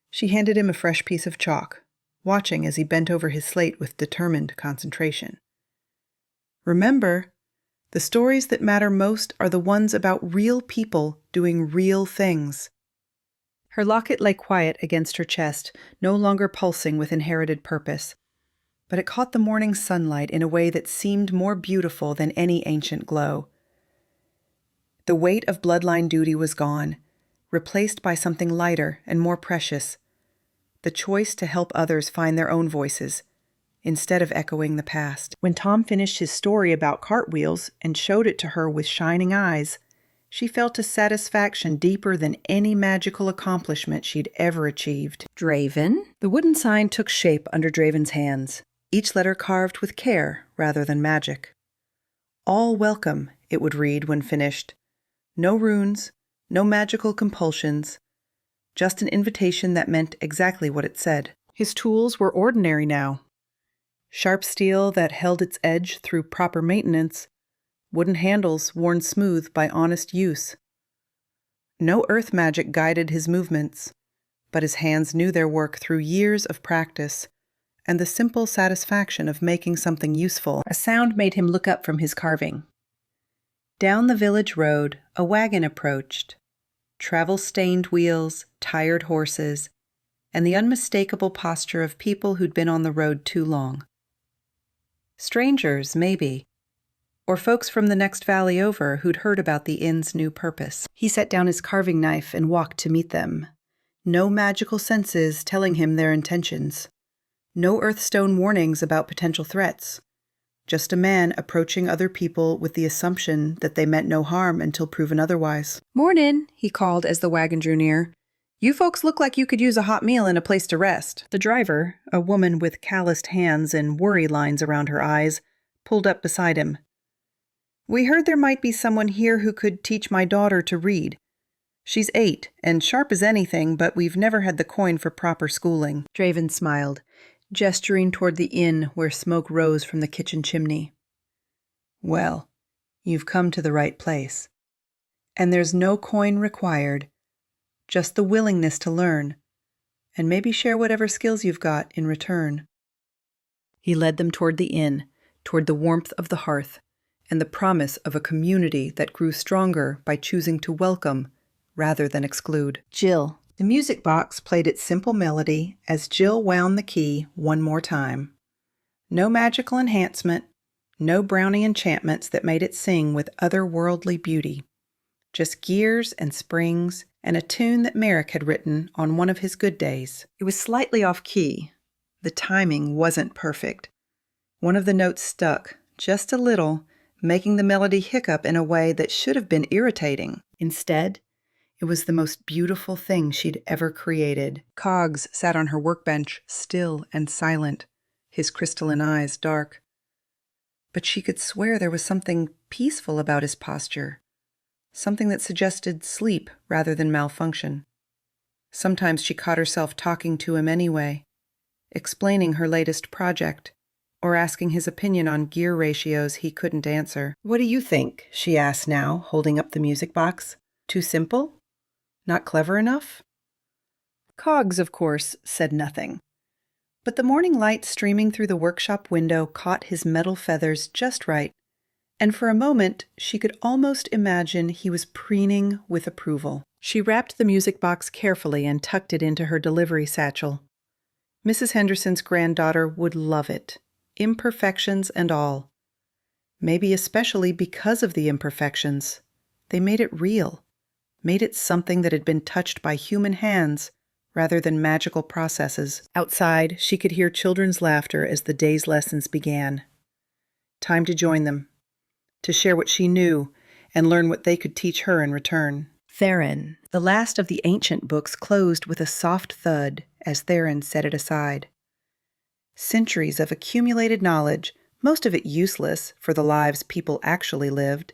She handed him a fresh piece of chalk, watching as he bent over his slate with determined concentration. "Remember, the stories that matter most are the ones about real people doing real things." Her locket lay quiet against her chest, no longer pulsing with inherited purpose, but it caught the morning sunlight in a way that seemed more beautiful than any ancient glow. The weight of bloodline duty was gone, replaced by something lighter and more precious, the choice to help others find their own voices, instead of echoing the past. When Tom finished his story about cartwheels and showed it to her with shining eyes, she felt a satisfaction deeper than any magical accomplishment she'd ever achieved. "Draven?" The wooden sign took shape under Draven's hands, each letter carved with care rather than magic. "All welcome," it would read when finished. No runes, no magical compulsions, just an invitation that meant exactly what it said. His tools were ordinary now. Sharp steel that held its edge through proper maintenance, wooden handles worn smooth by honest use. No earth magic guided his movements, but his hands knew their work through years of practice and the simple satisfaction of making something useful. A sound made him look up from his carving. Down the village road, a wagon approached. Travel-stained wheels, tired horses, and the unmistakable posture of people who'd been on the road too long. Strangers, maybe, or folks from the next valley over who'd heard about the inn's new purpose. He set down his carving knife and walked to meet them. No magical senses telling him their intentions. No earthstone warnings about potential threats. Just a man approaching other people with the assumption that they meant no harm until proven otherwise. "Mornin'," he called as the wagon drew near. "You folks look like you could use a hot meal and a place to rest." The driver, a woman with calloused hands and worry lines around her eyes, pulled up beside him. "We heard there might be someone here who could teach my daughter to read. She's 8 and sharp as anything, but we've never had the coin for proper schooling." Draven smiled, gesturing toward the inn where smoke rose from the kitchen chimney. "Well, you've come to the right place. And there's no coin required, just the willingness to learn, and maybe share whatever skills you've got in return." He led them toward the inn, toward the warmth of the hearth, and the promise of a community that grew stronger by choosing to welcome rather than exclude. "Jill." The music box played its simple melody as Jill wound the key one more time. No magical enhancement, no brownie enchantments that made it sing with otherworldly beauty. Just gears and springs and a tune that Merrick had written on one of his good days. It was slightly off key. The timing wasn't perfect. One of the notes stuck, just a little, making the melody hiccup in a way that should have been irritating. Instead, it was the most beautiful thing she'd ever created. Cogs sat on her workbench, still and silent, his crystalline eyes dark. But she could swear there was something peaceful about his posture, something that suggested sleep rather than malfunction. Sometimes she caught herself talking to him anyway, explaining her latest project, or asking his opinion on gear ratios he couldn't answer. "What do you think?" she asked now, holding up the music box. "Too simple? Not clever enough?" Cogs, of course, said nothing. But the morning light streaming through the workshop window caught his metal feathers just right, and for a moment she could almost imagine he was preening with approval. She wrapped the music box carefully and tucked it into her delivery satchel. Mrs. Henderson's granddaughter would love it, imperfections and all. Maybe especially because of the imperfections. They made it real, made it something that had been touched by human hands rather than magical processes. Outside, she could hear children's laughter as the day's lessons began. Time to join them, to share what she knew and learn what they could teach her in return. Theron. The last of the ancient books closed with a soft thud as Theron set it aside. Centuries of accumulated knowledge, most of it useless for the lives people actually lived.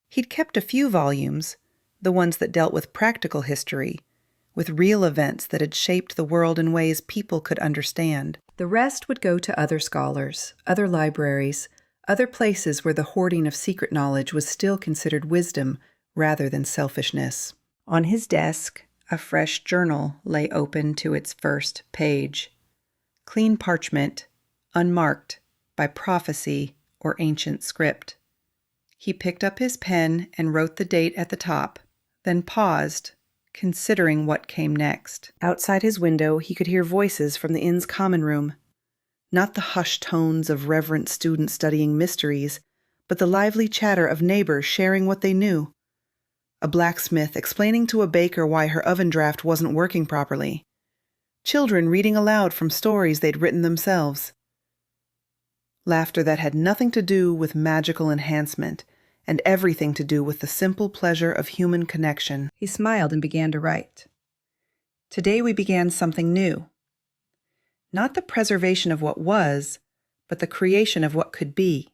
He'd kept a few volumes, the ones that dealt with practical history, with real events that had shaped the world in ways people could understand. The rest would go to other scholars, other libraries, other places where the hoarding of secret knowledge was still considered wisdom rather than selfishness. On his desk, a fresh journal lay open to its first page. Clean parchment, unmarked by prophecy or ancient script. He picked up his pen and wrote the date at the top, then paused, considering what came next. Outside his window, he could hear voices from the inn's common room. Not the hushed tones of reverent students studying mysteries, but the lively chatter of neighbors sharing what they knew. A blacksmith explaining to a baker why her oven draft wasn't working properly. Children reading aloud from stories they'd written themselves. Laughter that had nothing to do with magical enhancement and everything to do with the simple pleasure of human connection. He smiled and began to write. Today we began something new. Not the preservation of what was, but the creation of what could be.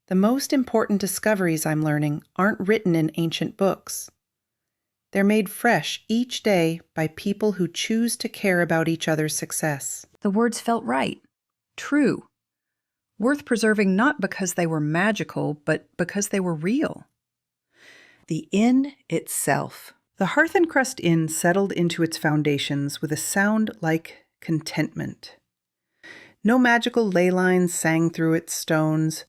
The most important discoveries I'm learning aren't written in ancient books. They're made fresh each day by people who choose to care about each other's success. The words felt right, true, worth preserving not because they were magical, but because they were real. The inn itself. The Hearth Crust Inn settled into its foundations with a sound like contentment. No magical ley lines sang through its stones.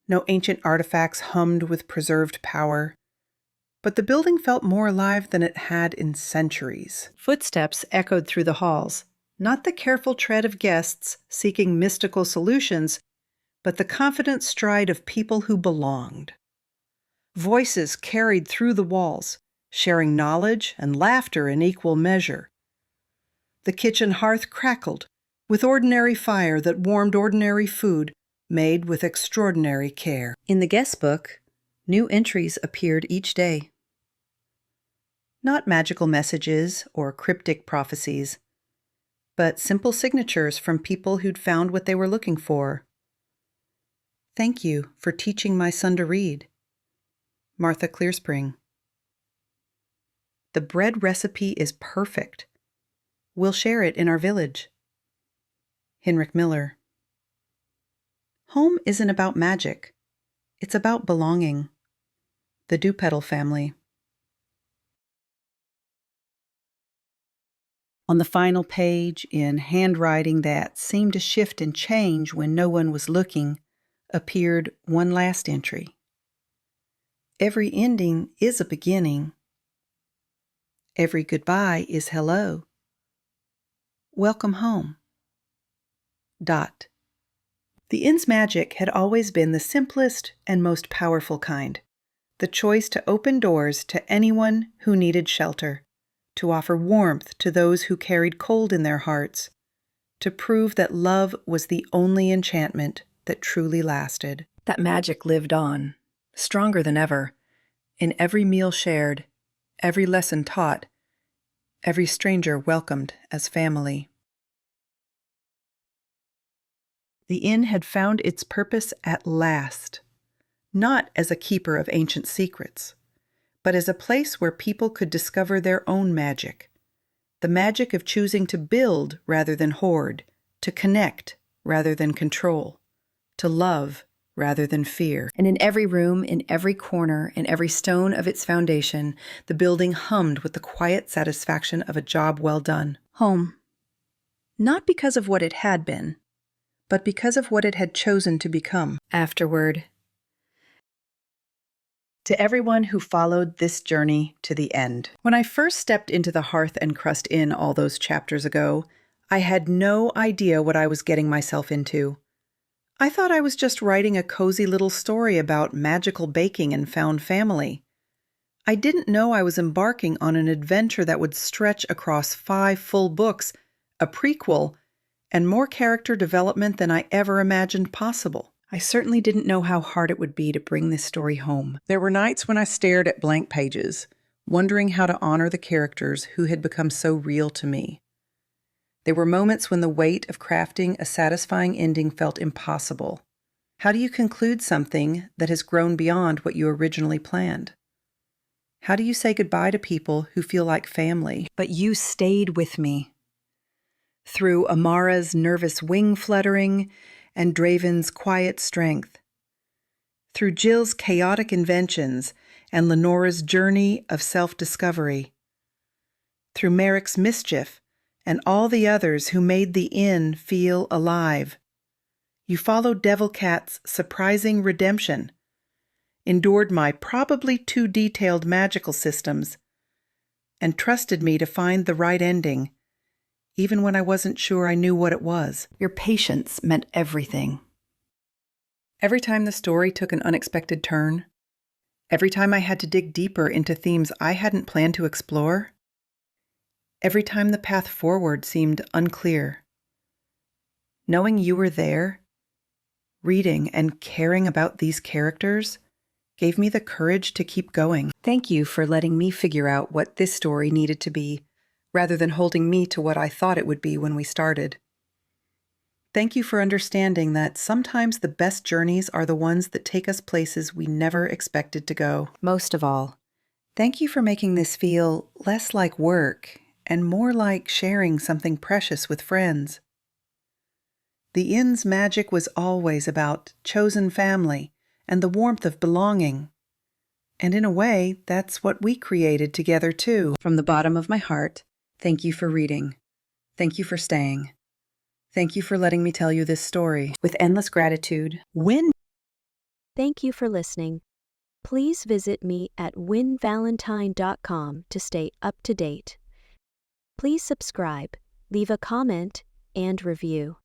No ancient artifacts hummed with preserved power. But the building felt more alive than it had in centuries. Footsteps echoed through the halls, not the careful tread of guests seeking mystical solutions, but the confident stride of people who belonged. Voices carried through the walls, sharing knowledge and laughter in equal measure. The kitchen hearth crackled, with ordinary fire that warmed ordinary food, made with extraordinary care. In the guest book, new entries appeared each day. Not magical messages or cryptic prophecies, but simple signatures from people who'd found what they were looking for. Thank you for teaching my son to read. Martha Clearspring. The bread recipe is perfect. We'll share it in our village. Henrik Miller. Home isn't about magic. It's about belonging. The Dewpetal family. On the final page, in handwriting that seemed to shift and change when no one was looking, appeared one last entry. Every ending is a beginning. Every goodbye is hello. Welcome home. Dot. The inn's magic had always been the simplest and most powerful kind. The choice to open doors to anyone who needed shelter, to offer warmth to those who carried cold in their hearts, to prove that love was the only enchantment that truly lasted. That magic lived on, stronger than ever, in every meal shared, every lesson taught, every stranger welcomed as family. The inn had found its purpose at last, not as a keeper of ancient secrets, but as a place where people could discover their own magic, the magic of choosing to build rather than hoard, to connect rather than control, to love rather than fear. And in every room, in every corner, in every stone of its foundation, the building hummed with the quiet satisfaction of a job well done. Home. Not because of what it had been, but because of what it had chosen to become. Afterward. To everyone who followed this journey to the end. When I first stepped into the Hearth Crust Inn all those chapters ago, I had no idea what I was getting myself into. I thought I was just writing a cozy little story about magical baking and found family. I didn't know I was embarking on an adventure that would stretch across 5 full books, a prequel, and more character development than I ever imagined possible. I certainly didn't know how hard it would be to bring this story home. There were nights when I stared at blank pages, wondering how to honor the characters who had become so real to me. There were moments when the weight of crafting a satisfying ending felt impossible. How do you conclude something that has grown beyond what you originally planned? How do you say goodbye to people who feel like family? But you stayed with me. Through Amara's nervous wing fluttering and Draven's quiet strength. Through Jill's chaotic inventions and Lenora's journey of self-discovery. Through Merrick's mischief and all the others who made the inn feel alive. You followed Devil Cat's surprising redemption, endured my probably too detailed magical systems, and trusted me to find the right ending, even when I wasn't sure I knew what it was. Your patience meant everything. Every time the story took an unexpected turn, every time I had to dig deeper into themes I hadn't planned to explore, every time the path forward seemed unclear, knowing you were there, reading and caring about these characters, gave me the courage to keep going. Thank you for letting me figure out what this story needed to be, rather than holding me to what I thought it would be when we started. Thank you for understanding that sometimes the best journeys are the ones that take us places we never expected to go. Most of all, thank you for making this feel less like work and more like sharing something precious with friends. The inn's magic was always about chosen family and the warmth of belonging. And in a way, that's what we created together too. From the bottom of my heart, thank you for reading. Thank you for staying. Thank you for letting me tell you this story. With endless gratitude, Wynn. Thank you for listening. Please visit me at wynnvalentine.com to stay up to date. Please subscribe, leave a comment, and review.